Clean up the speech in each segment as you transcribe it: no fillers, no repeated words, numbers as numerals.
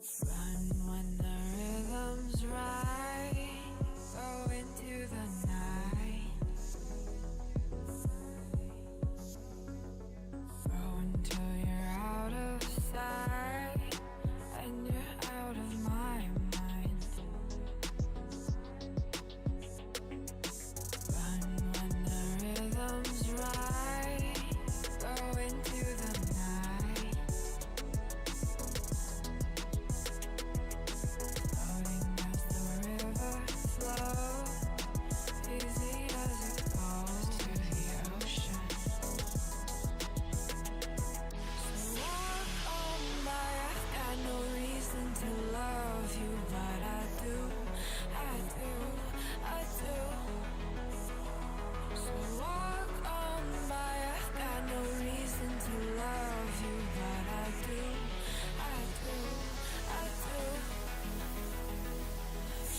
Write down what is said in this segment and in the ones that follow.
Run when the rhythm's right. Go into the night. Go until you're out of sight and you're out of my mind. Run when the rhythm's right. Go into the night. Floating as the river flows, easy as it goes to the ocean. So walk on by, I've got no reason to love you, but I do, I do, I do. So walk on by, I've got no reason to love you, but I do, I do, I do.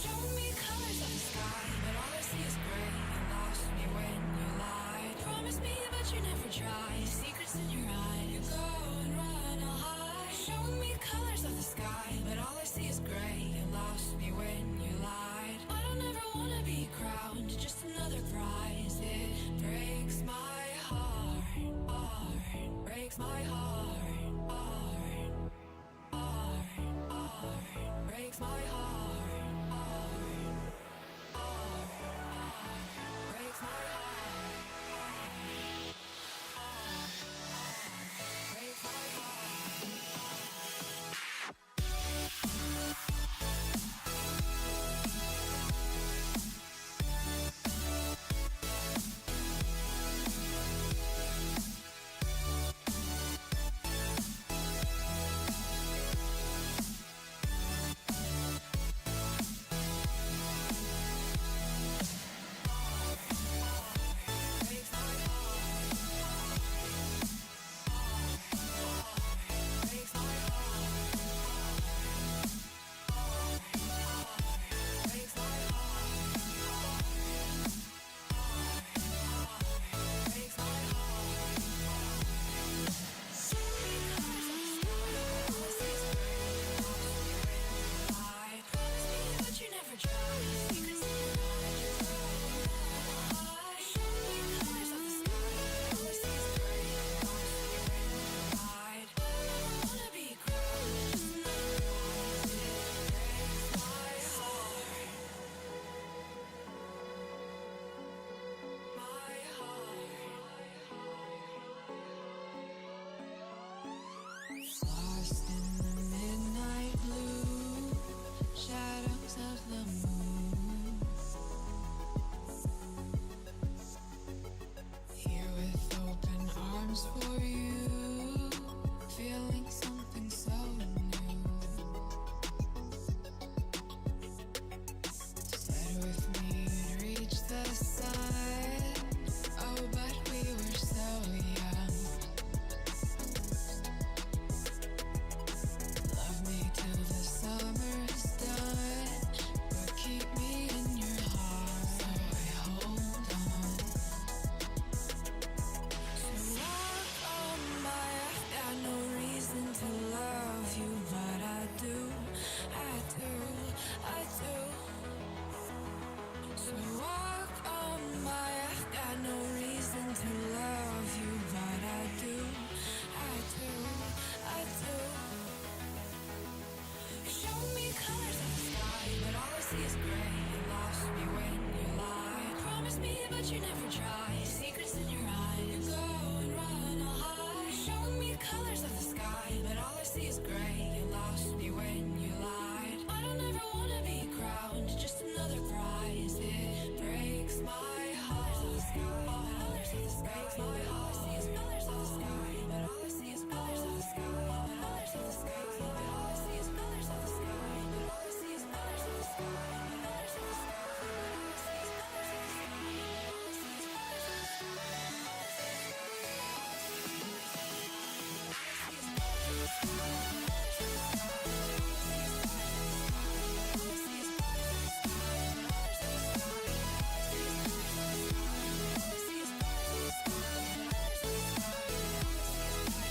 Show me colors of the sky, but all I see is gray. You lost me when you lied. Promise me, but you never try. Secrets in your eye, you go and run, I'll hide. Show me colors of the sky, but all I see is gray. You lost me when you lied. I don't ever wanna be crowned, just another prize. It breaks my heart, heart, breaks my heart, heart, heart, heart, breaks my heart, heart, heart, heart, breaks my heart, heart, heart, breaks my heart. Lost in the midnight blue, shadows of the moon. Here with open arms for you, feeling something so new. Said with me you'd reach the sun, oh but we were so young. Love me till the summer's done, but keep me in your heart, so I hold on. So walk on by, I've got no reason to love you, but I do, I do, I do. So walk on by, I've got no reason to love you, but I do, I do, I do. Show me colors of the sky, but all I see is gray. You lost me when you lied. Promise me, but you never try. Secrets in your eye, you go and run, I'll hide. Show me colors of the sky, but all I see is gray. You lost me when you lied. I don't ever wanna be crowned, just another prize. It breaks my heart. Colors of the sky, breaks my heart. All I see is colors of the sky, but all I see is colors of the sky. Colors of the sky, but all I see is colors of the sky. But all I see is colors of the sky. Colors of the sky, but all I see is colors of the sky. All I see is colors of the sky.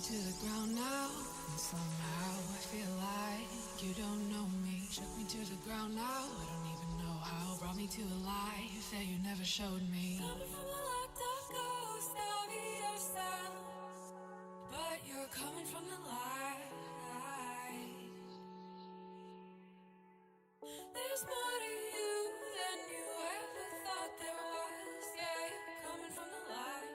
to the ground now, and somehow I feel like you don't know me. Shook me to the ground now, I don't even know how. Brought me to a life that you never showed me. Coming from the locked up ghost of yourself, but you're coming from the light. There's more to you than you ever thought there was. Yeah, you're coming from the light.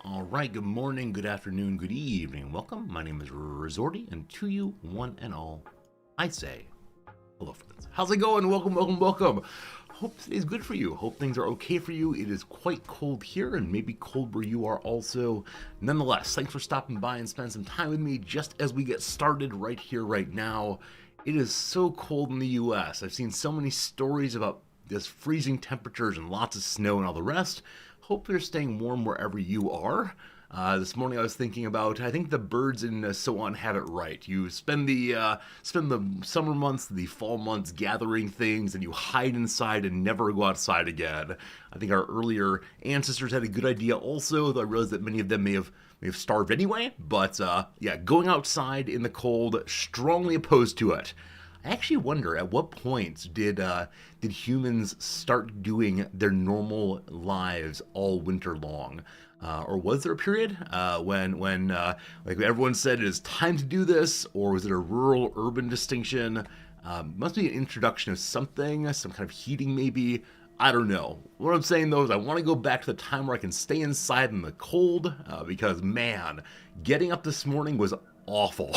All right. Good morning, good afternoon, good evening. Welcome. My name is Resorty, and to you, one and all, I say hello, friends. How's it going? Welcome. Hope today's good for you. Hope things are okay for you. It is quite cold here, and maybe cold where you are also. Nonetheless, thanks for stopping by and spending some time with me just as we get started right here, right now. It is so cold in the U.S. I've seen so many stories about this freezing temperatures and lots of snow and all the rest. Hope you're staying warm wherever you are. This morning I was thinking about, I think the birds and so on have it right. You spend the summer months, the fall months gathering things, and you hide inside and never go outside again. I think our earlier ancestors had a good idea also, though I realize that many of them may have starved anyway. But yeah, going outside in the cold, strongly opposed to it. I actually wonder at what point did humans start doing their normal lives all winter long, or was there a period when like everyone said it is time to do this, or was it a rural-urban distinction? Must be an introduction of something, some kind of heating maybe. I don't know. What I'm saying though is I want to go back to the time where I can stay inside in the cold, because man, getting up this morning was awful.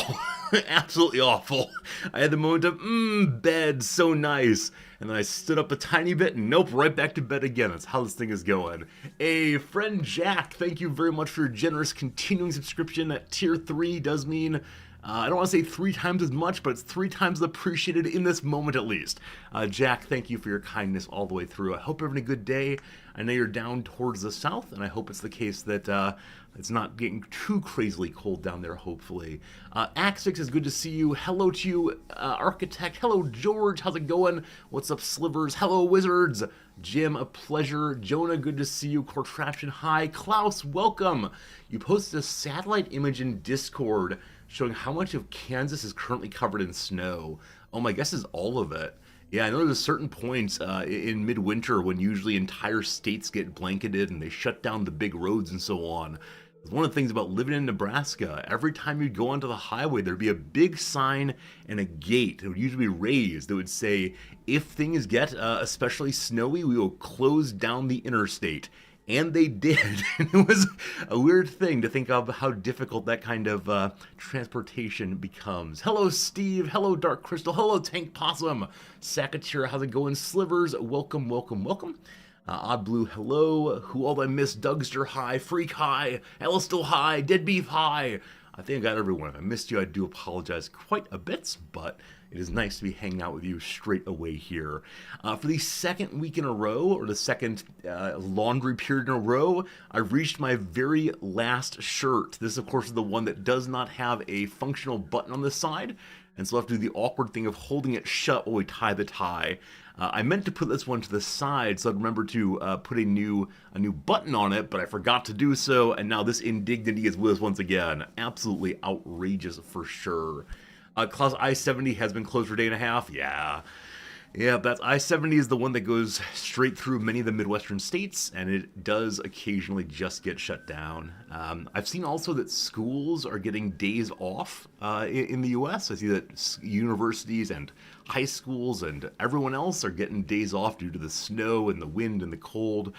Absolutely awful. I had the moment of, bed, so nice. And then I stood up a tiny bit and nope, right back to bed again. That's how this thing is going. A friend Jack, thank you very much for your generous continuing subscription. At tier 3 does mean, I don't want to say 3 times as much, but it's 3 times appreciated in this moment at least. Jack, thank you for your kindness all the way through. I hope you're having a good day. I know you're down towards the south, and I hope it's the case that it's not getting too crazily cold down there, hopefully. Axix is good to see you. Hello to you, Architect. Hello, George. How's it going? What's up, Slivers? Hello, Wizards. Jim, a pleasure. Jonah, good to see you. Contraption, hi. Klaus, welcome. You posted a satellite image in Discord showing how much of Kansas is currently covered in snow. Oh, my guess is all of it. Yeah, I know there's a certain point in midwinter when usually entire states get blanketed and they shut down the big roads and so on. It's one of the things about living in Nebraska. Every time you'd go onto the highway, there'd be a big sign and a gate that would usually be raised that would say, if things get especially snowy, we will close down the interstate. And they did. It was a weird thing to think of how difficult that kind of transportation becomes. Hello, Steve. Hello, Dark Crystal. Hello, Tank Possum. Sakatir, how's it going? Slivers, welcome. Odd Blue, hello. Who all I missed? Dougster, hi. Freak, hi. Ellistel, hi. Dead Beef, hi. I think I got everyone. If I missed you, I do apologize quite a bit, but it is nice to be hanging out with you straight away here. For the second week in a row, or the second laundry period in a row, I've reached my very last shirt. This, of course, is the one that does not have a functional button on the side, and so I have to do the awkward thing of holding it shut while we tie the tie. I meant to put this one to the side so I'd remember to put a new button on it, but I forgot to do so, and now this indignity is with us once again. Absolutely outrageous for sure. Class I-70 has been closed for a day and a half. Yeah, that's I-70 is the one that goes straight through many of the Midwestern states, and it does occasionally just get shut down. I've seen also that schools are getting days off in the U.S. I see that universities and high schools and everyone else are getting days off due to the snow and the wind and the cold.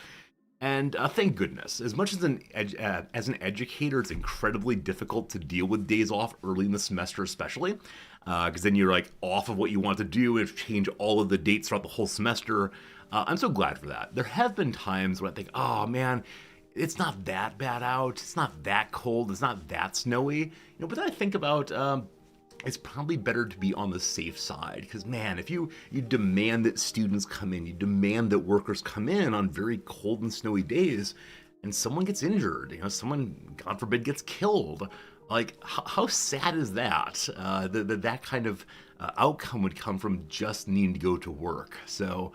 And thank goodness. As much as an educator, it's incredibly difficult to deal with days off early in the semester especially, because then you're like off of what you want to do and change all of the dates throughout the whole semester. I'm so glad for that. There have been times when I think, oh man, it's not that bad out, it's not that cold, it's not that snowy, but then I think about it's probably better to be on the safe side. Because, man, if you demand that students come in, you demand that workers come in on very cold and snowy days, and someone gets injured, someone, God forbid, gets killed. Like, how sad is that? That kind of outcome would come from just needing to go to work. So,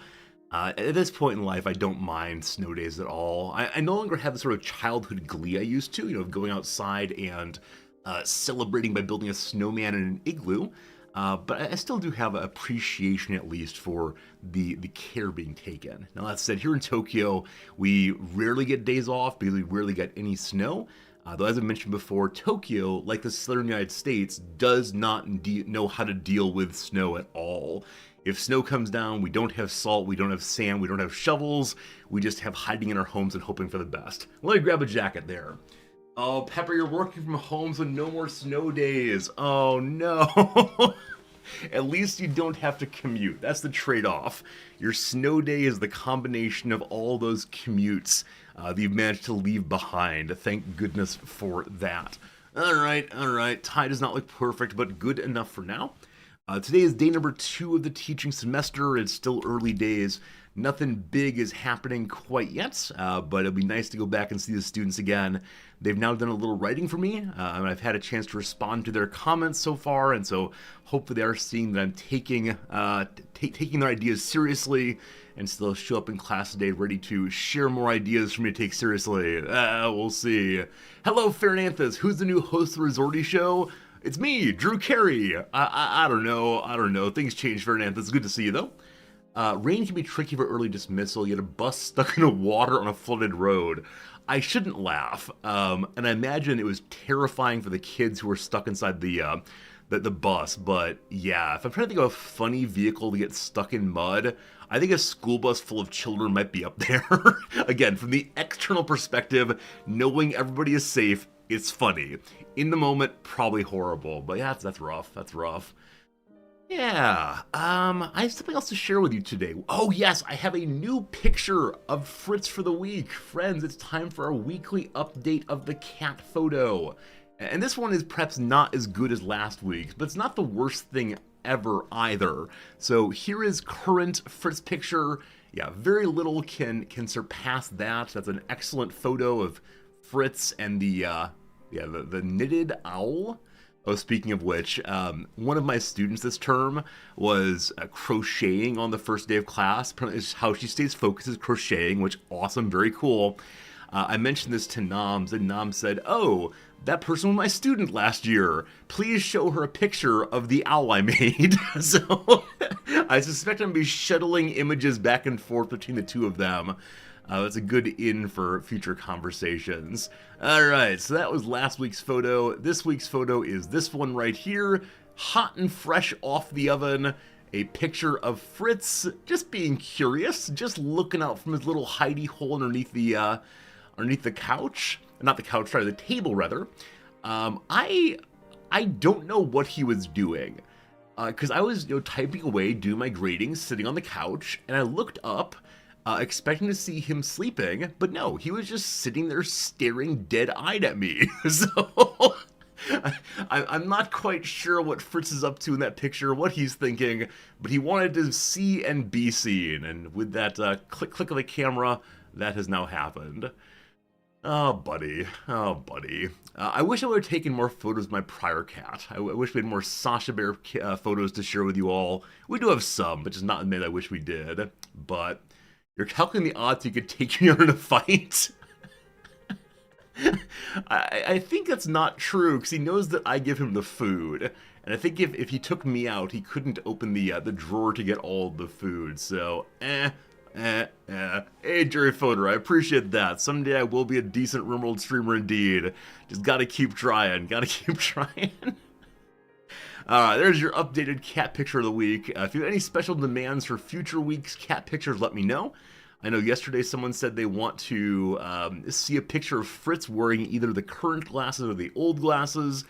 at this point in life, I don't mind snow days at all. I no longer have the sort of childhood glee I used to, going outside and celebrating by building a snowman in an igloo. But I still do have an appreciation, at least, for the care being taken. Now, that said, here in Tokyo, we rarely get days off because we rarely get any snow. Though, as I mentioned before, Tokyo, like the southern United States, does not know how to deal with snow at all. If snow comes down, we don't have salt, we don't have sand, we don't have shovels, we just have hiding in our homes and hoping for the best. Let me grab a jacket there. Oh, Pepper, you're working from home, so no more snow days. Oh, no. At least you don't have to commute. That's the trade-off. Your snow day is the combination of all those commutes that you've managed to leave behind. Thank goodness for that. All right. Tie does not look perfect, but good enough for now. Today is day number 2 of the teaching semester. It's still early days. Nothing big is happening quite yet, but it'll be nice to go back and see the students again. They've now done a little writing for me, and I've had a chance to respond to their comments so far, and so hopefully they are seeing that I'm taking their ideas seriously and still show up in class today ready to share more ideas for me to take seriously. We'll see. Hello, Fernanthus. Who's the new host of the Resorty Show? It's me, Drew Carey. I don't know. Things change, Fernanthus. It's good to see you, though. Rain can be tricky for early dismissal. You had a bus stuck in the water on a flooded road. I shouldn't laugh, and I imagine it was terrifying for the kids who were stuck inside the bus. But yeah, if I'm trying to think of a funny vehicle to get stuck in mud, I think a school bus full of children might be up there. Again, from the external perspective, knowing everybody is safe, it's funny. In the moment, probably horrible. But yeah, that's rough. That's rough. Yeah, I have something else to share with you today. Oh yes, I have a new picture of Fritz for the week. Friends, it's time for our weekly update of the cat photo. And this one is perhaps not as good as last week's, but it's not the worst thing ever either. So here is current Fritz picture. Yeah, very little can surpass that. That's an excellent photo of Fritz and the knitted owl. Oh, speaking of which, one of my students this term was crocheting on the first day of class. Is how she stays focused is crocheting, which awesome, very cool. I mentioned this to Noms, and Noms said, "Oh, that person was my student last year. Please show her a picture of the owl I made." So I suspect I'm going to be shuttling images back and forth between the two of them. That's a good in for future conversations. All right, so that was last week's photo. This week's photo is this one right here, hot and fresh off the oven. A picture of Fritz just being curious, just looking out from his little hidey hole underneath the couch. Not the couch, sorry, the table rather. I don't know what he was doing, because I was typing away, doing my grading, sitting on the couch, and I looked up. Expecting to see him sleeping, but no, he was just sitting there staring dead-eyed at me. So I'm not quite sure what Fritz is up to in that picture, what he's thinking, but he wanted to see and be seen, and with that click of the camera, that has now happened. Oh, buddy. I wish I would have taken more photos of my prior cat. I wish we had more Sasha Bear photos to share with you all. We do have some, but just not as many I wish we did. But you're calculating the odds you could take your in a fight? I think that's not true, because he knows that I give him the food. And I think if he took me out, he couldn't open the drawer to get all the food. So, Hey, Jerry Fodor, I appreciate that. Someday I will be a decent Rimworld streamer indeed. Just gotta keep trying. Alright, there's your updated cat picture of the week. If you have any special demands for future weeks' cat pictures, let me know. I know yesterday someone said they want to see a picture of Fritz wearing either the current glasses or the old glasses.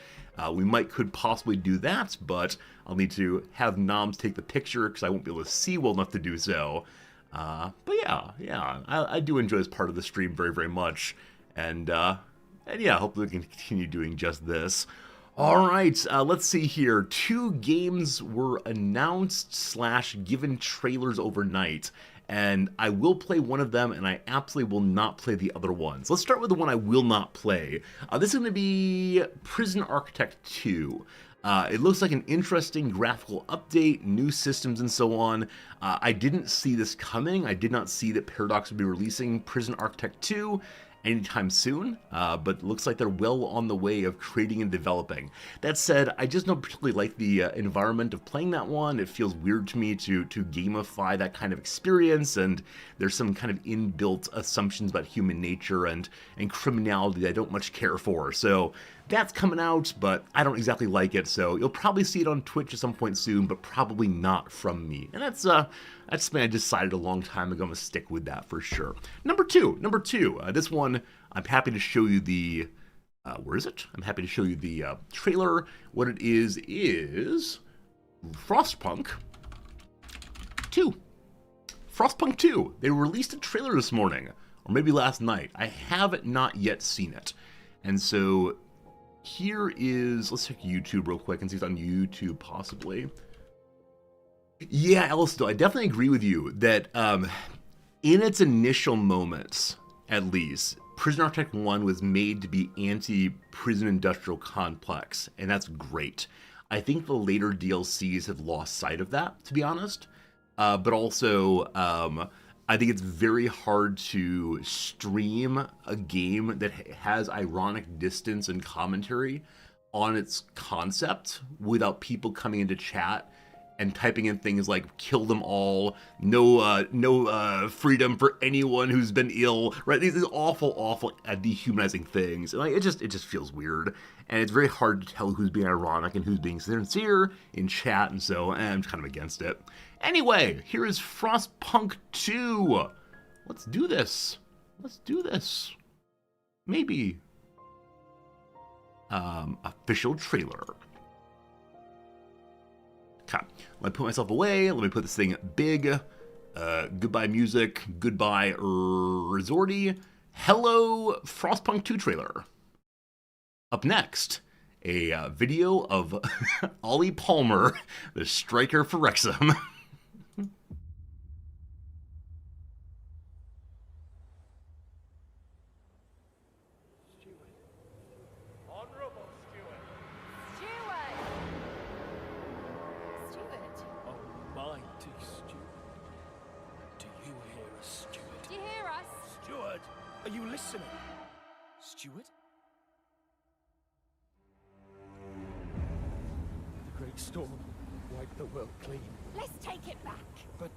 We could possibly do that, but I'll need to have Noms take the picture because I won't be able to see well enough to do so. But yeah, I do enjoy this part of the stream very, very much. And yeah, hopefully we can continue doing just this. All right, let's see here. 2 games were announced slash given trailers overnight, and I will play one of them, and I absolutely will not play the other ones. Let's start with the one I will not play. This is going to be Prison Architect 2. It looks like an interesting graphical update, new systems, and so on. I didn't see this coming. I did not see that Paradox would be releasing Prison Architect 2 anytime soon, but it looks like they're well on the way of creating and developing. That said, I just don't particularly like the environment of playing that one. It feels weird to me to gamify that kind of experience, and there's some kind of inbuilt assumptions about human nature and criminality that I don't much care for. So that's coming out, but I don't exactly like it, so you'll probably see it on Twitch at some point soon, but probably not from me. And that's something I decided a long time ago. I'm gonna stick with that for sure. Number two. This one, I'm happy to show you the, where is it? I'm happy to show you the trailer. What it is Frostpunk 2. Frostpunk 2. They released a trailer this morning, or maybe last night. I have not yet seen it. And so here is, let's check YouTube real quick and see if it's on YouTube possibly. Yeah, Alistair, I definitely agree with you that in its initial moments, at least, Prison Architect 1 was made to be anti-prison industrial complex, and that's great. I think the later DLCs have lost sight of that, to be honest. But also, I think it's very hard to stream a game that has ironic distance and commentary on its concept without people coming into chat and typing in things like "kill them all," no freedom for anyone who's been ill, right? These awful, dehumanizing things, and like it just feels weird, and it's very hard to tell who's being ironic and who's being sincere in chat, and so I'm kind of against it. Anyway, here is Frostpunk 2. Let's do this. Maybe official trailer. Okay, let me put myself away. Let me put this thing big. Goodbye music. Goodbye Resorty. Hello Frostpunk 2 trailer. Up next, a video of Ollie Palmer, the striker for Wrexham. Are you listening? Steward? The great storm wiped the world clean. Let's take it back. But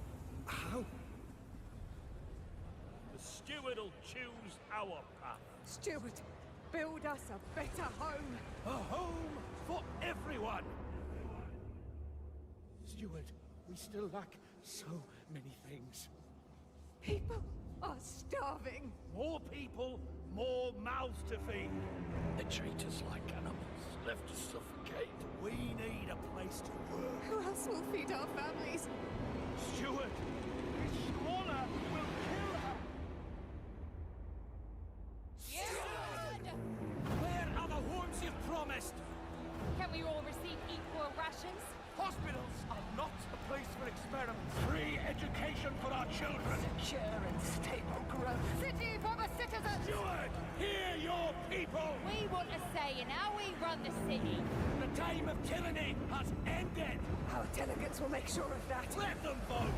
how? The steward will choose our path. Steward, build us a better home. A home for everyone! Steward, we still lack so many things. People are starving. More people, more mouths to feed. They treat us like animals, left to suffocate. We need a place to work. Who else will feed our families? Steward, this squalor will kill her. Steward! Where are the homes you've promised? Can we all receive equal rations? Hospitals are not a place for experiments. Free education for our children. Secure and stable growth. City for the citizens! Steward, hear your people. We want a say in how we run the city. The time of tyranny has ended. Our delegates will make sure of that. Let them vote.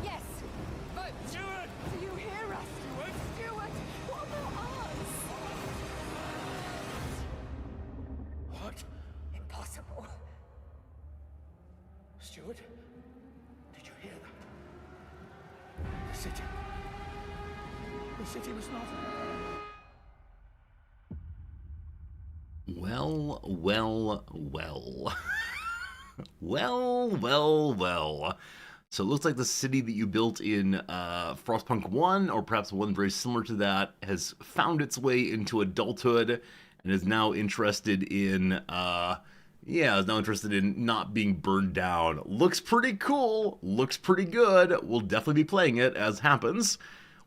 Yes, vote. Steward, Do you hear us? Steward. Steward, what about us? What? Impossible. Steward, did you hear that? The city. The city was not. Well. So it looks like the city that you built in Frostpunk 1, or perhaps one very similar to that, has found its way into adulthood and is now interested in, not being burned down. Looks pretty cool. Looks pretty good. We'll definitely be playing it as happens.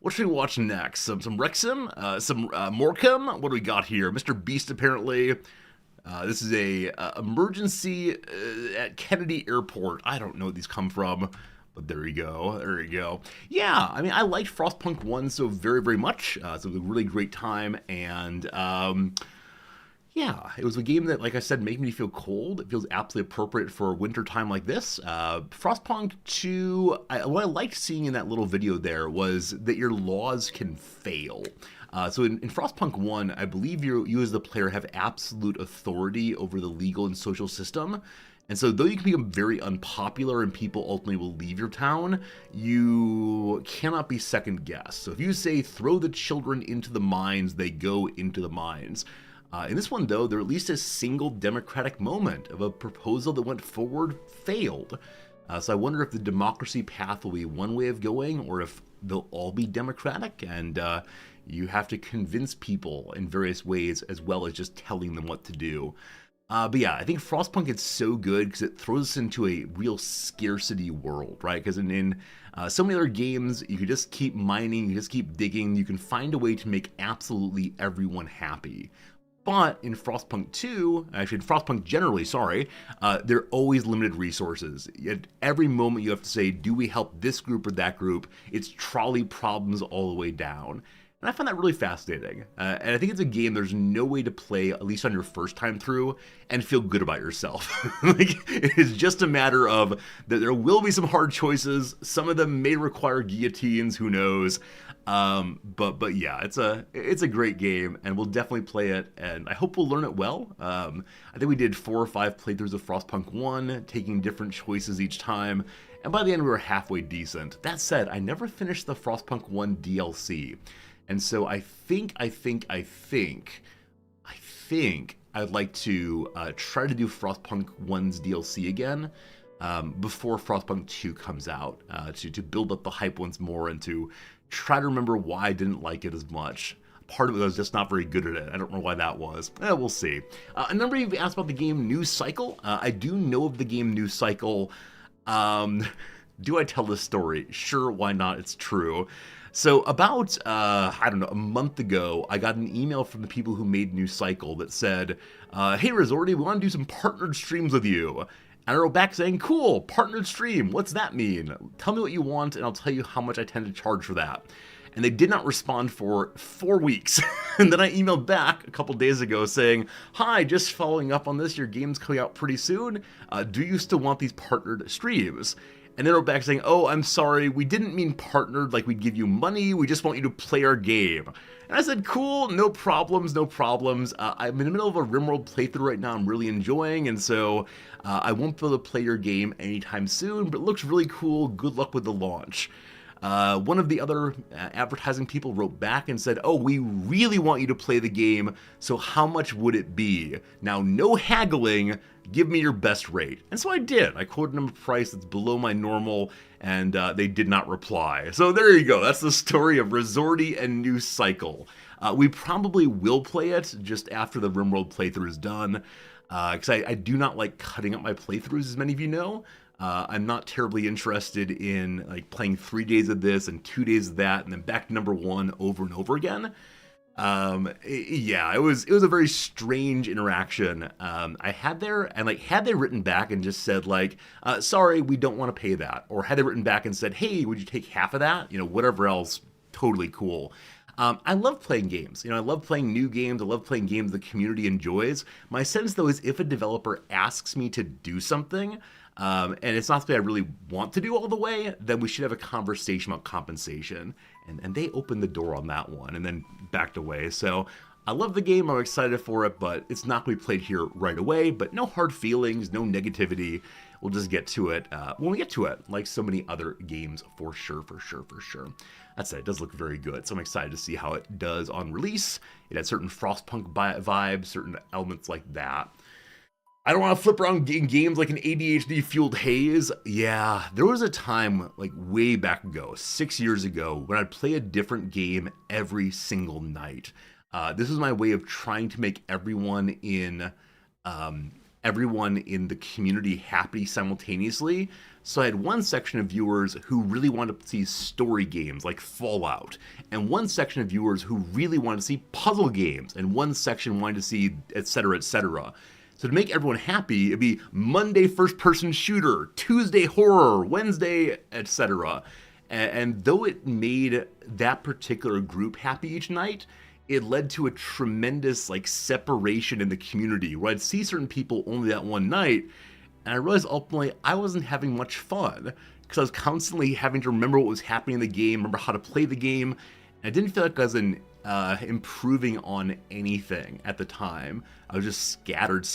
What should we watch next? Some Wrexham? Some Morecambe? What do we got here? Mr. Beast, apparently. This is a emergency at Kennedy Airport. I don't know what these come from, but there you go. There you go. Yeah, I mean, I liked Frostpunk 1 so very, very much. So it was a really great time, and yeah, it was a game that, like I said, made me feel cold. It feels absolutely appropriate for a winter time like this. Frostpunk 2, what I liked seeing in that little video there was that your laws can fail. So in Frostpunk 1, I believe you as the player have absolute authority over the legal and social system. And so though you can become very unpopular and people ultimately will leave your town, you cannot be second guessed. So if you say throw the children into the mines, they go into the mines. In this one, though, there at least a single democratic moment of a proposal that went forward failed. So I wonder if the democracy path will be one way of going, or if they'll all be democratic, and you have to convince people in various ways as well as just telling them what to do. But yeah, I think Frostpunk is so good because it throws us into a real scarcity world, right? Because in so many other games, you can just keep mining, you just keep digging, you can find a way to make absolutely everyone happy. But in Frostpunk 2, actually in Frostpunk generally, sorry, there are always limited resources. At every moment you have to say, do we help this group or that group? It's trolley problems all the way down. And I find that really fascinating. And I think it's a game there's no way to play, at least on your first time through, and feel good about yourself. Like, it's just a matter of that there will be some hard choices. Some of them may require guillotines, who knows. But yeah, it's a great game, and we'll definitely play it, and I hope we'll learn it well. I think we did 4 or 5 playthroughs of Frostpunk 1, taking different choices each time, and by the end we were halfway decent. That said, I never finished the Frostpunk 1 DLC, and so I think I'd like to try to do Frostpunk 1's DLC again before Frostpunk 2 comes out, to build up the hype once more and to try to remember why I didn't like it as much. Part of it was just not very good at it. I don't know why that was. We'll see. A number of you asked about the game News Cycle. I do know of the game News Cycle. Do I tell this story? Sure, why not? It's true. So about, I don't know, a month ago, I got an email from the people who made News Cycle that said, hey, Resorty, we want to do some partnered streams with you. And I wrote back saying, cool, partnered stream, what's that mean? Tell me what you want, and I'll tell you how much I tend to charge for that. And they did not respond for 4 weeks. And then I emailed back a couple days ago saying, hi, just following up on this, your game's coming out pretty soon. Do you still want these partnered streams? And they wrote back saying, oh, I'm sorry, we didn't mean partnered like we'd give you money, we just want you to play our game. And I said, cool, no problems, no problems. I'm in the middle of a Rimworld playthrough right now I'm really enjoying, and so I won't be able to play your game anytime soon, but it looks really cool, good luck with the launch. One of the other advertising people wrote back and said, oh, we really want you to play the game, so how much would it be? Now, no haggling, give me your best rate. And so I did. I quoted them a price that's below my normal, and they did not reply. So there you go. That's the story of Resorty and News Cycle. We probably will play it just after the Rimworld playthrough is done, because I do not like cutting up my playthroughs, as many of you know. I'm not terribly interested in like playing 3 days of this and 2 days of that and then back to number 1 over and over again. Yeah, it was a very strange interaction. I had there, and like, had they written back and just said like, sorry, we don't want to pay that, or had they written back and said, hey, would you take half of that? You know, whatever else, totally cool. I love playing games. You know, I love playing new games. I love playing games the community enjoys. My sense, though, is if a developer asks me to do something, and it's not something I really want to do all the way, then we should have a conversation about compensation. And they opened the door on that one and then backed away. So I love the game. I'm excited for it, but it's not going to be played here right away. But no hard feelings, no negativity. We'll just get to it when we get to it, like so many other games, for sure. That said, it does look very good, so I'm excited to see how it does on release. It has certain Frostpunk vibes, certain elements like that. I don't want to flip around games like an ADHD-fueled haze. Yeah, there was a time, like way back ago, 6 years ago, when I'd play a different game every single night. This was my way of trying to make everyone in the community happy simultaneously. So I had one section of viewers who really wanted to see story games like Fallout, and one section of viewers who really wanted to see puzzle games, and one section wanted to see etc., etc. So to make everyone happy, it'd be Monday first-person shooter, Tuesday horror, Wednesday, etc. And though it made that particular group happy each night, it led to a tremendous like separation in the community where I'd see certain people only that one night, and I realized ultimately I wasn't having much fun because I was constantly having to remember what was happening in the game, remember how to play the game, and I didn't feel like I was improving on anything at the time. I was just scattered.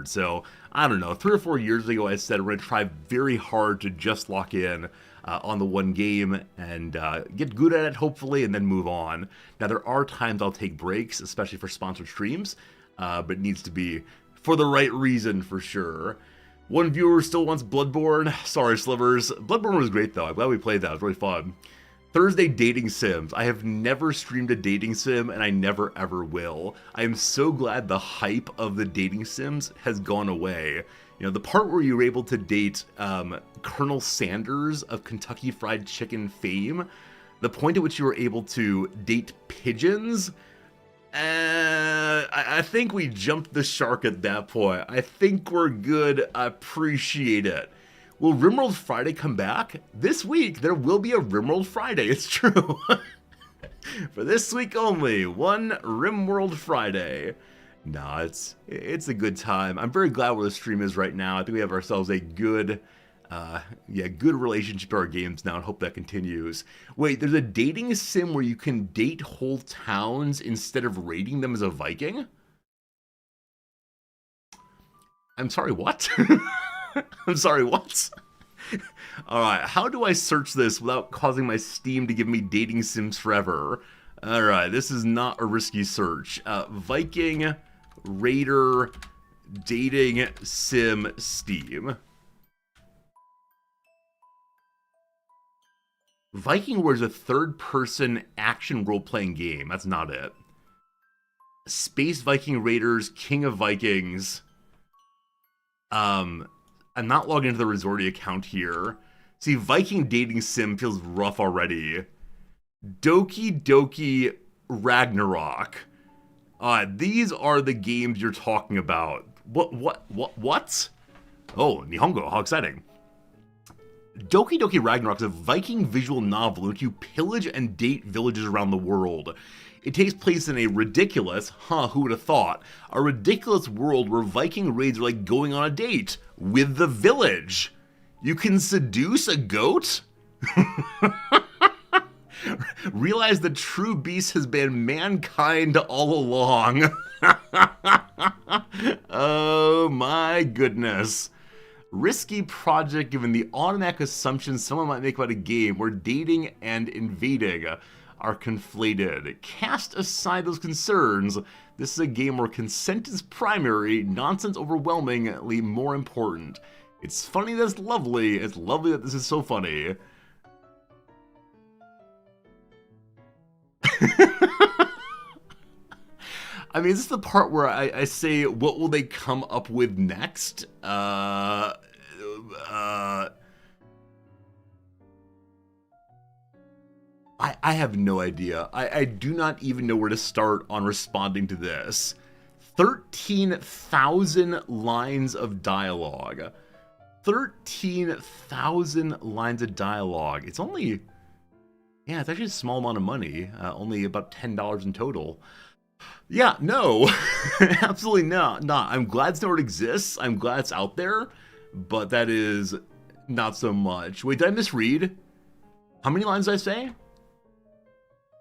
So I don't know, 3 or 4 years ago I said we're gonna try very hard to just lock in on the one game and get good at it hopefully and then move on. Now there are times I'll take breaks, especially for sponsored streams, but it needs to be for the right reason for sure. One viewer still wants Bloodborne. Sorry, Slivers. Bloodborne was great though. I'm glad we played that. It was really fun. Thursday dating sims. I have never streamed a dating sim and I never ever will. I am so glad the hype of the dating sims has gone away. You know, the part where you were able to date Colonel Sanders of Kentucky Fried Chicken fame, the point at which you were able to date pigeons, I think we jumped the shark at that point. I think we're good. I appreciate it. Will Rimworld Friday come back? This week, there will be a Rimworld Friday. It's true. For this week only, one Rimworld Friday. No, it's a good time. I'm very glad where the stream is right now. I think we have ourselves a good relationship to our games now and hope that continues. Wait, there's a dating sim where you can date whole towns instead of raiding them as a Viking? I'm sorry, what? I'm sorry, what? Alright, how do I search this without causing my Steam to give me dating sims forever? Alright, this is not a risky search. Viking, Raider, dating sim, Steam. Viking War is a third-person action role-playing game. That's not it. Space Viking Raiders, King of Vikings. I'm not logged into the Resorty account here. See, Viking dating sim feels rough already. Doki Doki Ragnarok. These are the games you're talking about. What? Oh, Nihongo, how exciting. Doki Doki Ragnarok is a Viking visual novel in which you pillage and date villages around the world. It takes place in a ridiculous, who would have thought, a ridiculous world where Viking raids are like going on a date with the village. You can seduce a goat? Realize the true beast has been mankind all along. Oh my goodness. Risky project given the automatic assumptions someone might make about a game where dating and invading are conflated. Cast aside those concerns, this is a game where consent is primary, nonsense overwhelmingly more important. It's funny that it's lovely that this is so funny. I mean, is this the part where I say, what will they come up with next? I have no idea. I do not even know where to start on responding to this. 13,000 lines of dialogue. 13,000 lines of dialogue. It's only... Yeah, it's actually a small amount of money. Only about $10 in total. Yeah, no. Absolutely not. I'm glad Snowboard exists. I'm glad it's out there. But that is not so much. Wait, did I misread? How many lines did I say?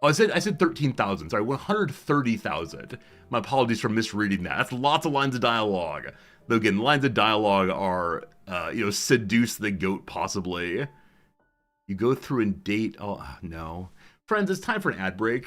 Oh, I said 13,000. Sorry, 130,000. My apologies for misreading that. That's lots of lines of dialogue. Though again, lines of dialogue are, seduce the goat possibly. You go through and date. Oh, no. Friends, it's time for an ad break.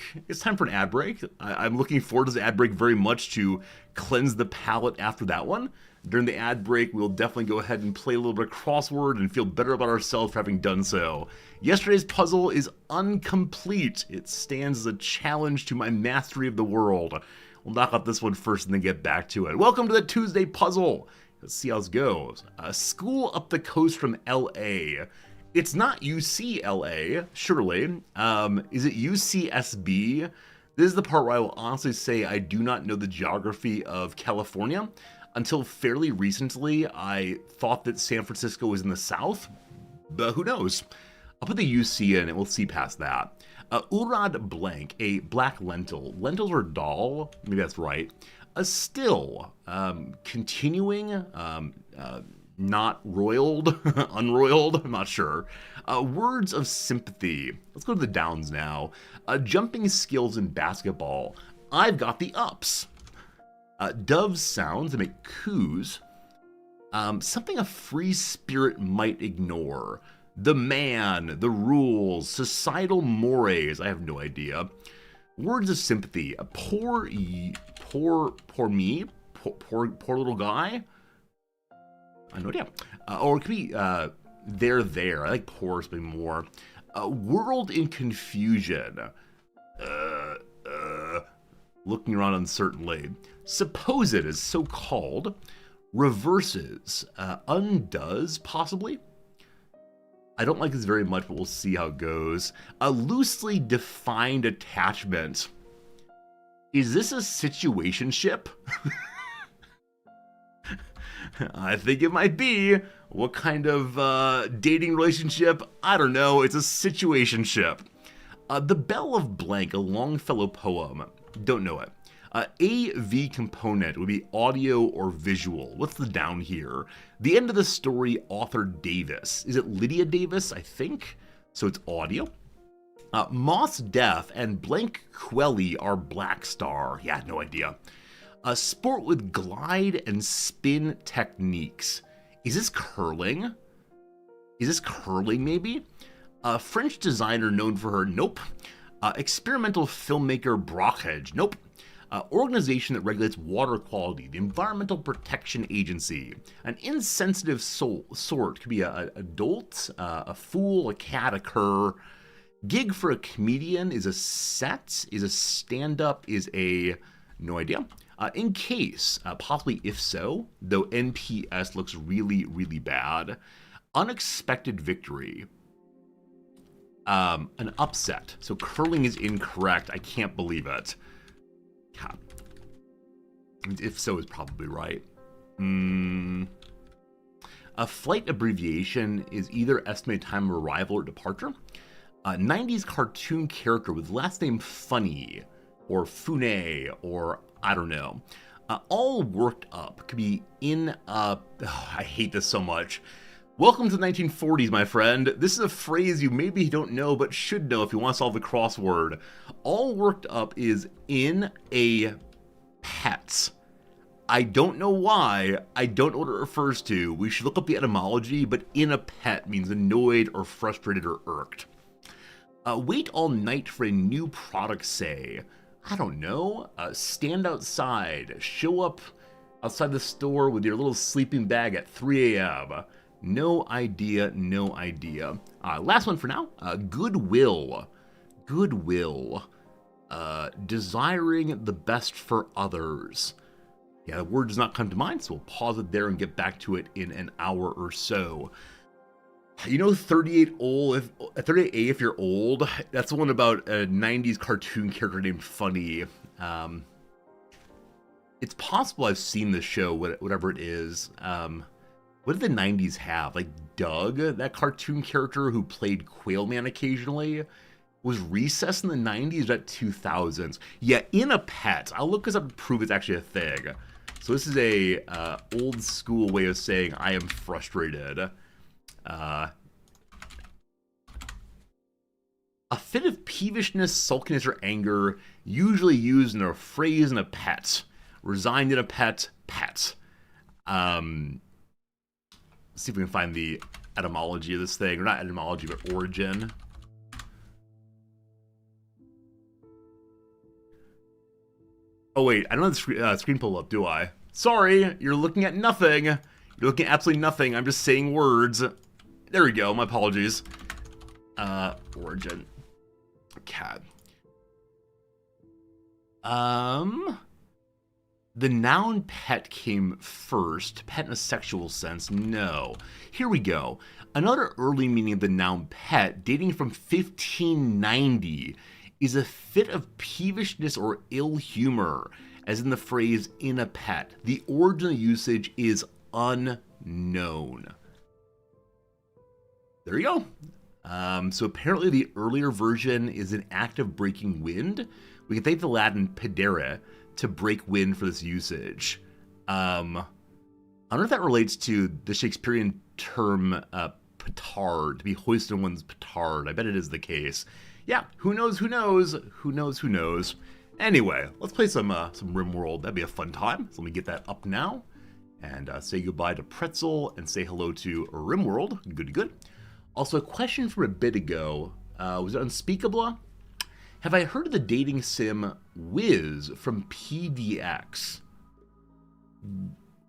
I'm looking forward to the ad break very much to cleanse the palate after that one. During the ad break, we'll definitely go ahead and play a little bit of crossword and feel better about ourselves for having done so. Yesterday's puzzle is incomplete. It stands as a challenge to my mastery of the world. We'll knock out this one first and then get back to it. Welcome to the Tuesday puzzle. Let's see how it goes. A school up the coast from LA. It's not UCLA, surely. Is it UCSB? This is the part where I will honestly say I do not know the geography of California. Until fairly recently, I thought that San Francisco was in the south, but who knows? I'll put the UC in and we'll see past that. Urad blank, a black lentil. Lentils are dal, maybe that's right. A still, continuing, not roiled, unroiled, I'm not sure. Words of sympathy. Let's go to the downs now. Jumping skills in basketball. I've got the ups. Dove sounds that make coos. Something a free spirit might ignore. The man, the rules, societal mores. I have no idea. Words of sympathy. Poor little guy. I have no idea. Or it could be there. I like poor something more. World in confusion. Looking around uncertainly. Supposed is so called. Reverses. Undoes, possibly. I don't like this very much, but we'll see how it goes. A loosely defined attachment. Is this a situationship? I think it might be. What kind of dating relationship? I don't know. It's a situationship. The Bell of Blank, a Longfellow poem. Don't know it. AV component would be audio or visual. What's the down here? The end of the story, author Davis. Is it Lydia Davis? I think. So it's audio. Moss Deaf and Blank Quelly are Black Star. Yeah, no idea. A sport with glide and spin techniques. Is this curling? Is this curling, maybe? A French designer known for her, nope. Experimental filmmaker Brockage, nope. Organization that regulates water quality, the Environmental Protection Agency. An insensitive sort could be an adult, a fool, a cat, a cur. Gig for a comedian is a set, is a stand-up, is a... no idea. In case, possibly if so, though NPS looks really, really bad. Unexpected victory. An upset. So curling is incorrect. I can't believe it. God. If so is probably right. A flight abbreviation is either estimated time of arrival or departure. 90s cartoon character with last name Funny or Fune or I don't know. All worked up could be in I hate this so much. Welcome to the 1940s, my friend. This is a phrase you maybe don't know, but should know if you want to solve the crossword. All worked up is in a pet. I don't know why. I don't know what it refers to. We should look up the etymology, but in a pet means annoyed or frustrated or irked. Wait all night for a new product, say. I don't know. Stand outside. Show up outside the store with your little sleeping bag at 3 a.m. No idea, no idea. Last one for now. Goodwill. Goodwill. Desiring the best for others. Yeah, the word does not come to mind, so we'll pause it there and get back to it in an hour or so. You know 38A if you're old? That's the one about a 90s cartoon character named Funny. It's possible I've seen this show, whatever it is. What did the 90s have? Like Doug, that cartoon character who played Quailman occasionally? Was Recess in the 90s or 2000s? Yeah, in a pet. I'll look this up to prove it's actually a thing. So this is a old school way of saying I am frustrated. A fit of peevishness, sulkiness, or anger, usually used in a phrase in a pet. Resigned in a pet, pet. Let's see if we can find the etymology of this thing. Or not etymology, but origin. Oh wait, I don't have the screen pulled up, do I? Sorry, you're looking at nothing. You're looking at absolutely nothing. I'm just saying words. There we go, my apologies. Origin. Cat. The noun pet came first. Pet in a sexual sense, no. Here we go. Another early meaning of the noun pet, dating from 1590, is a fit of peevishness or ill humor, as in the phrase in a pet. The origin of usage is unknown. There you go. So apparently the earlier version is an act of breaking wind. We can thank the Latin pedere to break wind for this usage. I don't know if that relates to the Shakespearean term petard, to be hoisted on one's petard. I bet it is the case. Yeah, who knows, who knows, who knows, who knows. Anyway, let's play some Rimworld. That'd be a fun time. So let me get that up now and say goodbye to Pretzel and say hello to Rimworld. Good. Also, a question from a bit ago. Was it Unspeakable? Have I heard of the dating sim Wiz from PDX?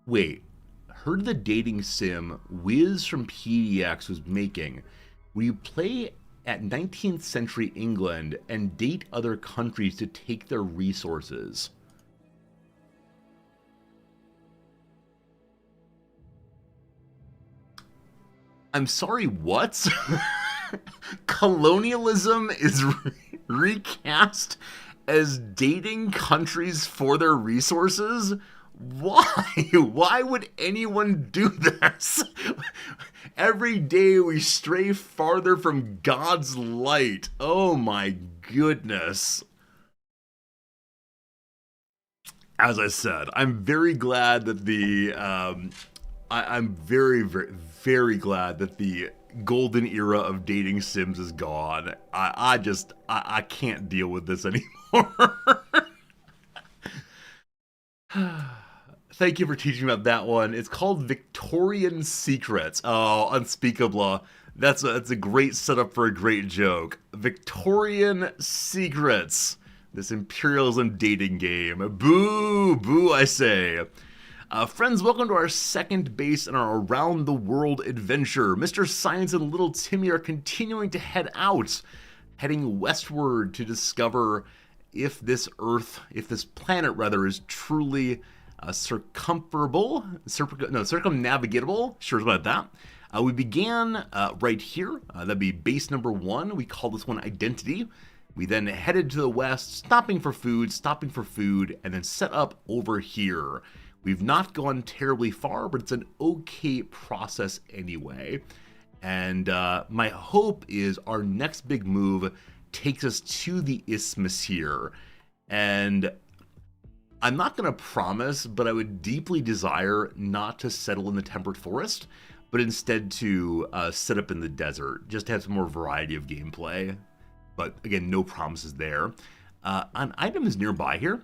Wait, heard the dating sim Wiz from PDX was making where you play at 19th century England and date other countries to take their resources. I'm sorry, what? Colonialism is recast as dating countries for their resources? Why? Why would anyone do this? Every day we stray farther from God's light. Oh my goodness. As I said, I'm very glad that I'm very glad that the golden era of dating sims is gone. I can't deal with this anymore. Thank you for teaching me about that one. It's called Victorian Secrets. Oh, Unspeakable. That's a great setup for a great joke. Victorian Secrets. This imperialism dating game. Boo, boo, I say. Friends, welcome to our second base in our around the world adventure. Mr. Science and Little Timmy are continuing to head out, heading westward to discover if this planet is truly circumnavigatable. Sure about that. We began right here. That'd be base number 1. We call this one Identity. We then headed to the west, stopping for food, and then set up over here. We've not gone terribly far, but it's an okay process anyway. And my hope is our next big move takes us to the isthmus here. And I'm not going to promise, but I would deeply desire not to settle in the temperate forest, but instead to set up in the desert, just to have some more variety of gameplay. But again, no promises there. An item is nearby here.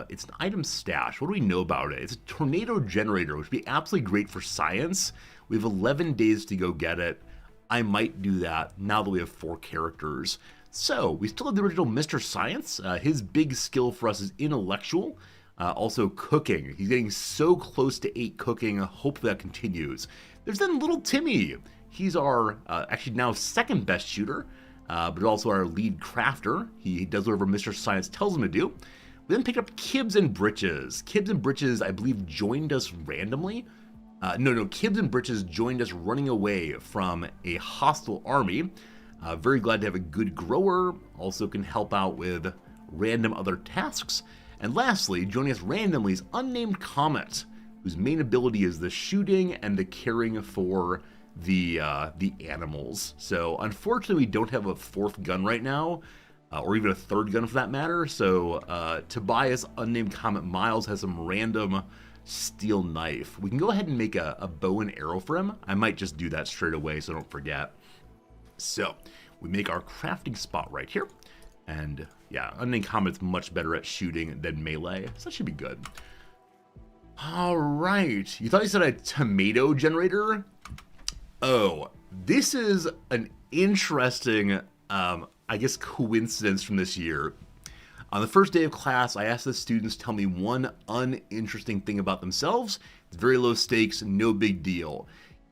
It's an item stash. What do we know about it? It's a tornado generator, which would be absolutely great for science. We have 11 days to go get it. I might do that now that we have 4 characters. So we still have the original Mr. Science. His big skill for us is intellectual. Also cooking. He's getting so close to 8 cooking. Hopefully that continues. There's then little Timmy. He's our actually now second best shooter. But also our lead crafter. He does whatever Mr. Science tells him to do. We then picked up Kibs and Britches. Kibs and Britches, I believe, joined us randomly. No, Kibs and Britches joined us running away from a hostile army. Very glad to have a good grower. Also can help out with random other tasks. And lastly, joining us randomly is Unnamed Comet, whose main ability is the shooting and the caring for the animals. So unfortunately we don't have a 4th gun right now, or even a 3rd gun for that matter. So Tobias Unnamed Comet Miles has some random steel knife. We can go ahead and make a bow and arrow for him. I might just do that straight away so don't forget. So we make our crafting spot right here, and yeah, Unnamed Comet's much better at shooting than melee, so that should be good. All right, you thought you said a tomato generator? Oh, this is an interesting, I guess, coincidence from this year. On the first day of class, I asked the students to tell me one uninteresting thing about themselves. It's very low stakes, no big deal.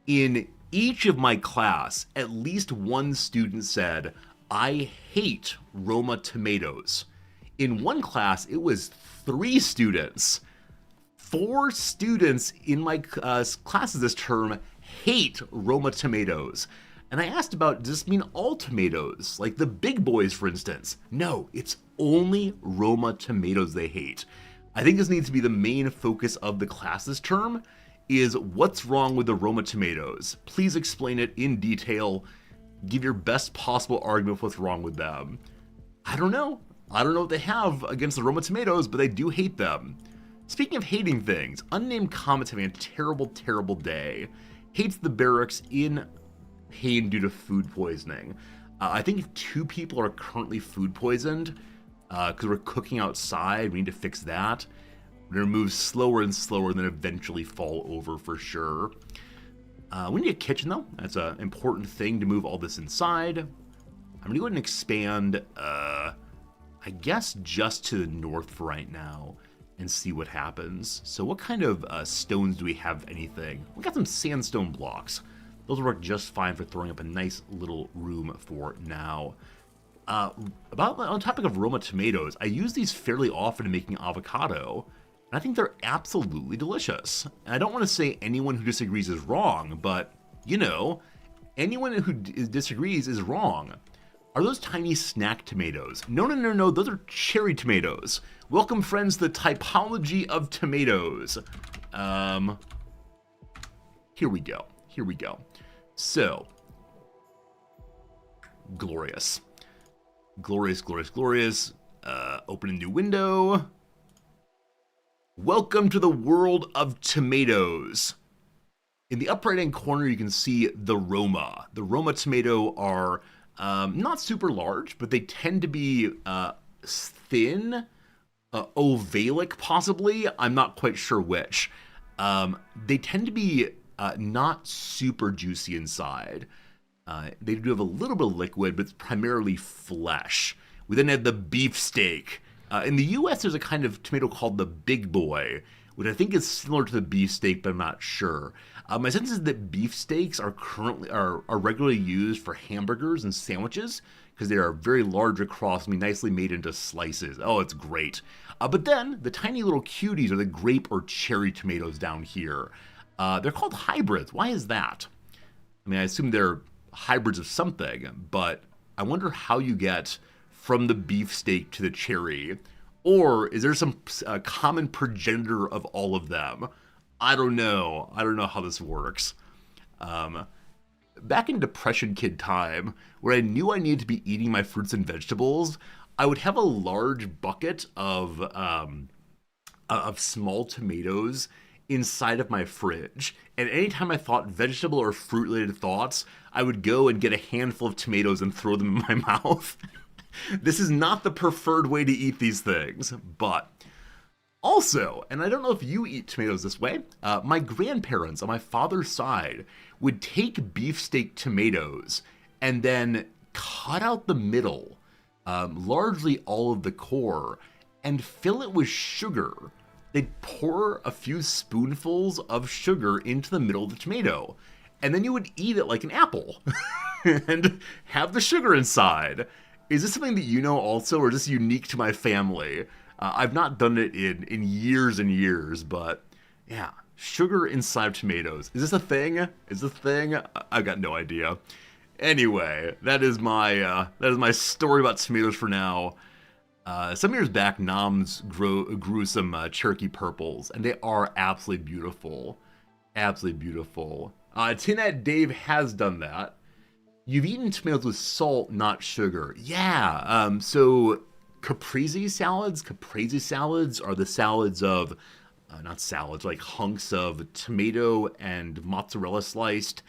In each of my class, at least one student said, "I hate Roma tomatoes." In one class, it was 3 students. 4 students in my classes this term hate Roma tomatoes. And I asked about, does this mean all tomatoes? Like the big boys, for instance? No, it's only Roma tomatoes they hate. I think this needs to be the main focus of the class this term, is what's wrong with the Roma tomatoes? Please explain it in detail. Give your best possible argument for what's wrong with them. I don't know. I don't know what they have against the Roma tomatoes, but they do hate them. Speaking of hating things, Unnamed Comet's having a terrible, terrible day. Hates the barracks in pain due to food poisoning. I think 2 people are currently food poisoned because we're cooking outside. We need to fix that. We're going to move slower and slower and then eventually fall over for sure. We need a kitchen though. That's an important thing to move all this inside. I'm going to go ahead and expand, I guess just to the north for right now and see what happens. So what kind of stones do we have, anything? We got some sandstone blocks. Those work just fine for throwing up a nice little room for now. On the topic of Roma tomatoes, I use these fairly often in making avocado, and I think they're absolutely delicious. And I don't want to say anyone who disagrees is wrong, but, you know, anyone who disagrees is wrong. Are those tiny snack tomatoes? No, those are cherry tomatoes. Welcome, friends, to the typology of tomatoes. Here we go. So, glorious. Open a new window. Welcome to the world of tomatoes. In the upper right-hand corner, you can see the Roma. The Roma tomato are not super large, but they tend to be thin, ovalic possibly. I'm not quite sure which. They tend to be not super juicy inside. They do have a little bit of liquid, but it's primarily flesh. We then have the beefsteak. In the US, there's a kind of tomato called the Big Boy, which I think is similar to the beefsteak, but I'm not sure. My sense is that beefsteaks are regularly used for hamburgers and sandwiches because they are very large across and be nicely made into slices. Oh, it's great. But then the tiny little cuties are the grape or cherry tomatoes down here. They're called hybrids. Why is that? I mean, I assume they're hybrids of something, but I wonder how you get from the beefsteak to the cherry. Or is there some common progenitor of all of them? I don't know. I don't know how this works. Back in Depression Kid time, where I knew I needed to be eating my fruits and vegetables, I would have a large bucket of small tomatoes inside of my fridge. And anytime I thought vegetable or fruit-related thoughts, I would go and get a handful of tomatoes and throw them in my mouth. This is not the preferred way to eat these things, but also, and I don't know if you eat tomatoes this way, my grandparents on my father's side would take beefsteak tomatoes and then cut out the middle, largely all of the core, and fill it with sugar. They'd pour a few spoonfuls of sugar into the middle of the tomato, and then you would eat it like an apple and have the sugar inside. Is this something that you know also, or is this unique to my family? I've not done it in years and years, but yeah, sugar inside of tomatoes. Is this a thing? I've got no idea. Anyway, that is my story about tomatoes for now. Some years back, Noms grew some Cherokee purples, and they are absolutely beautiful. Absolutely beautiful. Tinette Dave has done that. You've eaten tomatoes with salt, not sugar. Yeah, so caprese salads are the salads of, not salads, like hunks of tomato and mozzarella sliced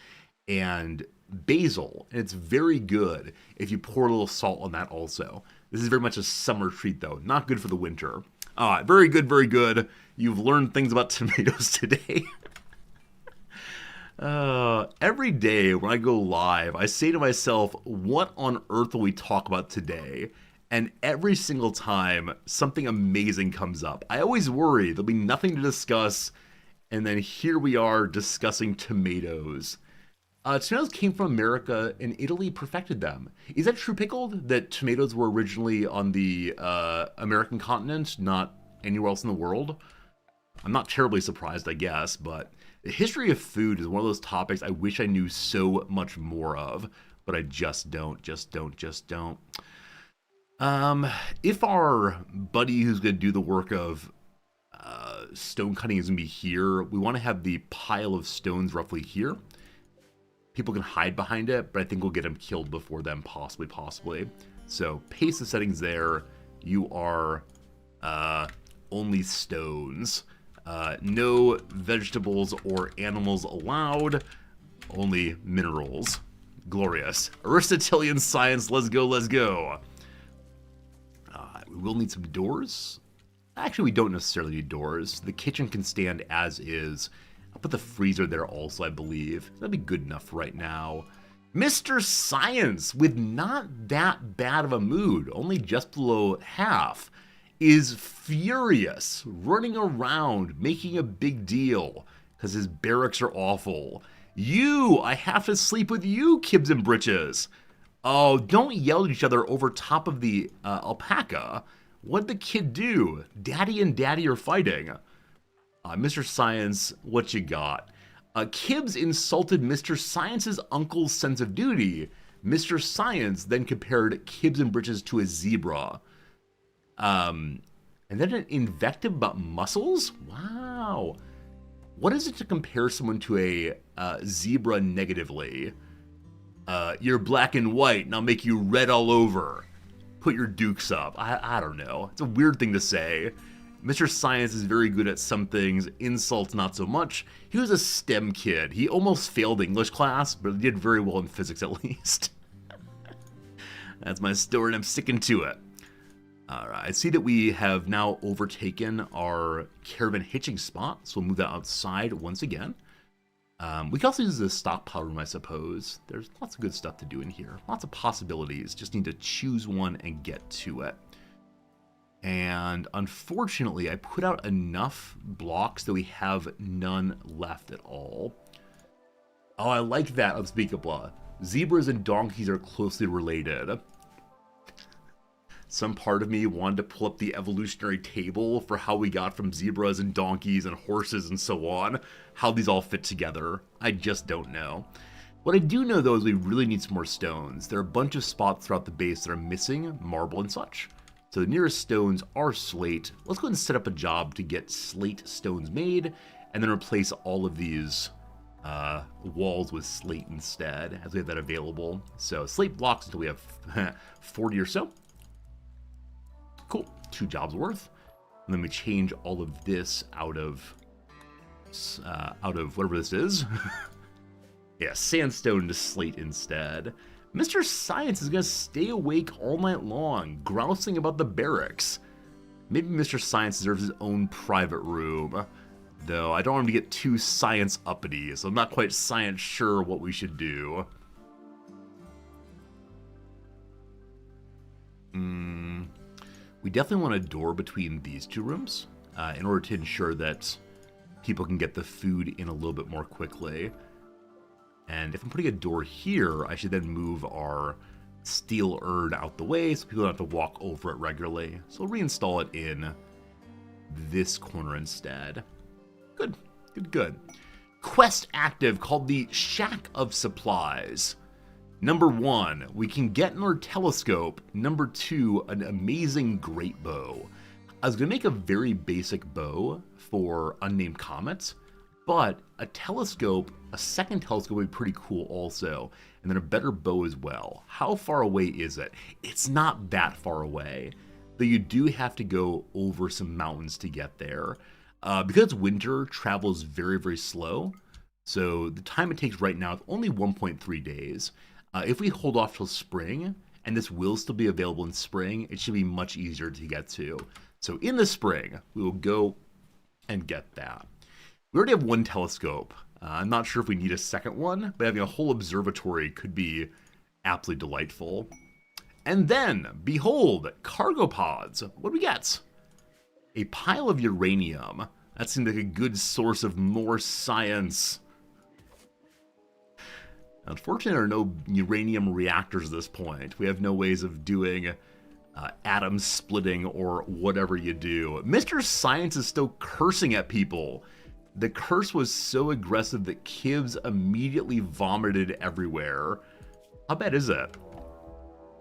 and basil. And it's very good if you pour a little salt on that also. This is very much a summer treat though, not good for the winter. Very good, very good. You've learned things about tomatoes today. Every day when I go live, I say to myself, what on earth will we talk about today? And every single time, something amazing comes up. I always worry there'll be nothing to discuss, and then here we are discussing tomatoes. Tomatoes came from America, and Italy perfected them. Is that true, Pickled, that tomatoes were originally on the American continent, not anywhere else in the world? I'm not terribly surprised, I guess, but the history of food is one of those topics I wish I knew so much more of, but I just don't. If our buddy who's going to do the work of stone cutting is going to be here. We want to have the pile of stones roughly here. People can hide behind it, but I think we'll get them killed before them, possibly. So, paste the settings there. You are only stones. No vegetables or animals allowed. Only minerals. Glorious. Aristotelian science, let's go, let's go. We will need some doors. Actually, we don't necessarily need doors. The kitchen can stand as is. I'll put the freezer there also, I believe. That'd be good enough right now. Mr. Science, with not that bad of a mood, only just below half, is furious, running around, making a big deal, because his barracks are awful. I have to sleep with you, Kibs and Britches. Oh, don't yell at each other over top of the alpaca. What'd the kid do? Daddy and Daddy are fighting. Mr. Science, what you got? Kibs insulted Mr. Science's uncle's sense of duty. Mr. Science then compared Kibs and Britches to a zebra. And then an invective about muscles? Wow. What is it to compare someone to a zebra negatively? You're black and white, and I'll make you red all over. Put your dukes up. I don't know. It's a weird thing to say. Mr. Science is very good at some things, insults not so much. He was a STEM kid. He almost failed English class, but he did very well in physics at least. That's my story, and I'm sticking to it. Alright, I see that we have now overtaken our caravan hitching spot, so we'll move that outside once again. We can also use the stockpile room, I suppose. There's lots of good stuff to do in here. Lots of possibilities. Just need to choose one and get to it. And unfortunately, I put out enough blocks that we have none left at all. Oh, I like that, unspeakable. Zebras and donkeys are closely related. Some part of me wanted to pull up the evolutionary table for how we got from zebras and donkeys and horses and so on, how these all fit together. I just don't know. What I do know, though, is we really need some more stones. There are a bunch of spots throughout the base that are missing marble and such. So the nearest stones are slate. Let's go ahead and set up a job to get slate stones made, and then replace all of these walls with slate instead, as we have that available. So slate blocks until we have 40 or so. Cool, 2 jobs worth. And then we change all of this out of whatever this is. Yeah, sandstone to slate instead. Mr. Science is gonna stay awake all night long, grousing about the barracks. Maybe Mr. Science deserves his own private room. Though I don't want him to get too science uppity, so I'm not quite science sure what we should do. We definitely want a door between these 2 rooms in order to ensure that people can get the food in a little bit more quickly. And if I'm putting a door here, I should then move our steel urn out the way so people don't have to walk over it regularly. So we'll reinstall it in this corner instead. Good, good, good. Quest active called the Shack of Supplies. Number 1, we can get our telescope. Number 2, an amazing great bow. I was going to make a very basic bow for Unnamed Comets, but a telescope, a second telescope would be pretty cool also, and then a better bow as well. How far away is it? It's not that far away, though you do have to go over some mountains to get there. Because it's winter, travel is very, very slow, so the time it takes right now is only 1.3 days. If we hold off till spring, and this will still be available in spring, it should be much easier to get to. So in the spring, we will go and get that. We already have 1 telescope. I'm not sure if we need a second one, but having a whole observatory could be absolutely delightful. And then, behold, cargo pods. What do we get? A pile of uranium. That seemed like a good source of more science. Unfortunately, there are no uranium reactors at this point. We have no ways of doing atom splitting or whatever you do. Mr. Science is still cursing at people. The curse was so aggressive that Kibs immediately vomited everywhere. How bad is it?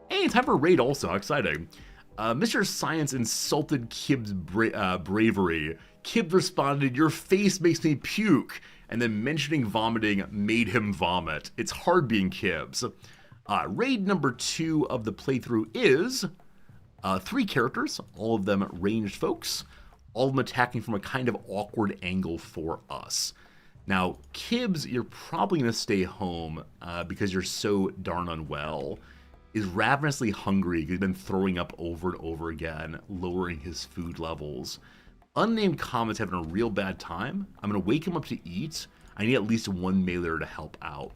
Hey, time for a raid also. How exciting. Mr. Science insulted Kib's bravery. Kib responded, "Your face makes me puke." And then mentioning vomiting made him vomit. It's hard being Kibs. Raid number 2 of the playthrough is 3 characters, all of them ranged folks, all of them attacking from a kind of awkward angle for us. Now, Kibs, you're probably going to stay home because you're so darn unwell, is ravenously hungry because he's been throwing up over and over again, lowering his food levels. Unnamed Comet's having a real bad time. I'm going to wake him up to eat. I need at least one mailer to help out.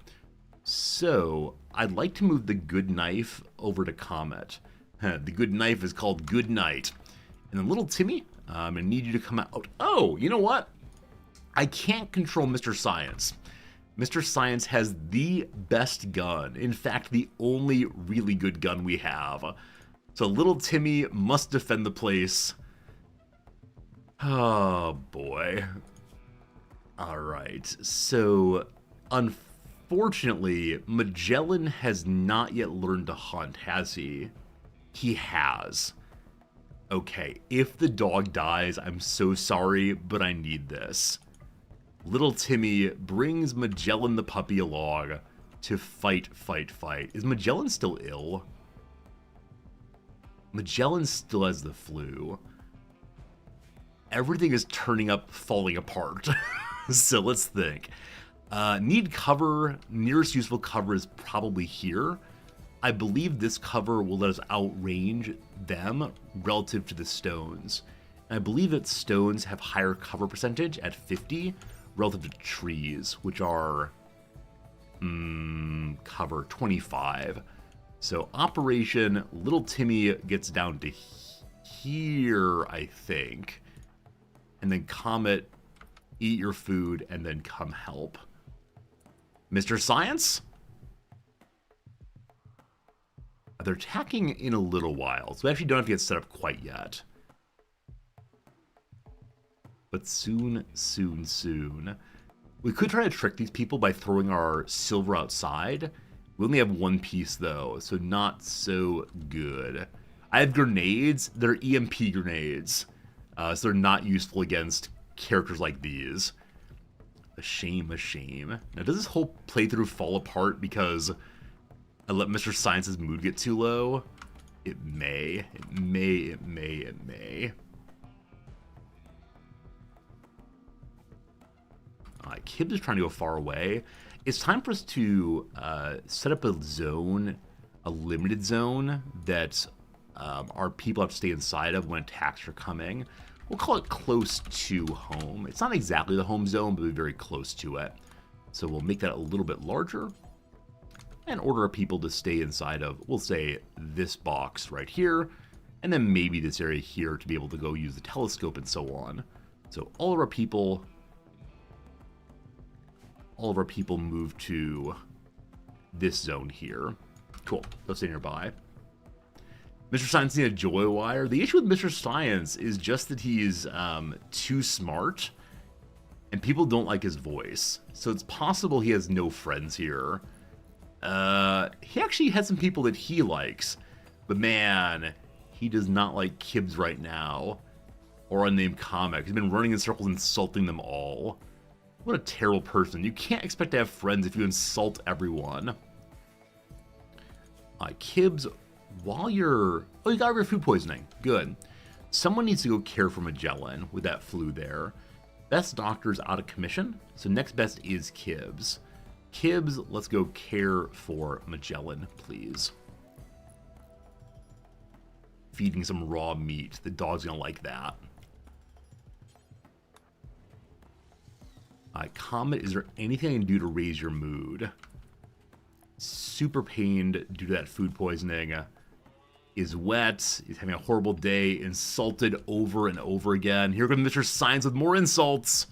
So, I'd like to move the Good Knife over to Comet. The Good Knife is called Good Night. And then little Timmy, I'm going to need you to come out. Oh, you know what? I can't control Mr. Science. Mr. Science has the best gun. In fact, the only really good gun we have. So little Timmy must defend the place. Oh, boy. Alright, so unfortunately, Magellan has not yet learned to hunt, has he? He has. Okay, if the dog dies, I'm so sorry, but I need this. Little Timmy brings Magellan the puppy along to fight. Is Magellan still ill? Magellan still has the flu. Everything is turning up, falling apart. So let's think. Need cover. Nearest useful cover is probably here. I believe this cover will let us outrange them relative to the stones. And I believe that stones have higher cover percentage at 50 relative to trees, which are cover 25. So Operation Little Timmy gets down to here, I think. And then Comet, eat your food, and then come help. Mr. Science? They're attacking in a little while, so we actually don't have to get set up quite yet. But soon. We could try to trick these people by throwing our silver outside. We only have one piece, though, so not so good. I have grenades. They're EMP grenades. So they're not useful against characters like these. A shame. Now, does this whole playthrough fall apart because I let Mr. Science's mood get too low? It may. Kib is trying to go far away. It's time for us to set up a zone, a limited zone that our people have to stay inside of when attacks are coming. We'll call it close to home. It's not exactly the home zone, but we're very close to it. So we'll make that a little bit larger and order our people to stay inside of, we'll say, this box right here, and then maybe this area here to be able to go use the telescope and so on. So all of our people move to this zone here. Cool, let's stay nearby. Mr. Science needs a joy wire. The issue with Mr. Science is just that he's too smart, and people don't like his voice. So it's possible he has no friends here. He actually has some people that he likes, but man, he does not like Kibs right now, or Unnamed Comic. He's been running in circles insulting them all. What a terrible person. You can't expect to have friends if you insult everyone. Kibs, while you're... Oh, you got over your food poisoning. Good. Someone needs to go care for Magellan with that flu there. Best doctor's out of commission, so next best is Kibs. Kibs, let's go care for Magellan, please. Feeding some raw meat. The dog's gonna like that. Comet, is there anything I can do to raise your mood? Super pained due to that food poisoning. Is wet, is having a horrible day, insulted over and over again. Here comes Mr. Science with more insults.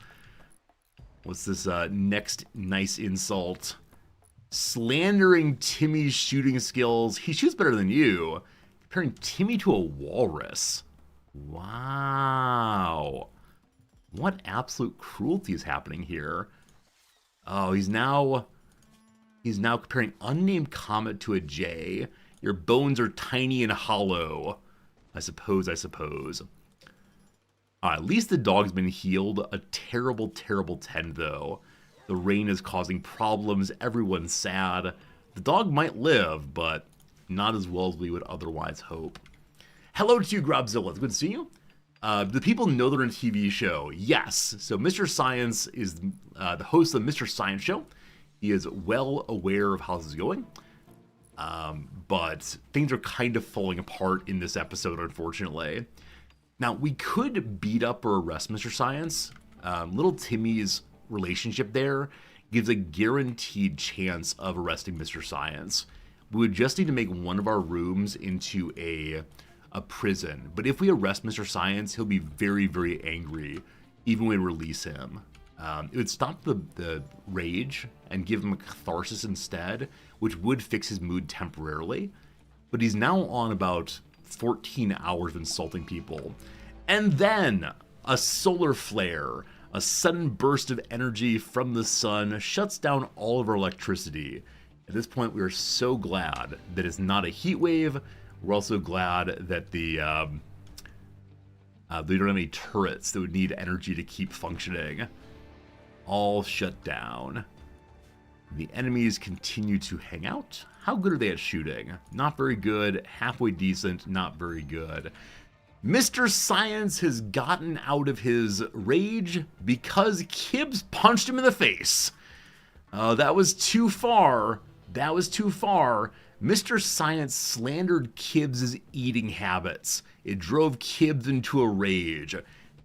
What's this next nice insult? Slandering Timmy's shooting skills. He shoots better than you. Comparing Timmy to a walrus. Wow. What absolute cruelty is happening here? Oh, he's now comparing Unnamed Comet to a jay. Your bones are tiny and hollow. I suppose. At least the dog's been healed. A terrible, terrible 10, though. The rain is causing problems. Everyone's sad. The dog might live, but not as well as we would otherwise hope. Hello to you, Grobzilla. It's good to see you. Do people know they're in a TV show? Yes. So Mr. Science is the host of the Mr. Science Show. He is well aware of how this is going. But things are kind of falling apart in this episode, unfortunately. Now, we could beat up or arrest Mr. Science. Little Timmy's relationship there gives a guaranteed chance of arresting Mr. Science. We would just need to make one of our rooms into a prison. But if we arrest Mr. Science, he'll be very, very angry, even when we release him. It would stop the rage and give him a catharsis instead, which would fix his mood temporarily. But he's now on about 14 hours of insulting people. And then a solar flare, a sudden burst of energy from the sun, shuts down all of our electricity. At this point, we are so glad that it's not a heat wave. We're also glad that they don't have any turrets that would need energy to keep functioning. All shut down. The enemies continue to hang out. How good are they at shooting? Not very good. Halfway decent. Not very good. Mr. Science has gotten out of his rage because Kibbs punched him in the face. That was too far. That was too far. Mr. Science slandered Kibbs' eating habits. It drove Kibbs into a rage.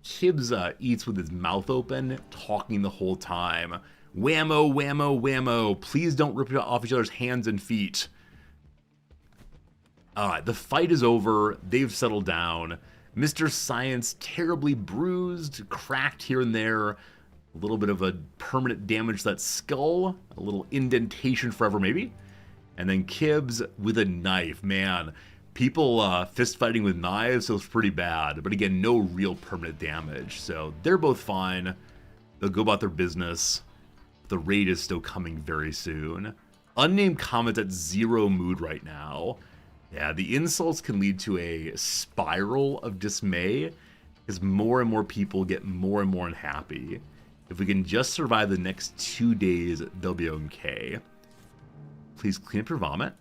Kibbs eats with his mouth open, talking the whole time. Whammo, whammo, whammo. Please don't rip off each other's hands and feet. Alright, the fight is over. They've settled down. Mr. Science terribly bruised, cracked here and there. A little bit of a permanent damage to that skull. A little indentation forever, maybe. And then Kibbs with a knife. Man, people fist fighting with knives, so it's pretty bad. But again, no real permanent damage. So they're both fine. They'll go about their business. The raid is still coming very soon. Unnamed comments at 0 mood right now. Yeah, the insults can lead to a spiral of dismay as more and more people get more and more unhappy. If we can just survive the next 2 days, they'll be okay. Please clean up your vomit.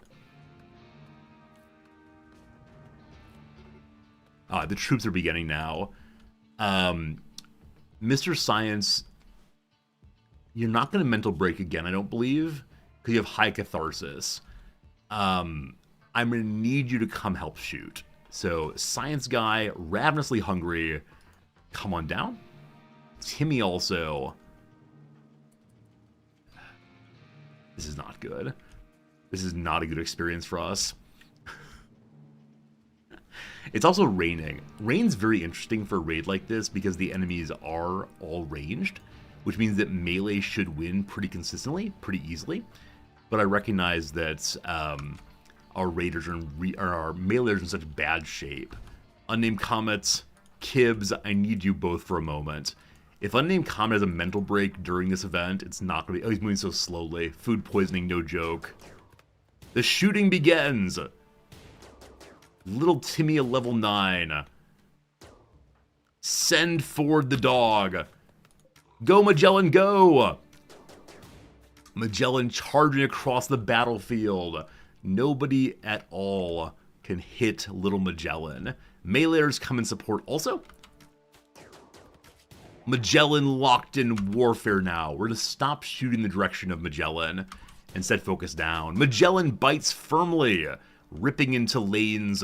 The troops are beginning now. Mr. Science, you're not going to mental break again, I don't believe, because you have high catharsis. I'm going to need you to come help shoot. So, Science Guy, ravenously hungry, come on down. Timmy also. This is not good. This is not a good experience for us. It's also raining. Rain's very interesting for a raid like this because the enemies are all ranged, which means that melee should win pretty consistently, pretty easily. But I recognize that our raiders are our meleers in such bad shape. Unnamed Comets, Kibbs, I need you both for a moment. If Unnamed Comet has a mental break during this event, it's not going to be... Oh, he's moving so slowly. Food poisoning, no joke. The shooting begins! Little Timmy at level 9. Send forward the dog. Go, Magellan, go! Magellan charging across the battlefield. Nobody at all can hit little Magellan. Meleers come in support also. Magellan locked in warfare now. We're going to stop shooting the direction of Magellan and set focus down. Magellan bites firmly, ripping into lanes.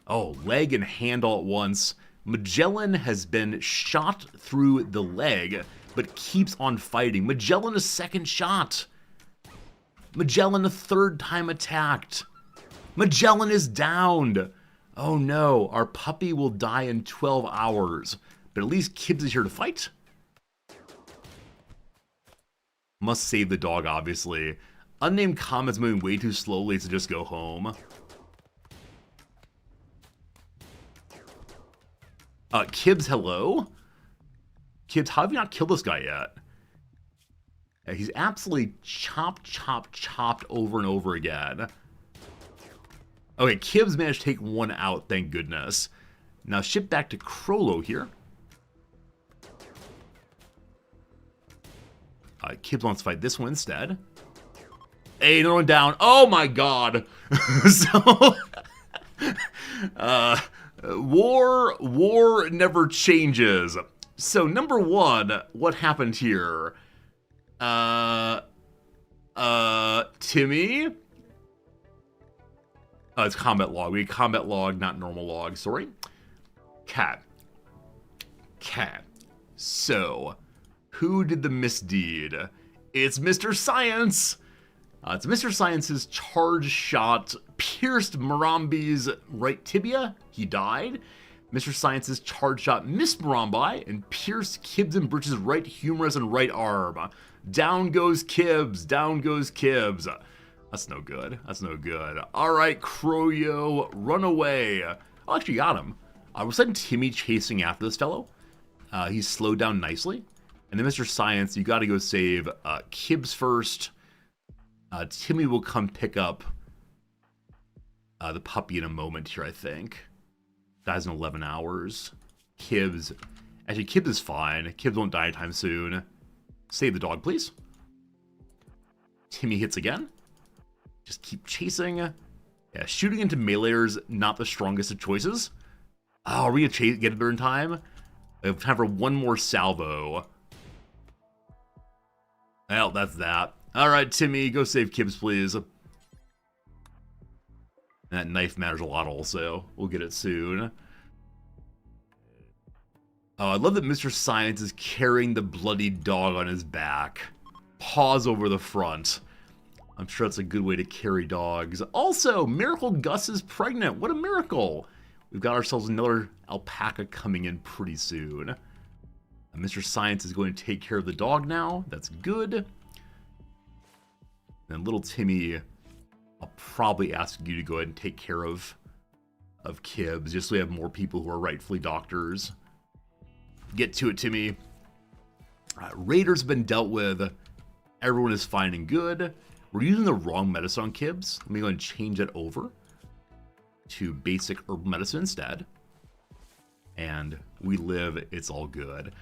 Oh, leg and hand all at once. Magellan has been shot through the leg, but keeps on fighting. Magellan a second shot. Magellan a third time attacked. Magellan is downed. Oh no, our puppy will die in 12 hours. But at least Kibbs is here to fight. Must save the dog, obviously. Unnamed Comet's moving way too slowly to just go home. Kibbs, hello? Kibbs, how have you not killed this guy yet? He's absolutely chopped over and over again. Okay, Kibbs managed to take one out, thank goodness. Now ship back to Crollo here. Kibbs wants to fight this one instead. Hey, another one down. Oh my god. So, war never changes. So number one, what happened here? Timmy? Oh, it's combat log. We had combat log, not normal log. Sorry. Cat. So, who did the misdeed? It's Mr. Science. It's Mr. Science's charge shot pierced Murambi's right tibia. He died. Mr. Science's charge shot missed Murambi and pierced Kibbs and Britch's right humerus and right arm. Down goes Kibbs. Down goes Kibbs. That's no good. That's no good. All right, Croyo, run away. Oh, actually got him. We're sending Timmy chasing after this fellow. He's slowed down nicely. And then Mr. Science, you got to go save Kibbs first. Timmy will come pick up the puppy in a moment here, I think. Dies in 11 hours. Kibbs. Actually, Kibbs is fine. Kibbs won't die anytime soon. Save the dog, please. Timmy hits again. Just keep chasing. Yeah, shooting into meleeers, not the strongest of choices. Oh, are we going to get it there in time? We have time for one more salvo. Well, that's that. Alright, Timmy, go save Kibbs, please. That knife matters a lot also. We'll get it soon. Oh, I love that Mr. Science is carrying the bloody dog on his back. Paws over the front. I'm sure that's a good way to carry dogs. Also, Miracle Gus is pregnant. What a miracle. We've got ourselves another alpaca coming in pretty soon. Mr. Science is going to take care of the dog now. That's good. And little Timmy, I'll probably ask you to go ahead and take care of Kibbs, just so we have more people who are rightfully doctors. Get to it, Timmy. Raiders have been dealt with. Everyone is fine and good. We're using the wrong medicine on Kibbs. Let me go and change it over to basic herbal medicine instead. And we live, it's all good.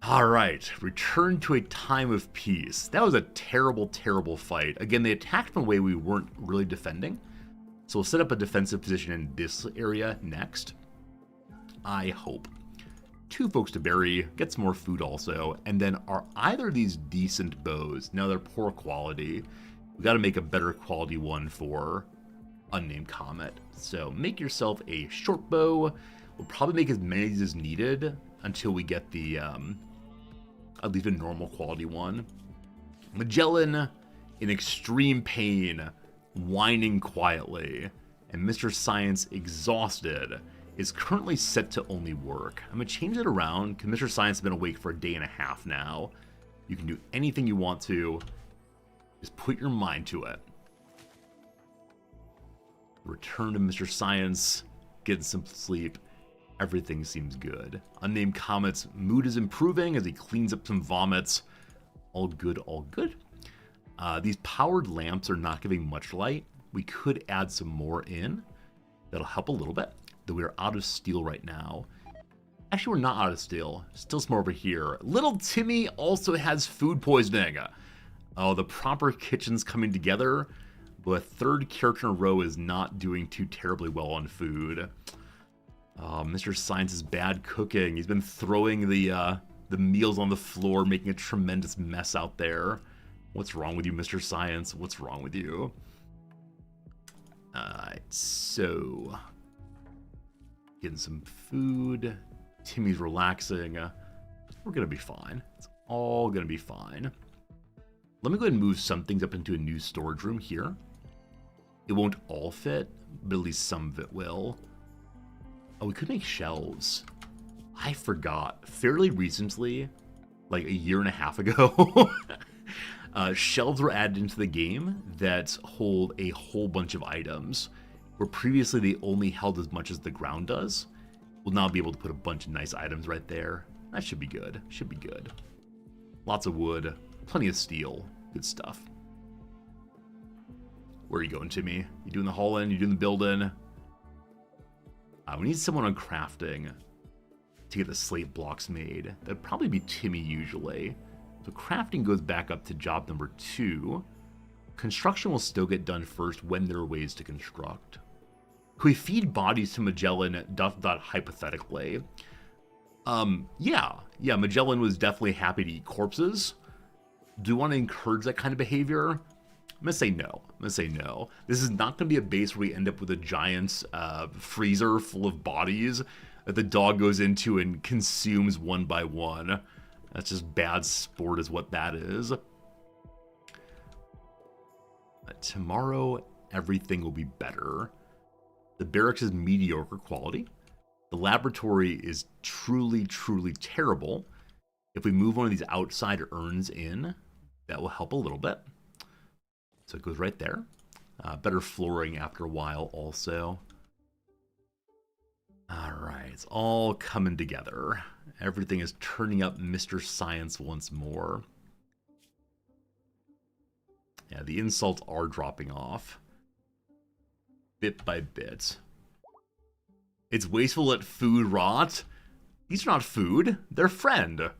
All right, return to a time of peace. That was a terrible, terrible fight. Again, they attacked in a way we weren't really defending. So we'll set up a defensive position in this area next. I hope. 2 folks to bury, get some more food also. And then are either of these decent bows? No, they're poor quality. We got to make a better quality one for Unnamed Comet. So make yourself a short bow. We'll probably make as many as needed until we get the at least a normal quality one. Magellan in extreme pain, whining quietly, and Mr. Science exhausted is currently set to only work. I'm gonna change it around because Mr. Science has been awake for a day and a half now. You can do anything you want to. Just put your mind to it. Return to Mr. Science, get some sleep. Everything seems good. Unnamed Comet's mood is improving as he cleans up some vomits. All good, all good. These powered lamps are not giving much light. We could add some more in. That'll help a little bit. Though we're out of steel right now. Actually, we're not out of steel. Still some more over here. Little Timmy also has food poisoning. Oh, the proper kitchen's coming together. But a third character in a row is not doing too terribly well on food. Mr. Science's bad cooking. He's been throwing the meals on the floor, making a tremendous mess out there. What's wrong with you, Mr. Science? What's wrong with you? Alright, so getting some food. Timmy's relaxing. We're gonna be fine. It's all gonna be fine. Let me go ahead and move some things up into a new storage room here. It won't all fit, but at least some of it will. Oh, we could make shelves. I forgot. Fairly recently, like a year and a half ago, shelves were added into the game that hold a whole bunch of items, where previously they only held as much as the ground does. We'll now be able to put a bunch of nice items right there. That should be good. Should be good. Lots of wood, plenty of steel. Good stuff. Where are you going, Timmy? You doing the haul-in? You doing the build-in? We need someone on crafting to get the slate blocks made. That'd probably be Timmy usually. So crafting goes back up to job number 2. Construction will still get done first when there are ways to construct. Could we feed bodies to Magellan? Hypothetically. Yeah, Magellan was definitely happy to eat corpses. Do you want to encourage that kind of behavior? I'm gonna say no. This is not gonna be a base where we end up with a giant freezer full of bodies that the dog goes into and consumes one by one. That's just bad sport is what that is. Tomorrow, everything will be better. The barracks is mediocre quality. The laboratory is truly, truly terrible. If we move one of these outside urns in, that will help a little bit. So it goes right there. Better flooring after a while also. All right, it's all coming together. Everything is turning up Mr. Science once more. Yeah, the insults are dropping off. Bit by bit. It's wasteful to let food rot. These are not food, they're friend.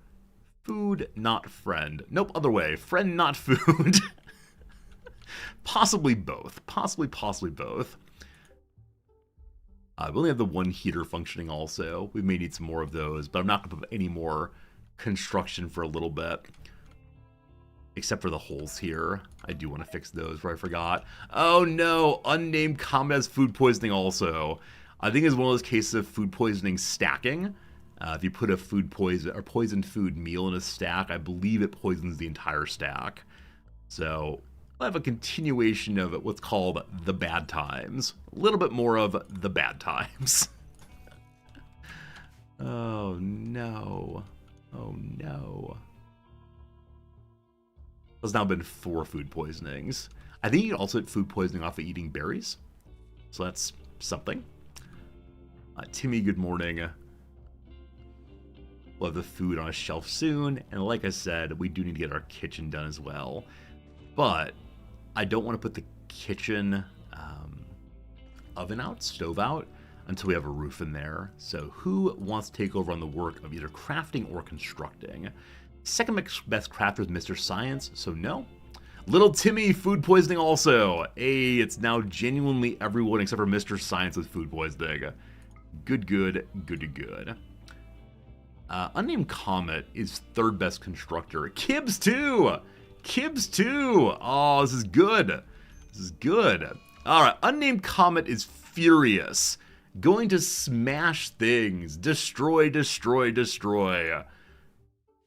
Food, not friend. Nope, other way. Friend, not food. Possibly both. Possibly both. We only have the one heater functioning also. We may need some more of those, but I'm not going to put any more construction for a little bit. Except for the holes here. I do want to fix those where I forgot. Oh no, unnamed comet has food poisoning also. I think it's one of those cases of food poisoning stacking. If you put a poisoned food meal in a stack, I believe it poisons the entire stack. So we'll have a continuation of what's called the bad times. A little bit more of the bad times. Oh no. Oh no. There's now been 4 food poisonings. I think you can also get food poisoning off of eating berries. So that's something. Timmy, good morning. We'll have the food on a shelf soon. And like I said, we do need to get our kitchen done as well. But I don't want to put the kitchen oven out, stove out, until we have a roof in there. So who wants to take over on the work of either crafting or constructing? Second best crafter is Mr. Science, so no. Little Timmy, food poisoning also. Hey, it's now genuinely everyone except for Mr. Science with food poisoning. Good. Unnamed Comet is third best constructor. Kibbs too! Oh, this is good. All right, Unnamed Comet is furious. Going to smash things. Destroy.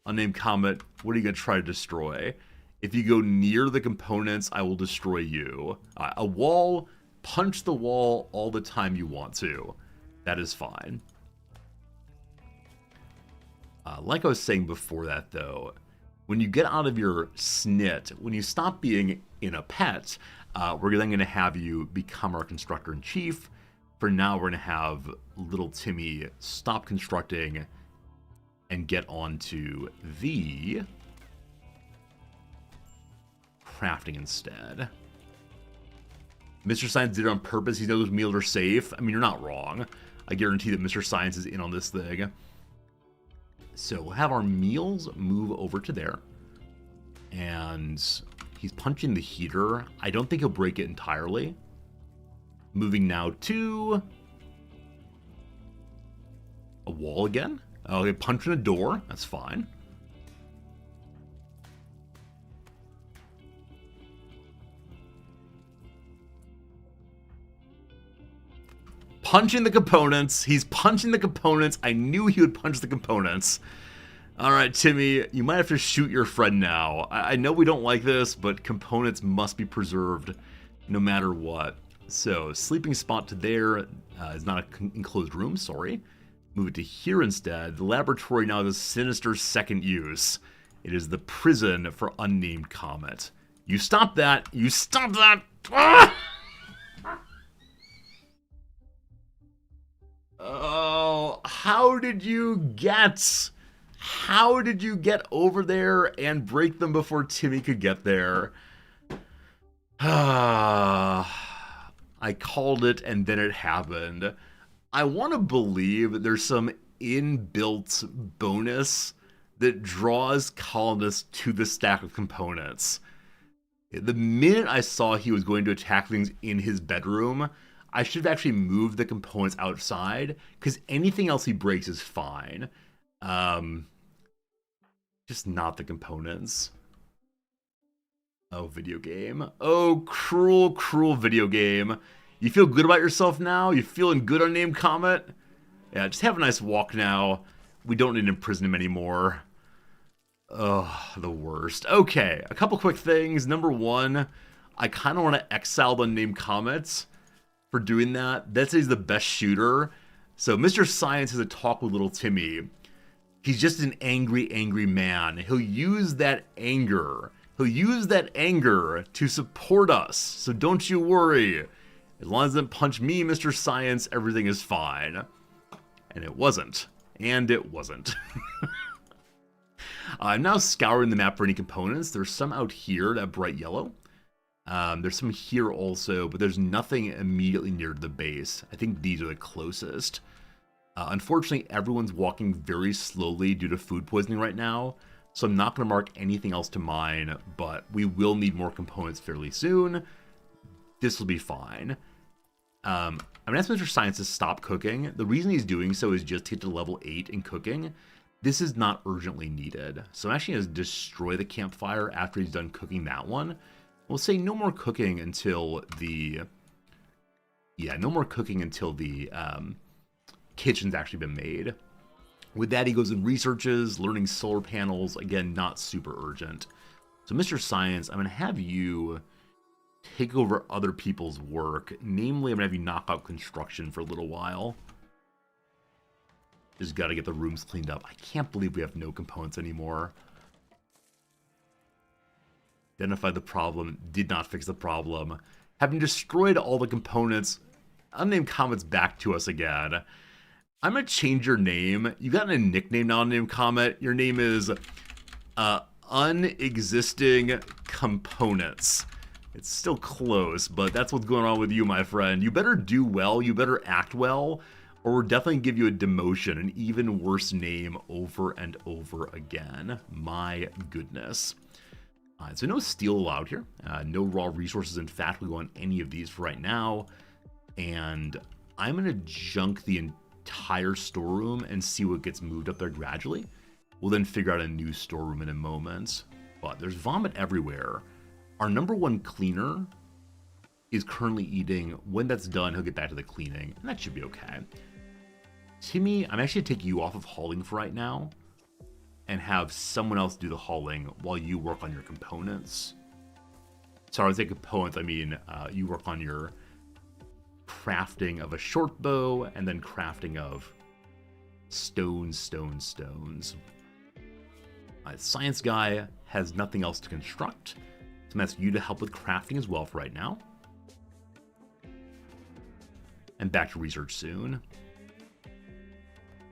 Unnamed Comet, what are you going to try to destroy? If you go near the components, I will destroy you. A wall, punch the wall all the time you want to. That is fine. Like I was saying before that, though, when you get out of your snit, when you stop being in a pet, we're then going to have you become our constructor-in-chief. For now, we're going to have little Timmy stop constructing and get on to the crafting instead. Mr. Science did it on purpose. He knows meals are safe. I mean, you're not wrong. I guarantee that Mr. Science is in on this thing. So we'll have our meals move over to there. And he's punching the heater. I don't think he'll break it entirely. Moving now to a wall again. Okay, punching a door. That's fine. Punching the components. He's punching the components. I knew he would punch the components. All right, Timmy, you might have to shoot your friend now. I know we don't like this, but components must be preserved no matter what. So, sleeping spot to there is not an enclosed room, sorry. Move it to here instead. The laboratory now has a sinister second use. It is the prison for Unnamed Comet. You stop that! You stop that! Ah! Oh, how did you get over there and break them before Timmy could get there? Ah. I called it, and then it happened. I want to believe there's some inbuilt bonus that draws colonists to the stack of components. The minute I saw he was going to attack things in his bedroom, I should have actually moved the components outside, because anything else he breaks is fine. Just not the components. Oh, video game. Oh, cruel, cruel video game. You feel good about yourself now? You feeling good on Name Comet? Yeah, just have a nice walk now. We don't need to imprison him anymore. Ugh, the worst. Okay, a couple quick things. Number one, I kind of want to exile the Name Comet for doing that. That says he's the best shooter. So Mr. Science has a talk with little Timmy. He's just an angry, angry man. He'll use that anger. He'll use that anger to support us. So don't you worry. As long as it doesn't punch me, Mr. Science, everything is fine. And it wasn't. And it wasn't. I'm now scouring the map for any components. There's some out here, that bright yellow. There's some here also, but there's nothing immediately near the base. I think these are the closest. Unfortunately, everyone's walking very slowly due to food poisoning right now, so I'm not going to mark anything else to mine, but we will need more components fairly soon. This will be fine. I'm going to ask Mr. Science to stop cooking. The reason he's doing so is just to get to level 8 in cooking. This is not urgently needed, so I'm actually going to destroy the campfire after he's done cooking that one. We'll say no more cooking until the... Yeah, no more cooking until the kitchen's actually been made. With that, he goes and researches, learning solar panels. Again, not super urgent. So, Mr. Science, I'm going to have you take over other people's work. Namely, I'm going to have you knock out construction for a little while. Just got to get the rooms cleaned up. I can't believe we have no components anymore. Identified the problem, did not fix the problem. Having destroyed all the components, Unnamed Comet's back to us again. I'm going to change your name. You got a nickname now, Unnamed Comet. Your name is Unexisting Components. It's still close, but that's what's going on with you, my friend. You better do well, you better act well, or we're definitely give you a demotion, an even worse name over and over again. My goodness. So no steel allowed here. No raw resources, in fact, we want any of these for right now. And I'm going to junk the entire storeroom and see what gets moved up there gradually. We'll then figure out a new storeroom in a moment. But there's vomit everywhere. Our number one cleaner is currently eating. When that's done, he'll get back to the cleaning, and that should be okay. Timmy, I'm actually going to take you off of hauling for right now and have someone else do the hauling while you work on your components. Sorry, I say components, I mean you work on your crafting of a short bow and then crafting of stones. Science guy has nothing else to construct, so I'm going to ask you to help with crafting as well for right now. And back to research soon.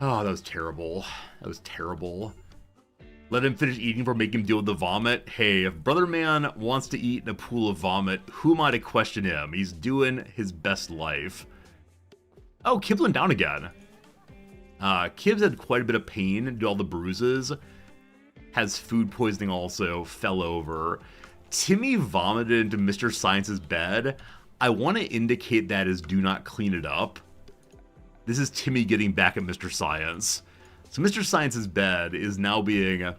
Oh, that was terrible. That was terrible. Let him finish eating before making him deal with the vomit. Hey, if Brother Man wants to eat in a pool of vomit, who am I to question him? He's doing his best life. Oh, Kib's went down again. Kib's had quite a bit of pain due to all the bruises. Has food poisoning also, fell over. Timmy vomited into Mr. Science's bed. I want to indicate that as do not clean it up. This is Timmy getting back at Mr. Science. So Mr. Science's bed is now being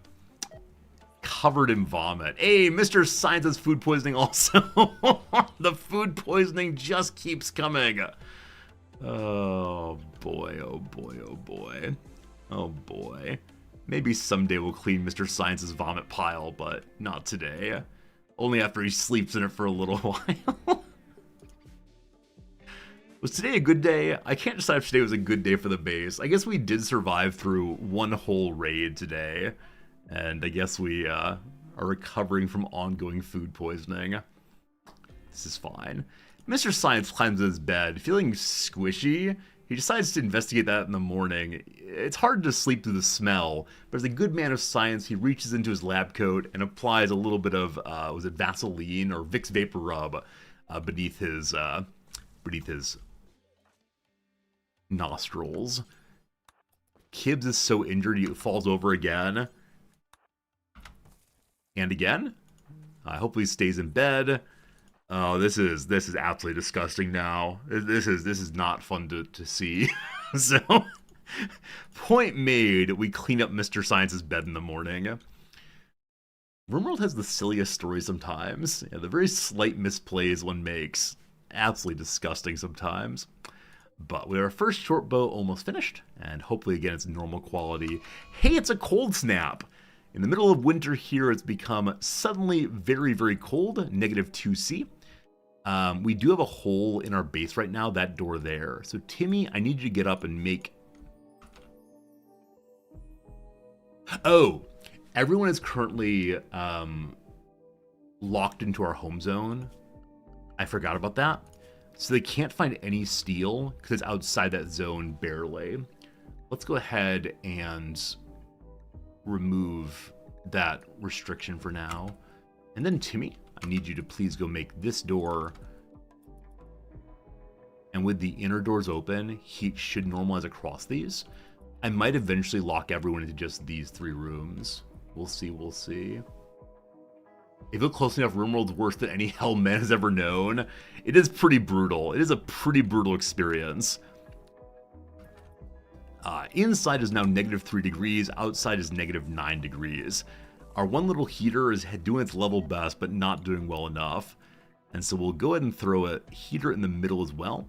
covered in vomit. Hey, Mr. Science's food poisoning also. The food poisoning just keeps coming. Oh boy, oh boy, oh boy. Oh boy. Maybe someday we'll clean Mr. Science's vomit pile, but not today. Only after he sleeps in it for a little while. Was today a good day? I can't decide if today was a good day for the base. I guess we did survive through one whole raid today. And I guess we are recovering from ongoing food poisoning. This is fine. Mr. Science climbs in his bed, feeling squishy. He decides to investigate that in the morning. It's hard to sleep through the smell, but as a good man of science, he reaches into his lab coat and applies a little bit of, was it Vaseline or Vicks Vapor Rub beneath his beneath his nostrils. Kibbs is so injured he falls over again. And again. Hopefully he stays in bed. Oh, this is absolutely disgusting now. This is not fun to see. So, point made, we clean up Mr. Science's bed in the morning. Rimworld has the silliest stories sometimes. Yeah, the very slight misplays one makes. Absolutely disgusting sometimes. But with our first short bow almost finished, and hopefully again it's normal quality. Hey, it's a cold snap! In the middle of winter here, it's become suddenly very, very cold, -2°C. We do have a hole in our base right now, that door there. So Timmy, I need you to get up and make... Oh! Everyone is currently locked into our home zone. I forgot about that. So they can't find any steel because it's outside that zone barely. Let's go ahead and remove that restriction for now. And then Timmy, I need you to please go make this door. And with the inner doors open, heat should normalize across these. I might eventually lock everyone into just these 3 rooms. We'll see, we'll see. If you look close enough, Rimworld's worse than any hell man has ever known. It is pretty brutal. It is a pretty brutal experience. Inside is now -3 degrees. Outside is -9 degrees. Our one little heater is doing its level best, but not doing well enough. And so we'll go ahead and throw a heater in the middle as well.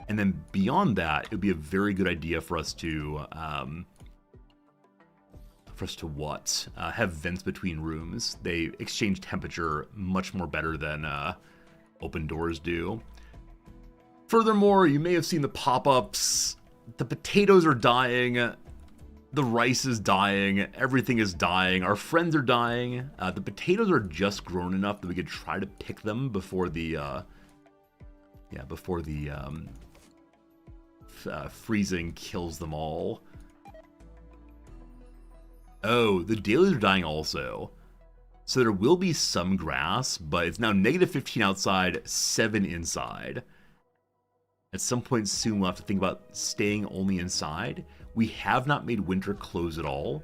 And then beyond that, it would be a very good idea for us to... have vents between rooms. They exchange temperature much more better than open doors do. Furthermore, you may have seen the pop-ups. The potatoes are dying. The rice is dying. Everything is dying. Our friends are dying. The potatoes are just grown enough that we could try to pick them before the freezing kills them all. Oh, the dailies are dying also. So there will be some grass, but it's now -15 outside, 7 inside. At some point soon, we'll have to think about staying only inside. We have not made winter clothes at all.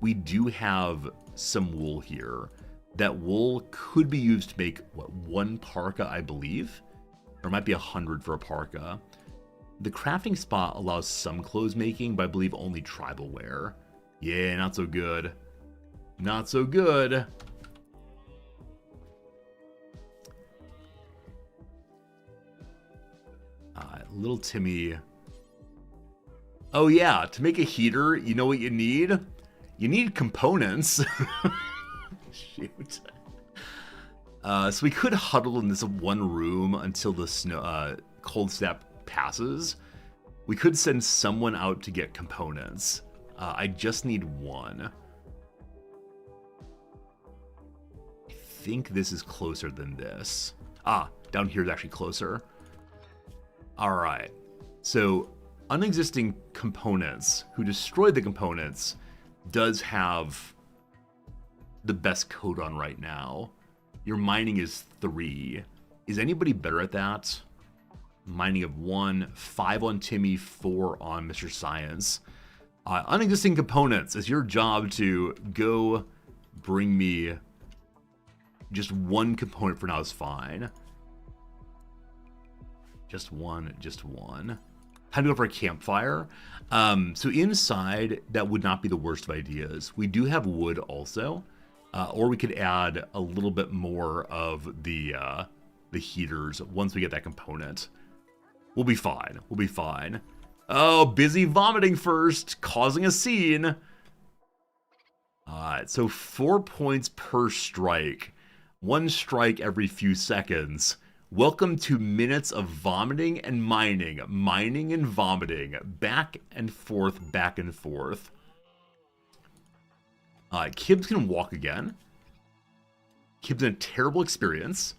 We do have some wool here. That wool could be used to make, what, 1 parka, I believe? Or it might be 100 for a parka. The crafting spot allows some clothes making, but I believe only tribal wear. Yeah, not so good. Not so good. Little Timmy. Oh yeah, to make a heater, you know what you need? You need components. Shoot. So we could huddle in this one room until the cold snap passes. We could send someone out to get components. I just need 1. I think this is closer than this. Down here is actually closer. All right. So unexisting components, who destroyed the components, does have the best code on right now. Your mining is 3. Is anybody better at that? Mining of 1, 5 on Timmy, 4 on Mr. Science. Unexisting components. It's your job to go bring me just 1 component for now is fine. Just one. Time to go for a campfire. So inside, that would not be the worst of ideas. We do have wood also. Or we could add a little bit more of the heaters once we get that component. We'll be fine. We'll be fine. Oh, busy vomiting first, causing a scene. Alright, so 4 points per strike. 1 strike every few seconds. Welcome to minutes of vomiting and mining. Mining and vomiting. Back and forth, back and forth. Kibbs can walk again. Kibbs in a terrible experience.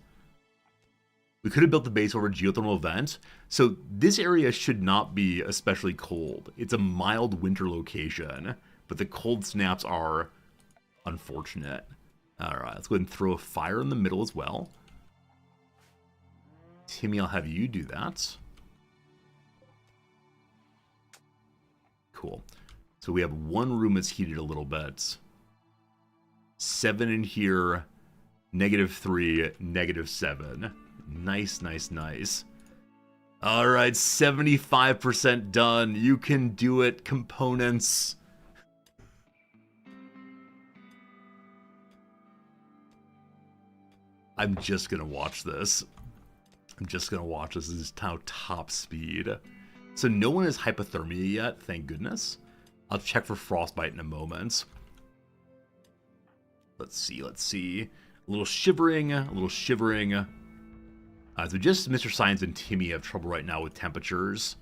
We could have built the base over a geothermal vent. So this area should not be especially cold. It's a mild winter location, but the cold snaps are unfortunate. All right, let's go ahead and throw a fire in the middle as well. Timmy, I'll have you do that. Cool. So we have one room that's heated a little bit. 7 in here. -3, -7. Nice, nice, nice. All right, 75% done. You can do it, components. I'm just going to watch this. I'm just going to watch this. This is now top speed. So no one has hypothermia yet, thank goodness. I'll check for frostbite in a moment. Let's see, let's see. A little shivering, a little shivering. So just Mr. Science and Timmy have trouble right now with temperatures.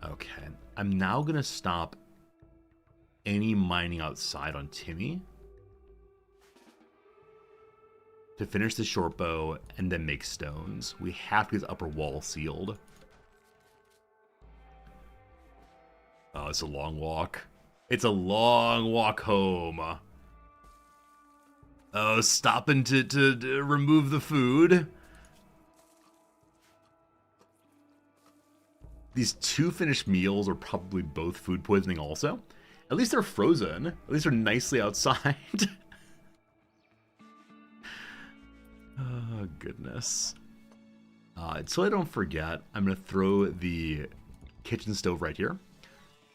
Okay, I'm now going to stop any mining outside on Timmy to finish the short bow and then make stones. We have to get the upper wall sealed. Oh, it's a long walk. It's a long walk home. Oh, stopping to remove the food. These 2 finished meals are probably both food poisoning also. At least they're frozen. At least they're nicely outside. Oh, goodness. So I don't forget, I'm going to throw the kitchen stove right here.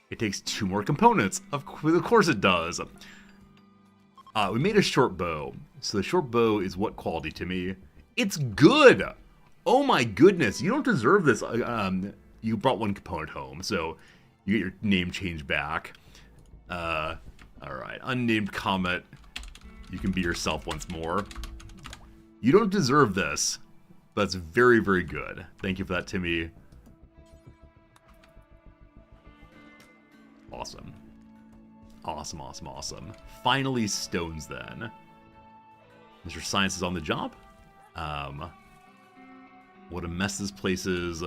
It takes 2 more components. Of course it does. We made a short bow. So the short bow is what quality to me? It's good! Oh my goodness, you don't deserve this. You brought 1 component home, so you get your name changed back. Alright, unnamed comet. You can be yourself once more. You don't deserve this, but it's very, very good. Thank you for that, Timmy. Awesome. Awesome, awesome, awesome. Finally, stones then. Mr. Science is on the job. What a mess this place is.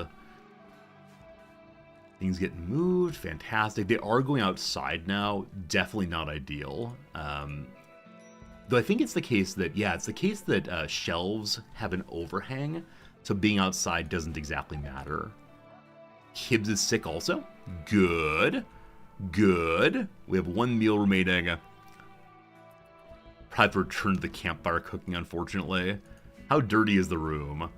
Things getting moved. Fantastic. They are going outside now. Definitely not ideal. Though I think it's the case that, yeah, it's the case that shelves have an overhang, so being outside doesn't exactly matter. Hibbs is sick also. Good. Good. We have 1 meal remaining. Probably have to return to the campfire cooking, unfortunately. How dirty is the room?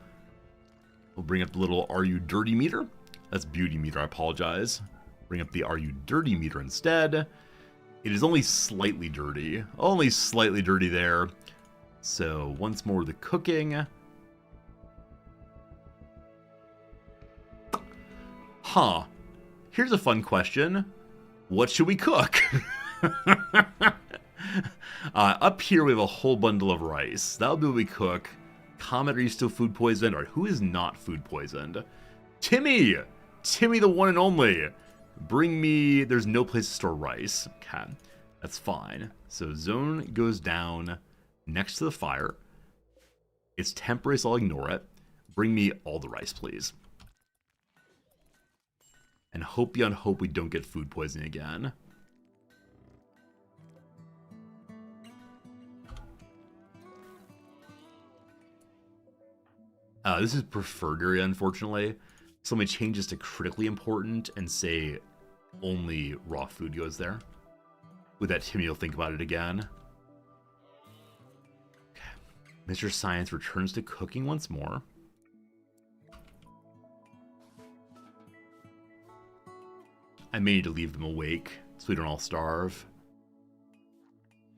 We'll bring up the little Are You Dirty meter. That's beauty meter, I apologize. Bring up the Are You Dirty meter instead. It is only slightly dirty. Only slightly dirty there. So, once more the cooking. Huh. Here's a fun question. What should we cook? Up here we have a whole bundle of rice. That'll be what we cook. Comet, are you still food poisoned? Or who is not food poisoned? Timmy! Timmy the one and only. Bring me... There's no place to store rice. Okay, that's fine. So zone goes down next to the fire. It's temporary, so I'll ignore it. Bring me all the rice, please. And hope beyond hope we don't get food poisoning again. This is preferred area, unfortunately. So let me change this to critically important and say only raw food goes there. With that, Timmy will think about it again. Okay. Mr. Science returns to cooking once more. I may need to leave them awake so we don't all starve.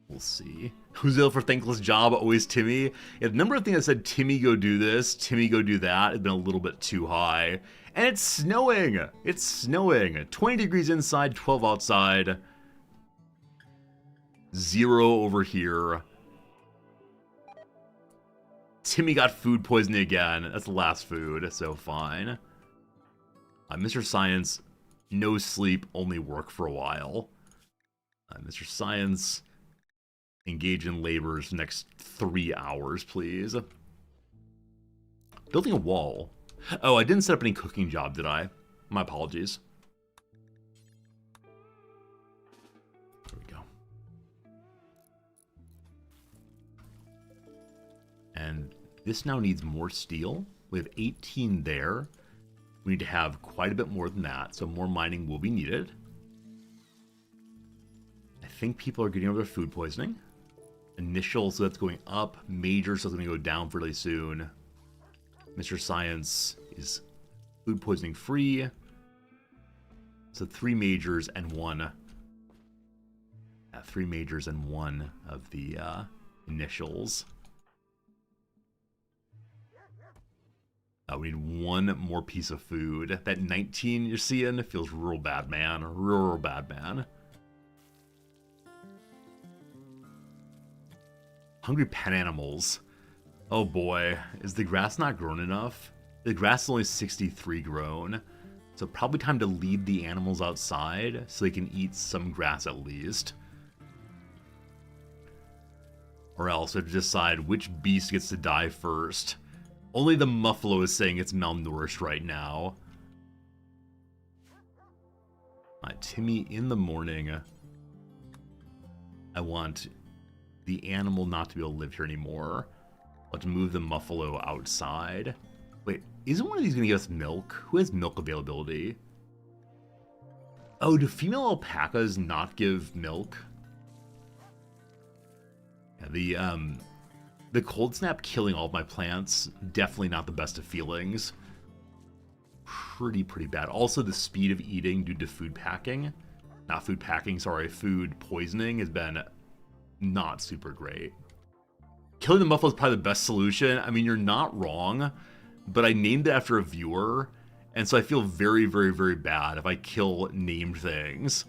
We'll see. Who's ill for thankless job? Always Timmy. Yeah, the number of things that said, Timmy go do this, Timmy go do that, has been a little bit too high. And it's snowing! It's snowing! 20 degrees inside, 12 outside. 0 over here. Timmy got food poisoning again. That's the last food, so fine. Mr. Science, no sleep, only work for a while. Mr. Science, engage in labors for the next 3 hours, please. Building a wall. Oh, I didn't set up any cooking job, did I? My apologies. There we go. And this now needs more steel. We have 18 there. We need to have quite a bit more than that, so more mining will be needed. I think people are getting over their food poisoning. Initial, so that's going up. Major, so it's going to go down fairly soon. Mr. Science is food poisoning free. So 3 majors and 1. 3 majors and 1 of the initials. We need 1 more piece of food. That 19 you're seeing feels real bad, man. Real bad, man. Hungry pet animals. Oh boy, is the grass not grown enough? The grass is only 63 grown. So probably time to lead the animals outside so they can eat some grass at least. Or else we have to decide which beast gets to die first. Only the muffalo is saying it's malnourished right now. Timmy, in the morning, I want the animal not to be able to live here anymore. I'll have to move the muffalo outside. Wait, isn't one of these going to give us milk? Who has milk availability? Oh, do female alpacas not give milk? Yeah, the cold snap killing all of my plants, definitely not the best of feelings. Pretty bad. Also, the speed of eating due to food packing. Not food packing, sorry, food poisoning has been not super great. Killing the muffalo is probably the best solution. I mean, you're not wrong, but I named it after a viewer, and so I feel very bad if I kill named things.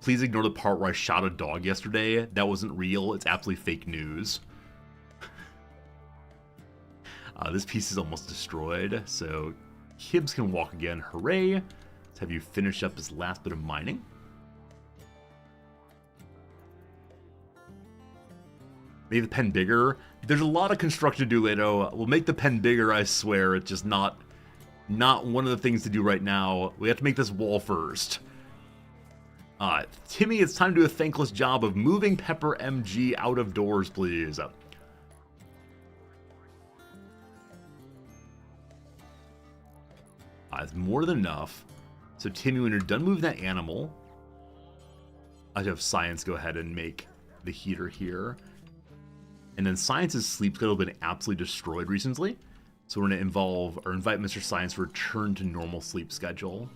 Please ignore the part where I shot a dog yesterday. That wasn't real. It's absolutely fake news. This piece is almost destroyed, so Kibbs can walk again. Hooray! Let's have you finish up this last bit of mining. Make the pen bigger. There's a lot of construction to do later. We'll make the pen bigger, I swear. It's just not one of the things to do right now. We have to make this wall first. Timmy, it's time to do a thankless job of moving Pepper MG out of doors, please. It's more than enough. So Timmy, when you're done moving that animal, I have Science go ahead and make the heater here. And then Science's sleep schedule has been absolutely destroyed recently. So we're going to invite Mr. Science to return to normal sleep schedule.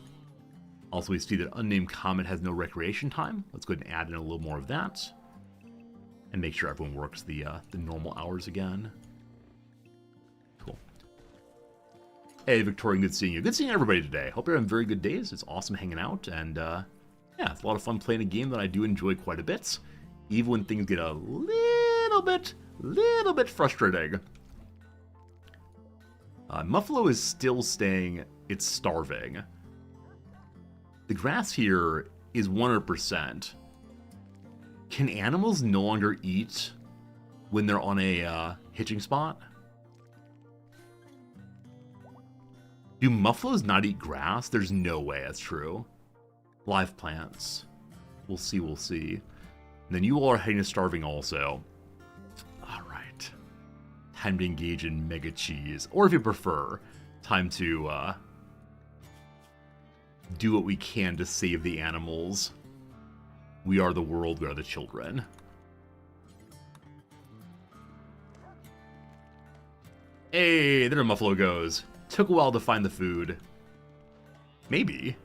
Also, we see that Unnamed Comet has no recreation time. Let's go ahead and add in a little more of that. And make sure everyone works the normal hours again. Cool. Hey, Victorian, good seeing you. Good seeing everybody today. Hope you're having very good days. It's awesome hanging out. And, yeah, it's a lot of fun playing a game that I do enjoy quite a bit. Even when things get a little bit frustrating. Muffalo is still staying. It's starving. The grass here is 100%. Can animals no longer eat when they're on a hitching spot? Do muffaloes not eat grass? There's no way that's true. Live plants. We'll see, we'll see. And then you all are heading to starving also. Alright. Time to engage in mega cheese. Or if you prefer, time to do what we can to save the animals. We are the world, we are the children. Hey, there Muffalo goes. Took a while to find the food. Maybe.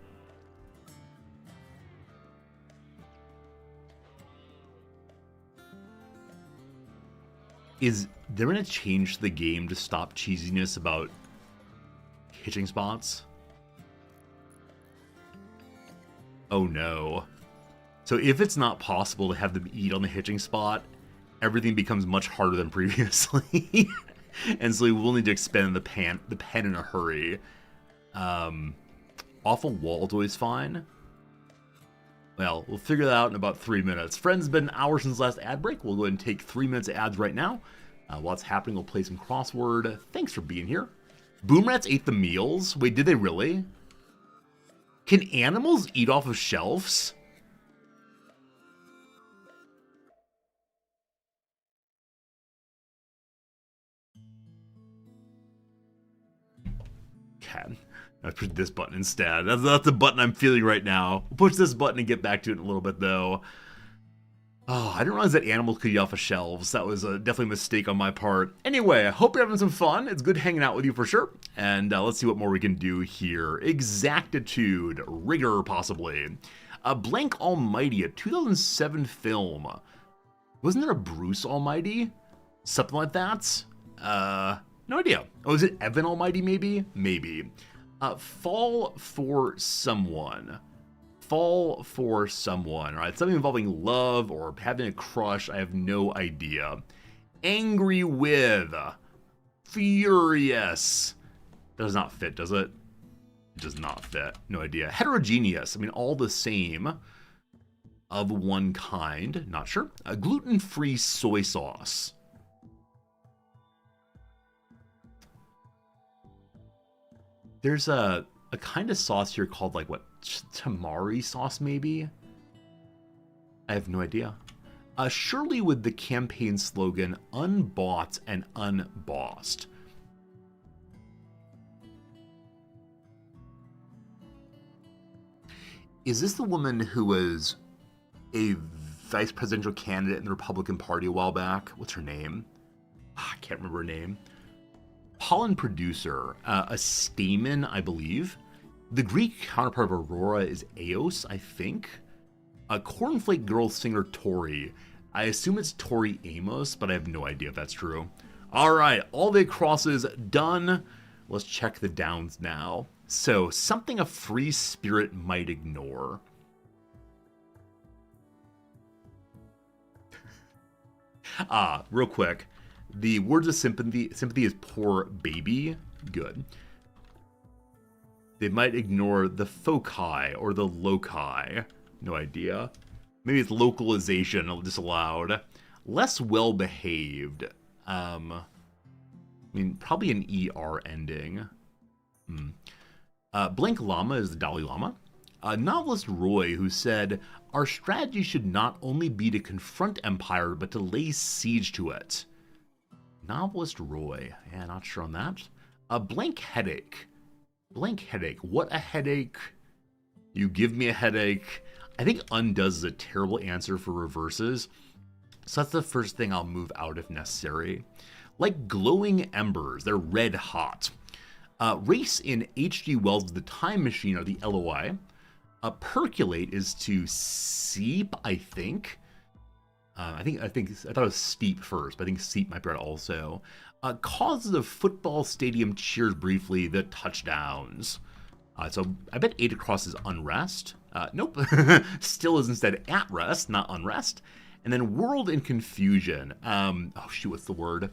Is there going to change the game to stop cheesiness about hitching spots? Oh no. So if it's not possible to have them eat on the hitching spot, everything becomes much harder than previously. And so we will need to expend the pen in a hurry. Awful wall's always fine. Well, we'll figure that out in about 3 minutes. Friends, it's been an hour since last ad break. We'll go ahead and take 3 minutes of ads right now. While it's happening, we'll play some crossword. Thanks for being here. Boom rats ate the meals? Wait, did they really? Can animals eat off of shelves? Okay. I'll push this button instead. That's the button I'm feeling right now. We'll push this button and get back to it in a little bit, though. Oh, I didn't realize that animals could eat off of shelves. That was definitely a mistake on my part. Anyway, I hope you're having some fun. It's good hanging out with you for sure. And let's see what more we can do here. Exactitude. Rigor, possibly. Blank Almighty, a 2007 film. Wasn't there a Bruce Almighty? Something like that? No idea. Oh, is it Evan Almighty, maybe? Maybe. Fall for someone. Fall for someone, right? Something involving love or having a crush. I have no idea. Angry with. Furious. Does not fit, does it? It does not fit. No idea. Heterogeneous. I mean, all the same. Of one kind. Not sure. A gluten-free soy sauce. There's a kind of sauce here called, like, what? Tamari sauce, maybe? I have no idea. Surely with the campaign slogan, unbought and unbossed. Is this the woman who was a vice presidential candidate in the Republican Party a while back? What's her name? I can't remember her name. Pollen producer, a stamen, I believe. The Greek counterpart of Aurora is Eos, I think. A Cornflake Girl singer Tori. I assume it's Tori Amos, but I have no idea if that's true. All right, all the crosses done. Let's check the downs now. So, something a free spirit might ignore. Real quick. The words of sympathy is poor baby. Good. They might ignore the foci or the loci. No idea. Maybe it's localization disallowed. Less well behaved. I mean, probably an ER ending. Blank Llama is the Dalai Lama. Novelist Roy, who said, "Our strategy should not only be to confront empire, but to lay siege to it." Novelist Roy. Yeah, not sure on that. Blank Headache. Blank Headache. What a headache. You give me a headache. I think undoes is a terrible answer for reverses. So that's the first thing I'll move out if necessary. Like glowing embers. They're red hot. Race in H.G. Wells' The Time Machine are the LOI. Percolate is to seep, I think. I thought it was steep first, but I think seep might be right also. Causes of football stadium cheers briefly, the touchdowns. So I bet 8 across is unrest. Nope. Still is instead at rest, not unrest. And then world in confusion. Oh shoot, what's the word?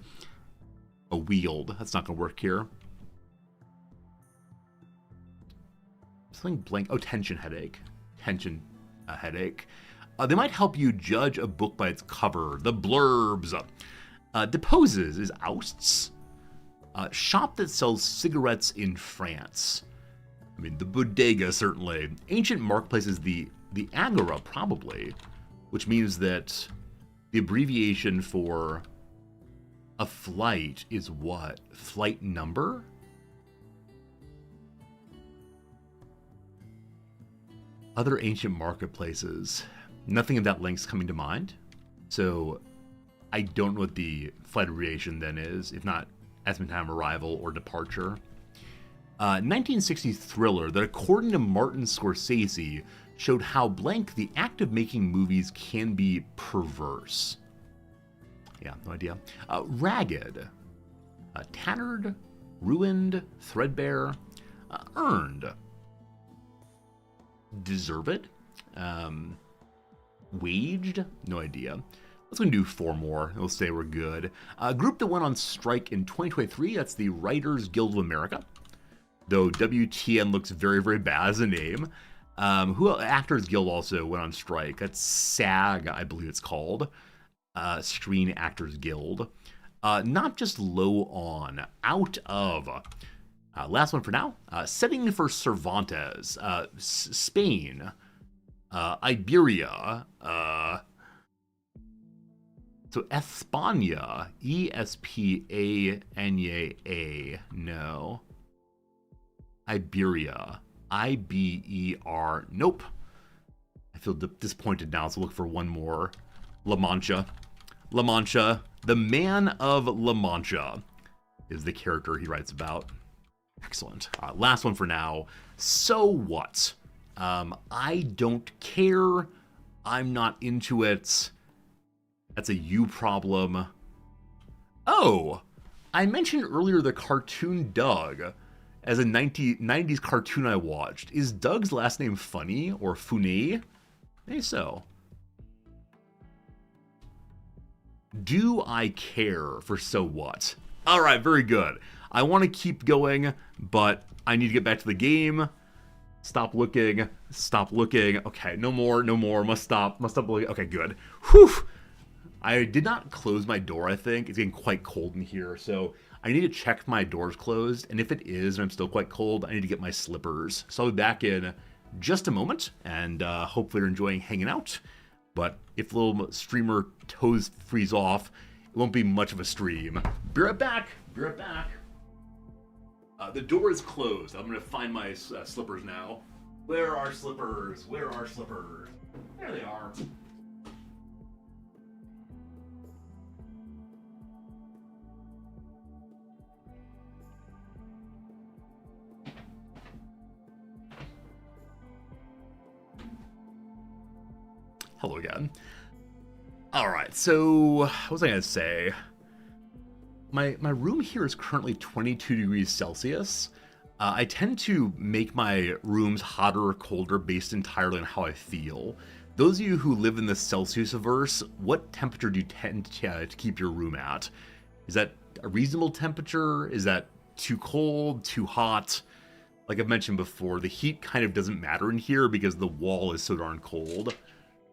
A wield. That's not gonna work here. Something blank. Oh, tension headache. Tension headache. They might help you judge a book by its cover. The blurbs. Deposes is ousts. Shop that sells cigarettes in France. I mean, the bodega, certainly. Ancient marketplace is the agora, probably. Which means that the abbreviation for a flight is what? Flight number? Other ancient marketplaces. Nothing of that link's coming to mind. So I don't know what the flight abbreviation then is, if not estimate time of arrival or departure. 1960 thriller that, according to Martin Scorsese, showed how blank the act of making movies can be perverse. Yeah, no idea. Ragged. Tattered, ruined, threadbare, earned. Deserved. Waged? No idea. Let's go and do 4 more. We'll say we're good. A group that went on strike in 2023, that's the Writers Guild of America. Though WTN looks very, very bad as a name. Actors Guild also went on strike. That's SAG, I believe it's called. Screen Actors Guild. Not just low on, out of. Last one for now. Setting for Cervantes. Spain. Iberia. So Espana. Espana. No. Iberia. I-B-E-R. Nope. I feel disappointed now, so look for one more. La Mancha. La Mancha. The Man of La Mancha is the character he writes about. Excellent. Last one for now. So what? I don't care. I'm not into it. That's a you problem. Oh, I mentioned earlier the cartoon Doug as a 90s cartoon I watched. Is Doug's last name Funny or Funny? Maybe so. Do I care for so what? All right, very good. I want to keep going, but I need to get back to the game. Stop looking. Stop looking. Okay, no more. No more. Must stop. Must stop looking. Okay, good. Whew. I did not close my door, I think. It's getting quite cold in here, so I need to check if my door's closed. And if it is, and I'm still quite cold, I need to get my slippers. So I'll be back in just a moment, and hopefully you're enjoying hanging out. But if the little streamer toes freeze off, it won't be much of a stream. Be right back. Be right back. The door is closed. I'm going to find my slippers now. Where are slippers? Where are slippers? There they are. Hello again. All right, so what was I going to say? My room here is currently 22 degrees Celsius. I tend to make my rooms hotter or colder based entirely on how I feel. Those of you who live in the Celsius-averse, what temperature do you tend to keep your room at? Is that a reasonable temperature? Is that too cold, too hot? Like I've mentioned before, the heat kind of doesn't matter in here because the wall is so darn cold.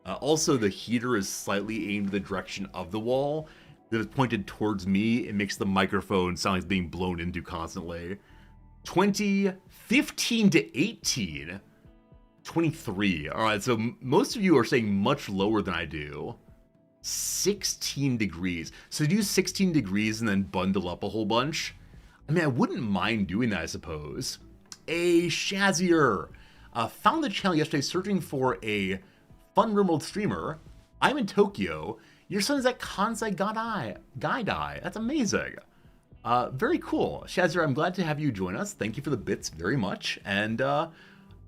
Also, the heater is slightly aimed in the direction of the wall. If it's pointed towards me, it makes the microphone sound like it's being blown into constantly. 20, 15 to 18, 23. All right, so most of you are saying much lower than I do. 16 degrees. So do 16 degrees and then bundle up a whole bunch? I mean, I wouldn't mind doing that, I suppose. A Shazier. Found the channel yesterday searching for a fun Rimworld streamer. I'm in Tokyo. Your son is at Kansai Gaidai. That's amazing. Very cool. Shazir, I'm glad to have you join us. Thank you for the bits very much. And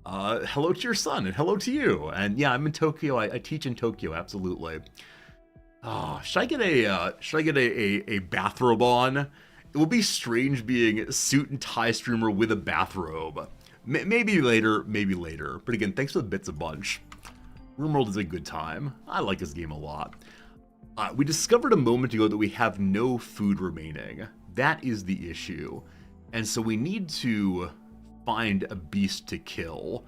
hello to your son and hello to you. And yeah, I'm in Tokyo. I teach in Tokyo, absolutely. Should I get a bathrobe on? It will be strange being a suit and tie streamer with a bathrobe. Maybe later, maybe later. But again, thanks for the bits a bunch. Rimworld is a good time. I like this game a lot. We discovered a moment ago that we have no food remaining. That is the issue. And so we need to find a beast to kill.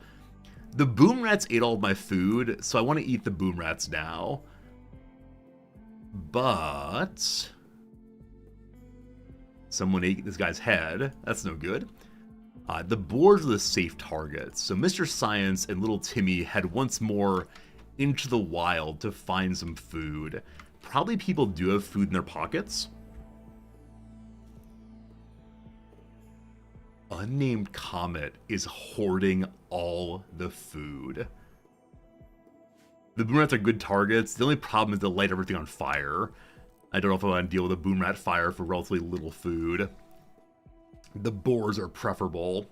The boom rats ate all of my food, so I want to eat the boom rats now. But someone ate this guy's head. That's no good. The boars are the safe targets, so Mr. Science and little Timmy head once more into the wild to find some food. Probably people do have food in their pockets. Unnamed Comet is hoarding all the food. The boom rats are good targets. The only problem is they'll light everything on fire. I don't know if I want to deal with a boom rat fire for relatively little food. The boars are preferable.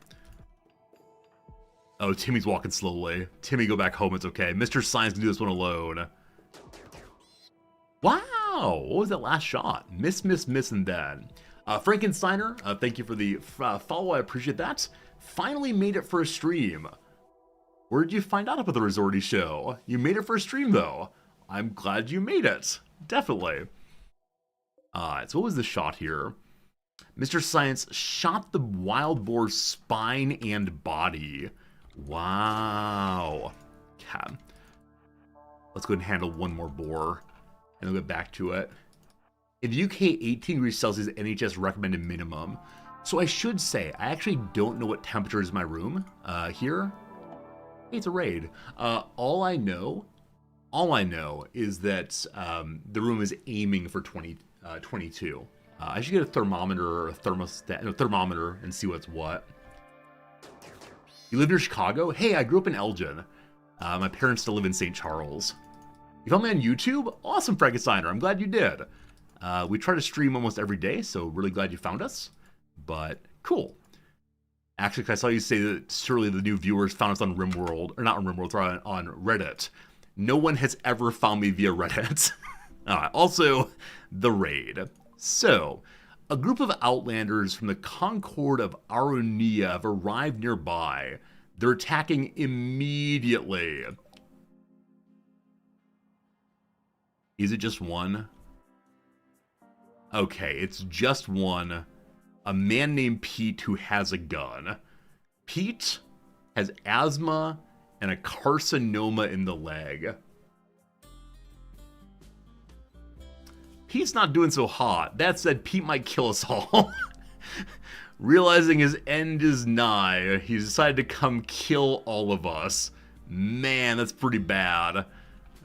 Oh, Timmy's walking slowly. Timmy, go back home. It's okay. Mr. Science can do this one alone. Wow! What was that last shot? Miss, and then. Frankensteiner, thank you for the follow. I appreciate that. Finally made it for a stream. Where did you find out about the Resorty show? You made it for a stream, though. I'm glad you made it. Definitely. So what was the shot here? Mr. Science shot the wild boar's spine and body. Wow. Okay. Let's go ahead and handle one more boar, and we'll get back to it. In the UK, 18 degrees Celsius NHS recommended minimum. So I should say, I actually don't know what temperature is in my room here. Hey, it's a raid. All I know is that the room is aiming for 22. I should get a thermometer or a thermostat, no, thermometer, and see what's what. You live near Chicago? Hey, I grew up in Elgin. My parents still live in St. Charles. You found me on YouTube? Awesome, Frankensteiner. I'm glad you did. We try to stream almost every day, so really glad you found us. But cool. Actually, I saw you say that surely the new viewers found us on Rimworld, or not on Rimworld, sorry, on Reddit. No one has ever found me via Reddit. Also, the raid. So, a group of Outlanders from the Concord of Aronia have arrived nearby. They're attacking immediately. Is it just one? Okay, it's just one. A man named Pete who has a gun. Pete has asthma and a carcinoma in the leg. Pete's not doing so hot. That said, Pete might kill us all. Realizing his end is nigh, he's decided to come kill all of us. Man, that's pretty bad.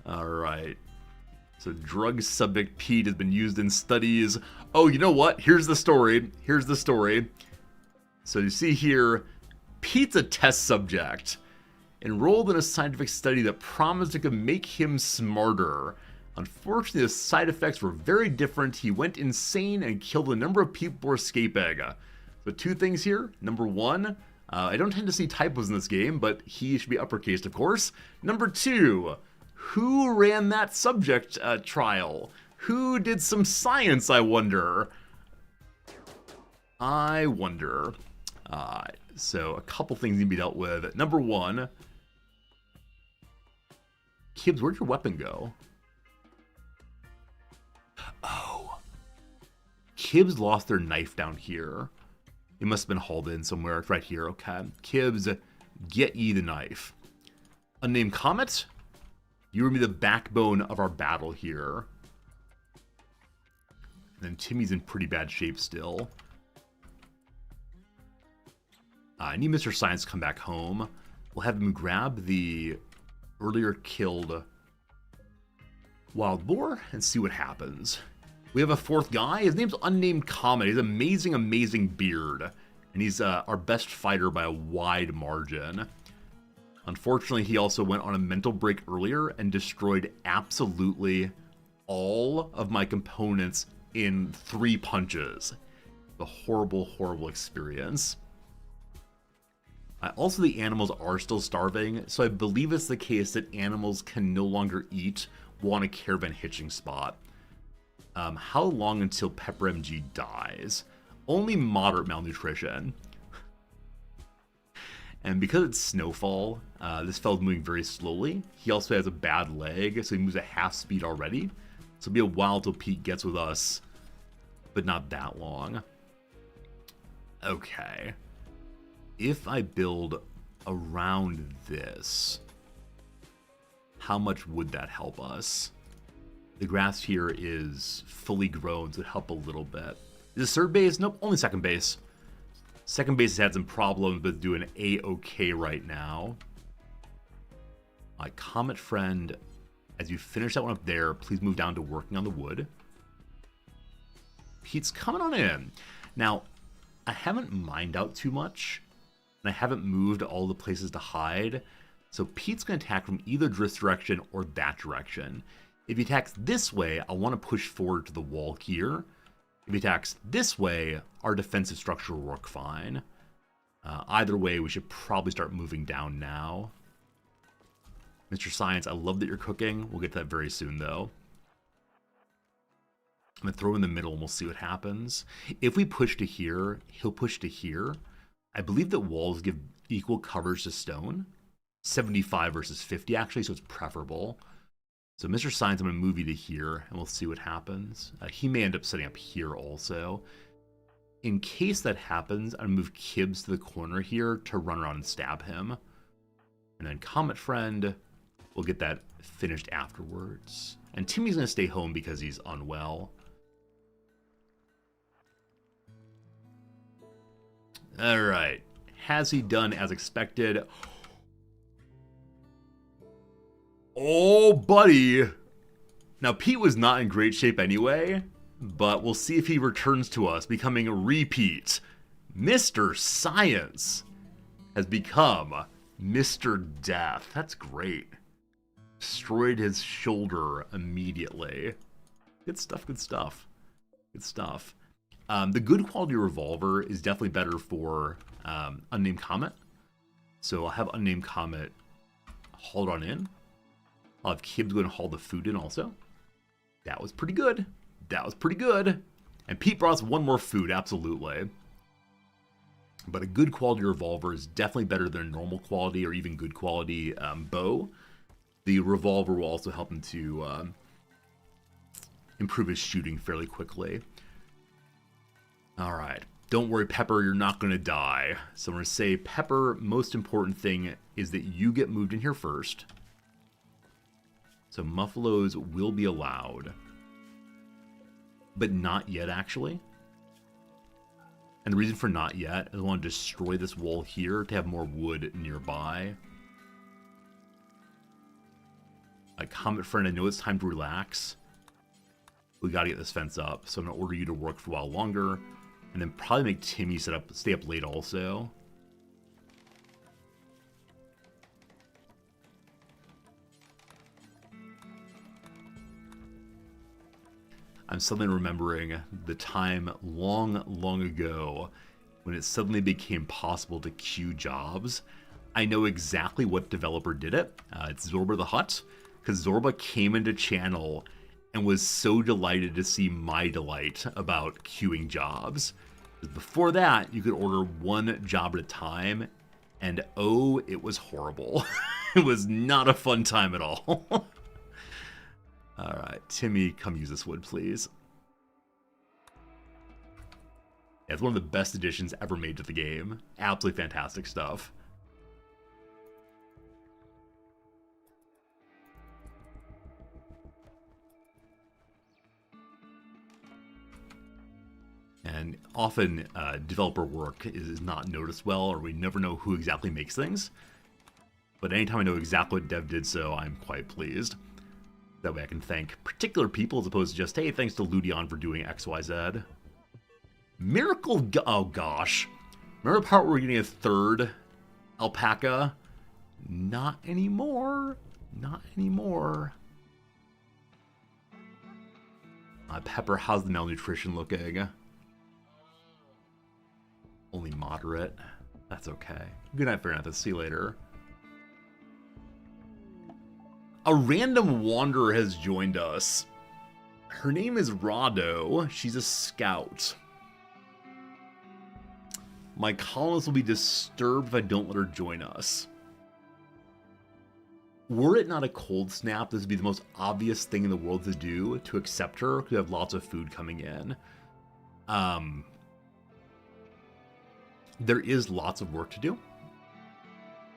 Alright. So drug subject Pete has been used in studies. Oh, you know what? Here's the story. Here's the story. So you see here, Pete's a test subject. Enrolled in a scientific study that promised it could make him smarter. Unfortunately, the side effects were very different. He went insane and killed a number of people who were escaping. So two things here. Number one, I don't tend to see typos in this game, but he should be uppercased, of course. Number two, who ran that subject trial? Who did some science, I wonder? I wonder. So a couple things need to be dealt with. Number one, Kibbs, where'd your weapon go? Oh. Kibbs lost their knife down here. It must have been hauled in somewhere. It's right here, okay. Kibbs, get ye the knife. Unnamed Comet, you will be the backbone of our battle here. And then Timmy's in pretty bad shape still. I need Mr. Science to come back home. We'll have him grab the earlier killed wild boar and see what happens. We have a fourth guy. His name's Unnamed Comet. He has an amazing, amazing beard. And he's our best fighter by a wide margin. Unfortunately, he also went on a mental break earlier and destroyed absolutely all of my components in 3 punches. A horrible, horrible experience. Also, the animals are still starving, so I believe it's the case that animals can no longer eat while on a caravan hitching spot. How long until Pepper MG dies? Only moderate malnutrition. And because it's snowfall, this fella's moving very slowly. He also has a bad leg, so he moves at half speed already. So it'll be a while till Pete gets with us, but not that long. Okay. If I build around this, how much would that help us? The grass here is fully grown, so it'd help a little bit. Is this third base? Nope, only second base. Second base has had some problems, but doing A-okay right now. My Comet friend, as you finish that one up there, please move down to working on the wood. Pete's coming on in. Now, I haven't mined out too much, and I haven't moved all the places to hide, so Pete's going to attack from either this direction or that direction. If he attacks this way, I want to push forward to the wall here. If he attacks this way, our defensive structure will work fine. Either way, we should probably start moving down now. Mr. Science, I love that you're cooking. We'll get to that very soon, though. I'm going to throw in the middle and we'll see what happens. If we push to here, he'll push to here. I believe that walls give equal coverage to stone. 75 versus 50, actually, so it's preferable. So Mr. Science, I'm going to move you to here, and we'll see what happens. He may end up setting up here also. In case that happens, I'm going to move Kibbs to the corner here to run around and stab him. And then Comet Friend, we'll get that finished afterwards. And Timmy's going to stay home because he's unwell. Alright. Has he done as expected? Oh, buddy. Now, Pete was not in great shape anyway, but we'll see if he returns to us, becoming a repeat. Mr. Science. has become Mr. Death. That's great. Destroyed his shoulder immediately. Good stuff, good stuff. Good stuff. The good quality revolver is definitely better for Unnamed Comet. So I'll have Unnamed Comet hauled on in. I'll have Kibbs go and haul the food in also. That was pretty good. That was pretty good. And Pete brought us one more food, absolutely. But a good quality revolver is definitely better than a normal quality or even good quality bow. The revolver will also help him to improve his shooting fairly quickly. All right. Don't worry, Pepper, you're not going to die. So I'm going to say, Pepper, most important thing is that you get moved in here first. So Muffalos will be allowed. But not yet, actually. And the reason for not yet is I want to destroy this wall here to have more wood nearby. Comet friend, I know it's time to relax. We got to get this fence up, so I'm going to order you to work for a while longer. And then probably make Timmy stay up late also. I'm suddenly remembering the time long, long ago when it suddenly became possible to queue jobs. I know exactly what developer did it. It's Zorba the Hutt, because Zorba came into channel and was so delighted to see my delight about queuing jobs. Before that, you could order one job at a time, and oh, it was horrible. It was not a fun time at all. All right, Timmy, come use this wood, please. Yeah, it's one of the best additions ever made to the game. Absolutely fantastic stuff. And often developer work is not noticed well, or we never know who exactly makes things. But anytime I know exactly what dev did so, I'm quite pleased. That way I can thank particular people as opposed to just, hey, thanks to Ludion for doing XYZ. Miracle, oh gosh. Remember the part where we're getting a third alpaca? Not anymore. Not anymore. Pepper, how's the malnutrition looking? Only moderate. That's okay. Good night, Fairnath. See you later. A random wanderer has joined us. Her name is Rado. She's a scout. My colonists will be disturbed if I don't let her join us. Were it not a cold snap, this would be the most obvious thing in the world to do, to accept her, because we have lots of food coming in. There is lots of work to do,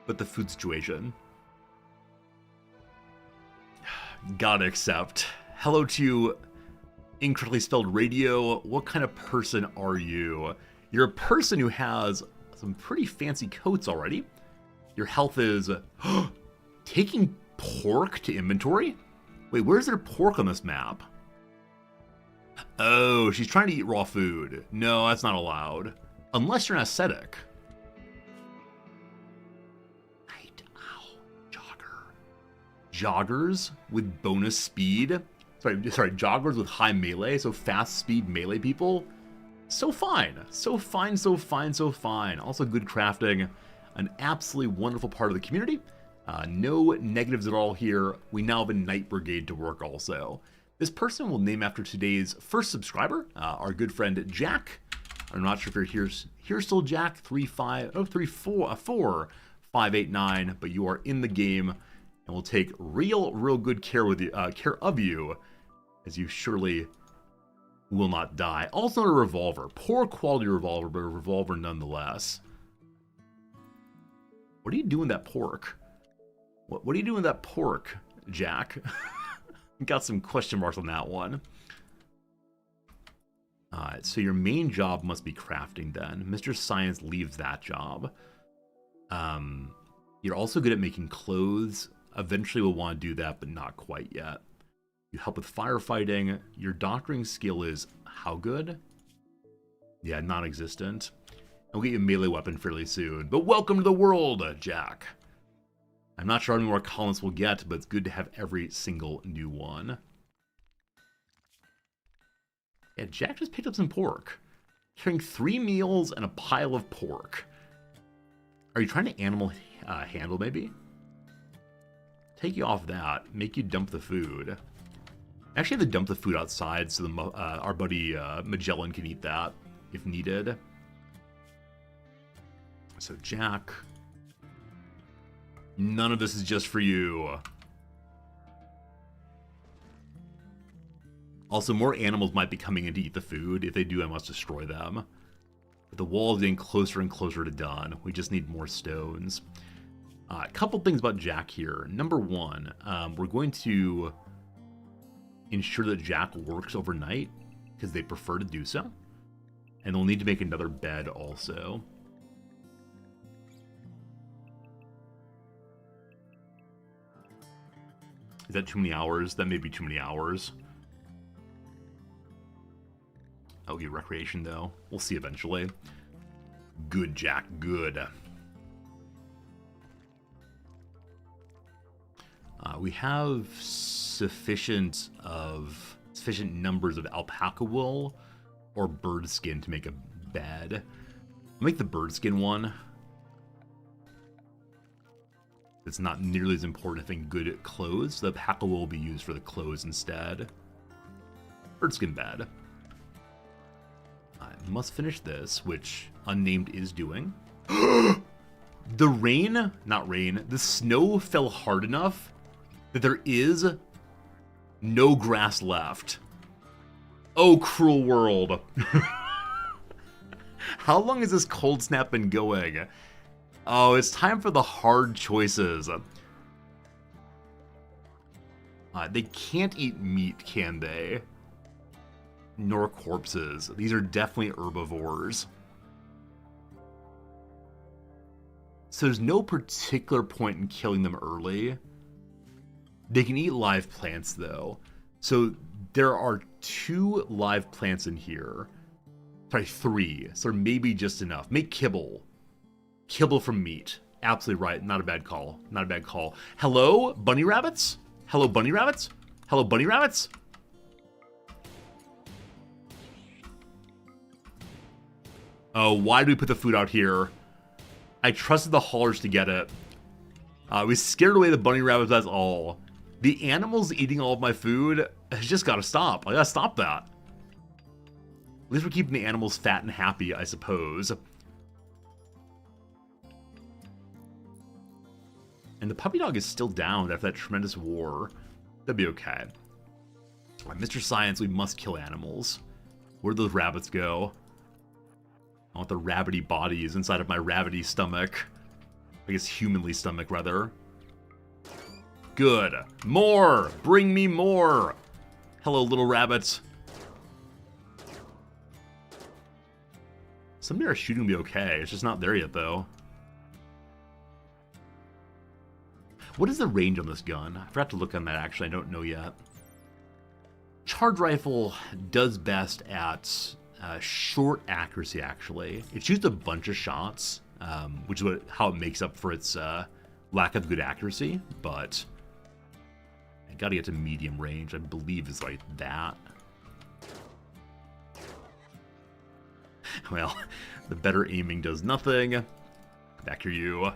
but the food situation, gotta accept. Hello to incorrectly spelled radio. What kind of person are you? You're a person who has some pretty fancy coats already. Your health is taking pork to inventory? Wait, where's there pork on this map? Oh, she's trying to eat raw food. No, that's not allowed. Unless you're an ascetic. Right. Ow. Jogger. Joggers with bonus speed. Sorry, joggers with high melee, so fast speed melee people. So fine. So fine, so fine, so fine. Also good crafting. An absolutely wonderful part of the community. No negatives at all here. We now have a Night Brigade to work also. This person will name after today's first subscriber, our good friend Jack. I'm not sure if you're here still, Jack. 4589, but you are in the game, and we'll take real good care of you, as you surely will not die. Also a revolver, poor quality revolver, but a revolver nonetheless. What are you doing with that pork? What are you doing with that pork, Jack? Got some question marks on that one. Alright, so your main job must be crafting then. Mr. Science leaves that job. You're also good at making clothes. Eventually we'll want to do that, but not quite yet. You help with firefighting. Your doctoring skill is how good? Yeah, non-existent. I'll get you a melee weapon fairly soon. But welcome to the world, Jack. I'm not sure how many more colonists we'll get, but it's good to have every single new one. Yeah, Jack just picked up some pork. Carrying 3 meals and a pile of pork. Are you trying to animal handle, maybe? Take you off that. Make you dump the food. I actually have to dump the food outside so our buddy Magellan can eat that if needed. So Jack, none of this is just for you. Also, more animals might be coming in to eat the food. If they do, I must destroy them. But the wall is getting closer and closer to done. We just need more stones. A couple things about Jack here. Number one, we're going to ensure that Jack works overnight because they prefer to do so. And they'll need to make another bed also. Is that too many hours? That may be too many hours. I'll get recreation though. We'll see eventually. Good, Jack, good. We have sufficient numbers of alpaca wool or bird skin to make a bed. I'll make the bird skin one. It's not nearly as important, I think, good clothes. The alpaca wool will be used for the clothes instead. Bird skin bed. I must finish this, which Unnamed is doing. The rain, not rain, the snow fell hard enough that there is no grass left. Oh, cruel world. How long has this cold snap been going? Oh, it's time for the hard choices. They can't eat meat, can they? Nor corpses. These are definitely herbivores. So there's no particular point in killing them early. They can eat live plants, though. So there are 2 live plants in here. Sorry, 3. So maybe just enough. Make kibble. Kibble from meat. Absolutely right. Not a bad call. Not a bad call. Hello, bunny rabbits? Hello, bunny rabbits? Hello, bunny rabbits? Oh, why did we put the food out here? I trusted the haulers to get it. We scared away the bunny rabbits, that's all. The animals eating all of my food has just got to stop. I got to stop that. At least we're keeping the animals fat and happy, I suppose. And the puppy dog is still down after that tremendous war. That'd be okay. All right, Mr. Science, we must kill animals. Where'd those rabbits go? I want the rabbity bodies inside of my rabbity stomach. I guess humanly stomach, rather. Good. More! Bring me more! Hello, little rabbits. Some of our shooting will be okay. It's just not there yet, though. What is the range on this gun? I forgot to look on that, actually. I don't know yet. Charge rifle does best at short accuracy, actually. It's used a bunch of shots, which is how it makes up for its lack of good accuracy, but I gotta get to medium range, I believe is like that. Well, the better aiming does nothing. Back to you.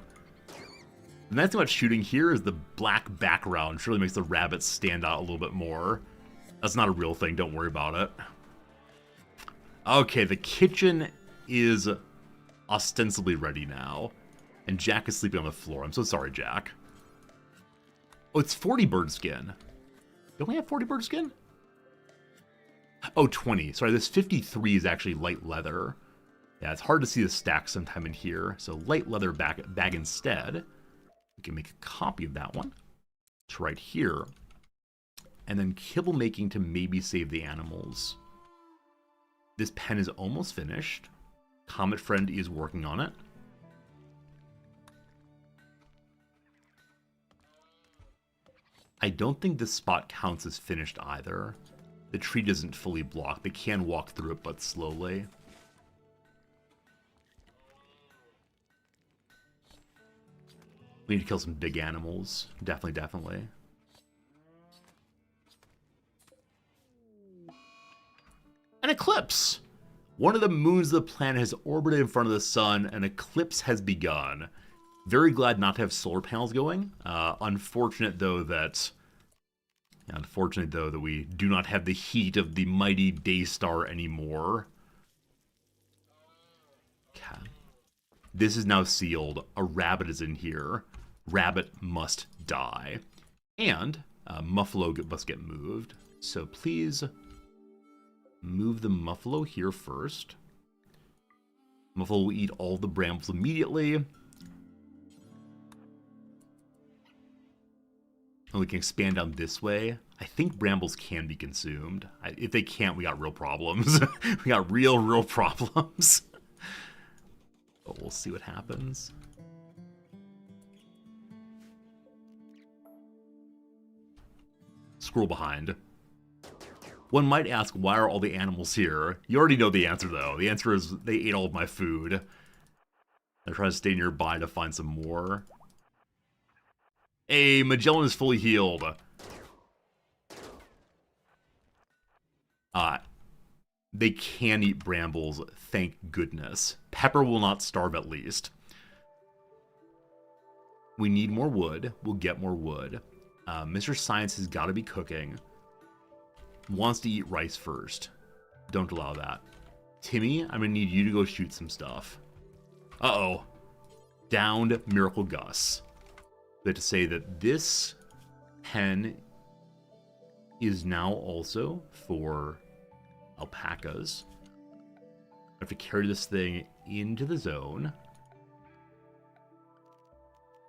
The nice thing about shooting here is the black background surely makes the rabbits stand out a little bit more. That's not a real thing, don't worry about it. Okay, the kitchen is ostensibly ready now. And Jack is sleeping on the floor. I'm so sorry, Jack. Oh, it's 40 bird skin. Don't we have 40 bird skin? Oh, 20. Sorry, this 53 is actually light leather. Yeah, it's hard to see the stack sometime in here. So light leather bag instead. We can make a copy of that one. It's right here. And then kibble making to maybe save the animals. This pen is almost finished. Comet Friend is working on it. I don't think this spot counts as finished either. The tree doesn't fully block. They can walk through it, but slowly. We need to kill some big animals. Definitely, definitely. An eclipse! One of the moons of the planet has orbited in front of the sun. An eclipse has begun. Very glad not to have solar panels going. Unfortunate though that we do not have the heat of the mighty day star anymore. Okay. This is now sealed. A rabbit is in here. Rabbit must die. And Muffalo must get moved. So please move the Muffalo here first. Muffalo will eat all the brambles immediately. And we can expand down this way. I think brambles can be consumed. If they can't, we got real problems. We got real problems. But we'll see what happens. Scroll behind. One might ask, why are all the animals here? You already know the answer, though. The answer is they ate all of my food. They're trying to stay nearby to find some more. Hey, Magellan is fully healed. They can eat brambles, thank goodness. Pepper will not starve at least. We need more wood. We'll get more wood. Mr. Science has got to be cooking. Wants to eat rice first. Don't allow that. Timmy, I'm going to need you to go shoot some stuff. Uh-oh. Downed Miracle Gus. We have to say that this pen is now also for alpacas. I have to carry this thing into the zone.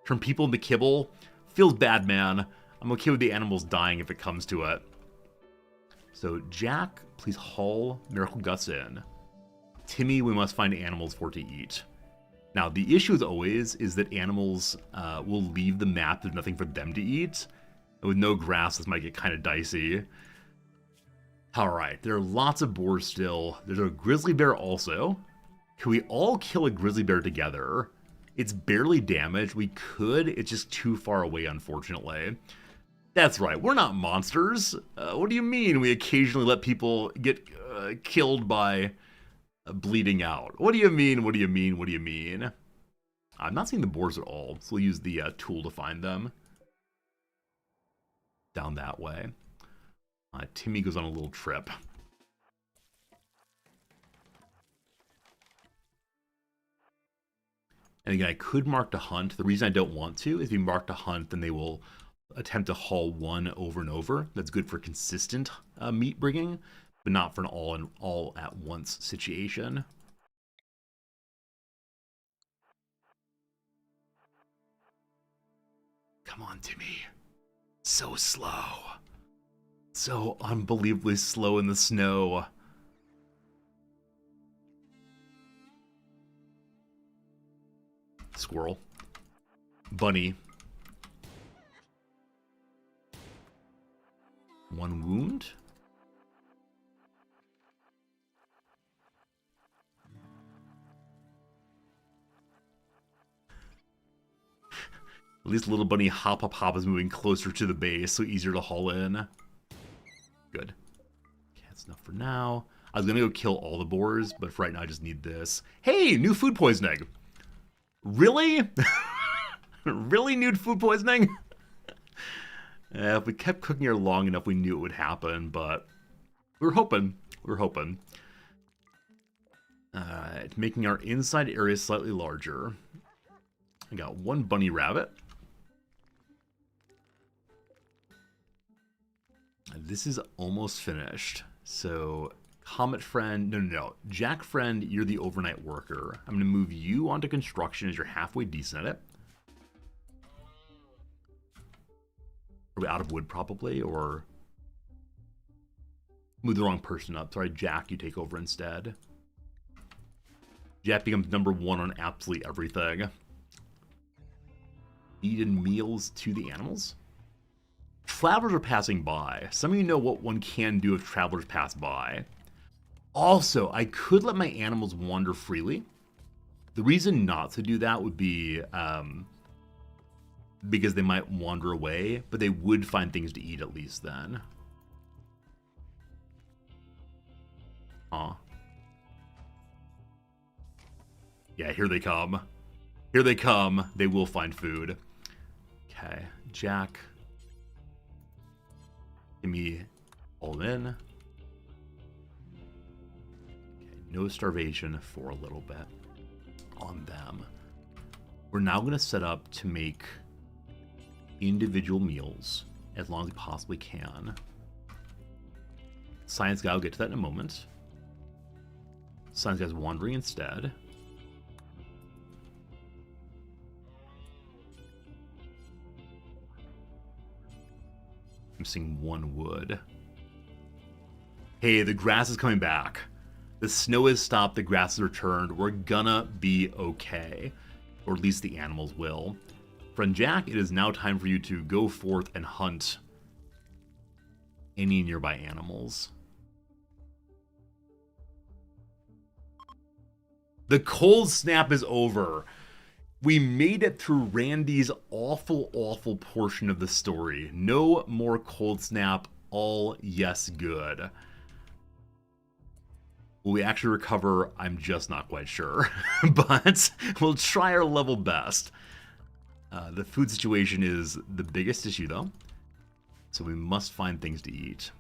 Turn people into kibble. Feels bad, man. I'm okay with the animals dying if it comes to it. So, Jack, please haul Miracle Gus in. Timmy, we must find animals for it to eat. Now, the issue as always is that animals will leave the map. There's nothing for them to eat. And with no grass, this might get kind of dicey. Alright, there are lots of boars still. There's a grizzly bear also. Can we all kill a grizzly bear together? It's barely damaged. We could. It's just too far away, unfortunately. That's right. We're not monsters. What do you mean we occasionally let people get killed by bleeding out? What do you mean? What do you mean? What do you mean? I'm not seeing the boars at all, so we'll use the tool to find them. Down that way. Timmy goes on a little trip. And again, I could mark to hunt. The reason I don't want to is if you mark to hunt, then they will attempt to haul one over and over. That's good for consistent meat bringing, but not for an all at once situation. Come on, Timmy. So slow. So unbelievably slow in the snow. Squirrel. Bunny. One wound. At least little bunny Hop Hop Hop is moving closer to the base, so easier to haul in. Good. Okay, that's enough for now. I was gonna go kill all the boars, but for right now I just need this. Hey, new food poisoning! Really? Really new food poisoning? If we kept cooking here long enough, we knew it would happen, but we were hoping. We were hoping. Making our inside area slightly larger. I got one bunny rabbit. This is almost finished. So, Comet Friend, no. Jack Friend, you're the overnight worker. I'm going to move you onto construction as you're halfway decent at it. Are we out of wood probably, or move the wrong person up? Sorry, Jack, you take over instead. Jack becomes number one on absolutely everything. Feed and meals to the animals. Travelers are passing by. Some of you know what one can do if travelers pass by. Also, I could let my animals wander freely. The reason not to do that would be because they might wander away, but they would find things to eat at least then. Huh. Yeah, here they come. Here they come. They will find food. Okay, Jack. Give me all in. Okay, no starvation for a little bit on them. We're now going to set up to make individual meals as long as we possibly can. Science guy will get to that in a moment. Science guy's wandering instead. I'm seeing 1 wood. Hey, the grass is coming back. The snow has stopped, the grass has returned. We're gonna be okay. Or at least the animals will. Friend Jack, it is now time for you to go forth and hunt any nearby animals. The cold snap is over. We made it through Randy's awful, awful portion of the story. No more cold snap. All yes good. Will we actually recover? I'm just not quite sure. But we'll try our level best. The food situation is the biggest issue, though. So we must find things to eat.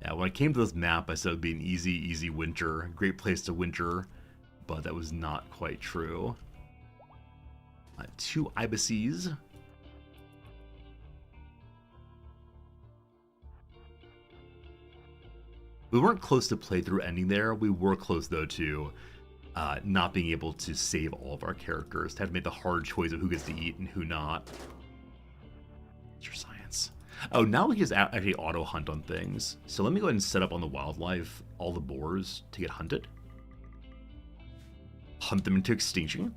Yeah, when I came to this map, I said it would be an easy, easy winter. Great place to winter. But that was not quite true. 2 ibises. We weren't close to playthrough ending there. We were close, though, to not being able to save all of our characters. To have to make the hard choice of who gets to eat and who not. It's your science. Oh, now we can just actually auto-hunt on things. So let me go ahead and set up on the wildlife all the boars to get hunted. Hunt them into extinction,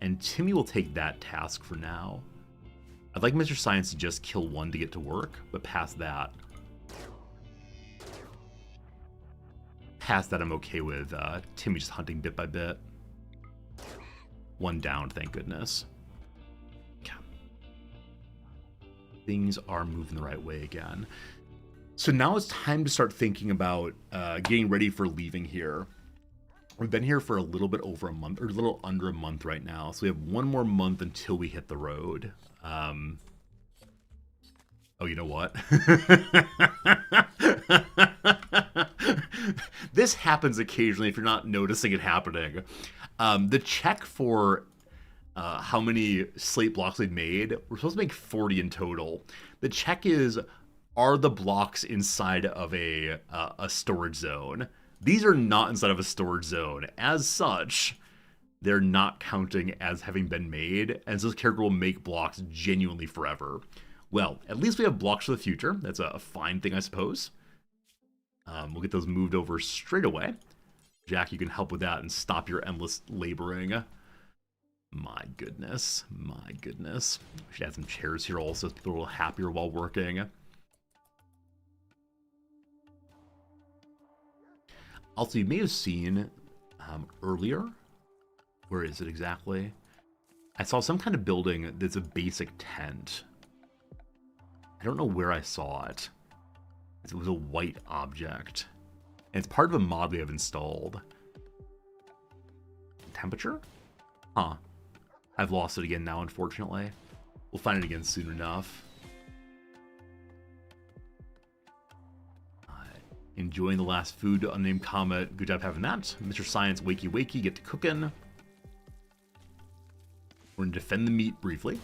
and Timmy will take that task for now. I'd like Mr. Science to just kill 1 to get to work, but past that I'm okay with Timmy just hunting bit by bit. 1 down, thank goodness. Okay. Things are moving the right way again. So now it's time to start thinking about getting ready for leaving here. We've been here for a little bit over a month, or a little under a month right now. So we have 1 more month until we hit the road. Oh, you know what? This happens occasionally if you're not noticing it happening. The check for how many slate blocks we've made, we're supposed to make 40 in total. The check is, are the blocks inside of a storage zone? These are not inside of a storage zone. As such, they're not counting as having been made, and so this character will make blocks genuinely forever. Well, at least we have blocks for the future. That's a fine thing, I suppose. We'll get those moved over straight away. Jack, you can help with that and stop your endless laboring. My goodness. My goodness. We should add some chairs here also so people are a little happier while working. Also, you may have seen earlier, where is it exactly? I saw some kind of building that's a basic tent. I don't know where I saw it. It was a white object. And it's part of a mod we have installed. Temperature? Huh. I've lost it again now, unfortunately. We'll find it again soon enough. Enjoying the last food, unnamed comment. Good job having that. Mr. Science, wakey wakey, get to cooking. We're going to defend the meat briefly.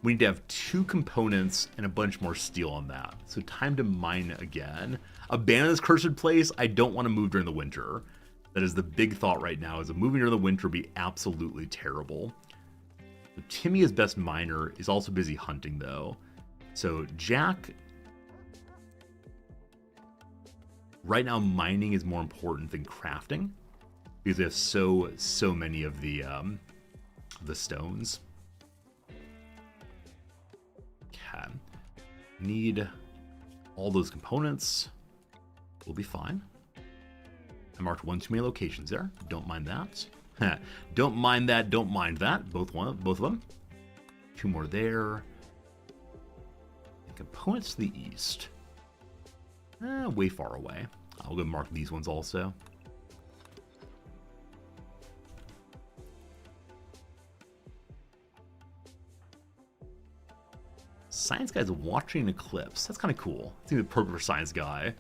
We need to have 2 components and a bunch more steel on that. So time to mine again. Abandon this cursed place. I don't want to move during the winter. That is the big thought right now, is that moving during the winter would be absolutely terrible. So Timmy, as best miner, is also busy hunting, though. So Jack... Right now, mining is more important than crafting, because we have so many of the stones. Okay. Need all those components. We'll be fine. I marked 1 too many locations there. Don't mind that. Don't mind that, don't mind that. Both of them. 2 more there. And components to the east. Way far away. I'll go mark these ones also. Science guy's watching an eclipse. That's kind of cool. I think the perfect for science guy.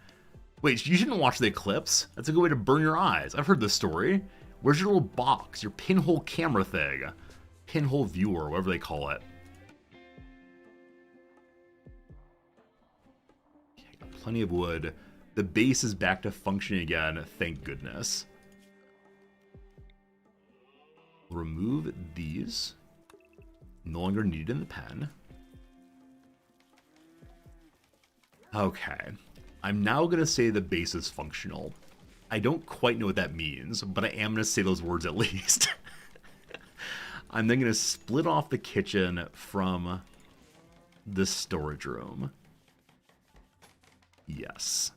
Wait, you shouldn't watch the eclipse. That's a good way to burn your eyes. I've heard this story. Where's your little box? Your pinhole camera thing? Pinhole viewer, whatever they call it. Okay, got plenty of wood. The base is back to functioning again, thank goodness. Remove these. No longer needed in the pen. Okay. I'm now going to say the base is functional. I don't quite know what that means, but I am going to say those words at least. I'm then going to split off the kitchen from the storage room. Yes.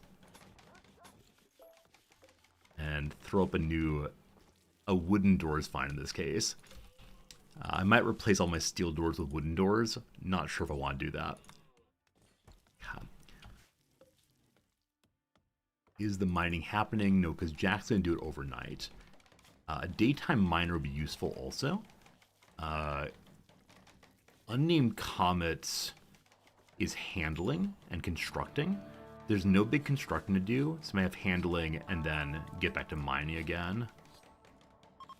And throw up a wooden door is fine in this case. I might replace all my steel doors with wooden doors. Not sure if I want to do that. God. Is the mining happening? No, because Jack's going to do it overnight. A daytime miner would be useful also. Unnamed Comet is handling and constructing. There's no big constructing to do, so I may have handling and then get back to mining again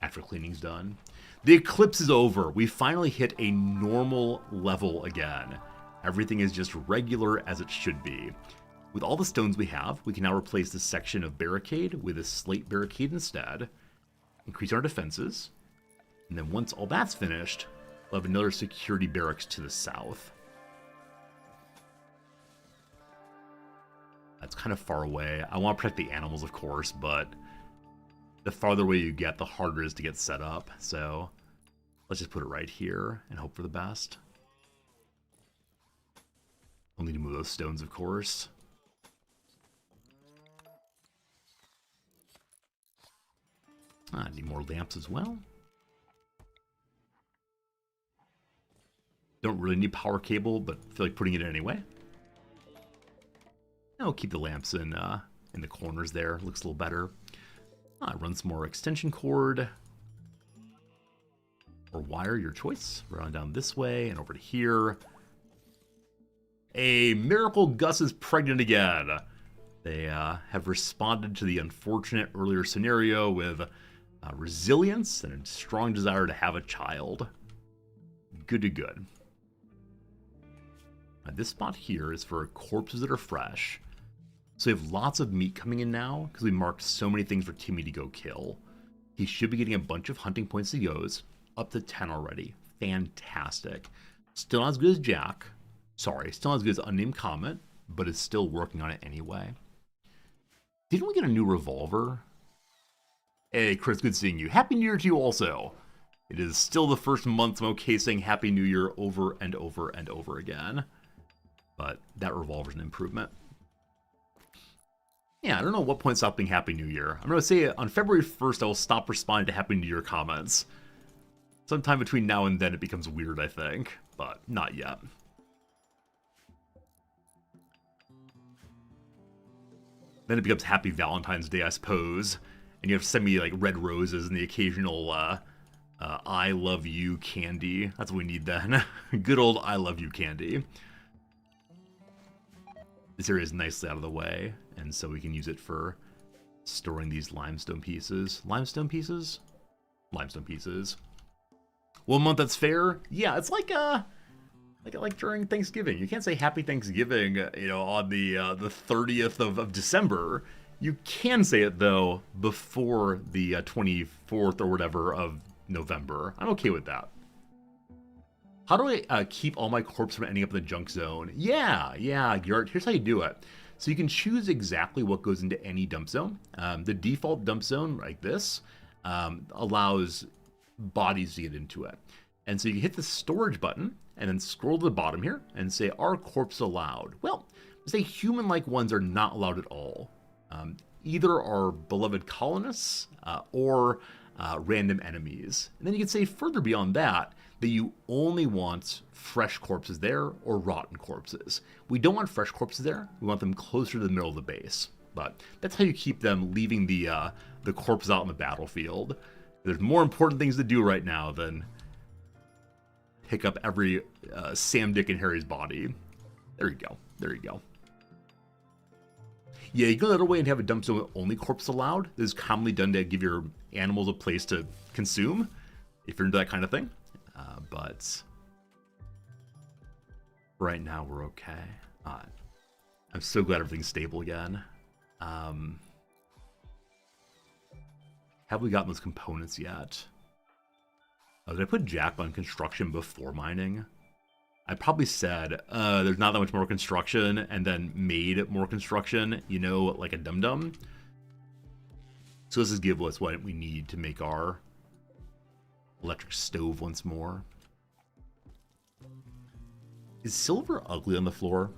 after cleaning's done. The eclipse is over. We finally hit a normal level again. Everything is just regular as it should be. With all the stones we have, we can now replace this section of barricade with a slate barricade instead. Increase our defenses. And then once all that's finished, we'll have another security barracks to the south. That's kind of far away. I want to protect the animals, of course, but the farther away you get, the harder it is to get set up. So let's just put it right here and hope for the best. We'll need to move those stones, of course. I need more lamps as well. Don't really need power cable, but feel like putting it in anyway. I'll keep the lamps in the corners there. Looks a little better. Run some more extension cord. Or wire, your choice. Run down this way and over to here. A Miracle Gus is pregnant again. They have responded to the unfortunate earlier scenario with resilience and a strong desire to have a child. Good to good. This spot here is for corpses that are fresh. So we have lots of meat coming in now because we marked so many things for Timmy to go kill. He should be getting a bunch of hunting points he goes. Up to 10 already. Fantastic. Still not as good as Jack. Sorry, still not as good as Unnamed Comet, but is still working on it anyway. Didn't we get a new revolver? Hey, Chris, good seeing you. Happy New Year to you also. It is still the first month I'm okay saying Happy New Year over and over and over again. But that revolver's an improvement. Yeah, I don't know what point stop being Happy New Year. I'm going to say on February 1st, I will stop responding to Happy New Year comments. Sometime between now and then it becomes weird, I think. But not yet. Then it becomes Happy Valentine's Day, I suppose. And you have to send me like red roses and the occasional I love you candy. That's what we need then. Good old I love you candy. This area is nicely out of the way, and so we can use it for storing these limestone pieces. Limestone pieces? Limestone pieces. 1 month that's fair? Yeah, it's like during Thanksgiving. You can't say Happy Thanksgiving, on the 30th of December. You can say it though before the 24th or whatever of November. I'm okay with that. How do I keep all my corpses from ending up in the junk zone? Yeah, Garrett, here's how you do it. So you can choose exactly what goes into any dump zone. The default dump zone, like this, allows bodies to get into it. And so you hit the storage button and then scroll to the bottom here and say, are corpses allowed? Well, say human-like ones are not allowed at all. Either our beloved colonists or random enemies. And then you can say further beyond that you only want fresh corpses there or rotten corpses. We don't want fresh corpses there. We want them closer to the middle of the base. But that's how you keep them leaving the corpses out on the battlefield. There's more important things to do right now than pick up every Sam, Dick, and Harry's body. There you go. There you go. Yeah, you can go the other way and have a dump zone with only corpses allowed. This is commonly done to give your animals a place to consume, if you're into that kind of thing. But right now we're okay. I'm so glad everything's stable again. Have we gotten those components yet? Did I put Jack on construction before mining? I probably said there's not that much more construction and then made more construction, you know, like a dum-dum. So this is give us what we need to make our electric stove once more. Is silver ugly on the floor?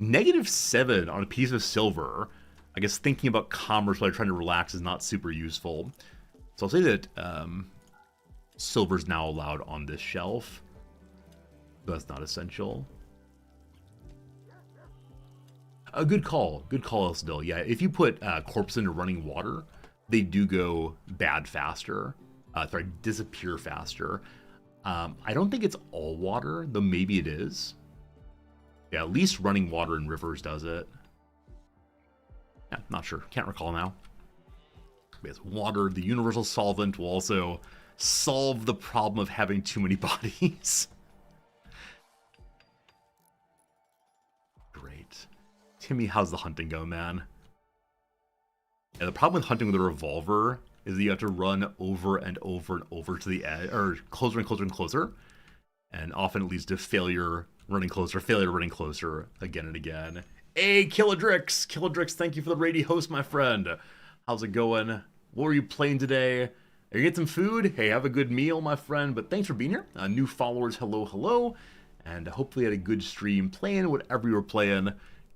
-7 on a piece of silver. I guess thinking about commerce while trying to relax is not super useful. So I'll say that silver's now allowed on this shelf. That's not essential. A good call. Good call, still. Yeah, if you put corpses into running water, they do go bad faster. Disappear faster. I don't think it's all water, though maybe it is. Yeah, at least running water in rivers does it. Yeah, not sure. Can't recall now. Because water, the universal solvent, will also solve the problem of having too many bodies. Great. Timmy, how's the hunting go, man? Yeah, the problem with hunting with a revolver is that you have to run over and over and over to the edge, or closer and closer and closer. And often it leads to failure running closer, failure running closer again and again. Hey, Killadrix! Killadrix, thank you for the raid host, my friend. How's it going? What were you playing today? Are you getting some food? Hey, have a good meal, my friend. But thanks for being here. New followers, hello, hello. And hopefully you had a good stream playing whatever you were playing.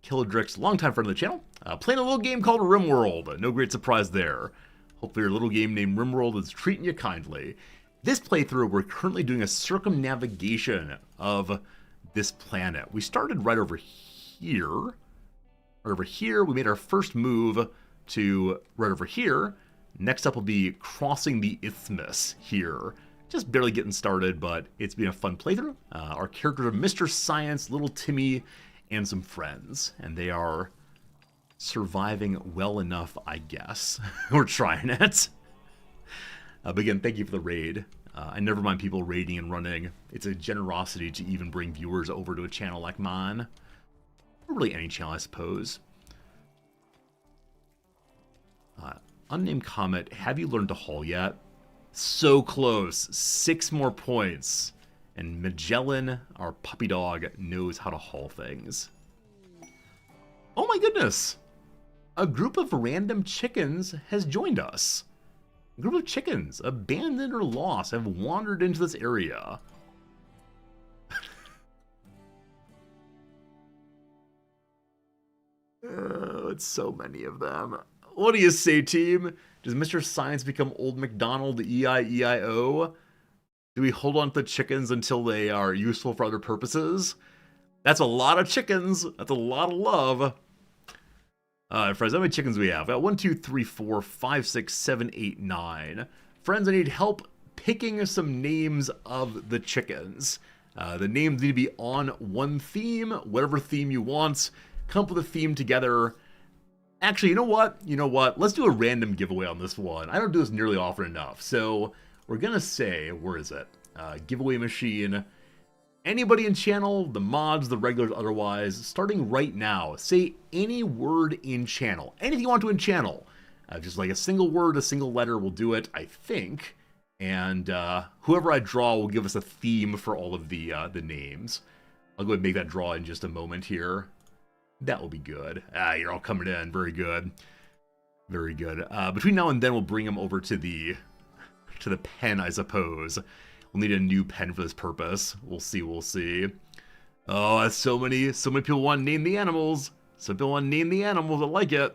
Killadrix, longtime friend of the channel. Playing a little game called Rimworld. No great surprise there. Hopefully your little game named Rimworld is treating you kindly. This playthrough, we're currently doing a circumnavigation of this planet. We started right over here. Right over here, we made our first move to right over here. Next up will be crossing the isthmus here. Just barely getting started, but it's been a fun playthrough. Our characters are Mr. Science, Little Timmy, and some friends. And they are surviving well enough, I guess. We're trying it. But again, thank you for the raid. I never mind people raiding and running. It's a generosity to even bring viewers over to a channel like mine. Or really any channel, I suppose. Unnamed comment, have you learned to haul yet? So close. 6 more points. And Magellan, our puppy dog, knows how to haul things. Oh my goodness! A group of random chickens has joined us. A group of chickens, abandoned or lost, have wandered into this area. Oh, it's so many of them. What do you say, team? Does Mr. Science become Old MacDonald, E-I-E-I-O? Do we hold on to the chickens until they are useful for other purposes? That's a lot of chickens. That's a lot of love. Friends, how many chickens do we have? 1, 2, 3, 4, 5, 6, 7, 8, 9. Friends, I need help picking some names of the chickens. The names need to be on one theme, whatever theme you want. Come up with a theme together. Actually, you know what? You know what? Let's do a random giveaway on this one. I don't do this nearly often enough. So we're going to say, where is it? Giveaway machine. Anybody in channel, the mods, the regulars, otherwise, starting right now, say any word in channel. Anything you want to in channel. Just like a single word, a single letter will do it, I think. And whoever I draw will give us a theme for all of the names. I'll go ahead and make that draw in just a moment here. That will be good. You're all coming in. Very good. Very good. Between now and then, we'll bring them over to the pen, I suppose. We'll need a new pen for this purpose. We'll see, we'll see. Oh, so many people want to name the animals. Some people want to name the animals. I like it.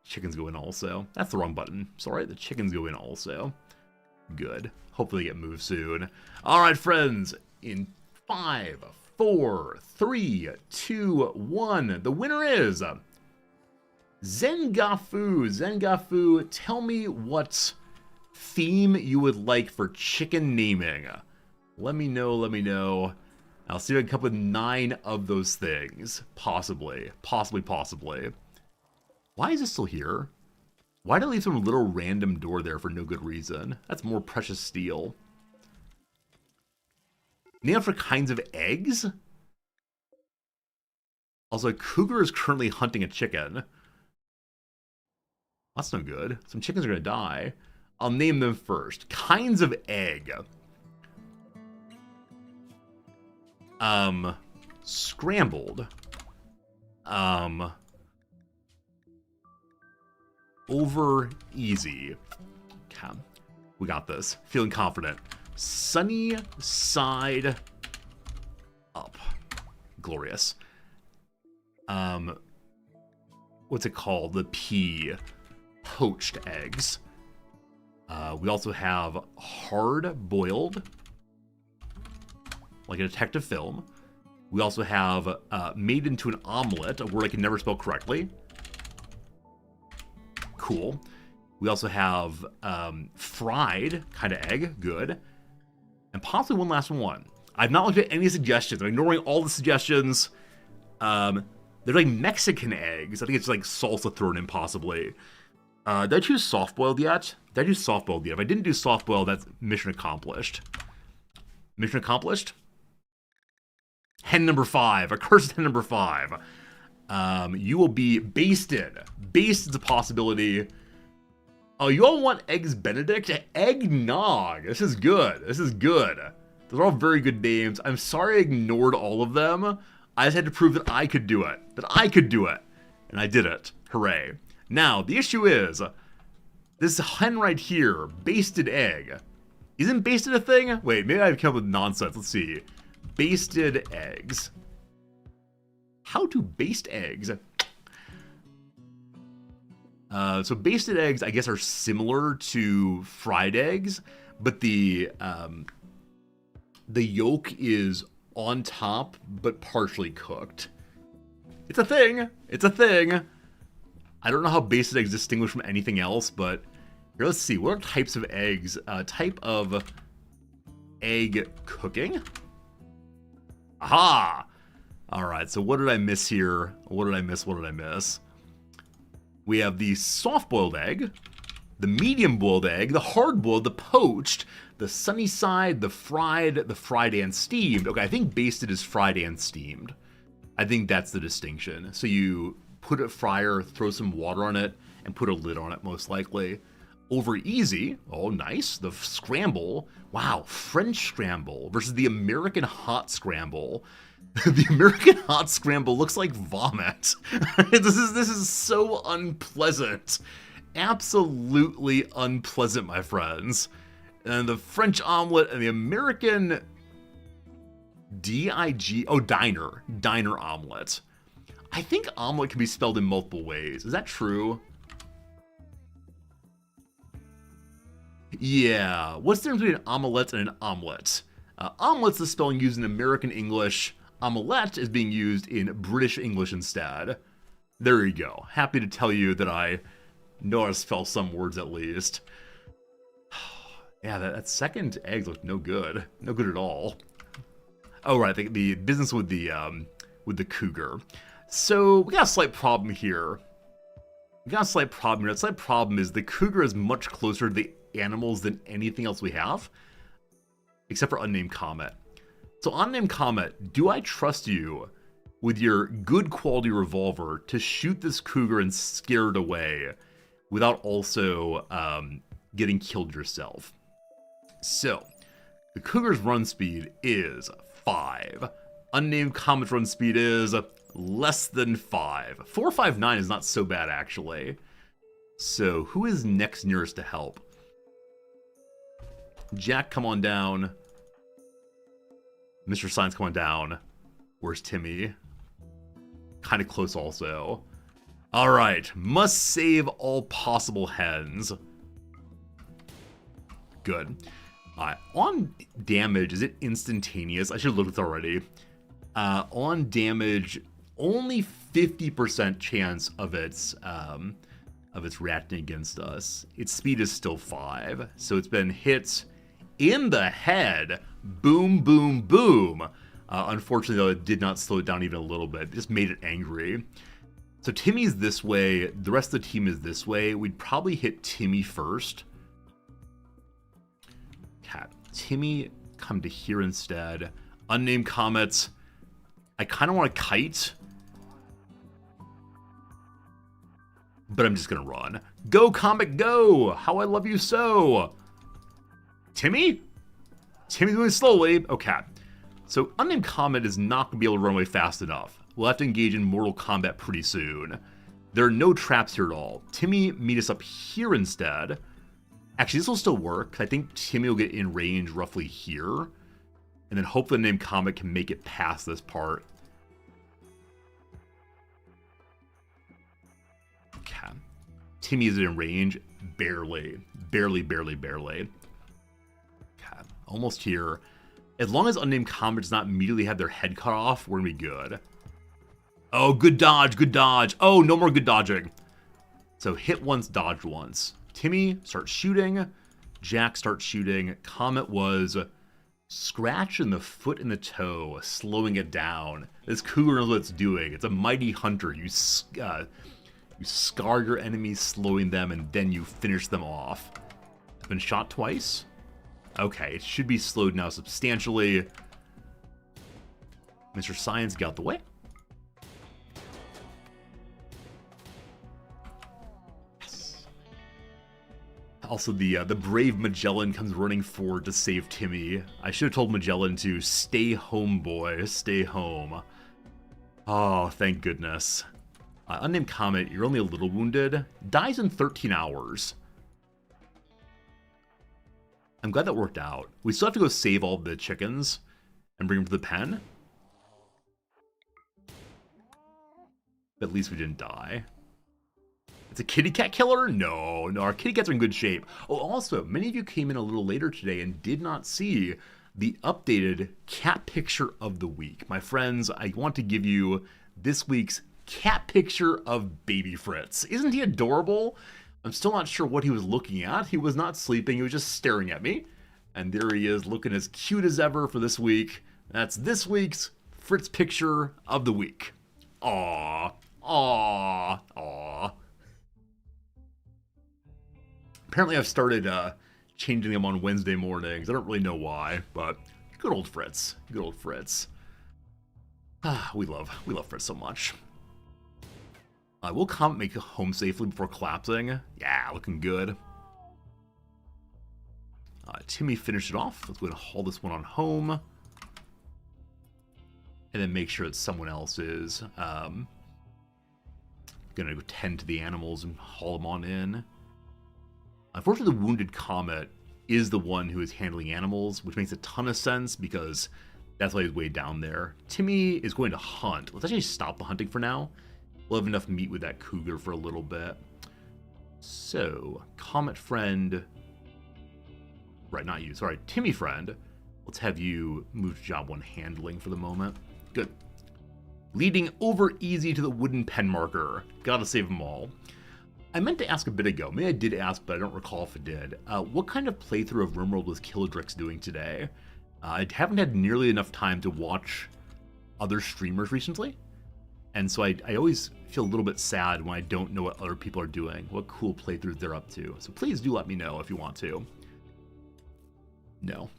Chickens go in also. That's the wrong button. Sorry, the chickens go in also. Good. Hopefully they get moved soon. All right, friends. In 5, 4, 3, 2, 1. The winner is Zengafu. Zengafu, tell me what theme you would like for chicken naming. Let me know, let me know. I'll see if I can come up with 9 of those things. Possibly. Possibly. Why is it still here? Why did I leave some little random door there for no good reason? That's more precious steel. Name for kinds of eggs? Also, a cougar is currently hunting a chicken. That's no good. Some chickens are gonna die. I'll name them first. Kinds of egg. Scrambled. Over easy. Okay. We got this. Feeling confident. Sunny side up. Glorious. What's it called? The P. Poached eggs. We also have hard boiled. Like a detective film. We also have made into an omelet, a word I can never spell correctly. Cool. We also have fried kind of egg. Good. And possibly one last one. I've not looked at any suggestions. I'm ignoring all the suggestions. They're like Mexican eggs. I think it's like salsa thrown in possibly. Did I choose soft-boiled yet? Did I do soft-boiled yet? If I didn't do soft-boiled, that's mission accomplished. Mission accomplished? Hen number 5. Accursed hen number 5. You will be basted. Basted's a possibility. Oh, you all want Eggs Benedict? Eggnog. This is good. This is good. Those are all very good names. I'm sorry I ignored all of them. I just had to prove that I could do it. And I did it. Hooray. Now, the issue is, this hen right here, basted egg. Isn't basted a thing? Wait, maybe I've come up with nonsense. Let's see. Basted eggs. How to baste eggs. So basted eggs, I guess, are similar to fried eggs, but the yolk is on top, but partially cooked. It's a thing. It's a thing. I don't know how basted eggs distinguish from anything else, but here, let's see. What are types of eggs? Type of egg cooking? Aha! All right, so what did I miss here? What did I miss? We have the soft-boiled egg, the medium-boiled egg, the hard-boiled, the poached, the sunny side, the fried and steamed. Okay, I think basted is fried and steamed. I think that's the distinction. So you put it fryer, throw some water on it, and put a lid on it, most likely. Over easy. Oh, nice. The scramble. Wow, French scramble versus the American hot scramble. The American hot scramble looks like vomit. This is so unpleasant. Absolutely unpleasant, my friends. And the French omelet and the American D-I-G... Oh, diner. Diner omelet. I think omelet can be spelled in multiple ways. Is that true? Yeah. What's the difference between an omelette and an omelet? Omelet's the spelling used in American English. Omelette is being used in British English instead. There you go. Happy to tell you that I know how to spell some words at least. Yeah, that second egg looked no good. No good at all. Oh, right. The business with the cougar. So we got a slight problem here. The slight problem is the cougar is much closer to the animals than anything else we have, except for Unnamed Comet. So Unnamed Comet, do I trust you with your good quality revolver to shoot this cougar and scare it away without also getting killed yourself? So the cougar's run speed is 5. Unnamed Comet's run speed is less than 5. 459 is not so bad, actually. So who is next nearest to help? Jack, come on down. Mr. Science, come on down. Where's Timmy? Kind of close also. Alright, must save all possible hens. Good. On damage, is it instantaneous? I should have looked at this already. On damage, only 50% chance of its reacting against us. Its speed is still 5, so it's been hit in the head. Boom, boom, boom. Unfortunately, though, it did not slow it down even a little bit. It just made it angry. So Timmy's this way. The rest of the team is this way. We'd probably hit Timmy first. Cat. Timmy, come to here instead. Unnamed comets. I kind of want to kite. But I'm just going to run. Go, Comet, go! How I love you so! Timmy? Timmy's moving slowly. Okay. So Unnamed Comet is not going to be able to run away fast enough. We'll have to engage in Mortal Kombat pretty soon. There are no traps here at all. Timmy, meet us up here instead. Actually, this will still work. I think Timmy will get in range roughly here. And then hopefully Unnamed Comet can make it past this part. Okay. Timmy is in range. Barely. Barely, barely, barely. Okay. Almost here. As long as Unnamed Comet does not immediately have their head cut off, we're going to be good. Oh, good dodge, good dodge. Oh, no more good dodging. So hit once, dodge once. Timmy starts shooting. Jack starts shooting. Comet was scratching the foot and the toe, slowing it down. This cougar knows what it's doing. It's a mighty hunter. You scar your enemies, slowing them, and then you finish them off. It's been shot twice. Okay, it should be slowed now substantially. Mr. Science, get out the way. Also, the brave Magellan comes running forward to save Timmy. I should have told Magellan to stay home, boy. Stay home. Oh, thank goodness. Unnamed Comet, you're only a little wounded. Dies in 13 hours. I'm glad that worked out. We still have to go save all the chickens and bring them to the pen. But at least we didn't die. It's a kitty cat killer? No, our kitty cats are in good shape. Oh, also, many of you came in a little later today and did not see the updated cat picture of the week. My friends, I want to give you this week's cat picture of Baby Fritz. Isn't he adorable? I'm still not sure what he was looking at. He was not sleeping, he was just staring at me. And there he is, looking as cute as ever for this week. That's this week's Fritz picture of the week. Aww, aww, aww. Apparently I've started changing them on Wednesday mornings. I don't really know why, but good old Fritz. Good old Fritz. We love Fritz so much. Will Comet make it home safely before collapsing? Yeah, looking good. Timmy finished it off. Let's go ahead and haul this one on home. And then make sure that someone else is gonna go tend to the animals and haul them on in. Unfortunately, the wounded Comet is the one who is handling animals, which makes a ton of sense because that's why he's way down there. Timmy is going to hunt. Let's actually stop the hunting for now. We'll have enough meat with that cougar for a little bit. So, Comet friend... Right, not you. Sorry, Timmy friend. Let's have you move to job 1 handling for the moment. Good. Leading over easy to the wooden pen marker. Gotta save them all. I meant to ask a bit ago, maybe I did ask, but I don't recall if I did. What kind of playthrough of Rimworld was Killdrix doing today? I haven't had nearly enough time to watch other streamers recently, and so I always feel a little bit sad when I don't know what other people are doing, what cool playthroughs they're up to. So please do let me know if you want to. No.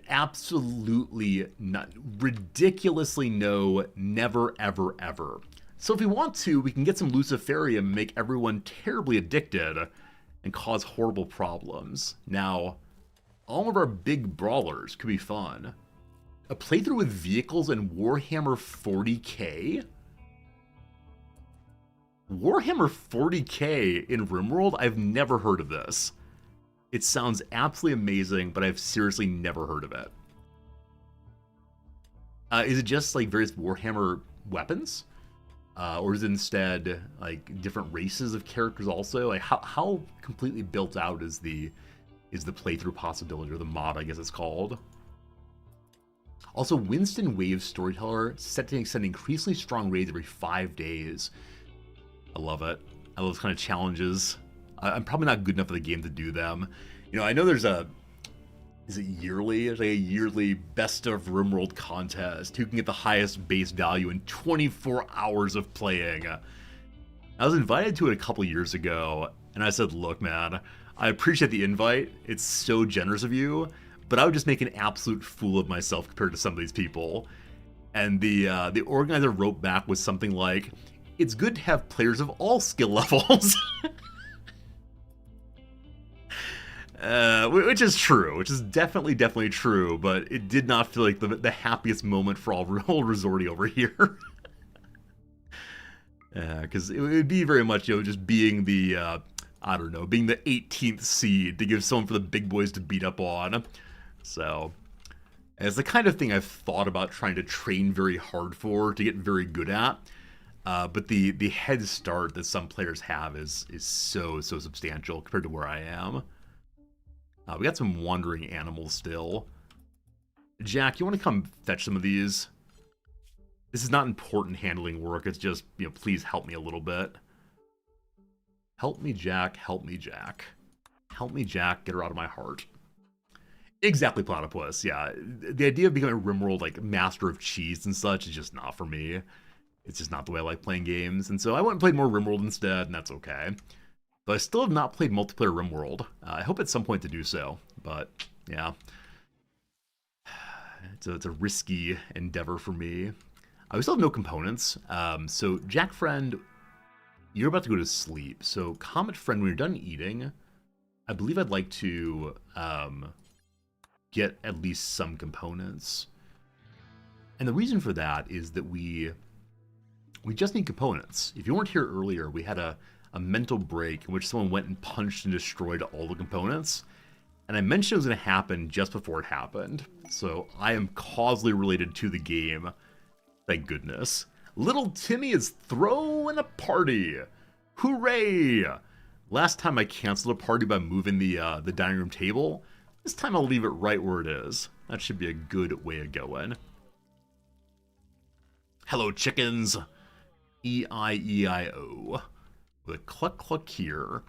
Absolutely not. Ridiculously no, never, ever, ever. So if we want to, we can get some Luciferium and make everyone terribly addicted and cause horrible problems. Now, all of our big brawlers could be fun. A playthrough with vehicles and Warhammer 40k? Warhammer 40k in Rimworld? I've never heard of this. It sounds absolutely amazing, but I've seriously never heard of it. Is it just like various Warhammer weapons? Or is it instead like different races of characters also? Like how completely built out is the playthrough possibility, or the mod, I guess it's called. Also, Winston Wave's Storyteller set to send increasingly strong raids every 5 days. I love it. I love those kind of challenges. I'm probably not good enough for the game to do them. You know, I know there's is it yearly? There's like a yearly best of Rimworld contest. Who can get the highest base value in 24 hours of playing? I was invited to it a couple years ago, and I said, look, man, I appreciate the invite. It's so generous of you, but I would just make an absolute fool of myself compared to some of these people. And the organizer wrote back with something like, it's good to have players of all skill levels. Which is true, which is definitely true, but it did not feel like the happiest moment for all Resorty over here. Because it would be very much, you know, just being the, I don't know, being the 18th seed to give someone for the big boys to beat up on. So, it's the kind of thing I've thought about trying to train very hard for, to get very good at. But the head start that some players have is so substantial compared to where I am. We got some wandering animals still. Jack, you want to come fetch some of these? This is not important handling work. It's just, you know, please help me a little bit. Help me, Jack. Help me, Jack. Help me, Jack. Get her out of my heart. Exactly, Platypus. Yeah. The idea of becoming a Rimworld, like, master of cheese and such is just not for me. It's just not the way I like playing games. And so I went and played more Rimworld instead, and that's okay. But I still have not played multiplayer Rimworld. I hope at some point to do so, but yeah. It's a risky endeavor for me. We still have no components. So Jack Friend, you're about to go to sleep. So Comet Friend, when you're done eating, I believe I'd like to get at least some components. And the reason for that is that we just need components. If you weren't here earlier, we had a mental break in which someone went and punched and destroyed all the components. And I mentioned it was going to happen just before it happened. So I am causally related to the game. Thank goodness. Little Timmy is throwing a party. Hooray! Last time I canceled a party by moving the dining room table. This time I'll leave it right where it is. That should be a good way of going. Hello, chickens. E-I-E-I-O. With a cluck cluck here.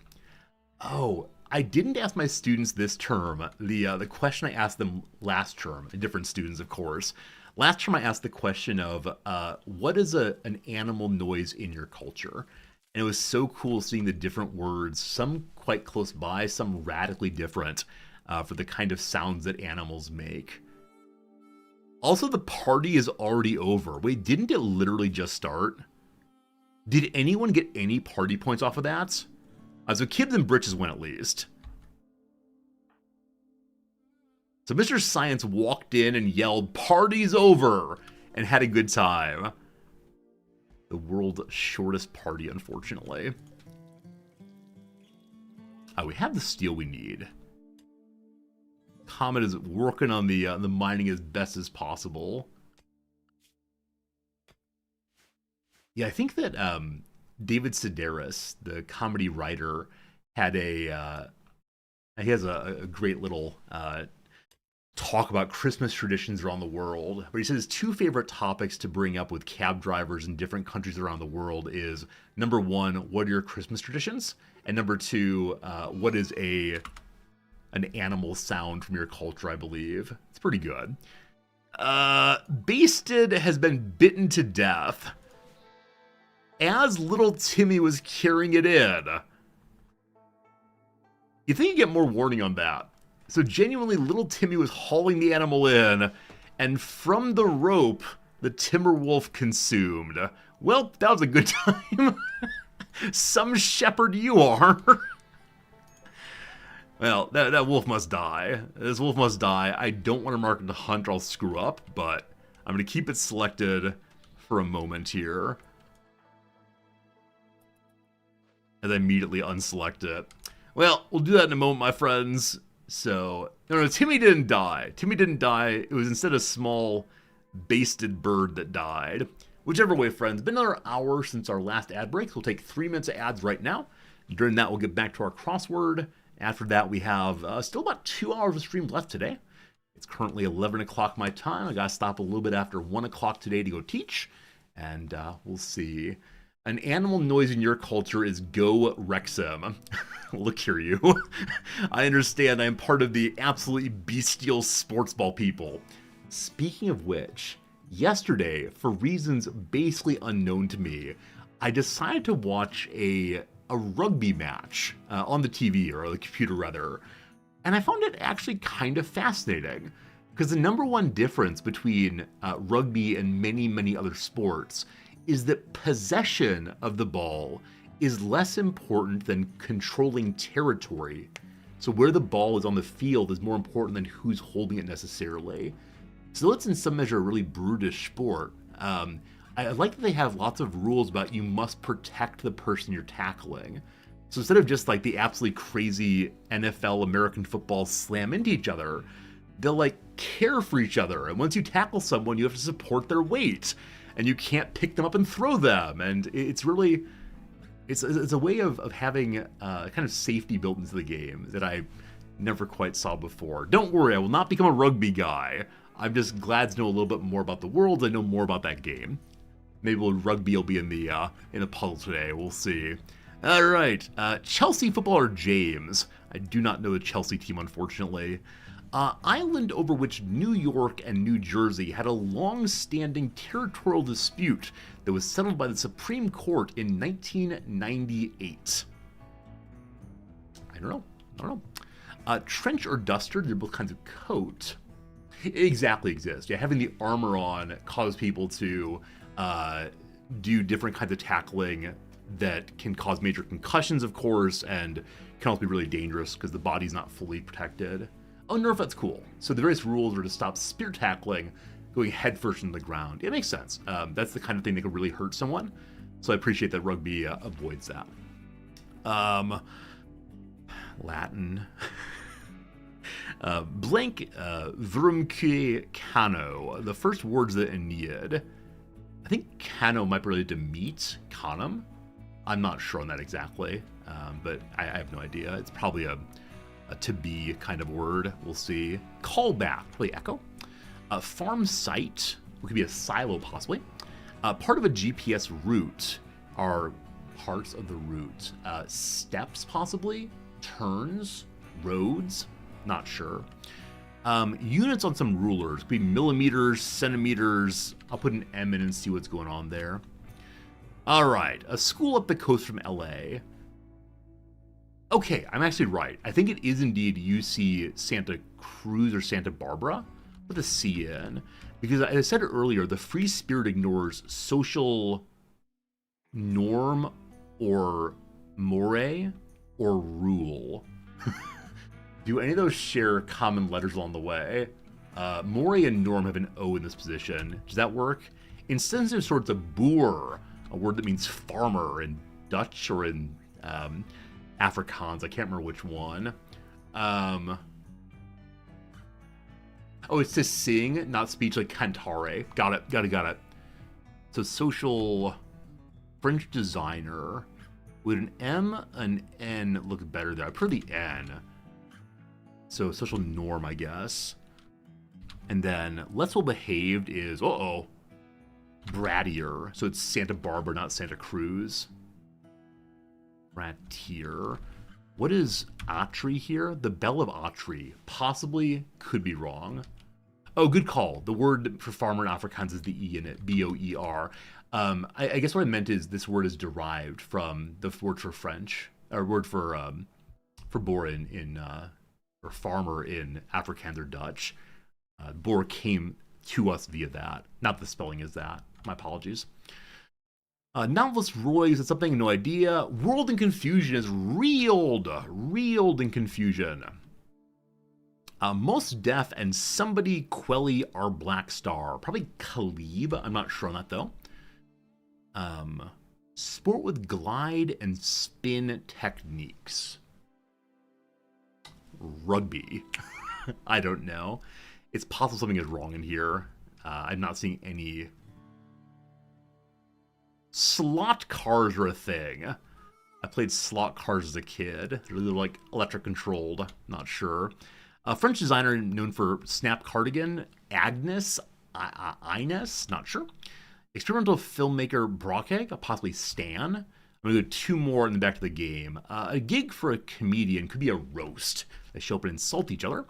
Oh, I didn't ask my students this term the question I asked them last term, different students of course. Last term I asked the question of what is an animal noise in your culture? And it was so cool seeing the different words, some quite close by, some radically different for the kind of sounds that animals make. Also, the party is already over. Wait, didn't it literally just start? Did anyone get any party points off of that? So Kids and Britches win at least. So Mr. Science walked in and yelled, "Party's over!" and had a good time. The world's shortest party, unfortunately. We have the steel we need. Comet is working on the mining as best as possible. Yeah, I think that David Sedaris, the comedy writer, had he has a great little talk about Christmas traditions around the world. But he says his two favorite topics to bring up with cab drivers in different countries around the world is, number one, what are your Christmas traditions? And number two, what is an animal sound from your culture, I believe. It's pretty good. Basted has been bitten to death as little Timmy was carrying it in. You think you get more warning on that. So genuinely, little Timmy was hauling the animal in, and from the rope, the timber wolf consumed. Well, that was a good time. Some shepherd you are. Well, that wolf must die. This wolf must die. I don't want to mark it to hunt or I'll screw up, but I'm going to keep it selected for a moment here. And then immediately unselect it. Well, we'll do that in a moment, my friends. So, no, Timmy didn't die. Timmy didn't die. It was instead a small basted bird that died. Whichever way, friends, been another hour since our last ad break. So we'll take 3 minutes of ads right now. During that, we'll get back to our crossword. After that, we have still about 2 hours of stream left today. It's currently 11 o'clock my time. I got to stop a little bit after 1 o'clock today to go teach. And we'll see. An animal noise in your culture is go Wrexham. Look here, you. I understand I am part of the absolutely bestial sports ball people. Speaking of which, yesterday, for reasons basically unknown to me, I decided to watch a rugby match on the TV, or the computer rather, and I found it actually kind of fascinating, because the number one difference between rugby and many, many other sports is that possession of the ball is less important than controlling territory. So where the ball is on the field is more important than who's holding it necessarily. So it's in some measure a really brutish sport. I like that they have lots of rules about you must protect the person you're tackling. So instead of just like the absolutely crazy NFL American football slam into each other, they'll like care for each other. And once you tackle someone, you have to support their weight. And you can't pick them up and throw them. And it's really, it's a way of having kind of safety built into the game that I never quite saw before. Don't worry, I will not become a rugby guy. I'm just glad to know a little bit more about the world. I know more about that game. Maybe rugby will be in the puzzle today. We'll see. All right, Chelsea footballer James. I do not know the Chelsea team, unfortunately. Island over which New York and New Jersey had a long-standing territorial dispute that was settled by the Supreme Court in 1998. I don't know. Trench or duster, they're both kinds of coat. Exactly exist. Yeah, having the armor on causes people to do different kinds of tackling that can cause major concussions, of course, and can also be really dangerous because the body's not fully protected. Oh, Nerf, that's cool. So the various rules are to stop spear tackling going headfirst into the ground. It makes sense. That's the kind of thing that could really hurt someone. So I appreciate that rugby avoids that. Latin. Blank Vrumque Cano. The first words of the Aeneid. I think Cano might be related to meat. Canum. I'm not sure on that exactly, but I have no idea. It's probably a to be kind of word. We'll see. Callback, probably echo. Farm site, it could be a silo possibly. Part of a GPS route are parts of the route. Steps possibly. Turns. Roads. Not sure. Units on some rulers. Could be millimeters, centimeters. I'll put an M in and see what's going on there. All right. A school up the coast from LA. Okay, I'm actually right. I think it is indeed UC Santa Cruz or Santa Barbara with a C in. Because as I said earlier, the free spirit ignores social norm or more or rule. Do any of those share common letters along the way? More and norm have an O in this position. Does that work? In sensitive sorts of boer, a word that means farmer in Dutch or in Afrikaans. I can't remember which one. Oh, it's to sing, not speech, like cantare. Got it. So social French designer. Would an M, an N look better there? I prefer the N. So social norm, I guess. And then less well behaved is, brattier. So it's Santa Barbara, not Santa Cruz. Brattier. What is Atri here? The Bell of Atri. Possibly, could be wrong. Oh, good call. The word for farmer in Afrikaans is the E in it. B-O-E-R. I guess what I meant is this word is derived from the word for French, or word for boer or farmer in Afrikaans or Dutch. Boer came to us via that. Not the spelling is that. My apologies. Novelist Roy said something, no idea. World in confusion is reeled in confusion. Most deaf and somebody quelly are black star. Probably Khalib. I'm not sure on that though. Sport with glide and spin techniques. Rugby. I don't know. It's possible something is wrong in here. I'm not seeing any Slot cars are a thing. I played slot cars as a kid. They're like electric controlled. Not sure. A French designer known for Snap Cardigan, Agnes, Ines, not sure. Experimental filmmaker Brockegg, possibly Stan. I'm going to go 2 more in the back of the game. A gig for a comedian could be a roast. They show up and insult each other.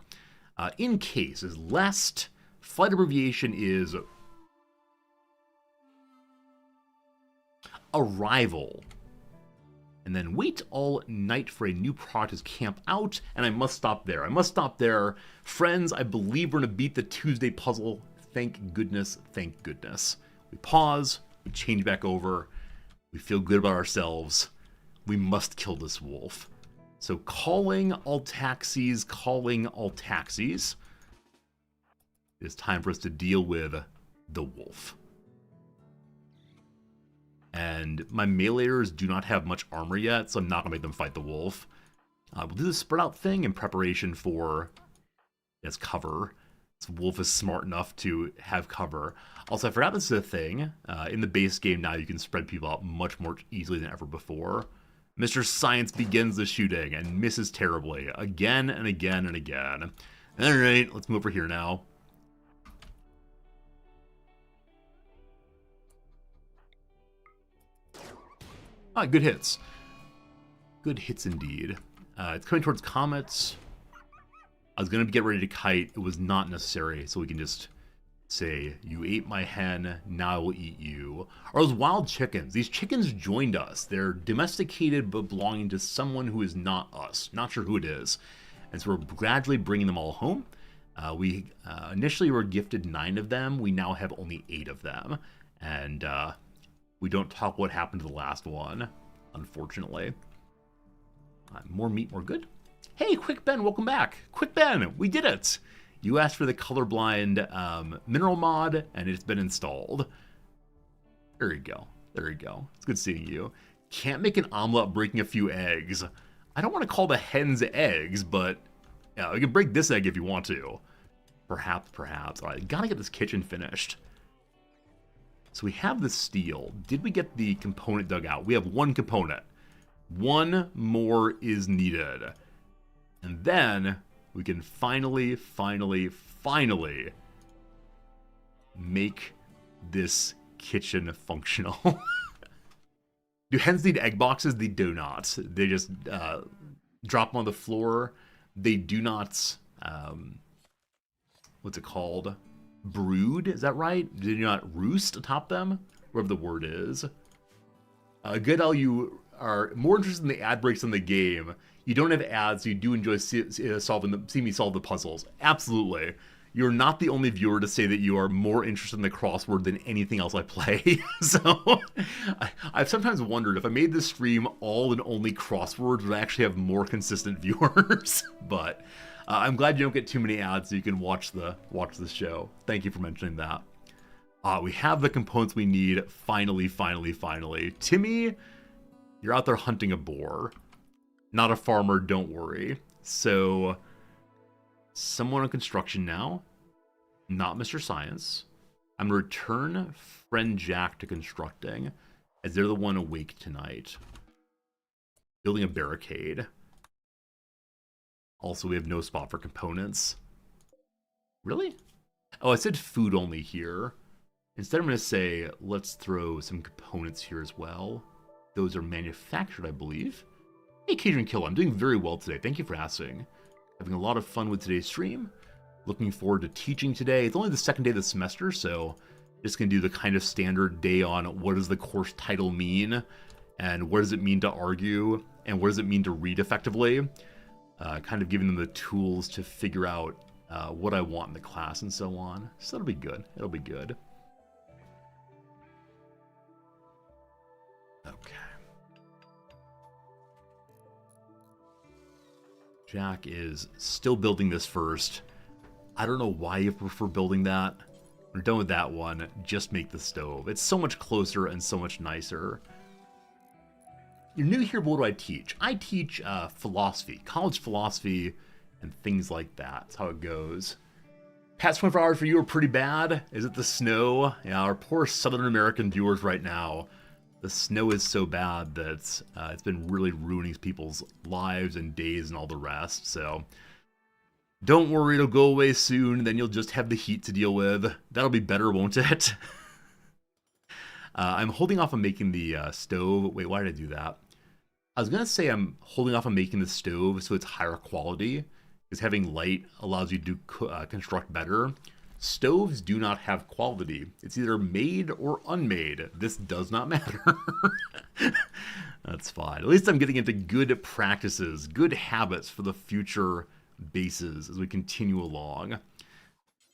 In case is lest. Flight abbreviation is arrival. And then wait all night for a new product to camp out. And I must stop there. I must stop there. Friends, I believe we're going to beat the Tuesday puzzle. Thank goodness. Thank goodness. We pause. We change back over. We feel good about ourselves. We must kill this wolf. So calling all taxis. Calling all taxis. It is time for us to deal with the wolf. And my meleeers do not have much armor yet, so I'm not going to make them fight the wolf. We'll do the spread out thing in preparation for its cover. This wolf is smart enough to have cover. Also, I forgot this is a thing. In the base game now, you can spread people out much more easily than ever before. Mr. Science begins the shooting and misses terribly. Again and again and again. Alright, let's move over here now. Ah, good hits. Good hits indeed. It's coming towards comets. I was going to get ready to kite. It was not necessary, so we can just say, you ate my hen, now I will eat you. Are those wild chickens? These chickens joined us. They're domesticated but belonging to someone who is not us. Not sure who it is. And so we're gradually bringing them all home. We initially were gifted 9 of them. We now have only 8 of them. And we don't talk what happened to the last one, unfortunately. More meat, more good. Hey, Quick Ben, welcome back. Quick Ben, we did it. You asked for the colorblind mineral mod, and it's been installed. There you go. There you go. It's good seeing you. Can't make an omelet breaking a few eggs. I don't want to call the hens eggs, but yeah, you can break this egg if you want to. Perhaps, perhaps. All right, gotta get this kitchen finished. So we have the steel. Did we get the component dug out? We have 1 component. 1 more is needed. And then we can finally make this kitchen functional. Do hens need egg boxes? They do not. They just drop them on the floor. They do not, what's it called? Brood? Is that right? They do not roost atop them? Whatever the word is. Good, all you are more interested in the ad breaks in the game. You don't have ads, so you do enjoy seeing me solve the puzzles. Absolutely. You're not the only viewer to say that you are more interested in the crossword than anything else I play. So I've sometimes wondered if I made this stream all and only crosswords, would I actually have more consistent viewers? But I'm glad you don't get too many ads so you can watch the show. Thank you for mentioning that. We have the components we need. Finally. Timmy, you're out there hunting a boar. Not a farmer, don't worry. So, someone on construction now. Not Mr. Science. I'm going to return friend Jack to constructing, as they're the one awake tonight. Building a barricade. Also, we have no spot for components. Really? Oh, I said food only here. Instead, I'm going to say, let's throw some components here as well. Those are manufactured, I believe. Hey, Cajun Kill, I'm doing very well today. Thank you for asking. Having a lot of fun with today's stream. Looking forward to teaching today. It's only the 2nd day of the semester, so just going to do the kind of standard day on what does the course title mean, and what does it mean to argue, and what does it mean to read effectively. Kind of giving them the tools to figure out what I want in the class and so on. So that'll be good. It'll be good. Okay. Jack is still building this first. I don't know why you prefer building that. We're done with that one. Just make the stove. It's so much closer and so much nicer. You're new here, but what do I teach? I teach philosophy, college philosophy, and things like that. That's how it goes. Past 24 hours for you are pretty bad. Is it the snow? Yeah, our poor Southern American viewers right now. The snow is so bad that it's been really ruining people's lives and days and all the rest. So don't worry, it'll go away soon. Then you'll just have the heat to deal with. That'll be better, won't it? I'm holding off on making the stove. Wait, why did I do that? I was going to say I'm holding off on making the stove so it's higher quality, because having light allows you to construct better. Stoves do not have quality. It's either made or unmade. This does not matter. That's fine. At least I'm getting into good practices, good habits for the future bases as we continue along.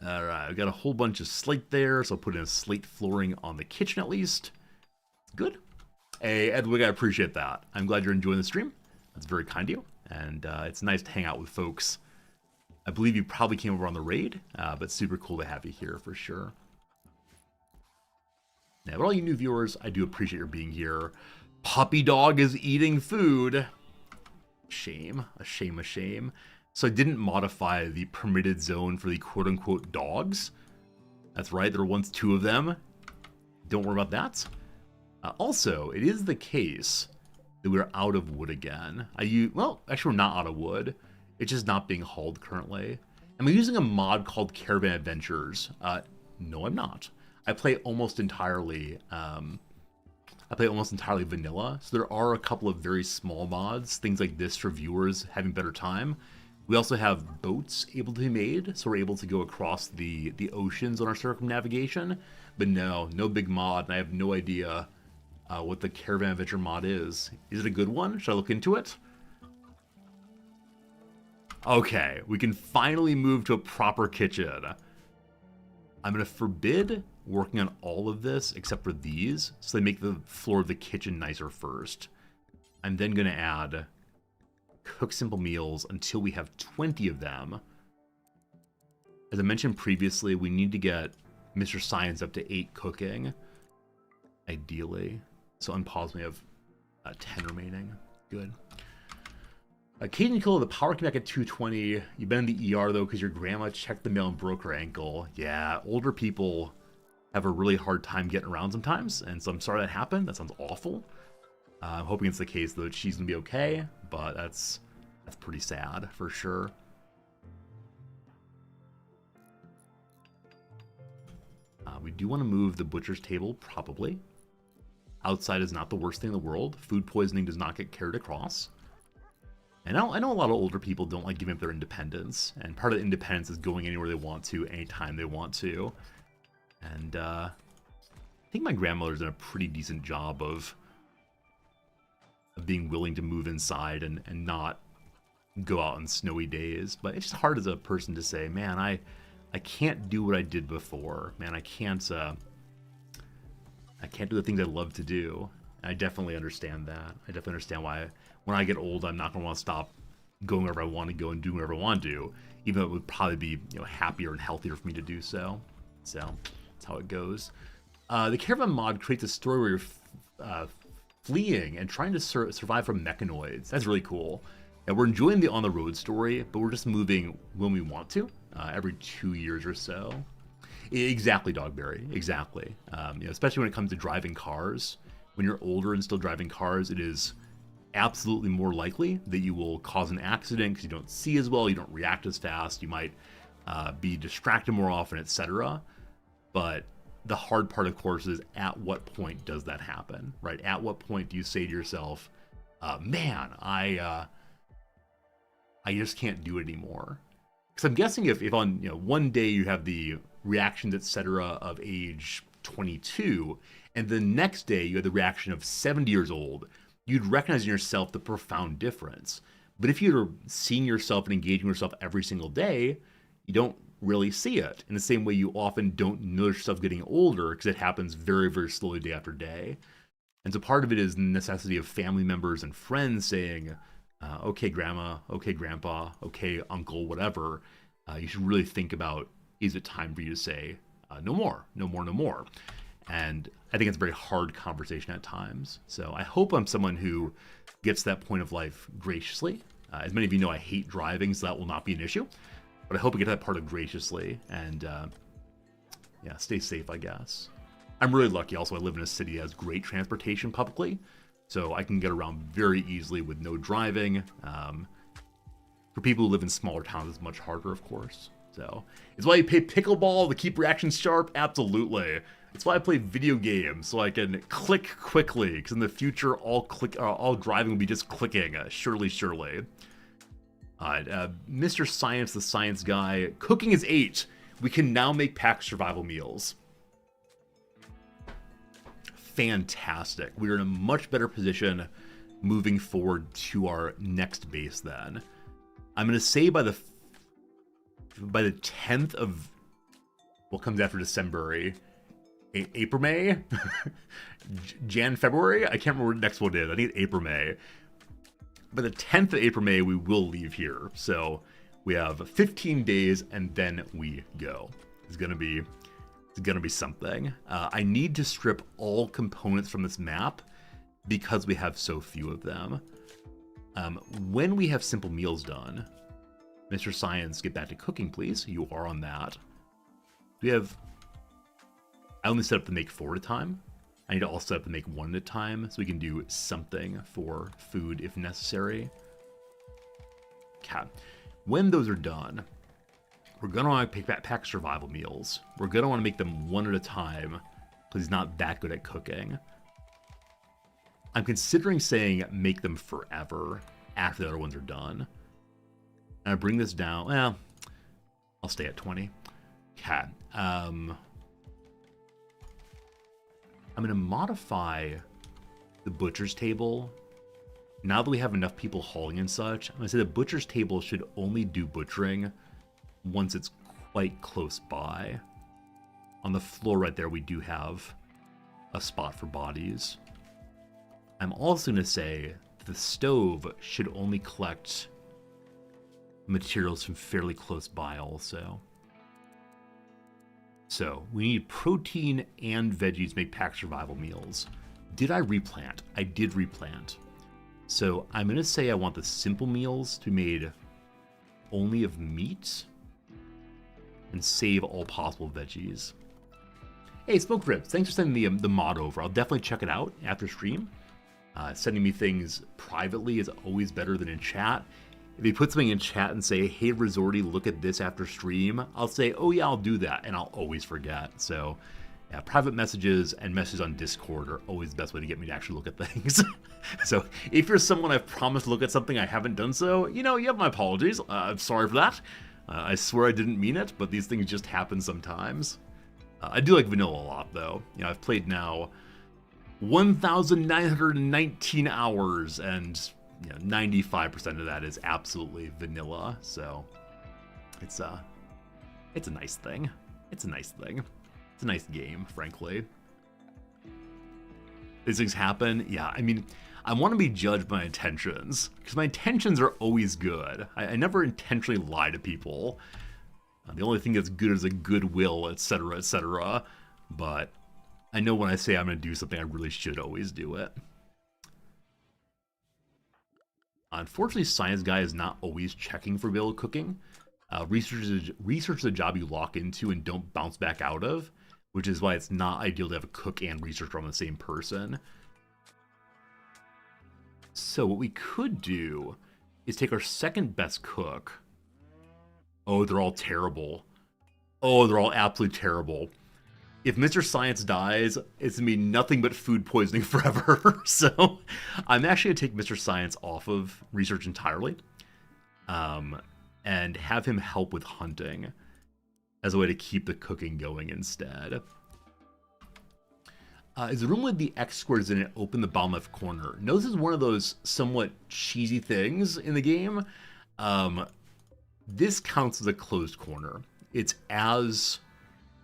All right, I've got a whole bunch of slate there, so I'll put in a slate flooring on the kitchen at least. Good. Hey, Edwig, I appreciate that. I'm glad you're enjoying the stream. That's very kind of you, and it's nice to hang out with folks. I believe you probably came over on the raid, but super cool to have you here for sure. Now, for all you new viewers, I do appreciate your being here. Puppy dog is eating food. Shame, a shame, a shame. So I didn't modify the permitted zone for the quote-unquote dogs. That's right, there were once 2 of them. Don't worry about that. Also, it is the case that we're out of wood again. Well, actually we're not out of wood. It's just not being hauled currently. Am I using a mod called Caravan Adventures? No, I'm not. I play almost entirely vanilla. So there are a couple of very small mods, things like this for viewers having better time. We also have boats able to be made, so we're able to go across the oceans on our circumnavigation. But no big mod, and I have no idea what the Caravan Adventure mod is. Is it a good one? Should I look into it? Okay, we can finally move to a proper kitchen. I'm going to forbid working on all of this except for these, so they make the floor of the kitchen nicer first. I'm then going to add cook simple meals until we have 20 of them. As I mentioned previously, we need to get Mr. Science up to 8 cooking, ideally. So unpause, we have 10 remaining. Good. Caden Killer, the power came back at 220. You've been in the ER though because your grandma checked the mail and broke her ankle. Yeah, older people have a really hard time getting around sometimes, and so I'm sorry that happened. That sounds awful. I'm hoping it's the case though that she's gonna be okay, but that's pretty sad for sure. We do want to move the butcher's table, probably. Outside is not the worst thing in the world. Food poisoning does not get carried across. And I know a lot of older people don't like giving up their independence, and part of the independence is going anywhere they want to, anytime they want to. And I think my grandmother's done a pretty decent job of being willing to move inside and not go out on snowy days. But it's just hard as a person to say, man, I can't do what I did before. Man, I can't do the things I love to do. And I definitely understand that. I definitely understand why when I get old, I'm not going to want to stop going wherever I want to go and doing whatever I want to do, even though it would probably be, happier and healthier for me to do so. So that's how it goes. The Caravan mod creates a story where you're fleeing and trying to survive from mechanoids. That's really cool. And we're enjoying the on-the-road story, but we're just moving when we want to, every 2 years or so. Exactly, Dogberry. Exactly. Especially when it comes to driving cars. When you're older and still driving cars, it is absolutely more likely that you will cause an accident because you don't see as well, you don't react as fast, you might be distracted more often, etc. But the hard part, of course, is at what point does that happen, right? At what point do you say to yourself, man, I just can't do it anymore? Because I'm guessing if on one day you have the reactions, etc. of age 22, and the next day you have the reaction of 70 years old, you'd recognize in yourself the profound difference. But if you're seeing yourself and engaging yourself every single day, you don't really see it. In the same way you often don't notice yourself getting older because it happens very, very slowly day after day. And so part of it is the necessity of family members and friends saying, okay, grandma, okay, grandpa, okay, uncle, whatever. You should really think about, is it time for you to say, no more, no more, no more? And I think it's a very hard conversation at times. So I hope I'm someone who gets to that point of life graciously. As many of you know, I hate driving, so that will not be an issue. But I hope I get to that part of graciously and, stay safe, I guess. I'm really lucky. Also, I live in a city that has great transportation publicly, so I can get around very easily with no driving. For people who live in smaller towns, it's much harder, of course. So it's why you play pickleball to keep reactions sharp. Absolutely. It's why I play video games, so I can click quickly. Because in the future, all driving will be just clicking. Surely. Mr. Science, the science guy. Cooking is 8. We can now make packed survival meals. Fantastic. We're in a much better position moving forward to our next base then. I'm going to say by the 10th of what comes after December, April, May? Jan, February? I can't remember what the next one is. I think it's April, May. By the 10th of April, May, we will leave here. So we have 15 days and then we go. It's gonna be something. I need to strip all components from this map because we have so few of them. When we have simple meals done, Mr. Science, get back to cooking, please. You are on that. We have... I only set up to make 4 at a time. I need to also set up to make 1 at a time so we can do something for food if necessary. Okay. When those are done, we're going to want to pack survival meals. We're going to want to make them 1 at a time because he's not that good at cooking. I'm considering saying make them forever after the other ones are done. And I bring this down. Well, I'll stay at 20. Okay. I'm going to modify the butcher's table. Now that we have enough people hauling and such, I'm going to say the butcher's table should only do butchering once it's quite close by. On the floor right there, we do have a spot for bodies. I'm also going to say the stove should only collect materials from fairly close by also. So we need protein and veggies to make packed survival meals. Did I replant? I did replant. So I'm going to say I want the simple meals to be made only of meat and save all possible veggies. Hey, Smoke Ribs, thanks for sending the mod over. I'll definitely check it out after stream. Sending me things privately is always better than in chat. If you put something in chat and say, hey, Resorty, look at this after stream, I'll say, oh yeah, I'll do that, and I'll always forget. So, yeah, private messages and messages on Discord are always the best way to get me to actually look at things. So, if you're someone I've promised to look at something I haven't done so, you know, you have my apologies. I'm sorry for that. I swear I didn't mean it, but these things just happen sometimes. I do like vanilla a lot, though. You know, I've played now 1,919 hours, and you know, 95% of that is absolutely vanilla. So it's a nice thing. It's a nice thing. It's a nice game, frankly. These things happen. Yeah, I mean, I want to be judged by my intentions because my intentions are always good. I never intentionally lie to people. The only thing that's good is a goodwill, etc., etc. But I know when I say I'm going to do something, I really should always do it. Unfortunately, Science Guy is not always checking for available cooking. Research is a job you lock into and don't bounce back out of, which is why it's not ideal to have a cook and researcher on the same person. So what we could do is take our second best cook. Oh, they're all terrible. Oh, they're all absolutely terrible. If Mr. Science dies, it's going to be nothing but food poisoning forever. So I'm actually going to take Mr. Science off of research entirely and have him help with hunting as a way to keep the cooking going instead. Is the room with the X squares in it open the bottom left corner? No, this is one of those somewhat cheesy things in the game. This counts as a closed corner. It's as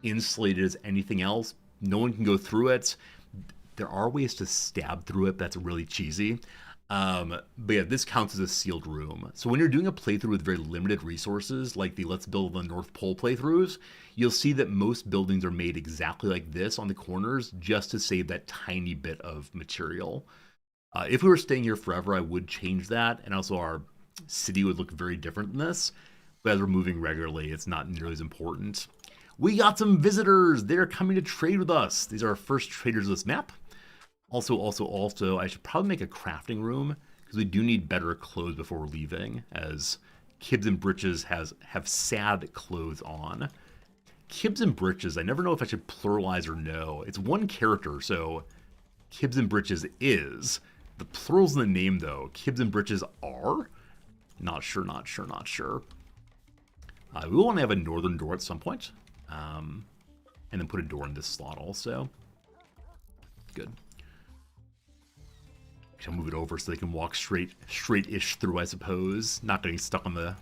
insulated as anything else. No one can go through it. There are ways to stab through it. That's really cheesy. But yeah, this counts as a sealed room. So when you're doing a playthrough with very limited resources, like the Let's Build the North Pole playthroughs, you'll see that most buildings are made exactly like this on the corners just to save that tiny bit of material. If we were staying here forever, I would change that. And also our city would look very different than this. But as we're moving regularly, it's not nearly as important. We got some visitors. They're coming to trade with us. These are our first traders of this map. Also, I should probably make a crafting room because we do need better clothes before we're leaving, as Kibs and Britches have sad clothes on. Kibs and Britches, I never know if I should pluralize or no. It's one character, so Kibs and Britches is. The plural's in the name, though. Kibs and Britches are? Not sure. We will want to have a northern door at some point. And then put a door in this slot also. Good. I'll move it over so they can walk straight-ish through, I suppose. Not getting stuck on the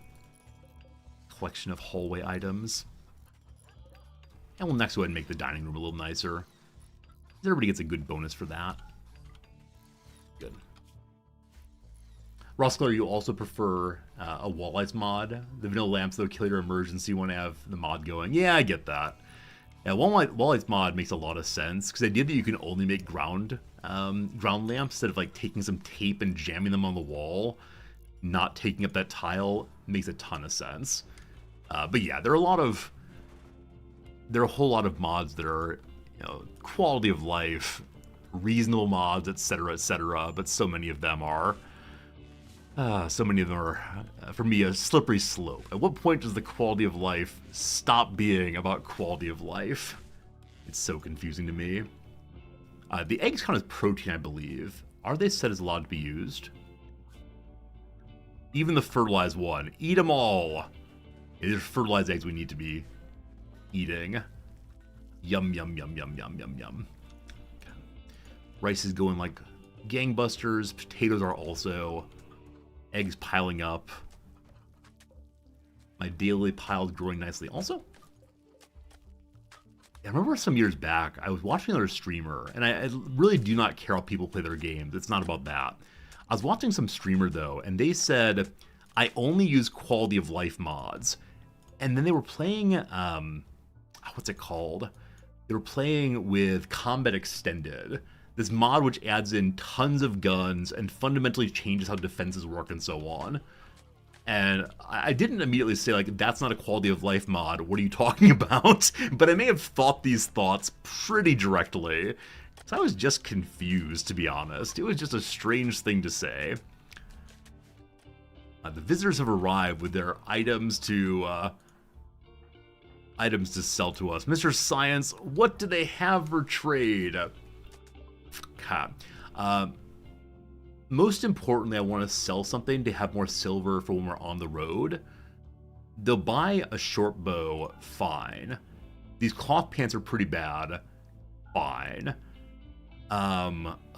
collection of hallway items. And we'll next go ahead and make the dining room a little nicer. Everybody gets a good bonus for that. Good. Roskler, you also prefer a Walleyes mod. The vanilla lamps, though, kill your emergency. You want to have the mod going. Yeah, I get that. Yeah, Walleyes mod makes a lot of sense, because the idea that you can only make ground lamps instead of like taking some tape and jamming them on the wall, not taking up that tile, makes a ton of sense. But yeah, there are a whole lot of mods that are, quality of life, reasonable mods, etc., but so many of them are, for me, a slippery slope. At what point does the quality of life stop being about quality of life? It's so confusing to me. The eggs count as protein, I believe. Are they set as allowed to be used? Even the fertilized one. Eat them all! There's fertilized eggs we need to be eating. Yum, yum, yum, yum, yum, yum, yum. Okay. Rice is going like gangbusters. Potatoes are also. Eggs piling up. My daily pile's growing nicely. Also, I remember some years back, I was watching another streamer, and I really do not care how people play their games. It's not about that. I was watching some streamer, though, and they said, I only use quality of life mods. And then they were playing, what's it called? They were playing with Combat Extended, this mod which adds in tons of guns and fundamentally changes how defenses work and so on. And I didn't immediately say, like, that's not a quality of life mod, what are you talking about? But I may have thought these thoughts pretty directly. Because I was just confused, to be honest. It was just a strange thing to say. The visitors have arrived with their items to sell to us. Mr. Science, what do they have for trade? Most importantly, I want to sell something to have more silver for when we're on the road. They'll buy a short bow, fine. These cloth pants are pretty bad, fine.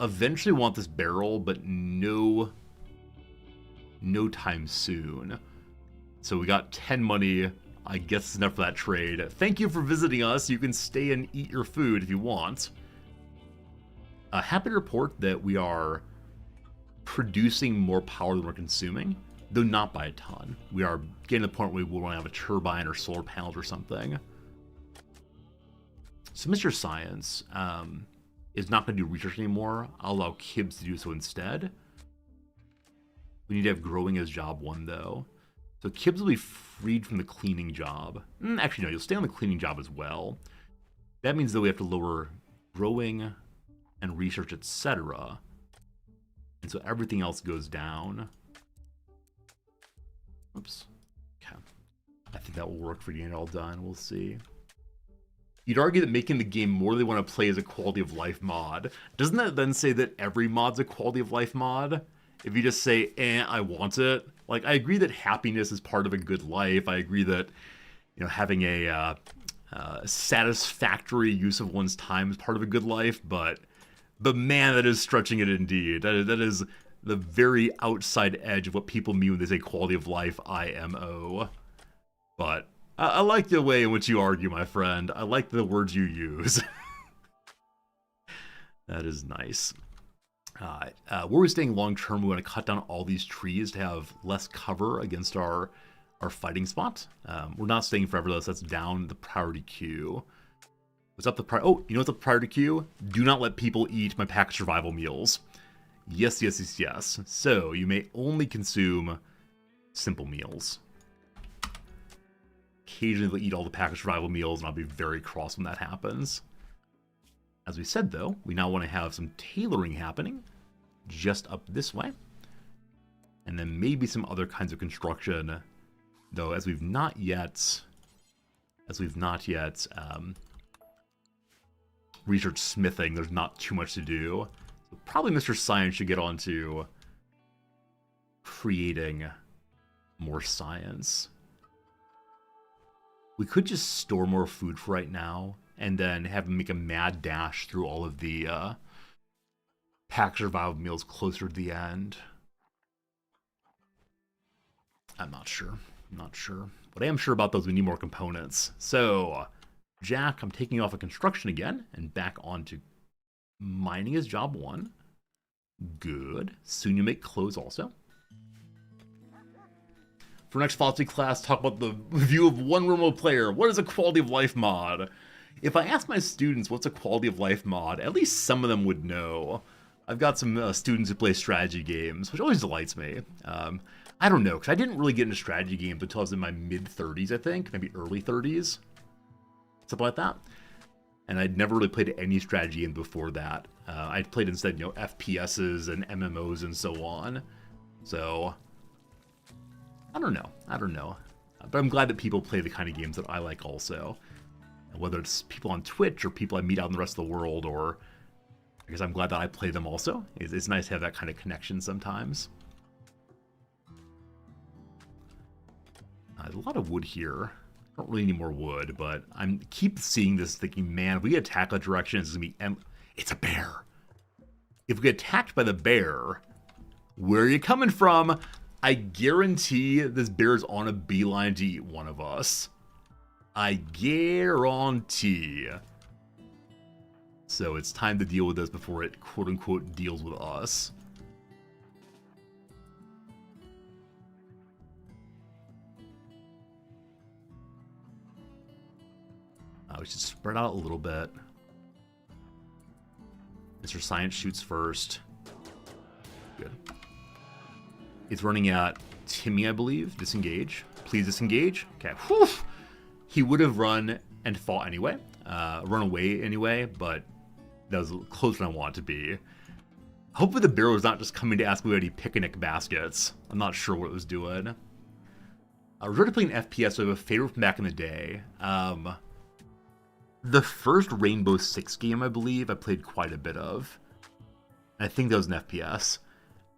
Eventually want this barrel, but no time soon. So we got 10 money. I guess it's enough for that trade. Thank you for visiting us. You can stay and eat your food if you want. Happy to report that we are producing more power than we're consuming, though not by a ton. We are getting to the point where we want to have a turbine or solar panels or something. So Mr. Science is not going to do research anymore. I'll allow Kibs to do so instead. We need to have growing as job 1, though. So Kibs will be freed from the cleaning job. Actually, no, you'll stay on the cleaning job as well. That means that we have to lower growing and research, etc. And so everything else goes down. Oops. Okay. I think that will work for getting it all done. We'll see. You'd argue that making the game more they want to play is a quality of life mod. Doesn't that then say that every mod's a quality of life mod? If you just say, I want it. Like, I agree that happiness is part of a good life. I agree that, having a satisfactory use of one's time is part of a good life, but man, that is stretching it indeed. That is the very outside edge of what people mean when they say quality of life, IMO. But I like the way in which you argue, my friend. I like the words you use. That is nice. Where we're staying long term, we want to cut down all these trees to have less cover against our fighting spot. We're not staying forever, though, so that's down the priority queue. What's up the oh, you know what's up the priority queue? Do not let people eat my packed survival meals. Yes. So you may only consume simple meals. Occasionally they'll eat all the packaged survival meals, and I'll be very cross when that happens. As we said, though, we now want to have some tailoring happening just up this way. And then maybe some other kinds of construction, though, as we've not yet researched smithing, there's not too much to do. So probably Mr. Science should get on to creating more science. We could just store more food for right now, and then have him make a mad dash through all of the packed survival meals closer to the end. I'm not sure. What I am sure about those, we need more components. So, Jack, I'm taking off of construction again, and back onto mining is job 1. Good. Soon you make clothes also. For next philosophy class, talk about the view of one Rimworld player. What is a quality of life mod? If I ask my students what's a quality of life mod, at least some of them would know. I've got some students who play strategy games, which always delights me. I don't know, because I didn't really get into strategy games until I was in my mid-30s, I think. Maybe early 30s. Something like that. And I'd never really played any strategy game before that. I'd played instead, FPSs and MMOs and so on. So, I don't know. But I'm glad that people play the kind of games that I like also. And whether it's people on Twitch or people I meet out in the rest of the world, or I guess I'm glad that I play them also. It's nice to have that kind of connection sometimes. A lot of wood here. I don't really need more wood, but I keep seeing this thinking, man, if we get attacked that direction, it's going to be... It's a bear. If we get attacked by the bear, where are you coming from? I guarantee this bear is on a beeline to eat one of us. I guarantee. So it's time to deal with this before it, quote-unquote, deals with us. We should spread out a little bit. Mr. Science shoots first. Good. It's running at Timmy, I believe. Disengage. Please disengage. Okay. Whew. He would have run and fought anyway. Run away anyway, but that was closer than I want it to be. Hopefully the bear was not just coming to ask me any picnic baskets. I'm not sure what it was doing. I was already playing FPS, so I have a favorite from back in the day. The first Rainbow Six game, I believe, I played quite a bit of. I think that was an FPS.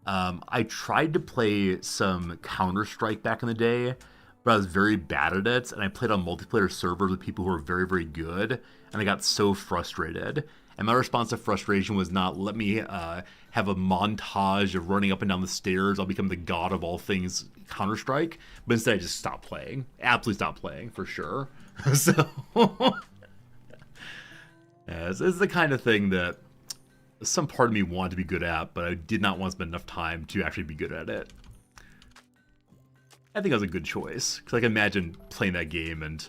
I tried to play some Counter-Strike back in the day, but I was very bad at it, and I played on multiplayer servers with people who were very, very good, and I got so frustrated. And my response to frustration was not, let me have a montage of running up and down the stairs, I'll become the god of all things Counter-Strike, but instead I just stopped playing. Absolutely stopped playing, for sure. So... Yeah, it's the kind of thing that some part of me wanted to be good at, but I did not want to spend enough time to actually be good at it. I think that was a good choice, because I can imagine playing that game and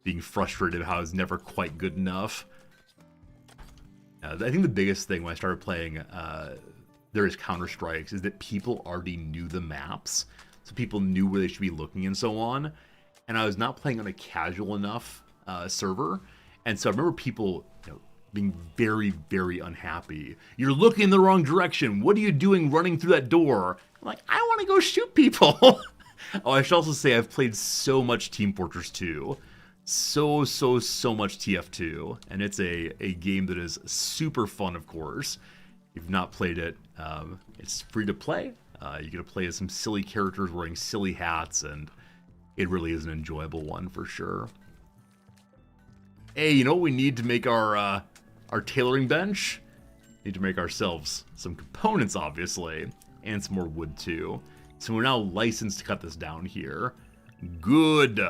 being frustrated how I was never quite good enough. I think the biggest thing when I started playing various Counter-Strikes is that people already knew the maps, so people knew where they should be looking and so on, and I was not playing on a casual enough server. And so I remember people, being very, very unhappy. You're looking in the wrong direction. What are you doing running through that door? I'm like, I want to go shoot people. Oh, I should also say I've played so much Team Fortress 2. So much TF2. And it's a game that is super fun, of course. If you've not played it, it's free to play. You get to play as some silly characters wearing silly hats, and it really is an enjoyable one for sure. Hey, you know what we need to make our tailoring bench? We need to make ourselves some components, obviously, and some more wood, too. So we're now licensed to cut this down here. Good.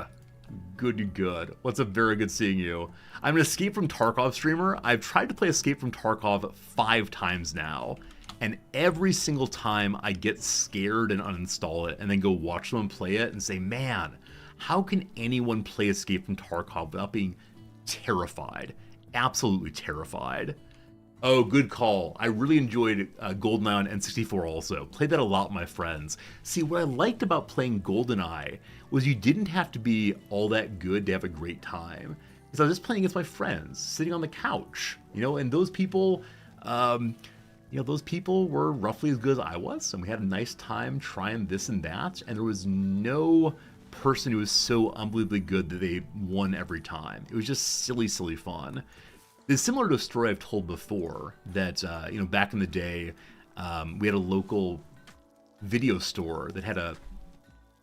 What's up, very good seeing you. I'm an Escape from Tarkov streamer. I've tried to play Escape from Tarkov 5 times now, and every single time I get scared and uninstall it, and then go watch someone play it and say, man, how can anyone play Escape from Tarkov without being terrified? Absolutely terrified. Oh, good call. I really enjoyed GoldenEye on N64 also. Played that a lot with my friends. See, what I liked about playing GoldenEye was you didn't have to be all that good to have a great time. Because I was just playing against my friends, sitting on the couch, and those people, those people were roughly as good as I was, and we had a nice time trying this and that, and there was no person who was so unbelievably good that they won every time. It was just silly, silly fun. It's similar to a story I've told before that, back in the day, we had a local video store that had a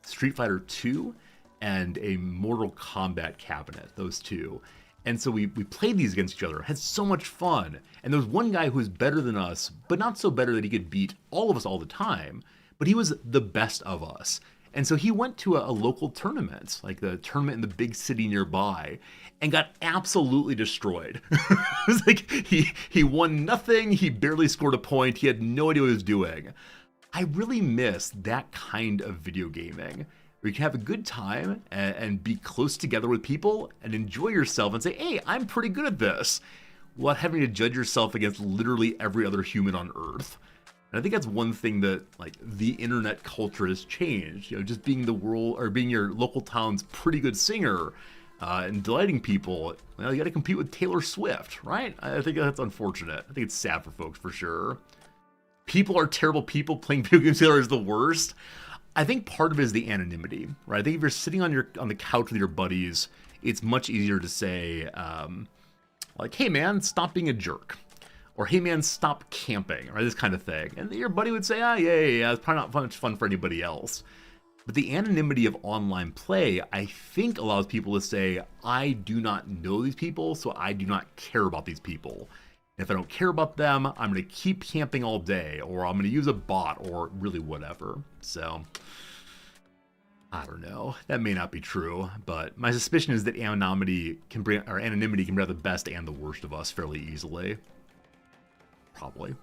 Street Fighter 2 and a Mortal Kombat cabinet, those two. And so we played these against each other, had so much fun. And there was one guy who was better than us, but not so better that he could beat all of us all the time, but he was the best of us. And so he went to a local tournament, like the tournament in the big city nearby, and got absolutely destroyed. It was like he won nothing, he barely scored a point, he had no idea what he was doing. I really miss that kind of video gaming, where you can have a good time and be close together with people and enjoy yourself and say, hey, I'm pretty good at this, without having to judge yourself against literally every other human on Earth. And I think that's one thing that, like, the internet culture has changed. Just being the world, or being your local town's pretty good singer, and delighting people. Well, you got to compete with Taylor Swift, right? I think that's unfortunate. I think it's sad for folks, for sure. People are terrible people. Playing video games together is the worst. I think part of it is the anonymity, right? I think if you're sitting on the couch with your buddies, it's much easier to say, like, hey man, stop being a jerk. Or, hey man, stop camping, right? This kind of thing. And your buddy would say, yeah, it's probably not much fun for anybody else. But the anonymity of online play, I think, allows people to say, I do not know these people, so I do not care about these people. And if I don't care about them, I'm going to keep camping all day, or I'm going to use a bot, or really whatever. So, I don't know. That may not be true, but my suspicion is that anonymity can bring out the best and the worst of us fairly easily. Probably.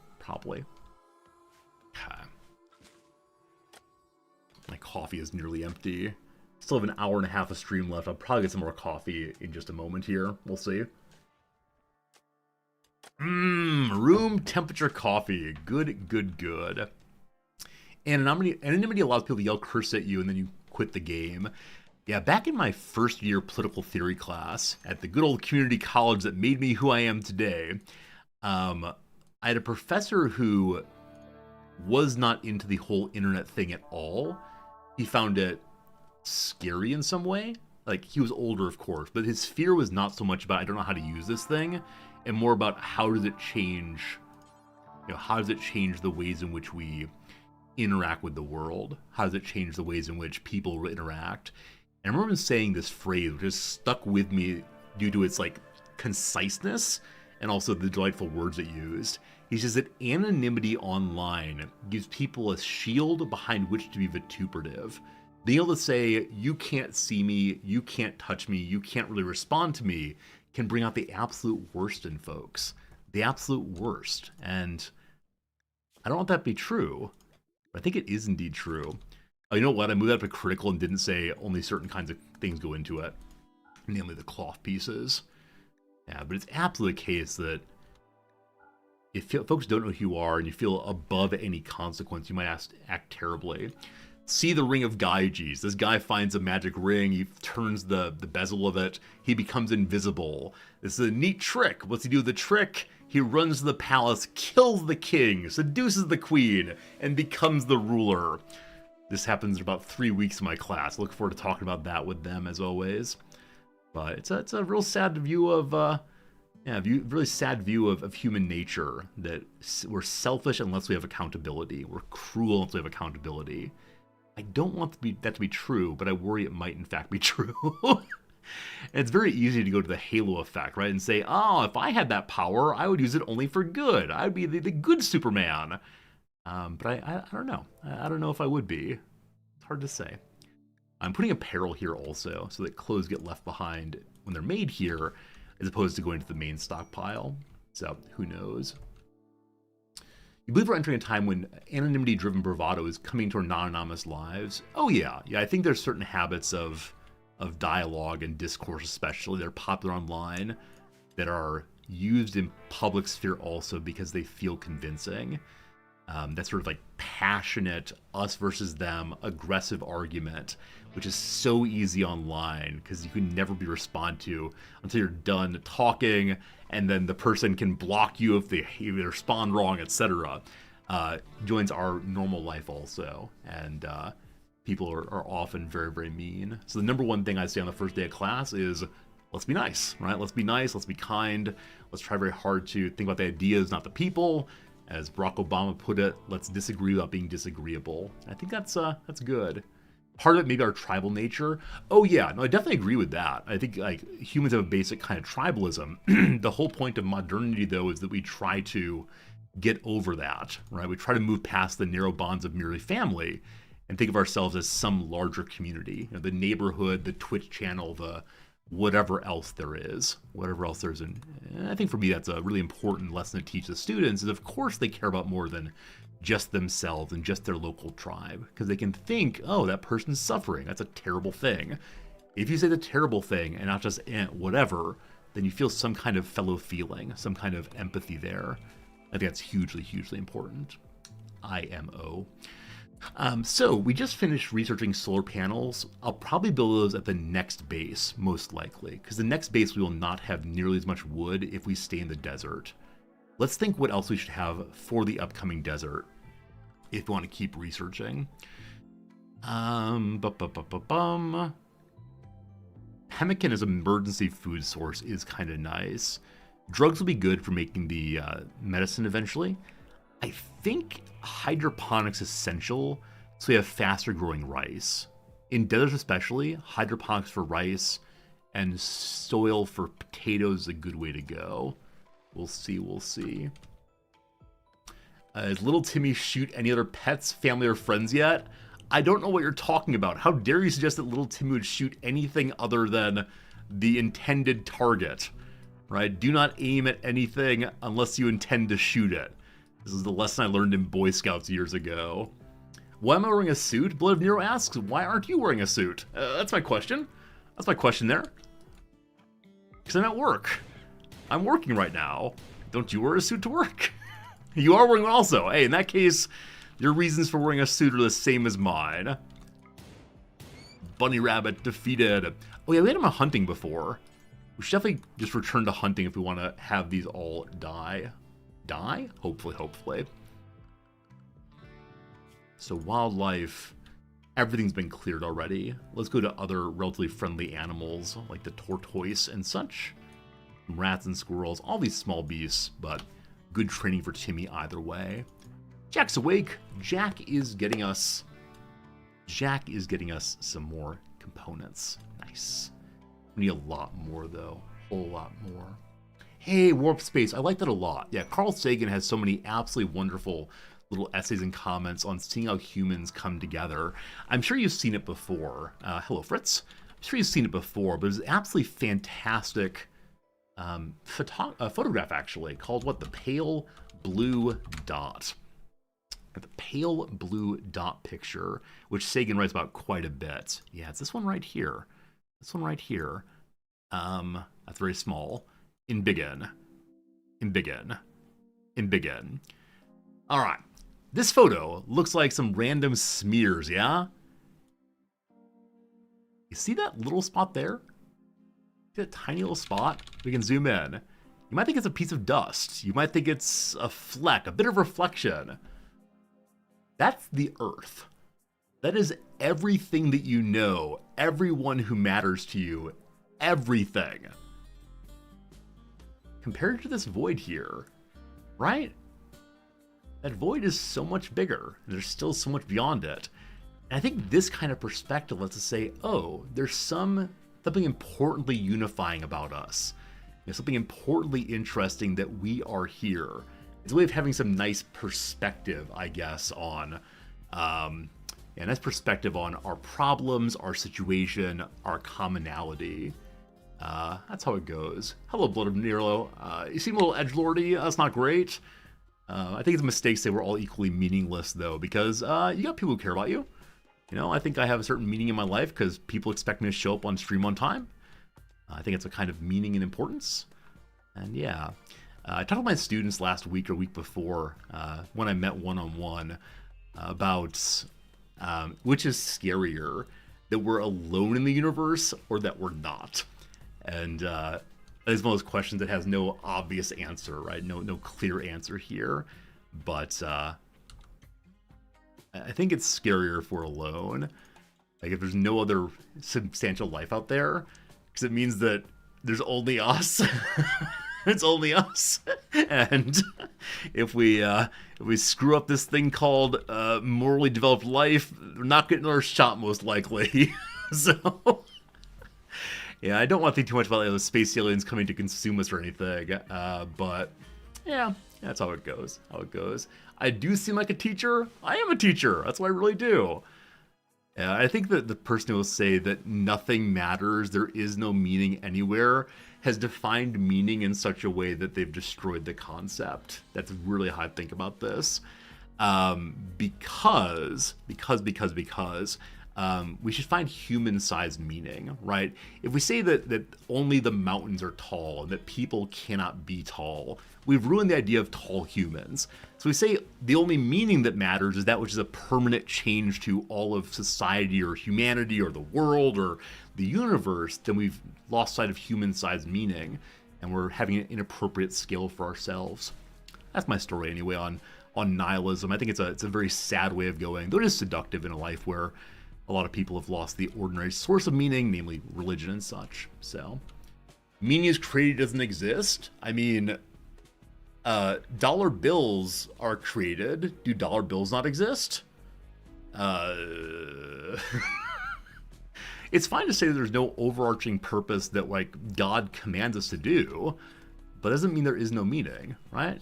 Okay. My coffee is nearly empty. Still have an hour and a half of stream left. I'll probably get some more coffee in just a moment here. We'll see. Room temperature coffee. Good. Anonymity allows people to yell curse at you and then you quit the game. Yeah, back in my first year political theory class at the good old community college that made me who I am today, I had a professor who was not into the whole internet thing at all. He found it scary in some way. Like, he was older, of course, but his fear was not so much about, I don't know how to use this thing, and more about how does it change, how does it change the ways in which we interact with the world? How does it change the ways in which people interact? And I remember him saying this phrase, which has stuck with me due to its, like, conciseness, and also the delightful words it used. He says that anonymity online gives people a shield behind which to be vituperative. Being able to say, you can't see me, you can't touch me, you can't really respond to me, can bring out the absolute worst in folks. The absolute worst. And I don't want that to be true, but I think it is indeed true. Oh, you know what? I moved that to critical and didn't say only certain kinds of things go into it, namely the cloth pieces. Yeah, but it's absolutely the case that if folks don't know who you are and you feel above any consequence, you might act terribly. See the Ring of Gyges. This guy finds a magic ring. He turns the bezel of it. He becomes invisible. This is a neat trick. What's he do with the trick? He runs to the palace, kills the king, seduces the queen, and becomes the ruler. This happens in about 3 weeks in my class. Look forward to talking about that with them, as always. But it's a real sad view of, really sad view of human nature, that we're selfish unless we have accountability. We're cruel unless we have accountability. I don't want that to be true, but I worry it might in fact be true. And it's very easy to go to the halo effect, right? And say, oh, if I had that power, I would use it only for good. I would be the good Superman. But I don't know. I don't know if I would be. It's hard to say. I'm putting apparel here also, so that clothes get left behind when they're made here, as opposed to going to the main stockpile. So, who knows? You believe we're entering a time when anonymity-driven bravado is coming to our non-anonymous lives? Oh yeah. I think there's certain habits of dialogue and discourse especially that are popular online that are used in public sphere also because they feel convincing. That sort of like passionate us versus them aggressive argument, which is so easy online because you can never be responded to until you're done talking, and then the person can block you if they respond wrong, etc. Joins our normal life also, and people are often very, very mean. So the number one thing I say on the first day of class is, let's be nice, right? Let's be nice, let's be kind, let's try very hard to think about the ideas, not the people. As Barack Obama put it, let's disagree without being disagreeable. I think that's good. Part of it, maybe our tribal nature. Oh yeah, no, I definitely agree with that. I think like humans have a basic kind of tribalism. The whole point of modernity, though, is that we try to get over that, right? We try to move past the narrow bonds of merely family and think of ourselves as some larger community. You know, the neighborhood, the Twitch channel, the whatever else there is, whatever else there's. And I think for me, that's a really important lesson to teach the students is, of course, they care about more than just themselves and just their local tribe, because they can think, oh, that person's suffering. That's a terrible thing. If you say the terrible thing and not just whatever, then you feel some kind of fellow feeling, some kind of empathy there. I think that's hugely, hugely important. IMO. So we just finished researching solar panels. I'll probably build those at the next base, most likely, because the next base we will not have nearly as much wood if we stay in the desert. Let's think what else we should have for the upcoming desert if we want to keep researching. Pemmican as an emergency food source is kind of nice. Drugs will be good for making the medicine eventually. I think hydroponics is essential so we have faster growing rice. In deserts especially, hydroponics for rice and soil for potatoes is a good way to go. We'll see, we'll see. Has little Timmy shoot any other pets, family, or friends yet? I don't know what you're talking about. How dare you suggest that little Timmy would shoot anything other than the intended target, right? Do not aim at anything unless you intend to shoot it. This is the lesson I learned in Boy Scouts years ago. Why am I wearing a suit? Blood of Nero asks, why aren't you wearing a suit? That's my question. That's my question there. Because I'm at work. I'm working right now. Don't you wear a suit to work? You are wearing one also. Hey, in that case, your reasons for wearing a suit are the same as mine. Bunny Rabbit defeated. Oh yeah, we had him hunting before. We should definitely just return to hunting if we want to have these all die. Die? Hopefully, hopefully. So wildlife, everything's been cleared already. Let's go to other relatively friendly animals like the tortoise and such. Rats and squirrels, all these small beasts, but good training for Timmy either way. Jack's awake. Jack is getting us some more components. Nice. We need a lot more though. A whole lot more. Hey, Warp Space, I like that a lot. Yeah, Carl Sagan has so many absolutely wonderful little essays and comments on seeing how humans come together. I'm sure you've seen it before. Hello, Fritz. I'm sure you've seen it before, but it's an absolutely fantastic photograph, actually, called what? The Pale Blue Dot. The Pale Blue Dot picture, which Sagan writes about quite a bit. Yeah, it's this one right here. This one right here. That's very small. In big N. In big N. In big N. All right. This photo looks like some random smears, yeah? You see that little spot there? See that tiny little spot? We can zoom in. You might think it's a piece of dust. You might think it's a fleck, a bit of reflection. That's the Earth. That is everything that you know, everyone who matters to you, everything. Compared to this void here, right? That void is so much bigger. There's still so much beyond it. And I think this kind of perspective lets us say, oh, there's something importantly unifying about us. There's something importantly interesting that we are here. It's a way of having some nice perspective, I guess, on nice perspective on our problems, our situation, our commonality. That's how it goes. Hello, Blood of Nero. You seem a little edgelordy. That's not great. I think it's a mistake to say we're all equally meaningless, though, because you got people who care about you. You know, I think I have a certain meaning in my life because people expect me to show up on stream on time. I think it's a kind of meaning and importance. And yeah, I talked to my students last week or week before when I met one-on-one about which is scarier, that we're alone in the universe or that we're not. And it's one of those questions that has no obvious answer, right? No clear answer here. But I think it's scarier if we're alone. Like if there's no other substantial life out there, because it means that there's only us. It's only us. And if we screw up this thing called morally developed life, we're not getting our shot most likely. So yeah, I don't want to think too much about those space aliens coming to consume us or anything. But yeah, that's how it goes. I do seem like a teacher. I am a teacher. That's what I really do. Yeah, I think that the person who will say that nothing matters, there is no meaning anywhere, has defined meaning in such a way that they've destroyed the concept. That's really how I think about this. Because we should find human-sized meaning, right? If we say that only the mountains are tall and that people cannot be tall, we've ruined the idea of tall humans. So we say the only meaning that matters is that which is a permanent change to all of society or humanity or the world or the universe, then we've lost sight of human-sized meaning and we're having an inappropriate scale for ourselves. That's my story anyway on nihilism. I think it's a very sad way of going, though it is seductive in a life where a lot of people have lost the ordinary source of meaning, namely religion and such. So, meaning is created, doesn't exist. I mean, dollar bills are created. Do dollar bills not exist? It's fine to say that there's no overarching purpose that like God commands us to do, but it doesn't mean there is no meaning, right?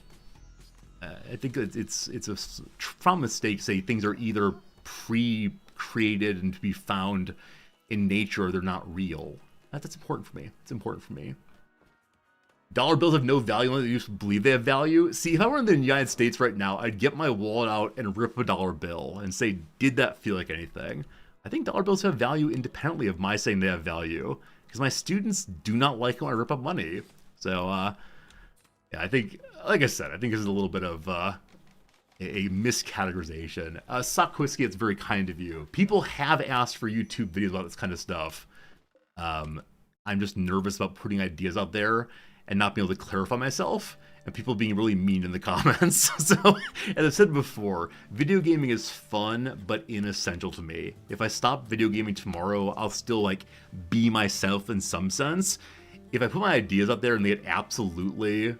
I think it's a from mistake say things are either pre-created and to be found in nature or they're not real. That's important for me. It's important for me. Dollar bills have no value unless you just believe they have value. See, if I were in the United States right now, I'd get my wallet out and rip a dollar bill and say, did that feel like anything? I think dollar bills have value independently of my saying they have value, because my students do not like when I rip up money. So, yeah, I think, like I said, I think this is a little bit of a miscategorization. Sockwisky, it's very kind of you. People have asked for YouTube videos about this kind of stuff. I'm just nervous about putting ideas out there and not being able to clarify myself, and people being really mean in the comments. So, as I've said before, video gaming is fun, but inessential to me. If I stop video gaming tomorrow, I'll still, like, be myself in some sense. If I put my ideas out there and they get absolutely,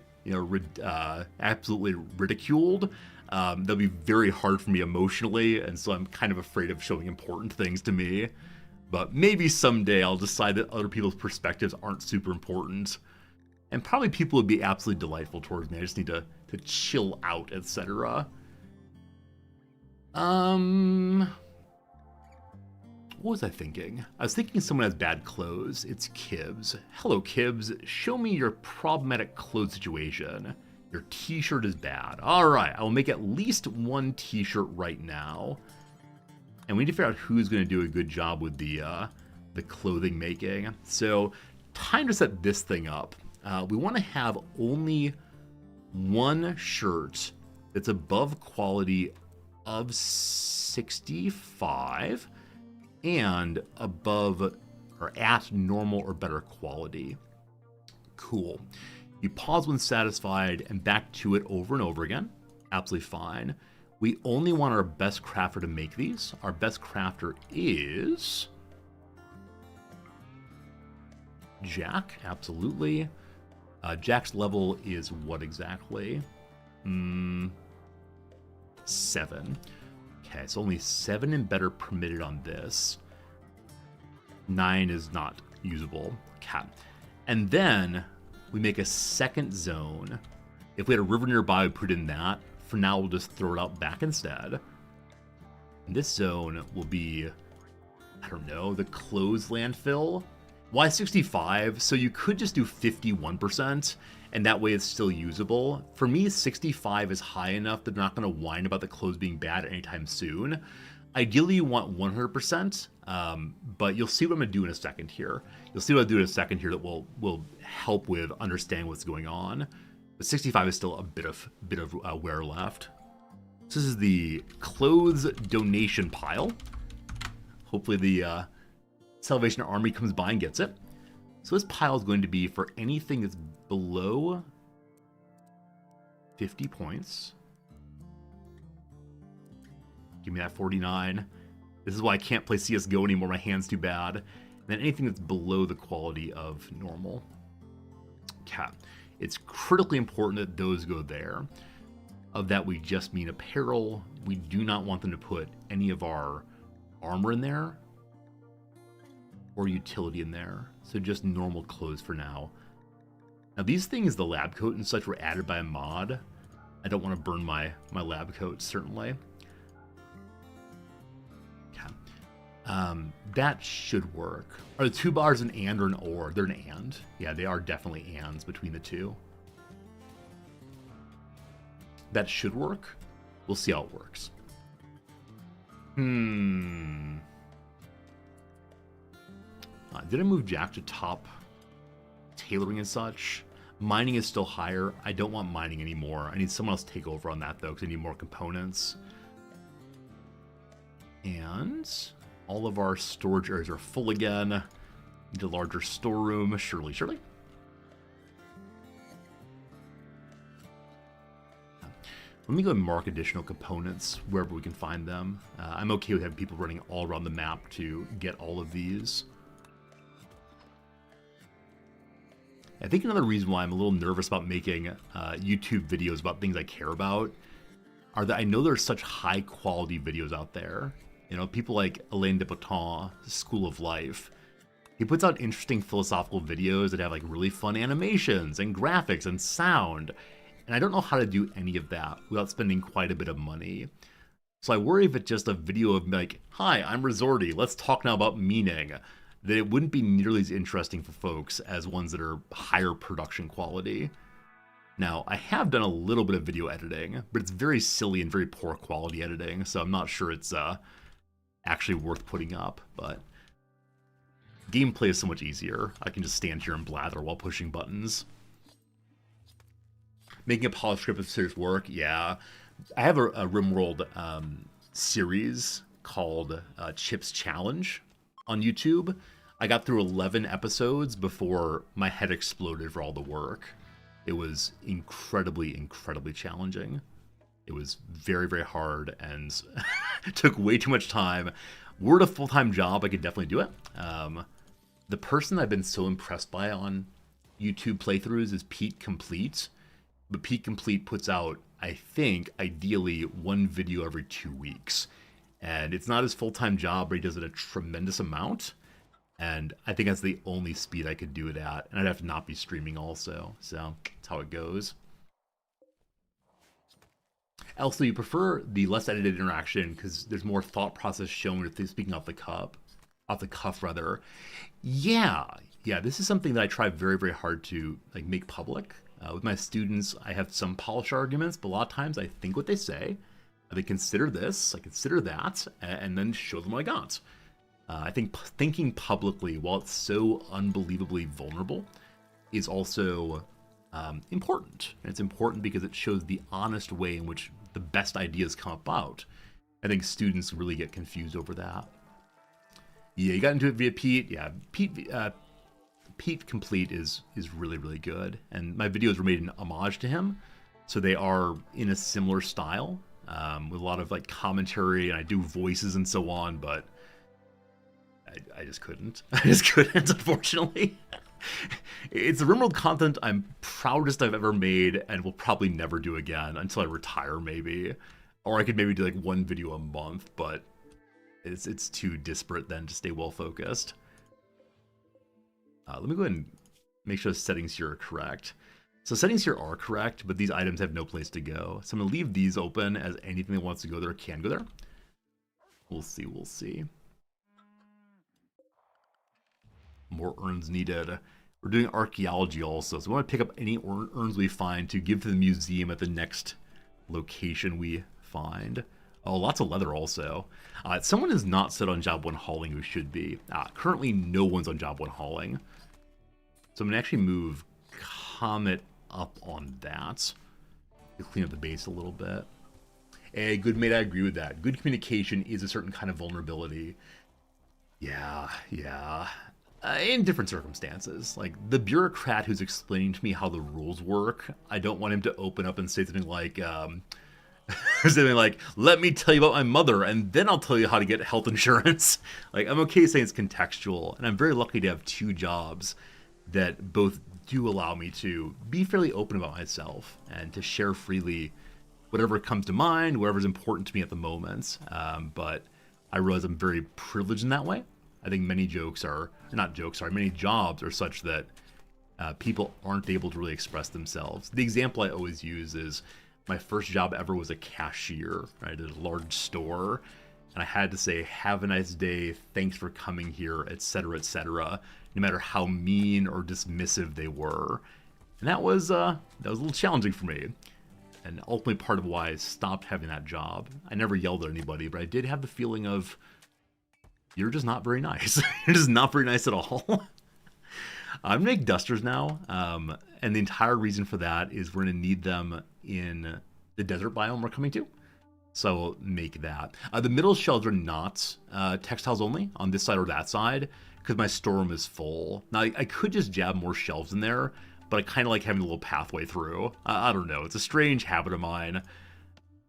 absolutely ridiculed, that'll be very hard for me emotionally, and so I'm kind of afraid of showing important things to me. But maybe someday I'll decide that other people's perspectives aren't super important. And probably people would be absolutely delightful towards me. I just need to chill out, etc. What was I thinking? I was thinking someone has bad clothes. It's Kibbs. Hello, Kibbs. Show me your problematic clothes situation. Your t-shirt is bad. All right, I will make at least one t-shirt right now. And we need to figure out who's going to do a good job with the clothing making. So, time to set this thing up. We want to have only one shirt that's above quality of 65 and above or at normal or better quality. Cool. You pause when satisfied and back to it over and over again. Absolutely fine. We only want our best crafter to make these. Our best crafter is Jack, absolutely. Jack's level is what exactly? 7. Okay, so only 7 and better permitted on this. 9 is not usable. Okay. And then we make a second zone. If we had a river nearby, we put in that. For now, we'll just throw it out back instead. And this zone will be, I don't know, the closed landfill. Why 65? So you could just do 51%, and that way it's still usable. For me, 65 is high enough that they're not going to whine about the clothes being bad anytime soon. Ideally, you want 100%, but you'll see what I'm going to do in a second here. You'll see what I'll do in a second here that will help with understanding what's going on. But 65 is still a bit of wear left. So this is the clothes donation pile. Hopefully the Salvation Army comes by and gets it. So this pile is going to be for anything that's below 50 points. Give me that 49. This is why I can't play CSGO anymore. My hand's too bad. And then anything that's below the quality of normal. Okay. It's critically important that those go there. Of that, we just mean apparel. We do not want them to put any of our armor in there or utility in there. So just normal clothes for now. Now these things, the lab coat and such, were added by a mod. I don't want to burn my lab coat, certainly. That should work. Are the 2 bars an and or an or? They're an and. Yeah, they are definitely ands between the two. That should work. We'll see how it works. Did I move Jack to top tailoring and such? Mining is still higher. I don't want mining anymore. I need someone else to take over on that, though, because I need more components. And all of our storage areas are full again. Need a larger storeroom. Surely. Let me go and mark additional components wherever we can find them. I'm okay with having people running all around the map to get all of these. I think another reason why I'm a little nervous about making YouTube videos about things I care about are that I know there's such high quality videos out there. You know, people like Alain de Botton, School of Life. He puts out interesting philosophical videos that have like really fun animations and graphics and sound. And I don't know how to do any of that without spending quite a bit of money. So I worry if it's just a video of like, hi, I'm Resorty, let's talk now about meaning, that it wouldn't be nearly as interesting for folks as ones that are higher production quality. Now, I have done a little bit of video editing, but it's very silly and very poor quality editing, so I'm not sure it's actually worth putting up, but gameplay is so much easier. I can just stand here and blather while pushing buttons. Making a polished script of serious work, yeah. I have a Rimworld series called Chip's Challenge on YouTube. I got through 11 episodes before my head exploded for all the work. It was incredibly challenging. It was very, very hard and took way too much time. Were it a full-time job, I could definitely do it. The person I've been so impressed by on YouTube playthroughs is Pete Complete. But Pete Complete puts out, I think, ideally 1 video every 2 weeks. And it's not his full-time job, but he does it a tremendous amount. And I think that's the only speed I could do it at. And I'd have to not be streaming also. So that's how it goes. Also, you prefer the less edited interaction because there's more thought process shown with speaking off the cuff rather. Yeah, this is something that I try very, very hard to like make public. With my students, I have some polished arguments, but a lot of times I think what they say. They consider this, I consider that, and then show them what I got. I think thinking publicly, while it's so unbelievably vulnerable, is also important. And it's important because it shows the honest way in which the best ideas come about. I think students really get confused over that. Yeah, you got into it via Pete. Yeah, Pete Complete is really, really good. And my videos were made in homage to him. So they are in a similar style, with a lot of like commentary, and I do voices and so on, but I just couldn't. Unfortunately. It's the Rimworld content I'm proudest I've ever made and will probably never do again until I retire, maybe. Or I could maybe do like 1 video a month, but it's too disparate then to stay well focused. Let me go ahead and make sure the settings here are correct. So settings here are correct, but these items have no place to go. So I'm going to leave these open as anything that wants to go there can go there. We'll see. More urns needed. We're doing archaeology also, so we want to pick up any urns we find to give to the museum at the next location we find. Oh, lots of leather also. Someone is not set on job 1 hauling who should be. Currently, no one's on job 1 hauling. So I'm going to actually move Comet up on that to clean up the base a little bit. Hey, good mate, I agree with that. Good communication is a certain kind of vulnerability. Yeah. In different circumstances. Like, the bureaucrat who's explaining to me how the rules work, I don't want him to open up and say something like, let me tell you about my mother, and then I'll tell you how to get health insurance. Like, I'm okay saying it's contextual, and I'm very lucky to have 2 jobs that both do allow me to be fairly open about myself and to share freely whatever comes to mind, whatever's important to me at the moment. But I realize I'm very privileged in that way. I think many jobs are such that people aren't able to really express themselves. The example I always use is my first job ever was a cashier, right, at a large store. And I had to say, have a nice day, thanks for coming here, etc., no matter how mean or dismissive they were. And that was a little challenging for me. And ultimately part of why I stopped having that job. I never yelled at anybody, but I did have the feeling of, you're just not very nice. You're just not very nice at all. I'm gonna make dusters now, and the entire reason for that is we're gonna need them in the desert biome we're coming to. So make that. The middle shelves are not textiles only on this side or that side, because my storeroom is full. Now, I could just jab more shelves in there, but I kind of like having a little pathway through. I don't know. It's a strange habit of mine.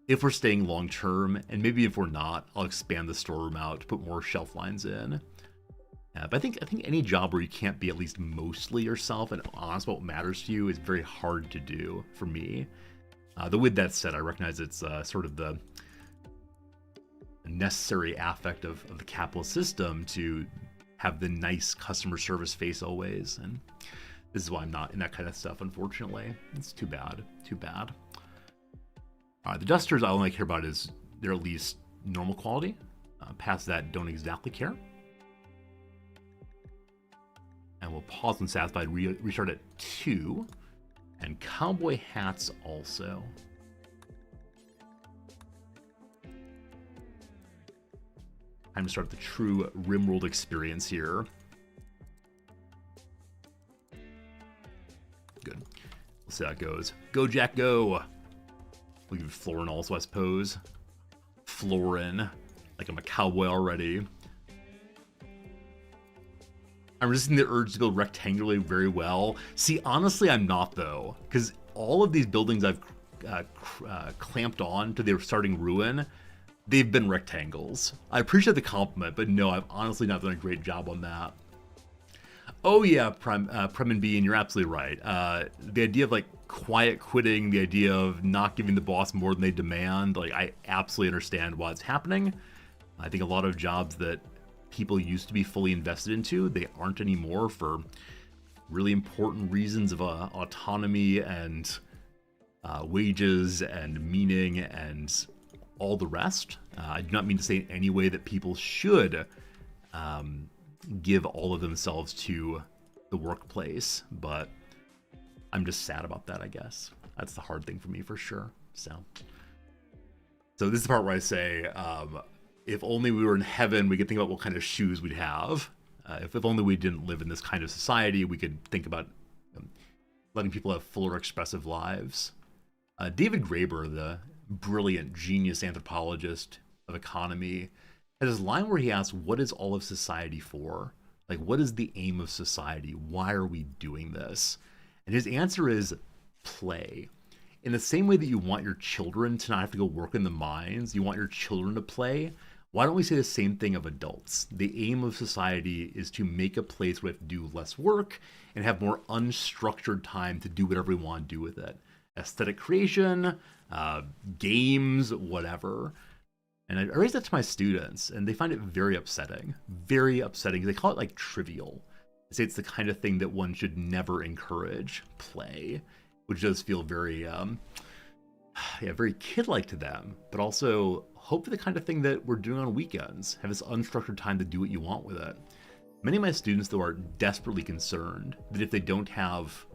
If we're staying long term, and maybe if we're not, I'll expand the storeroom out to put more shelf lines in. But I think any job where you can't be at least mostly yourself and honest about what matters to you is very hard to do for me. Though with that said, I recognize it's sort of the necessary affect of the capitalist system to have the nice customer service face always, and this is why I'm not in that kind of stuff, unfortunately. It's too bad. The dusters I only care about is they're at least normal quality. Past that, don't exactly care. And we'll pause when satisfied, restart at 2. And cowboy hats also. Time to start the true Rimworld experience here. Good. We'll see how it goes. Go, Jack, go! We'll give Florin also, I suppose. Florin. Like I'm a cowboy already. I'm resisting the urge to build rectangularly very well. See, honestly, I'm not, though. Because all of these buildings I've clamped on to their starting ruin, they've been rectangles. I appreciate the compliment, but no, I've honestly not done a great job on that. Oh yeah, Prem and Bean, you're absolutely right. The idea of like quiet quitting, the idea of not giving the boss more than they demand, like I absolutely understand why it's happening. I think a lot of jobs that people used to be fully invested into, they aren't anymore for really important reasons of autonomy and wages and meaning and all the rest. I do not mean to say in any way that people should give all of themselves to the workplace, but I'm just sad about that, I guess. That's the hard thing for me, for sure. So this is the part where I say, if only we were in heaven, we could think about what kind of shoes we'd have. If only we didn't live in this kind of society, we could think about letting people have fuller expressive lives. David Graeber, the brilliant genius anthropologist of economy, has this line where he asks, what is all of society for? Like, what is the aim of society? Why are we doing this? And his answer is play. In the same way that you want your children to not have to go work in the mines, you want your children to play, why don't we say the same thing of adults? The aim of society is to make a place where we have to do less work and have more unstructured time to do whatever we want to do with it. Aesthetic creation, games, whatever. And I raise that to my students, and they find it very upsetting. Very upsetting. They call it like trivial. They say it's the kind of thing that one should never encourage, play, which does feel very, very kid-like to them, but also hopefully the kind of thing that we're doing on weekends. Have this unstructured time to do what you want with it. Many of my students, though, are desperately concerned that if they don't have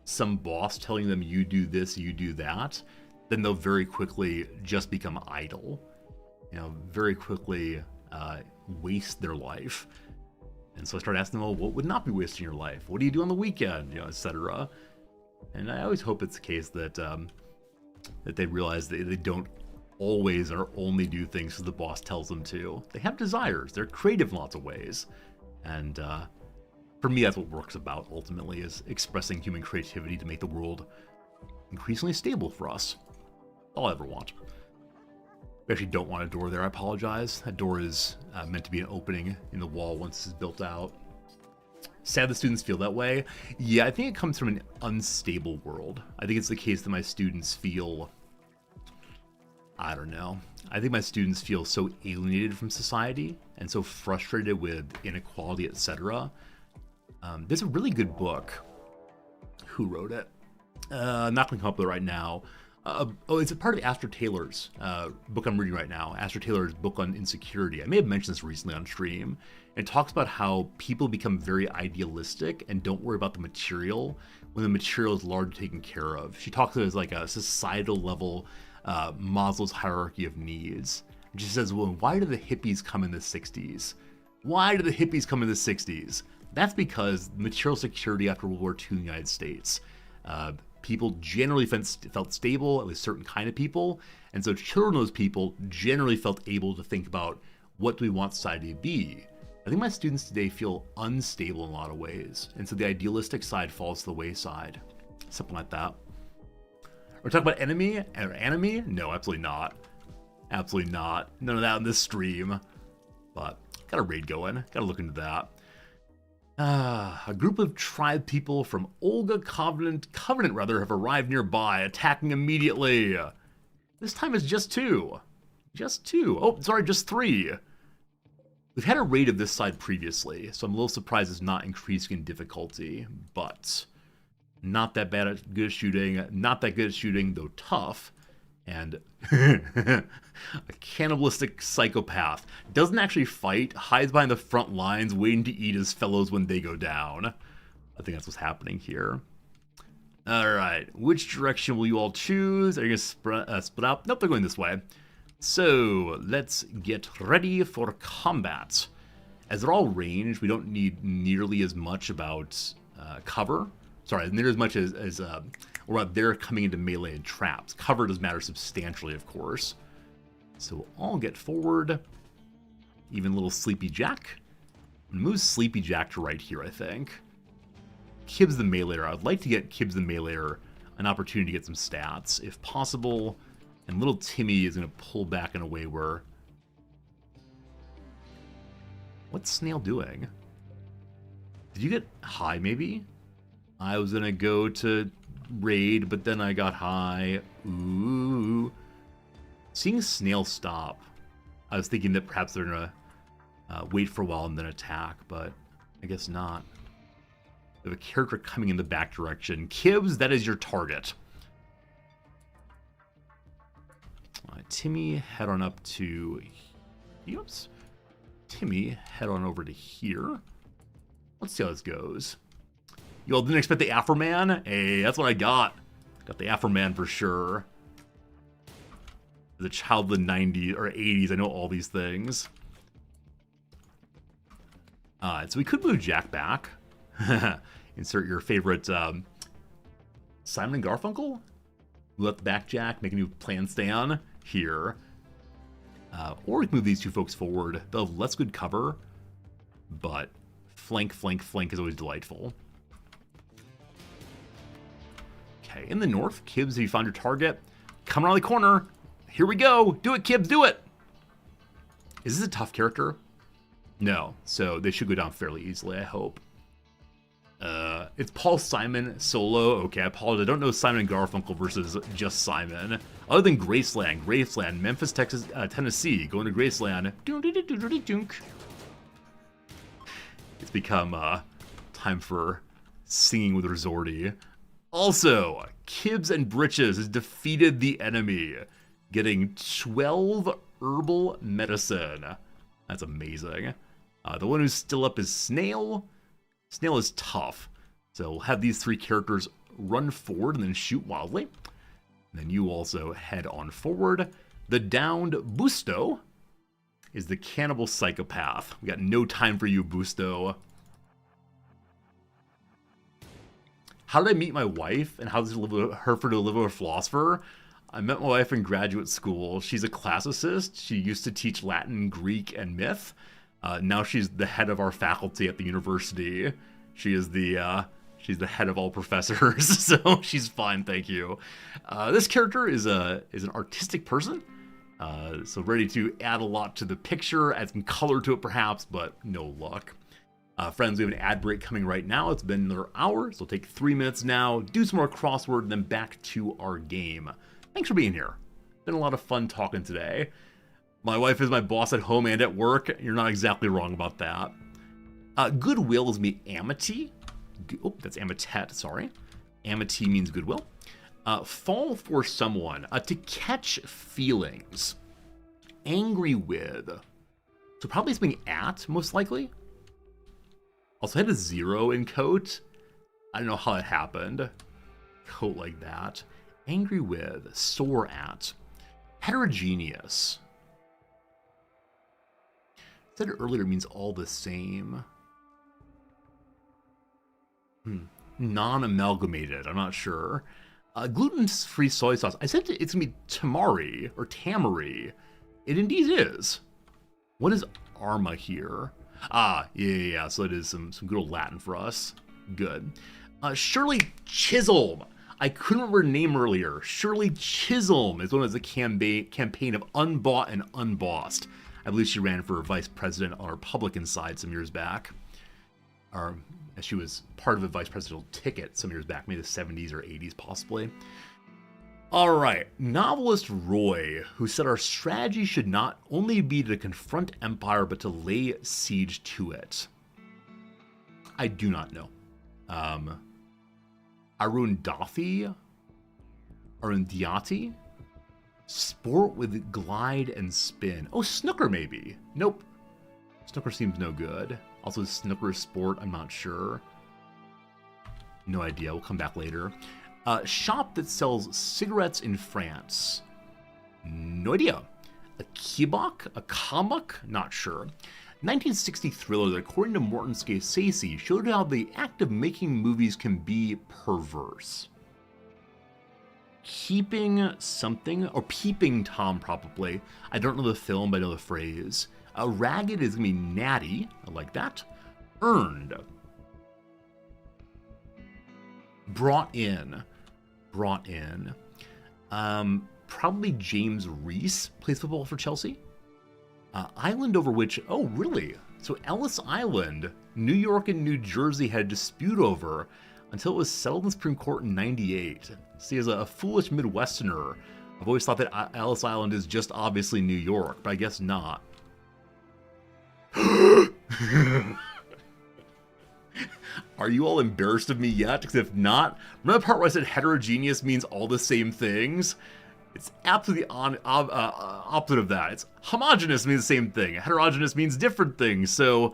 some boss telling them you do this, you do that, then they'll very quickly just become idle. very quickly waste their life. And so I started asking them, well, what would not be wasting your life? What do you do on the weekend? Etc. And I always hope it's the case that that they realize that they don't always or only do things because the boss tells them to. They have desires. They're creative in lots of ways. And for me, that's what work's about, ultimately, is expressing human creativity to make the world increasingly stable for us. All I ever want. We actually don't want a door there, I apologize. That door is meant to be an opening in the wall once it's built out. Sad the students feel that way. Yeah, I think it comes from an unstable world. I think it's the case that my students feel... I don't know. I think my students feel so alienated from society and so frustrated with inequality, etc. There's a really good book. Who wrote it? I'm not going to come up with it right now. It's a part of Astor Taylor's book I'm reading right now. Astor Taylor's book on insecurity. I may have mentioned this recently on stream. It talks about how people become very idealistic and don't worry about the material when the material is largely taken care of. She talks of it as like a societal level Maslow's hierarchy of needs. And she says, well, why do the hippies come in the 60s? Why do the hippies come in the 60s? That's because material security after World War II in the United States. People generally felt stable, at least certain kind of people, and so children of those people generally felt able to think about what do we want society to be. I think my students today feel unstable in a lot of ways, and so the idealistic side falls to the wayside. Something like that. We're talking about enemy or enemy? No, absolutely not. Absolutely not. None of that in this stream. But got a raid going. Got to look into that. A group of tribe people from Olga Covenant have arrived nearby, attacking immediately. This time it's just 2. Just 2. Oh, sorry, just 3. We've had a raid of this side previously, so I'm a little surprised it's not increasing in difficulty, but not that bad at good at shooting, not that good at shooting, though tough, and a cannibalistic psychopath. Doesn't actually fight, hides behind the front lines, waiting to eat his fellows when they go down. I think that's what's happening here. Alright, which direction will you all choose? Are you going to split up? Nope, they're going this way. So, let's get ready for combat. As they're all ranged, we don't need nearly as much about cover. Sorry, nearly as much as or about they're coming into melee and traps. Cover does matter substantially, of course. So we'll all get forward. Even little Sleepy Jack. Move Sleepy Jack to right here, I think. Kibbs the Meleeer. I'd like to get Kibbs the Meleeer an opportunity to get some stats, if possible. And little Timmy is going to pull back in a way where... What's Snail doing? Did you get high, maybe? I was going to go to raid, but then I got high. Ooh. Seeing Snail stop, I was thinking that perhaps they're going to wait for a while and then attack, but I guess not. We have a character coming in the back direction. Kibbs, that is your target. Timmy, head on up to... Oops. Timmy, head on over to here. Let's see how this goes. You all didn't expect the Afro Man? Hey, that's what I got. Got the Afro Man for sure. As a child of the 90s or 80s, I know all these things. So we could move Jack back. Insert your favorite Simon and Garfunkel. Move up the back Jack, make a new plan stand here. Or we can move these two folks forward. They'll have less good cover, but flank is always delightful. Okay, in the north, Kibbs, have you found your target? Come around the corner. Here we go. Do it, Kibbs, do it. Is this a tough character? No, so they should go down fairly easily, I hope. It's Paul Simon solo. Okay, I apologize. I don't know Simon and Garfunkel versus just Simon. Other than Graceland, Memphis, Texas, Tennessee. Going to Graceland. It's become time for singing with Resorty. Also, Kibbs and Britches has defeated the enemy, getting 12 herbal medicine. That's amazing. The one who's still up is Snail. Snail is tough. So we'll have these three characters run forward and then shoot wildly. And then you also head on forward. The downed Busto is the cannibal psychopath. We got no time for you, Busto. How did I meet my wife, and how does it live with her for to live with a philosopher? I met my wife in graduate school. She's a classicist. She used to teach Latin, Greek, and myth. Now she's the head of our faculty at the university. She's the head of all professors, so she's fine, thank you. This character is an artistic person, so ready to add a lot to the picture, add some color to it perhaps, but no luck. Friends, we have an ad break coming right now. It's been another hour, so it'll take 3 minutes now, do some more crossword, and then back to our game. Thanks for being here. Been a lot of fun talking today. My wife is my boss at home and at work. You're not exactly wrong about that. Goodwill is me amity. Oh, that's amitet, sorry. Amity means goodwill. Fall for someone. To catch feelings. Angry with. So probably something at, most likely. Also had a 0 in coat. I don't know how it happened. Coat like that. Angry with. Sore at. Heterogeneous. Said it earlier means all the same. Non-amalgamated, I'm not sure. Gluten-free soy sauce. I said it's gonna be tamari or tamari. It indeed is. What is Arma here? Ah, yeah. So it is some good old Latin for us. Good. Shirley Chisholm. I couldn't remember her name earlier. Shirley Chisholm is one of the campaign of Unbought and Unbossed. I believe she ran for vice president on our Republican side some years back. Or she was part of a vice presidential ticket some years back, maybe the 70s or 80s possibly. All right, novelist Roy, who said our strategy should not only be to confront empire, but to lay siege to it. I do not know. Arundathi? Arundiati? Sport with glide and spin. Oh, snooker maybe. Nope. Snooker seems no good. Also, snooker sport, I'm not sure. No idea, we'll come back later. Shop that sells cigarettes in France. No idea. A kibok? A kamuk? Not sure. 1960 thriller that, according to Morton Scorsese, showed how the act of making movies can be perverse. Keeping something, or Peeping Tom probably. I don't know the film, but I know the phrase. Ragged is gonna be natty. I like that. Earned. Brought in. Probably James Reese plays football for Chelsea. Island over which, oh really? So Ellis Island, New York and New Jersey had a dispute over until it was settled in the Supreme Court in '98. See, as a foolish Midwesterner, I've always thought that Ellis Island is just obviously New York, but I guess not. Are you all embarrassed of me yet? Because if not, remember the part where I said heterogeneous means all the same things? It's absolutely opposite of that. It's homogeneous means the same thing. Heterogeneous means different things. So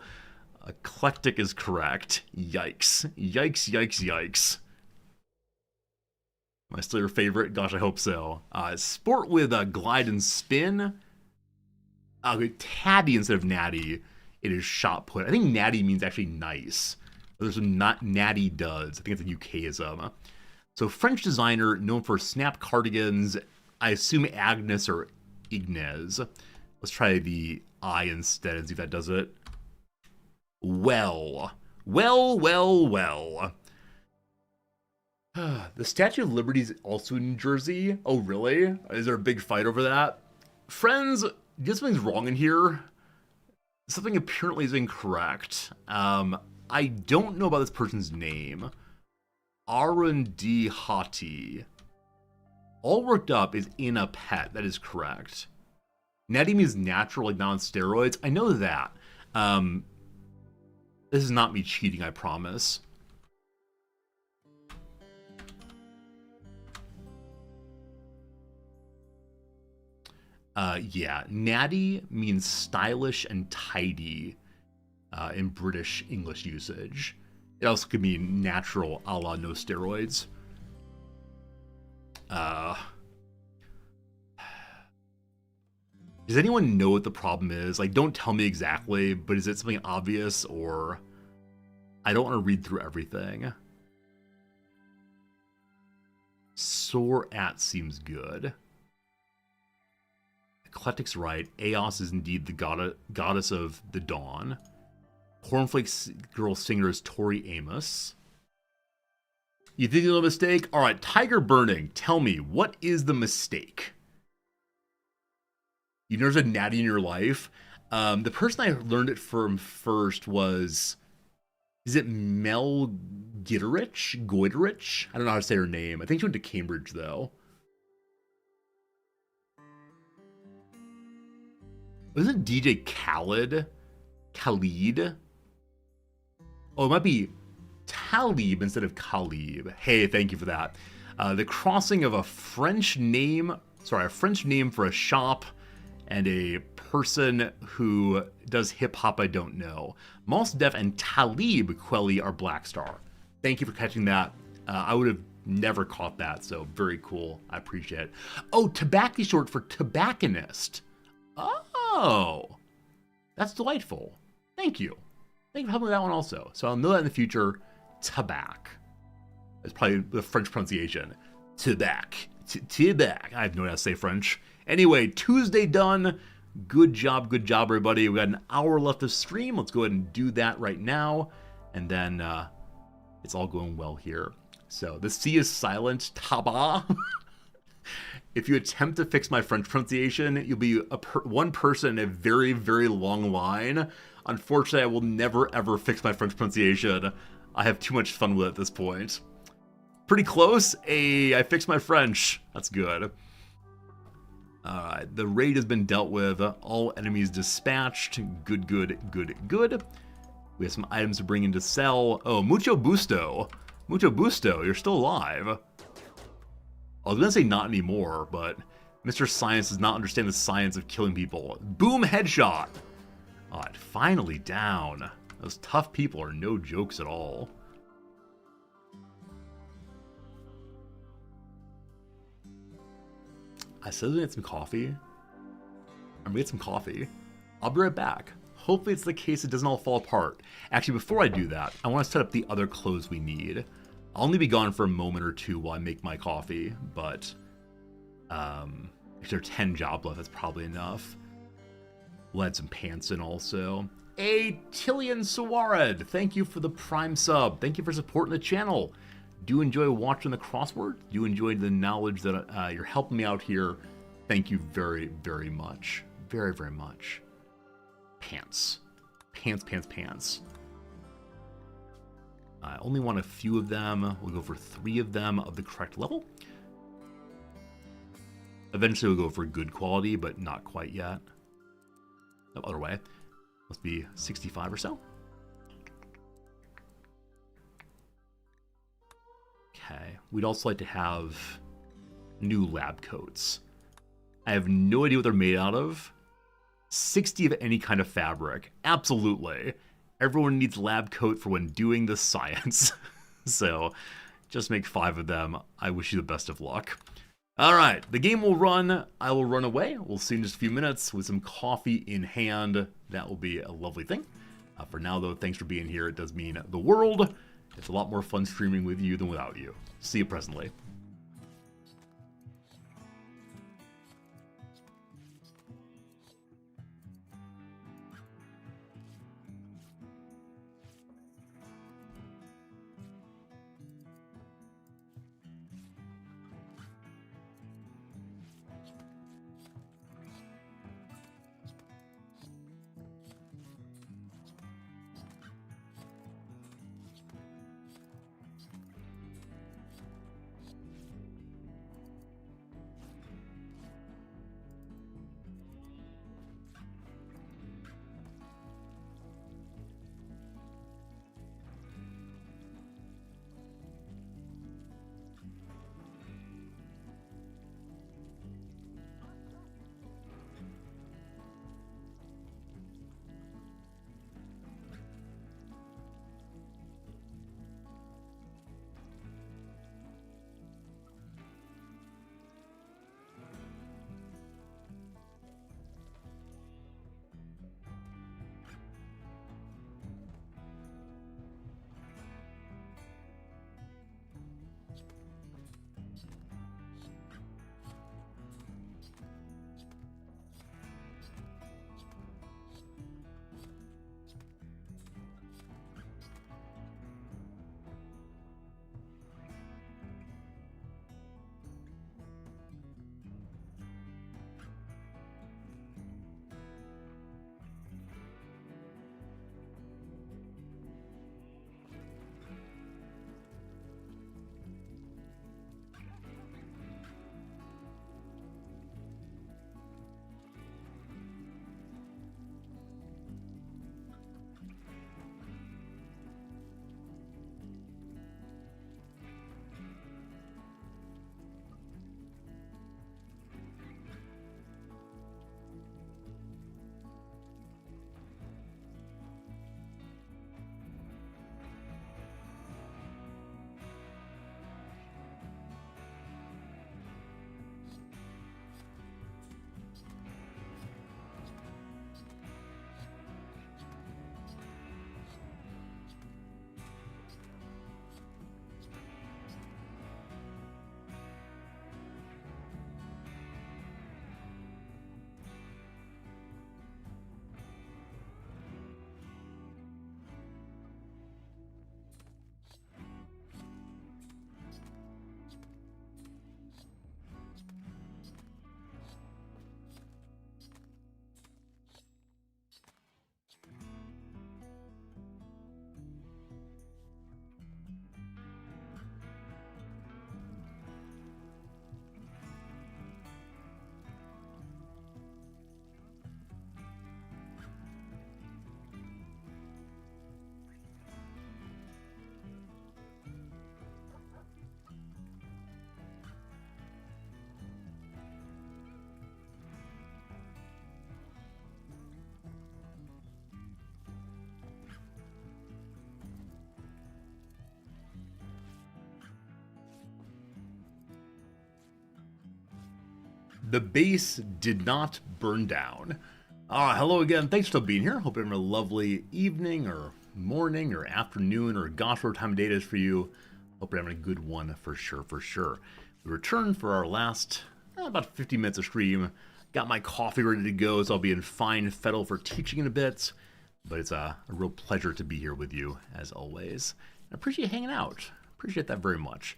eclectic is correct. Yikes. Yikes, yikes, yikes. Am I still your favorite? Gosh, I hope so. Sport with glide and spin. Tabby instead of natty. It is shot put. I think natty means actually nice. There's some natty duds. I think it's a UKism. So French designer known for snap cardigans. I assume Agnes or Ignes. Let's try the I instead and see if that does it. Well. The Statue of Liberty is also in New Jersey. Oh, really? Is there a big fight over that? Friends, something's wrong in here. Something apparently is incorrect. I don't know about this person's name. R&D Hati. All worked up is in a pet. That is correct. Natty means natural, like not on steroids. I know that. This is not me cheating, I promise. Yeah, natty means stylish and tidy in British English usage. It also could mean natural, a la no steroids. Does anyone know what the problem is? Like, don't tell me exactly, but is it something obvious, or I don't want to read through everything. Soar at seems good. Eclectic's right. Eos is indeed the goddess of the dawn. Cornflakes girl singer is Tori Amos. You think it's a mistake? All right, Tiger Burning, tell me, what is the mistake? You notice a natty in your life? The person I learned it from first was, is it Mel Goiterich? I don't know how to say her name. I think she went to Cambridge, though. Wasn't DJ Khaled? Oh, it might be Talib instead of Khalib. Hey, thank you for that. The crossing of a French name for a shop and a person who does hip-hop I don't know. Mos Def and Talib Kweli are Black Star. Thank you for catching that. I would have never caught that, so very cool. I appreciate it. Oh, Tobacco is short for tobacconist. Oh, that's delightful. Thank you. Thank you for helping with that one also. So I'll know that in the future. Tabac. That's probably the French pronunciation. Tabac. Tabac. I have no idea how to say French. Anyway, Tuesday done. Good job, everybody. We got an hour left of stream. Let's go ahead and do that right now. And then it's all going well here. So the C is silent. Taba. If you attempt to fix my French pronunciation, you'll be one person in a very, very long line. Unfortunately, I will never, ever fix my French pronunciation. I have too much fun with it at this point. Pretty close. Hey, I fixed my French. That's good. The raid has been dealt with. All enemies dispatched. Good. We have some items to bring in to sell. Oh, Mucho Busto. Mucho Busto, you're still alive. I was going to say not anymore, but Mr. Science does not understand the science of killing people. Boom, headshot. Alright, finally down. Those tough people are no jokes at all. I said I'm gonna get some coffee. I'm gonna get some coffee. I'll be right back. Hopefully it's the case it doesn't all fall apart. Actually, before I do that, I want to set up the other clothes we need. I'll only be gone for a moment or two while I make my coffee, but if there are 10 job left, that's probably enough. We'll add some pants in also. Hey, Tillian Sawared, thank you for the Prime sub. Thank you for supporting the channel. Do you enjoy watching the crossword? Do you enjoy the knowledge that you're helping me out here? Thank you very, very much. Very, very much. Pants. Pants. I only want a few of them. We'll go for 3 of them of the correct level. Eventually we'll go for good quality, but not quite yet. No other way. Must be 65 or so. Okay. We'd also like to have new lab coats. I have no idea what they're made out of. 60 of any kind of fabric. Absolutely. Everyone needs lab coat for when doing the science. So just make 5 of them. I wish you the best of luck. All right, the game will run. I will run away. We'll see in just a few minutes with some coffee in hand. That will be a lovely thing. For now, though, thanks for being here. It does mean the world. It's a lot more fun streaming with you than without you. See you presently. The base did not burn down. Hello again. Thanks for being here. Hope you're having a lovely evening or morning or afternoon or gosh, whatever time of day it is for you. Hope you're having a good one for sure, for sure. We returned for our last about 50 minutes of stream. Got my coffee ready to go, so I'll be in fine fettle for teaching in a bit. But it's a real pleasure to be here with you, as always. I appreciate hanging out. Appreciate that very much.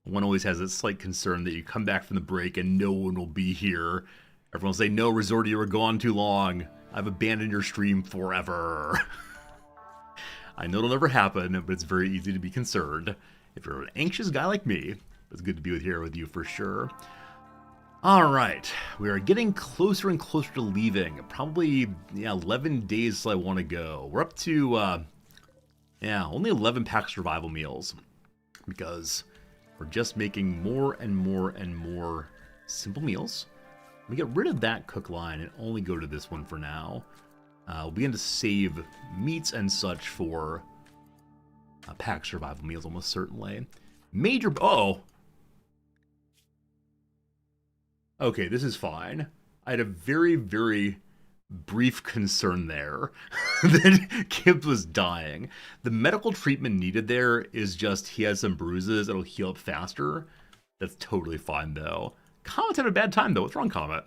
One always has a slight concern that you come back from the break and no one will be here. Everyone will say, no, Resorty, you were gone too long. I've abandoned your stream forever. I know it'll never happen, but it's very easy to be concerned. If you're an anxious guy like me, it's good to be here with you for sure. All right, we are getting closer and closer to leaving. Probably 11 days till I want to go. We're up to, only 11 pack survival meals. Because we're just making more and more and more simple meals. We get rid of that cook line and only go to this one for now. We'll begin to save meats and such for pack survival meals almost certainly. Major... Uh-oh. Okay, this is fine. I had a very, very brief concern there that Kip was dying. The medical treatment needed there is just he has some bruises. It'll heal up faster. That's totally fine, though. Comet's having a bad time, though. What's wrong, Comet?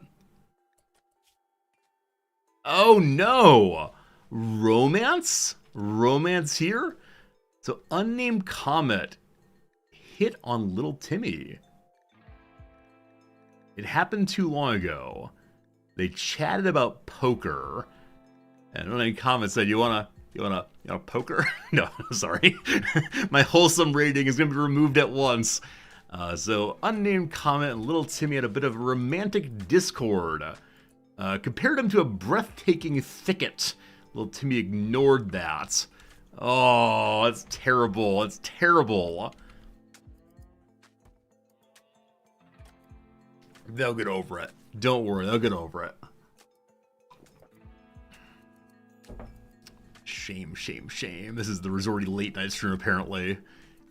Oh, no! Romance? Romance here? So, unnamed Comet hit on little Timmy. It happened too long ago. They chatted about poker, and unnamed Comet said, "You wanna poker?" No, sorry. My wholesome rating is gonna be removed at once. So unnamed Comet and little Timmy had a bit of a romantic discord. Compared him to a breathtaking thicket. Little Timmy ignored that. Oh, that's terrible. That's terrible. They'll get over it. Don't worry, they'll get over it. Shame, shame, shame. This is the Resorty late night stream, apparently.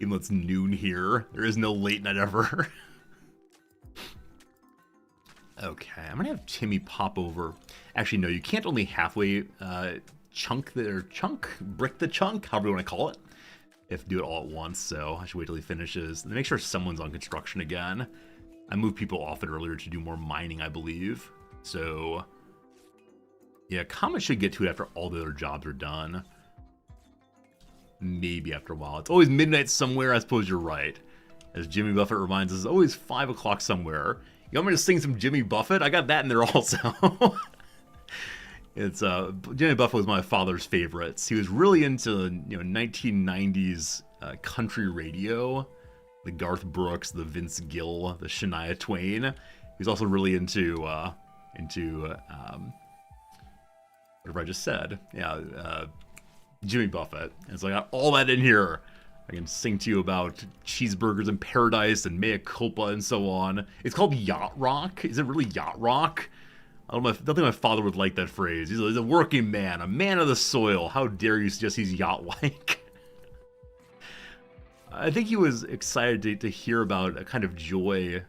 Even though it's noon here. There is no late night ever. Okay, I'm gonna have Timmy pop over. Actually, no, you can't only halfway brick the chunk, however you want to call it. If do it all at once, so I should wait till he finishes. And make sure someone's on construction again. I moved people off it earlier to do more mining, I believe. So, yeah, Comet should get to it after all the other jobs are done. Maybe after a while. It's always midnight somewhere, I suppose you're right. As Jimmy Buffett reminds us, it's always 5 o'clock somewhere. You want me to sing some Jimmy Buffett? I got that in there also. It's Jimmy Buffett was my father's favorites. He was really into 1990s country radio. The Garth Brooks, the Vince Gill, the Shania Twain. He was also really into whatever I just said. Yeah, Jimmy Buffett. And so I got all that in here. I can sing to you about cheeseburgers in paradise and mea culpa and so on. It's called yacht rock. Is it really yacht rock? I don't think my father would like that phrase. He's a working man, a man of the soil. How dare you suggest he's yacht-like? I think he was excited to hear about a kind of joyful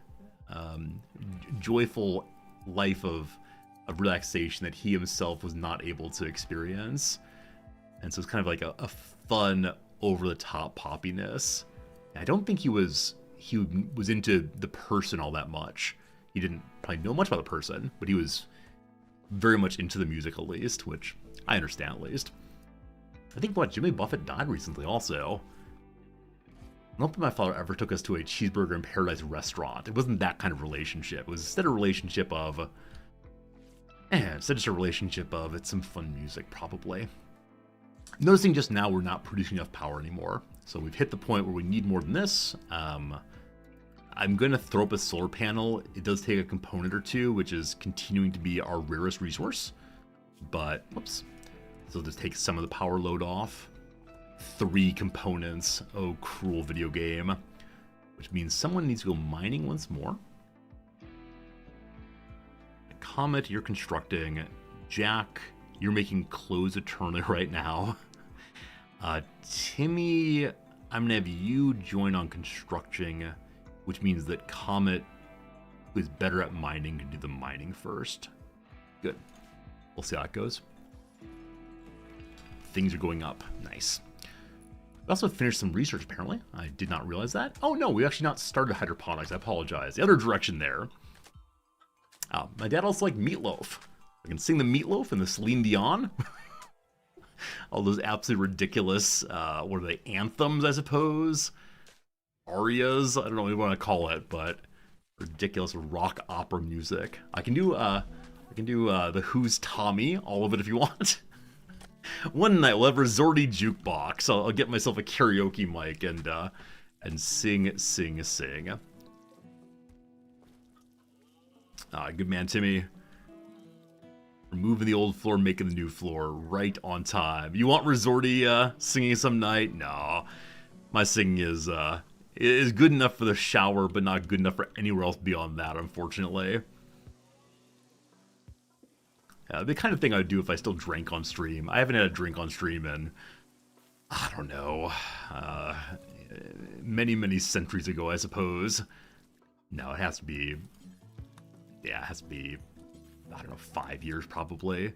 life of relaxation that he himself was not able to experience. And so it's kind of like a fun, over-the-top poppiness. I don't think he was into the person all that much. He didn't probably know much about the person, but he was very much into the music at least, which I understand at least. I think Jimmy Buffett died recently also. I don't think my father ever took us to a cheeseburger in paradise restaurant. It wasn't that kind of relationship. It was instead a relationship of, it's some fun music probably. Noticing just now we're not producing enough power anymore. So we've hit the point where we need more than this. I'm going to throw up a solar panel. It does take a component or two, which is continuing to be our rarest resource. But, whoops. So just take some of the power load off. 3 components. Oh, cruel video game. Which means someone needs to go mining once more. Comet, you're constructing. Jack, you're making clothes eternally right now. Timmy, I'm going to have you join on constructing, which means that Comet who's better at mining can do the mining first. Good. We'll see how it goes. Things are going up. Nice. We also finished some research, apparently. I did not realize that. Oh, no, we actually not started hydroponics. I apologize. The other direction there. My dad also liked Meatloaf. I can sing the Meatloaf and the Celine Dion. All those absolutely ridiculous, what are they, anthems, I suppose? Arias? I don't know what you want to call it, but ridiculous rock opera music. I can do the Who's Tommy, all of it if you want. One night we'll have Resorty Jukebox. I'll get myself a karaoke mic and sing. Good man, Timmy. Removing the old floor, making the new floor right on time. You want Resorty singing some night? No, my singing is good enough for the shower, but not good enough for anywhere else beyond that, unfortunately. The kind of thing I would do if I still drank on stream. I haven't had a drink on stream in, I don't know, many centuries ago, I suppose. No, it has to be, I don't know, 5 years probably.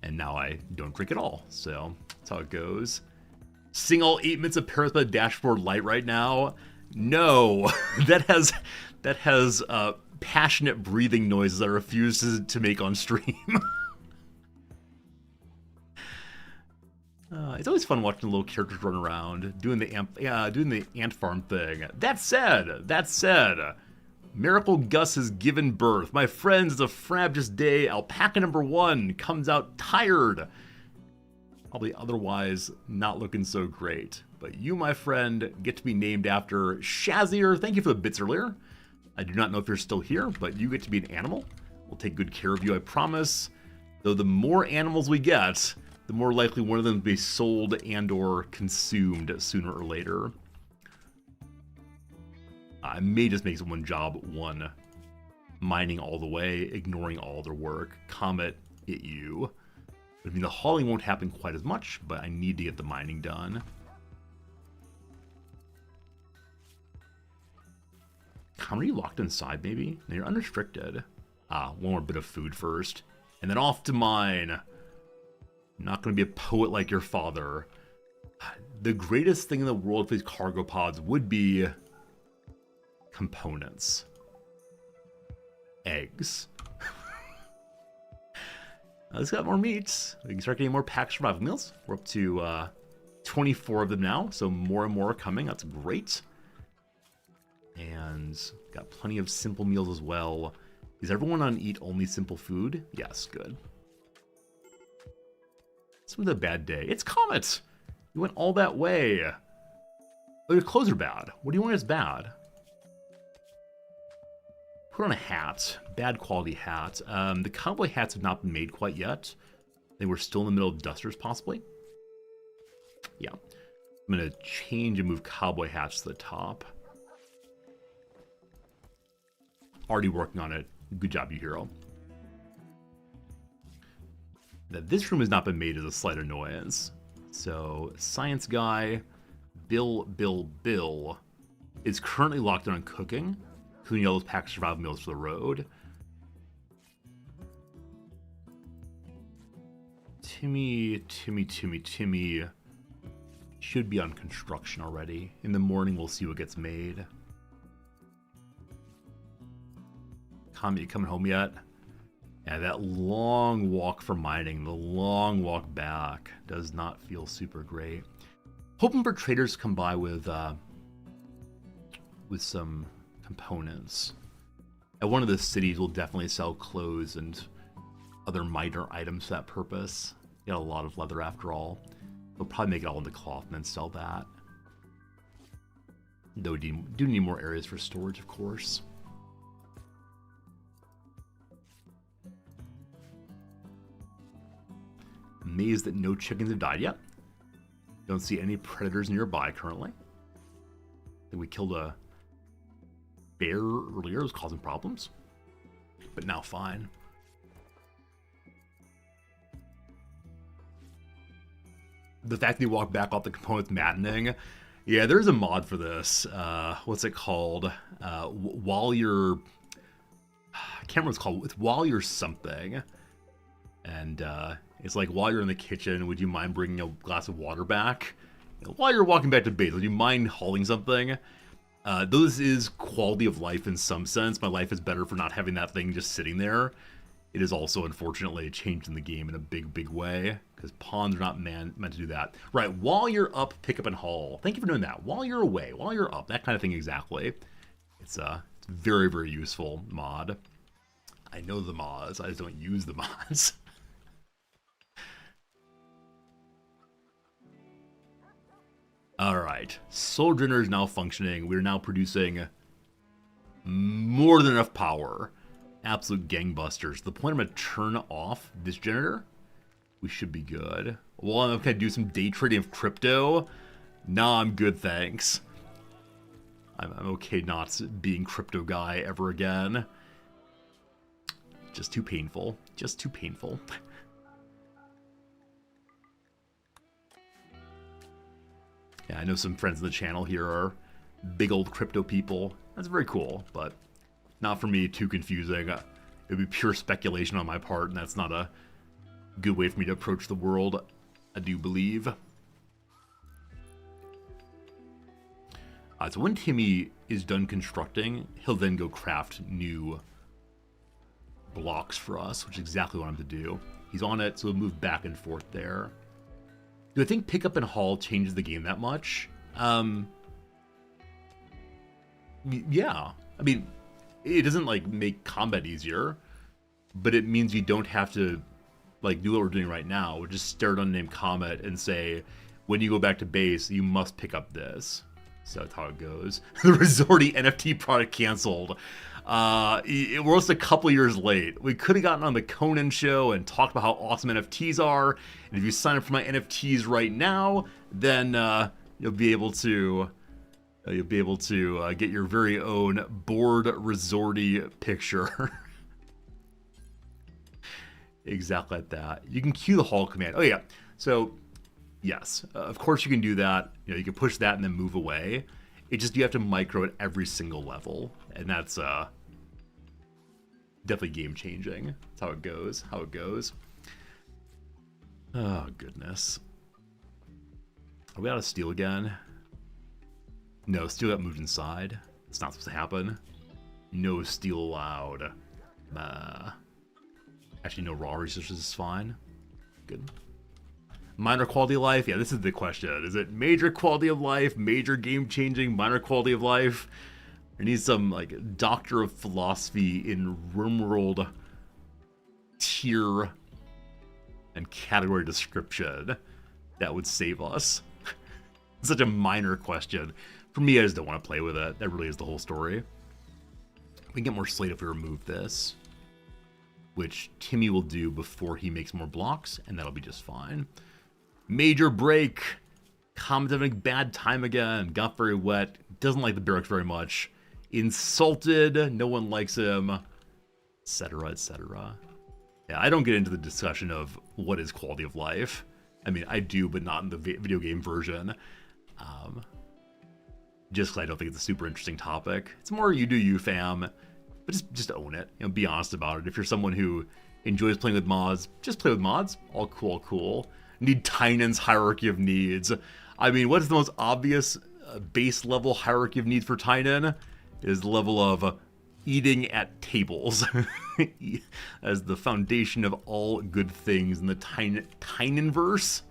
And now I don't drink at all, so that's how it goes. Sing all 8 minutes of Paris by the dashboard light right now? No, that has passionate breathing noises I refuse to make on stream. It's always fun watching the little characters run around, doing the ant farm thing. That said, Miracle Gus has given birth. My friends, it's a frabjous day. Alpaca number 1 comes out tired. Probably otherwise not looking so great. But you, my friend, get to be named after Shazier. Thank you for the bits earlier. I do not know if you're still here, but you get to be an animal. We'll take good care of you, I promise. Though the more animals we get, the more likely one of them to be sold and or consumed sooner or later. I may just make someone job 1 mining all the way, ignoring all their work. Comet, hit you. I mean, the hauling won't happen quite as much, but I need to get the mining done. How are you locked inside, maybe? No, you're unrestricted. One more bit of food first. And then off to mine. I'm not going to be a poet like your father. The greatest thing in the world for these cargo pods would be components. Eggs. Let's got more meats. We can start getting more packed survival meals. We're up to 24 of them now, so more and more are coming. That's great. And got plenty of simple meals as well. Is everyone on eat only simple food? Yes, good. It's been a bad day. It's Comet! You went all that way. Oh, your clothes are bad. What do you want as bad? Put on a hat. Bad quality hat. The cowboy hats have not been made quite yet. They were still in the middle of dusters, possibly. Yeah. I'm going to change and move cowboy hats to the top. Already working on it. Good job, you hero. Now, this room has not been made as a slight annoyance. So, science guy, Bill, is currently locked in on cooking. Cooking all those packed survival meals for the road. Timmy should be on construction already. In the morning, we'll see what gets made. Comet, you coming home yet? Yeah, that long walk for mining, the long walk back, does not feel super great. Hoping for traders to come by with some components. At one of the cities, we'll definitely sell clothes and other minor items for that purpose. Got a lot of leather after all. We'll probably make it all into cloth and then sell that. Though we do need more areas for storage, of course. Amazed that no chickens have died yet. Don't see any predators nearby currently. I think we killed a bear earlier. It was causing problems. But now fine. The fact that you walk back off the component's maddening. Yeah, there's a mod for this. What's it called? While you're can't remember what it's called. It's while you're something. And it's like, while you're in the kitchen, would you mind bringing a glass of water back? While you're walking back to base, would you mind hauling something? Though this is quality of life in some sense, my life is better for not having that thing just sitting there. It is also, unfortunately, a change in the game in a big, big way, because pawns are not meant to do that. Right, while you're up, pick up and haul. Thank you for doing that. While you're away, while you're up, that kind of thing exactly. It's very, very useful mod. I know the mods, I just don't use the mods. Alright, Soul Drainer is now functioning. We're now producing more than enough power. Absolute gangbusters. The point I'm going to turn off this generator, we should be good. Well, I'm going to do some day trading of crypto. Nah, I'm good, thanks. I'm okay not being crypto guy ever again. Just too painful. Just too painful. Yeah, I know some friends in the channel here are big old crypto people. That's very cool, but not for me, too confusing. It would be pure speculation on my part, and that's not a good way for me to approach the world, I do believe. So when Timmy is done constructing, he'll then go craft new blocks for us, which is exactly what I'm to do. He's on it, so we'll move back and forth there. Do I think pick up and haul changes the game that much? Yeah. I mean, it doesn't, like, make combat easier, but it means you don't have to, like, do what we're doing right now. We'll just stare at unnamed comet and say, when you go back to base, you must pick up this. So that's how it goes. The Resorty NFT product canceled. We're just a couple years late. We could have gotten on the Conan show and talked about how awesome NFTs are. And if you sign up for my NFTs right now, then you'll be able to get your very own board Resorty picture. Exactly like that. You can cue the haul command. Oh yeah. So yes, of course you can do that. You know, you can push that and then move away. It just, you have to micro at every single level, and that's definitely game changing. That's how it goes. How it goes. Oh goodness. Are we out of steel again? No, steel got moved inside. It's not supposed to happen. No steel allowed. Actually, no raw resources is fine. Good. Minor quality of life? Yeah, this is the question. Is it major quality of life, major game-changing, minor quality of life? I need some, like, Doctor of Philosophy in Rimworld tier and category description that would save us. Such a minor question. For me, I just don't want to play with it. That really is the whole story. We can get more slate if we remove this, which Timmy will do before he makes more blocks, and that'll be just fine. Major break. Comet having a bad time again. Got very wet. Doesn't like the barracks very much. Insulted. No one likes him. Etc. Etc. Yeah, I don't get into the discussion of what is quality of life. I mean, I do, but not in the video game version. Just because I don't think it's a super interesting topic. It's more you do you, fam. But just own it. You know, be honest about it. If you're someone who enjoys playing with mods, just play with mods. All cool, cool. Need Tynan's hierarchy of needs. I mean, what's the most obvious base level hierarchy of needs for Tynan? Is the level of eating at tables as the foundation of all good things in the Tynanverse,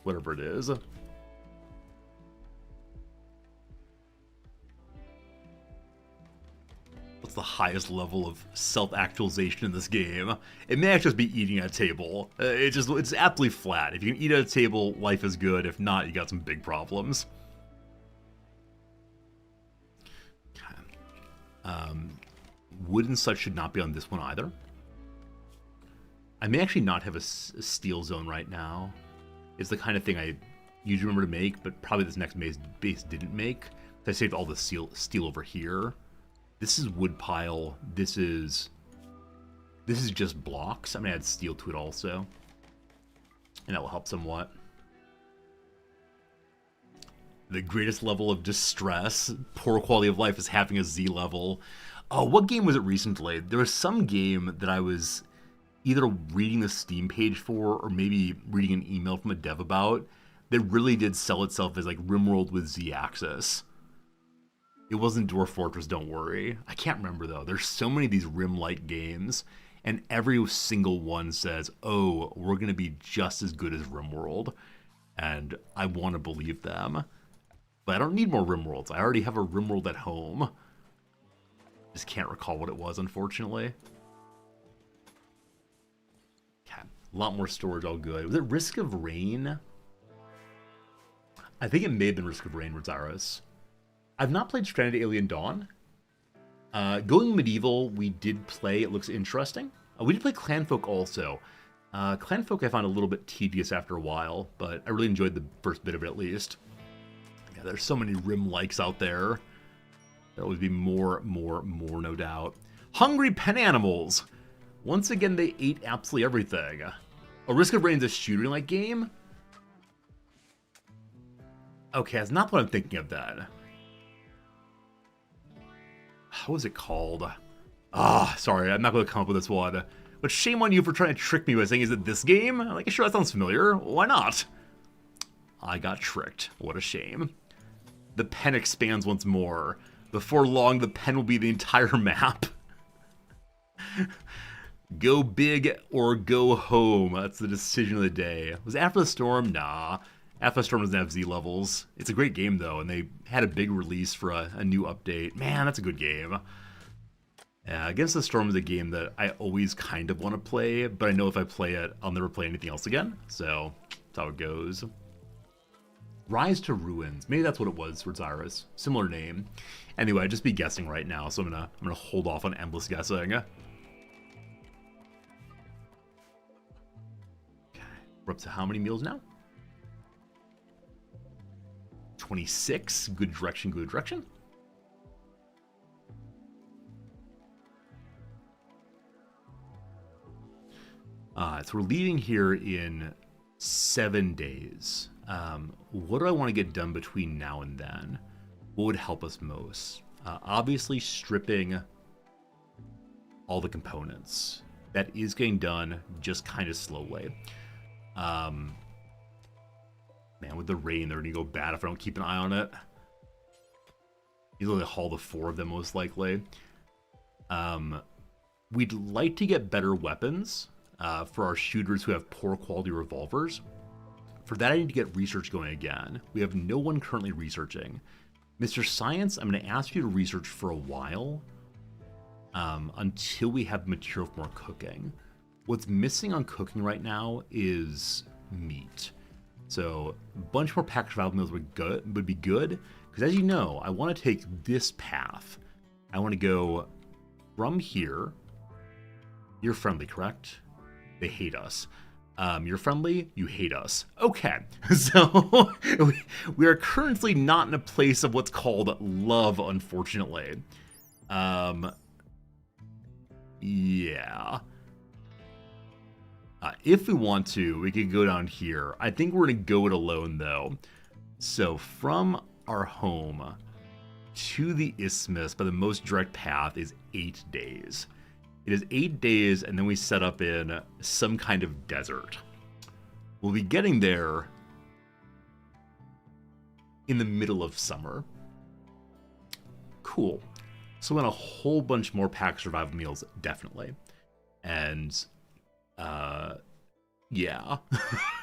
whatever it is. What's the highest level of self-actualization in this game? It may actually just be eating at a table. It's absolutely flat. If you can eat at a table, life is good. If not, you got some big problems. Wood and such should not be on this one either. I may actually not have a steel zone right now. It's the kind of thing I usually remember to make, but probably this next base didn't make. I saved all the steel over here. This is wood pile. This is just blocks. I'm gonna add steel to it also, and that will help somewhat. The greatest level of distress, poor quality of life, is having a Z level. Oh, what game was it recently? There was some game that I was either reading the Steam page for or maybe reading an email from a dev about that really did sell itself as like Rimworld with Z-axis. It wasn't Dwarf Fortress, don't worry. I can't remember though. There's so many of these Rim-like games, and every single one says, oh, we're going to be just as good as Rimworld. And I want to believe them. But I don't need more Rimworlds. I already have a Rimworld at home. Just can't recall what it was, unfortunately. Okay, a lot more storage, all good. Was it Risk of Rain? I think it may have been Risk of Rain, Rosaris. I've not played Stranded Alien Dawn. Going Medieval, we did play. It looks interesting. We did play Clanfolk also. Clanfolk I found a little bit tedious after a while, but I really enjoyed the first bit of it at least. Yeah, there's so many Rim-likes out there. There would be more, no doubt. Hungry Pen Animals. Once again, they ate absolutely everything. A Risk of Rain is a shooting-like game? Okay, that's not what I'm thinking of then. What was it called? Sorry, I'm not going to come up with this one. But shame on you for trying to trick me by saying, is it this game? I'm like, sure, that sounds familiar. Why not? I got tricked. What a shame. The pen expands once more. Before long, the pen will be the entire map. Go big or go home. That's the decision of the day. Was it After the Storm? Nah. After the Storm doesn't have Z levels. It's a great game, though, and they had a big release for a new update. Man, that's a good game. Yeah, Against the Storm is a game that I always kind of want to play, but I know if I play it, I'll never play anything else again. So, that's how it goes. Rise to Ruins. Maybe that's what it was for Zyrus. Similar name. Anyway, I'd just be guessing right now, so I'm gonna hold off on endless guessing. Okay. We're up to how many meals now? 26. Good direction, good direction. So we're leaving here in 7 days. What do I want to get done between now and then? What would help us most? Obviously, stripping all the components. That is getting done just kind of slowly. Man, with the rain, they're going to go bad if I don't keep an eye on it. Easily haul the 4 of them, most likely. We'd like to get better weapons for our shooters who have poor quality revolvers. For that, I need to get research going again. We have no one currently researching. Mr. Science, I'm going to ask you to research for a while until we have material for more cooking. What's missing on cooking right now is meat. So a bunch more packaged valve meals would be good, because as you know, I want to take this path. I want to go from here. You're friendly, correct? They hate us. You're friendly, you hate us. Okay, so we are currently not in a place of what's called love, unfortunately. Yeah. If we want to, we could go down here. I think we're going to go it alone, though. So from our home to the Isthmus by the most direct path is 8 days. It is 8 days, and then we set up in some kind of desert. We'll be getting there in the middle of summer. Cool. So we want a whole bunch more packed survival meals, definitely. And yeah,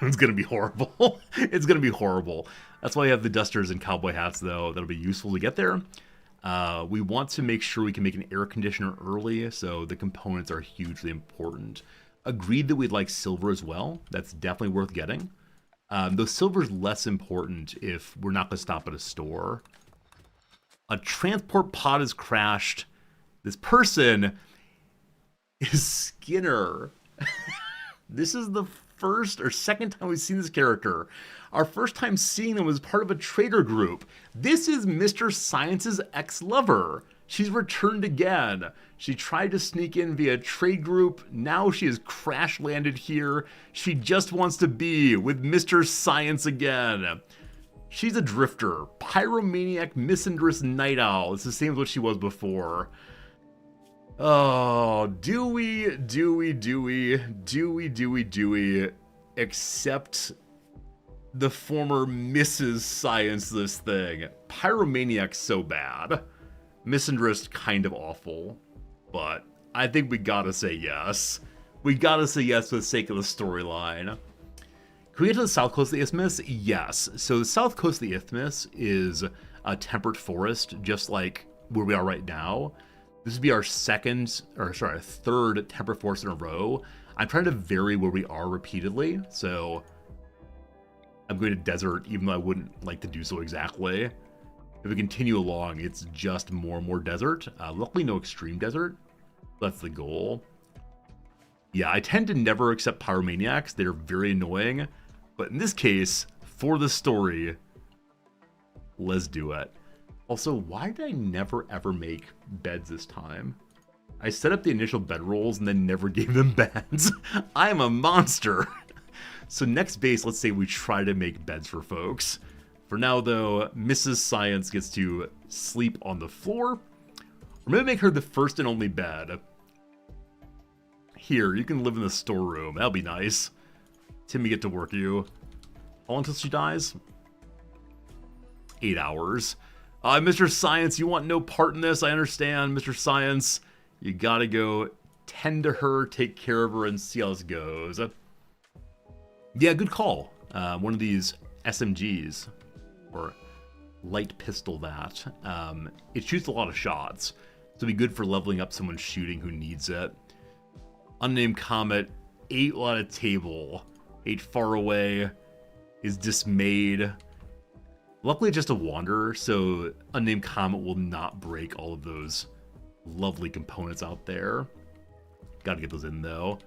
it's gonna be horrible. It's gonna be horrible. That's why we have the dusters and cowboy hats, though. That'll be useful to get there. We want to make sure we can make an air conditioner early, so the components are hugely important. Agreed that we'd like silver as well. That's definitely worth getting. Though silver's less important if we're not gonna stop at a store. A transport pod has crashed. This person is Skinner. This is the first or second time we've seen this character. Our first time seeing them was part of a trader group. This is Mr. Science's ex-lover. She's returned again. She tried to sneak in via trade group. Now she has crash landed here. She just wants to be with Mr. Science again. She's a drifter, pyromaniac, misandrous night owl. It's the same as what she was before. Oh, do we accept the former Mrs. Science this thing? Pyromaniac's so bad. Misandrist kind of awful. But I think we gotta say yes. We gotta say yes for the sake of the storyline. Can we get to the south coast of the Isthmus? Yes. So the south coast of the Isthmus is a temperate forest, just like where we are right now. This would be our third temperate forest in a row. I'm trying to vary where we are repeatedly, so I'm going to desert, even though I wouldn't like to do so exactly. If we continue along, it's just more and more desert. Luckily, no extreme desert. That's the goal. Yeah, I tend to never accept pyromaniacs. They're very annoying. But in this case, for the story, let's do it. Also, why did I never ever make beds this time? I set up the initial bedrolls and then never gave them beds. I am a monster. So next base, let's say we try to make beds for folks. For now, though, Mrs. Science gets to sleep on the floor. We're going to make her the first and only bed. Here, you can live in the storeroom. That'll be nice. Timmy, get to work you. How long until she dies? 8 hours. Mr. Science, you want no part in this? I understand, Mr. Science. You gotta go tend to her, take care of her, and see how this goes. Yeah, good call. One of these SMGs, or light pistol that. It shoots a lot of shots, so it'll be good for leveling up someone shooting who needs it. Unnamed Comet, 8 on a table, 8 far away, is dismayed. Luckily, just a wanderer, so Unnamed Comet will not break all of those lovely components out there. Gotta get those in, though.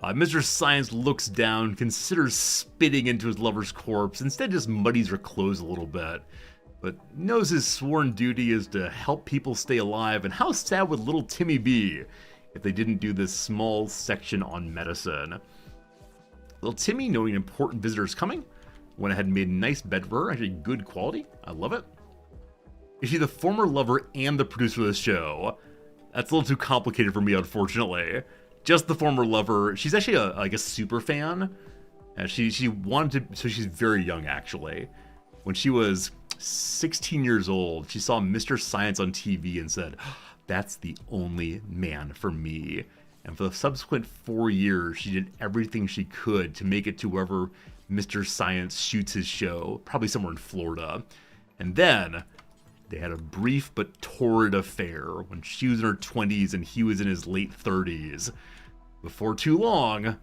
Mr. Science looks down, considers spitting into his lover's corpse, instead just muddies her clothes a little bit, but knows his sworn duty is to help people stay alive, and how sad would little Timmy be if they didn't do this small section on medicine? Little Timmy, knowing an important visitor is coming, went ahead and made a nice bed for her, actually good quality. I love it. Is she the former lover and the producer of the show? That's a little too complicated for me, unfortunately. Just the former lover. She's actually a super fan. She wanted to, so she's very young actually. When she was 16 years old, she saw Mr. Science on TV and said, "That's the only man for me." And for the subsequent 4 years, she did everything she could to make it to wherever Mr. Science shoots his show, probably somewhere in Florida. And then they had a brief but torrid affair when she was in her 20s and he was in his late 30s. Before too long,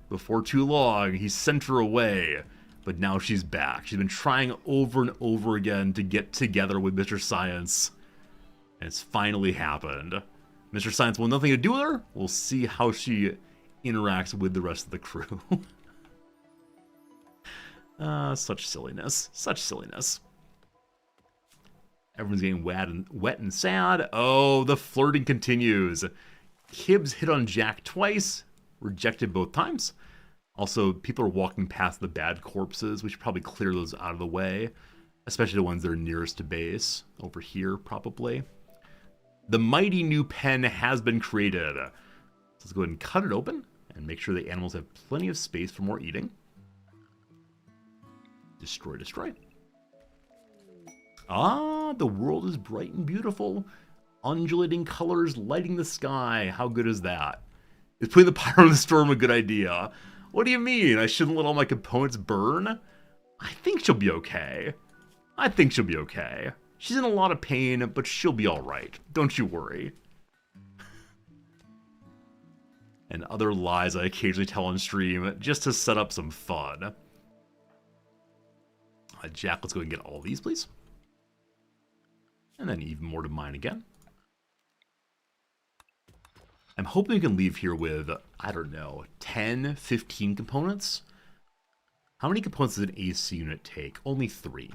he sent her away, but now she's back. She's been trying over and over again to get together with Mr. Science, and it's finally happened. Mr. Science will nothing to do with her. We'll see how she interacts with the rest of the crew. Such silliness. Such silliness. Everyone's getting wet and sad. Oh, the flirting continues. Kibbs hit on Jack twice. Rejected both times. Also, people are walking past the bad corpses. We should probably clear those out of the way. Especially the ones that are nearest to base. Over here, probably. The mighty new pen has been created. So let's go ahead and cut it open. And make sure the animals have plenty of space for more eating. Destroy, destroy. Ah, the world is bright and beautiful. Undulating colors lighting the sky. How good is that? Is putting the pyro in the storm a good idea? What do you mean? I shouldn't let all my components burn? I think she'll be okay. I think she'll be okay. She's in a lot of pain, but she'll be alright. Don't you worry. And other lies I occasionally tell on stream just to set up some fun. Jack, let's go and get all these, please. And then even more to mine again. I'm hoping we can leave here with, I don't know, 10, 15 components? How many components does an AC unit take? Only 3.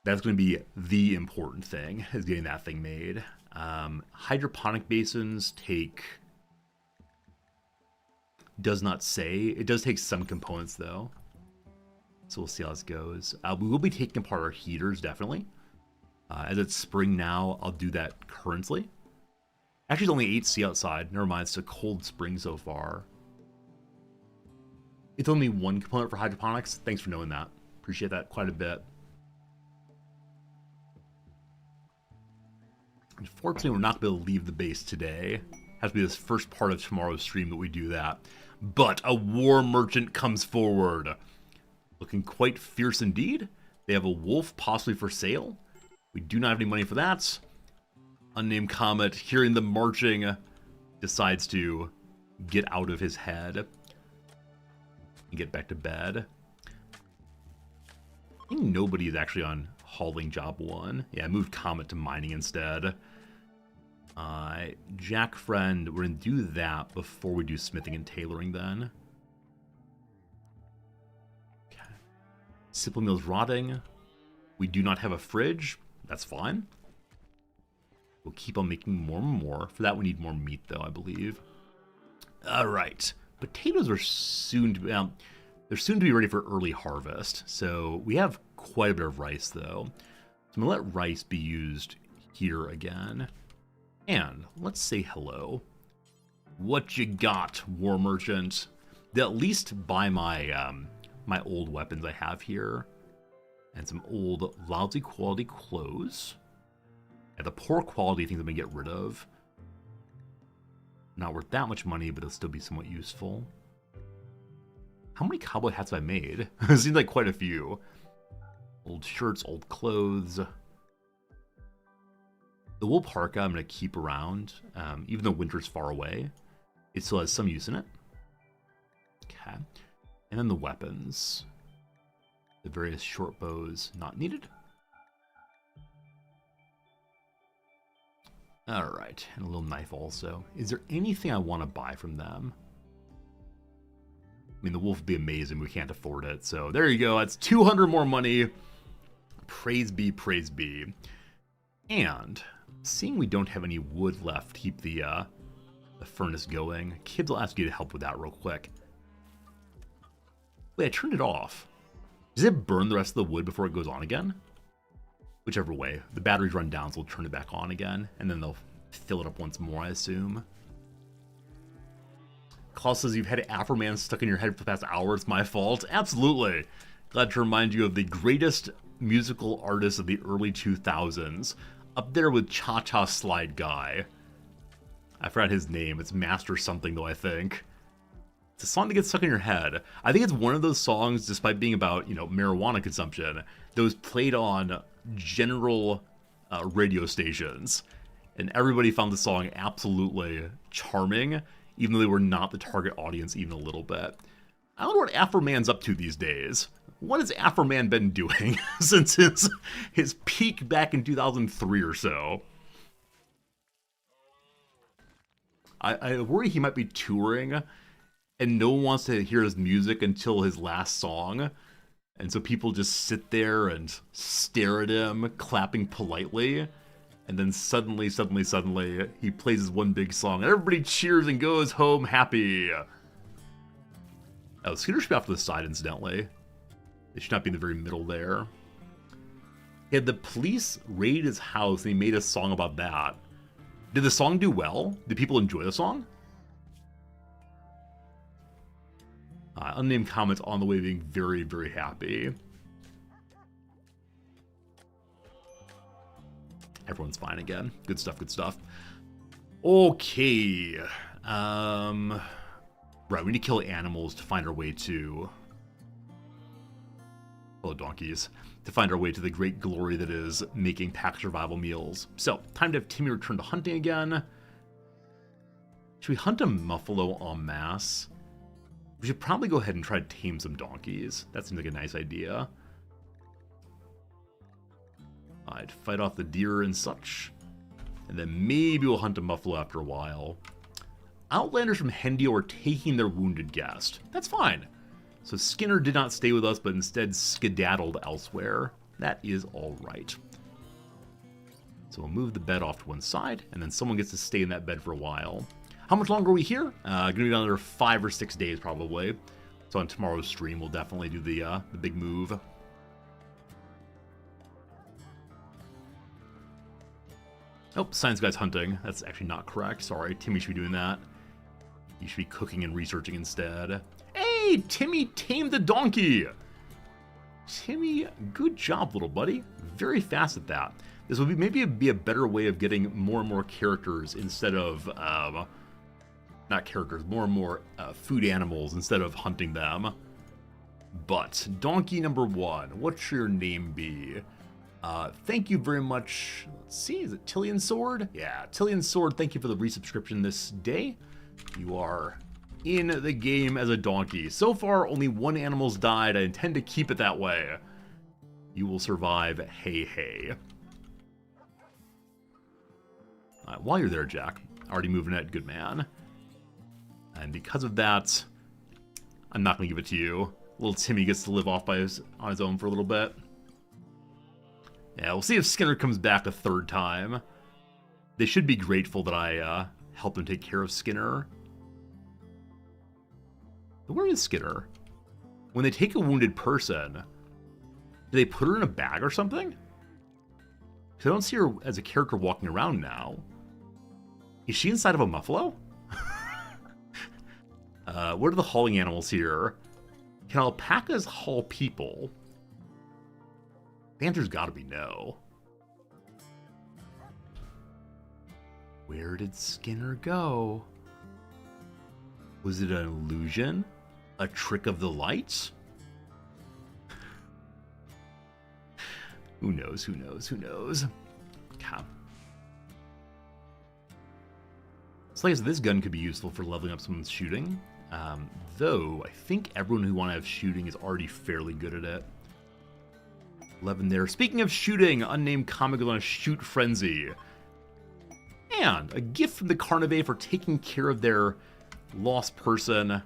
That's going to be the important thing, is getting that thing made. Hydroponic basins take... Does not say. It does take some components, though. So we'll see how this goes. We will be taking apart our heaters, definitely. As it's spring now, I'll do that currently. Actually, it's only 8C outside. Never mind, it's a cold spring so far. It's only one component for hydroponics. Thanks for knowing that. Appreciate that quite a bit. Unfortunately, we're not going to be able to leave the base today. Has to be this first part of tomorrow's stream that we do that. But a war merchant comes forward. Looking quite fierce indeed. They have a wolf possibly for sale. We do not have any money for that. Unnamed Comet, hearing them marching, decides to get out of his head and get back to bed. I think nobody is actually on hauling job 1. Yeah, I moved Comet to mining instead. Jack Friend, we're going to do that before we do smithing and tailoring then. Okay. Simple meals rotting. We do not have a fridge. That's fine. We'll keep on making more and more. For that, we need more meat, though, I believe. All right. Potatoes are soon to be... they're soon to be ready for early harvest. So we have quite a bit of rice, though. So I'm going to let rice be used here again. And let's say hello. What you got, War Merchant? They'll at least buy my my old weapons I have here. And some old, lousy quality clothes. And the poor quality things I'm going to get rid of. Not worth that much money, but it'll still be somewhat useful. How many cowboy hats have I made? It seems like quite a few. Old shirts, old clothes. The wool parka I'm going to keep around, even though winter's far away. It still has some use in it. Okay. And then the weapons. The various short bows, not needed. Alright, and a little knife also. Is there anything I want to buy from them? I mean, the wolf would be amazing. We can't afford it. So there you go. That's 200 more money. Praise be, praise be. And seeing we don't have any wood left to keep the furnace going, Kids will ask you to help with that real quick. Wait, I turned it off. Does it burn the rest of the wood before it goes on again? Whichever way. The batteries run down, so we'll turn it back on again. And then they'll fill it up once more, I assume. Klaus says, you've had Afro Man stuck in your head for the past hour. It's my fault. Absolutely. Glad to remind you of the greatest musical artist of the early 2000s. Up there with Cha-Cha Slide Guy. I forgot his name. It's Master something, though, I think. It's a song that gets stuck in your head. I think it's one of those songs, despite being about, marijuana consumption, that was played on general radio stations. And everybody found the song absolutely charming, even though they were not the target audience even a little bit. I wonder what Afro Man's up to these days. What has Afro Man been doing since his peak back in 2003 or so? I worry he might be touring, and no one wants to hear his music until his last song. And so people just sit there and stare at him, clapping politely. And then suddenly, he plays his one big song, and everybody cheers and goes home happy. Oh, Scooter should be off to the side, incidentally. They should not be in the very middle there. Yeah, the police raided his house, and he made a song about that. Did the song do well? Did people enjoy the song? Unnamed comments on the way being very, very happy. Everyone's fine again. Good stuff, good stuff. Okay. Right, we need to kill animals to find our way to... Hello, donkeys. To find our way to the great glory that is making pack survival meals. So, time to have Timmy return to hunting again. Should we hunt a muffalo en masse? We should probably go ahead and try to tame some donkeys. That seems like a nice idea. I'd fight off the deer and such. And then maybe we'll hunt a muffalo after a while. Outlanders from Hendio are taking their wounded guest. That's fine. So Skinner did not stay with us, but instead skedaddled elsewhere. That is alright. So we'll move the bed off to one side, and then someone gets to stay in that bed for a while. How much longer are we here? Gonna be another 5 or 6 days, probably. So on tomorrow's stream, we'll definitely do the big move. Nope, science guy's hunting. That's actually not correct. Sorry, Timmy should be doing that. You should be cooking and researching instead. Hey, Timmy tamed the donkey! Timmy, good job, little buddy. Very fast at that. This would maybe be a better way of getting more and more characters instead of, not characters, more and more food animals instead of hunting them. But, donkey number 1, what should your name be? Thank you very much. Let's see, is it Tillian Sword? Yeah, Tillian Sword, thank you for the resubscription this day. You are in the game as a donkey. So far, only 1 animal's died. I intend to keep it that way. You will survive. Hey, hey. While you're there, Jack, already moving it. Good man. And because of that, I'm not going to give it to you. Little Timmy gets to live off on his own for a little bit. Yeah, we'll see if Skinner comes back a 3rd time. They should be grateful that I helped them take care of Skinner. Where is Skinner? When they take a wounded person, do they put her in a bag or something? Because I don't see her as a character walking around now. Is she inside of a muffalo? What are the hauling animals here? Can alpacas haul people? The answer's gotta be no. Where did Skinner go? Was it an illusion? A trick of the lights? Who knows, who knows, who knows? Okay. So like I said, this gun could be useful for leveling up someone's shooting. Though, I think everyone who wants to have shooting is already fairly good at it. 11 there. Speaking of shooting, unnamed comic is on a shoot frenzy. And a gift from the Carnivet for taking care of their lost person.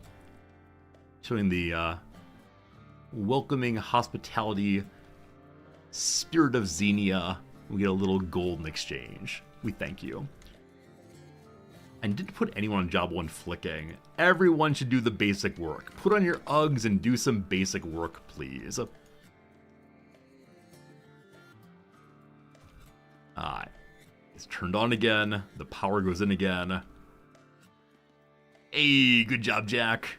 Showing the welcoming hospitality spirit of Xenia. We get a little gold in exchange. We thank you. And didn't put anyone on job 1 flicking. Everyone should do the basic work. Put on your Uggs and do some basic work, please. Alright. It's turned on again. The power goes in again. Hey, good job, Jack.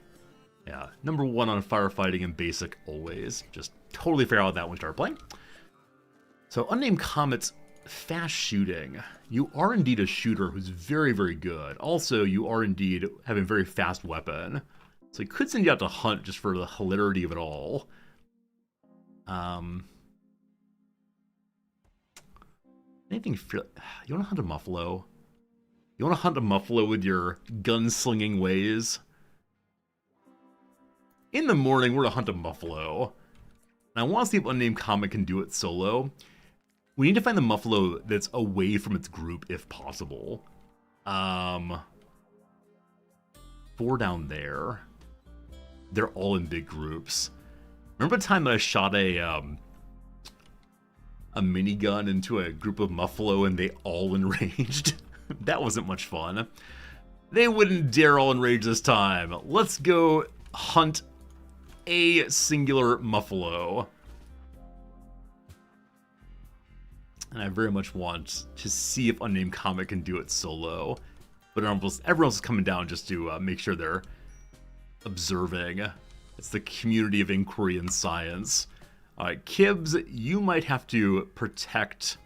Yeah, number 1 on firefighting and basic always. Just totally figure out that when we start playing. So, Unnamed Comet's fast shooting. You are indeed a shooter who's very, very good. Also, you are indeed having a very fast weapon. So, he could send you out to hunt just for the hilarity of it all. Anything... You want to hunt a muffalo? You want to hunt a muffalo with your gunslinging ways? In the morning, we're to hunt a muffalo. And I want to see if Unnamed Comet can do it solo. We need to find the muffalo that's away from its group, if possible. 4 down there. They're all in big groups. Remember the time that I shot a minigun into a group of muffalo and they all enraged? That wasn't much fun. They wouldn't dare all enrage this time. Let's go hunt a singular muffalo. And I very much want to see if Unnamed Comet can do it solo. But everyone else is coming down just to make sure they're observing. It's the community of inquiry and science. Alright, Kibbs, you might have to protect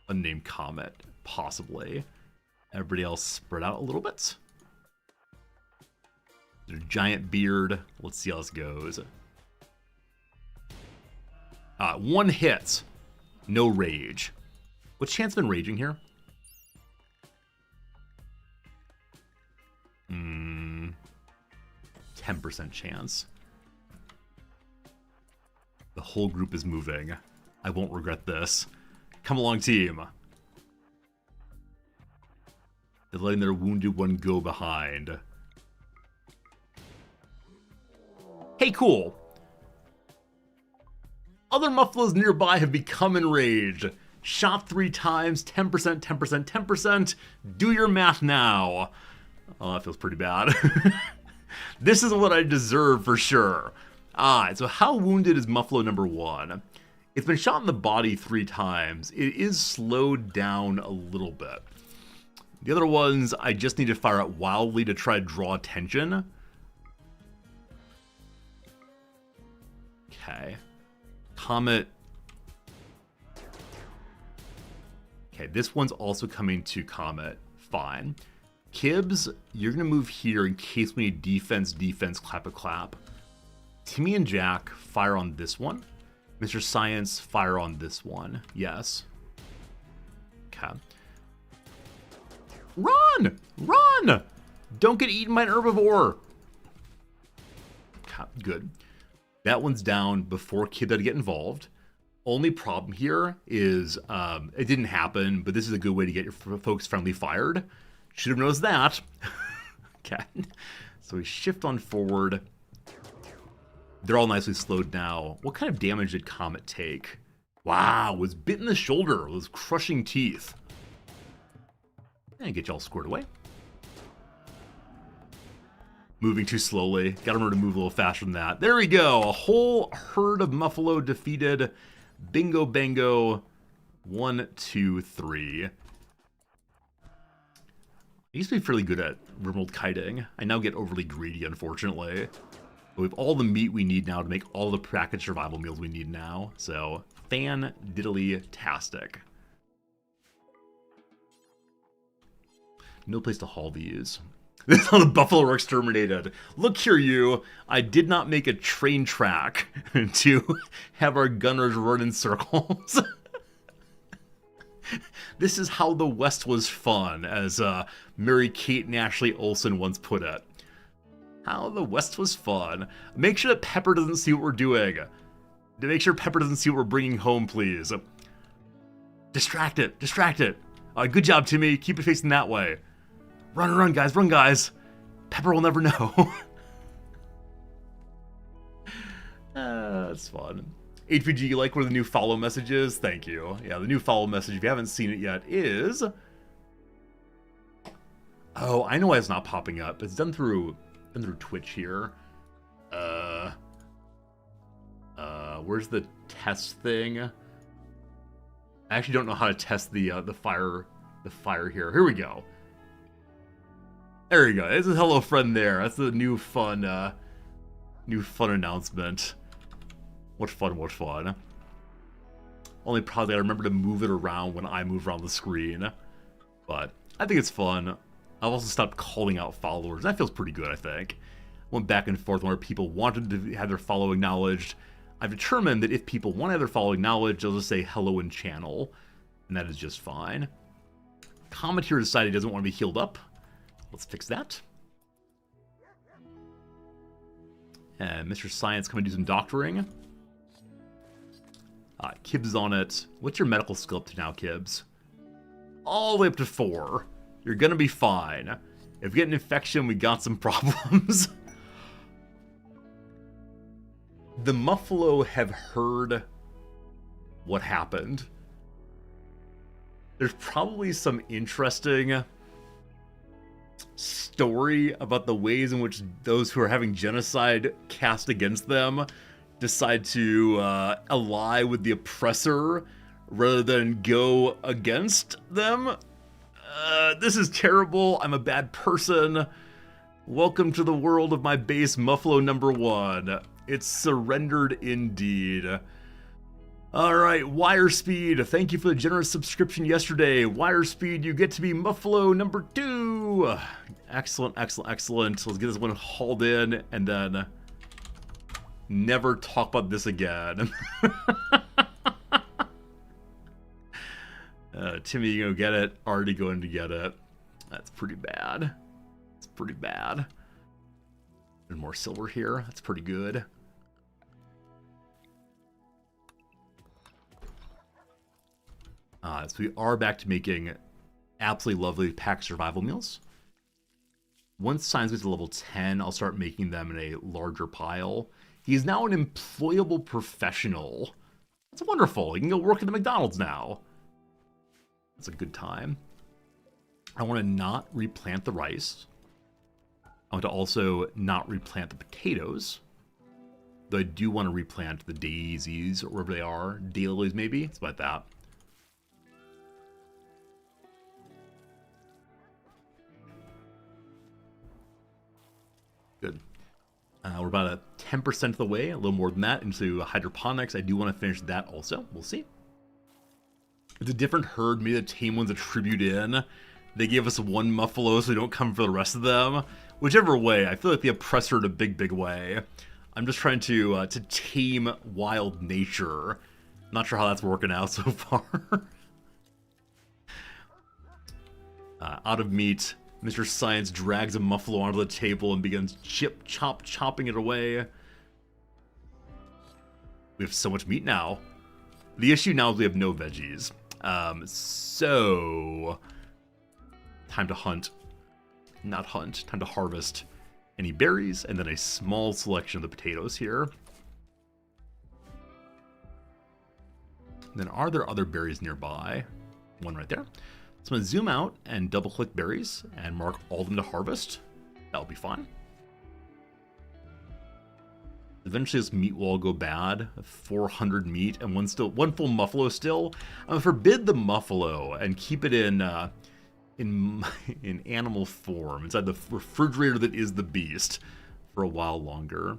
Unnamed Comet, possibly. Everybody else spread out a little bit. There's a giant beard. Let's see how this goes. 1 hit. No rage. What's chance been raging here? 10% chance. The whole group is moving. I won't regret this. Come along, team. They're letting their wounded one go behind. Hey, cool. Other muffaloes nearby have become enraged. Shot 3 times, 10%, 10%, 10%. Do your math now. Oh, that feels pretty bad. This is what I deserve for sure. Alright, so how wounded is Muffalo number 1? It's been shot in the body 3 times. It is slowed down a little bit. The other ones, I just need to fire out wildly to try to draw attention. Okay. Comet. Okay, this one's also coming to Comet. Fine. Kibbs, you're going to move here in case we need defense, clap a clap. Timmy and Jack, fire on this one. Mr. Science, fire on this one. Yes. Okay. Run! Run! Don't get eaten by an herbivore. Okay, good. That one's down before Kid had to get involved. Only problem here is it didn't happen, but this is a good way to get your folks friendly fired. Should have noticed that. Okay. So we shift on forward. They're all nicely slowed now. What kind of damage did Comet take? Wow, was bit in the shoulder. Those crushing teeth. And get y'all squared away. Moving too slowly. Got to remember to move a little faster than that. There we go. A whole herd of Muffalo defeated. Bingo bango. 1, 2, 3. I used to be fairly good at Rimworld kiting. I now get overly greedy, unfortunately. But we have all the meat we need now to make all the packaged survival meals we need now. So, fan-diddly-tastic. No place to haul these. This is how the buffalo were exterminated. Look here, you. I did not make a train track to have our gunners run in circles. This is how the West was fun, as Mary Kate and Ashley Olsen once put it. How the West was fun. Make sure that Pepper doesn't see what we're doing. Make sure Pepper doesn't see what we're bringing home, please. Distract it. Distract it. Good job, Timmy. Keep it facing that way. Run, run, guys. Run, guys. Pepper will never know. That's fun. HPG, you like one of the new follow messages? Thank you. Yeah, the new follow message, if you haven't seen it yet, is... Oh, I know why it's not popping up. It's done through Twitch here. Where's the test thing? I actually don't know how to test the fire here. Here we go. There we go. There's a hello friend there. That's the new fun announcement. What fun, what fun. Only probably I remember to move it around when I move around the screen. But I think it's fun. I've also stopped calling out followers. That feels pretty good, I think. Went back and forth where people wanted to have their follow acknowledged. I've determined that if people want to have their follow acknowledged, they'll just say hello in channel. And that is just fine. Comet here decided he doesn't want to be healed up. Let's fix that. And Mr. Science coming to do some doctoring. Kibbs is on it. What's your medical skill up to now, Kibbs? All the way up to 4. You're gonna be fine. If we get an infection, we got some problems. The Muffalo have heard what happened. There's probably some interesting story about the ways in which those who are having genocide cast against them decide to ally with the oppressor rather than go against them. This is terrible. I'm a bad person. Welcome to the world of my base Muffalo number 1. It's surrendered indeed. Alright, Wire Speed, thank you for the generous subscription yesterday. Wire Speed, you get to be Muffalo number 2. Excellent, excellent, excellent. Let's get this one hauled in and then never talk about this again. Timmy, you go get it. Already going to get it. That's pretty bad. It's pretty bad. There's more silver here. That's pretty good. So we are back to making absolutely lovely packed survival meals. Once Science gets to level 10, I'll start making them in a larger pile. He is now an employable professional. That's wonderful. He can go work at the McDonald's now. That's a good time. I want to not replant the rice. I want to also not replant the potatoes. Though I do want to replant the daisies, or wherever they are. Daylilies, maybe? It's about that. Good. We're about a 10% of the way, a little more than that, into hydroponics. I do want to finish that also. We'll see. It's a different herd. Maybe the tame ones a tribute in. They gave us one Muffalo, so we don't come for the rest of them. Whichever way, I feel like the oppressor in a big, big way. I'm just trying to tame wild nature. Not sure how that's working out so far. Out of meat, Mr. Science drags a Muffalo onto the table and begins chopping it away. We have so much meat now. The issue now is we have no veggies. So time to hunt. Not hunt, time to harvest any berries, and then a small selection of the potatoes here. Then are there other berries nearby? One right there. So I'm going to zoom out and double click berries and mark all of them to harvest. That'll be fine. Eventually this meat will all go bad. 400 meat and one full Muffalo still. I'm going to forbid the Muffalo and keep it in animal form, inside the refrigerator that is the beast, for a while longer.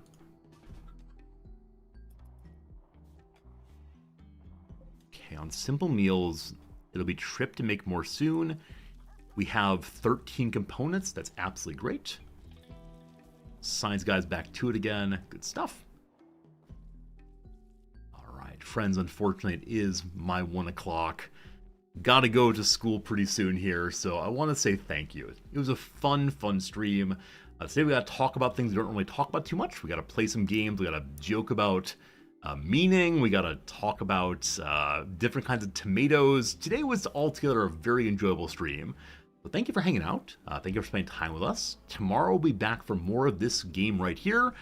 Okay, on simple meals, it'll be trip to make more soon. We have 13 components. That's absolutely great. Science guy's back to it again. Good stuff. All right, friends, unfortunately, it is my 1 o'clock. Gotta go to school pretty soon here, so I want to say thank you. It was a fun stream. Today we gotta talk about things we don't really talk about too much. We gotta play some games. We gotta joke about meaning. We gotta talk about different kinds of tomatoes. Today was altogether a very enjoyable stream. So thank you for hanging out. Thank you for spending time with us. Tomorrow we'll be back for more of this game right here.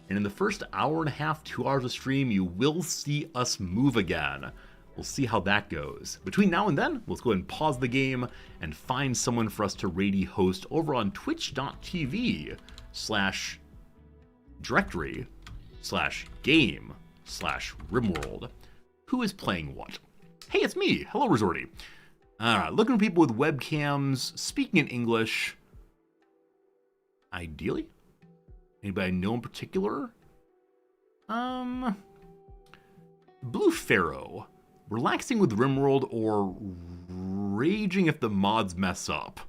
And in the first hour and a half, 2 hours of stream, you will see us move again. We'll see how that goes. Between now and then, let's go ahead and pause the game and find someone for us to raid host over on twitch.tv/directory/game/Rimworld. Who is playing what? Hey, it's me. Hello, Resorty. Alright, looking for people with webcams, speaking in English. Ideally. Anybody I know in particular? Blue Pharaoh. Relaxing with Rimworld or raging if the mods mess up.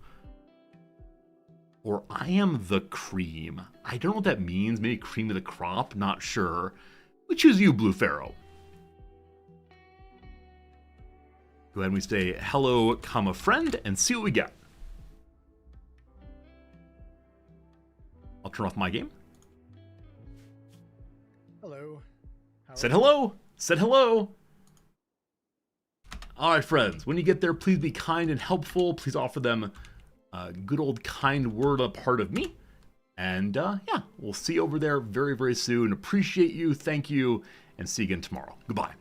Or I am the cream. I don't know what that means. Maybe cream of the crop. Not sure. We choose you, Blue Pharaoh. Go ahead and we say hello, comma friend, and see what we get. I'll turn off my game. Hello. Said hello. Said hello. All right, friends. When you get there, please be kind and helpful. Please offer them a good old kind word a part of me. And yeah, we'll see you over there very, very soon. Appreciate you. Thank you. And see you again tomorrow. Goodbye.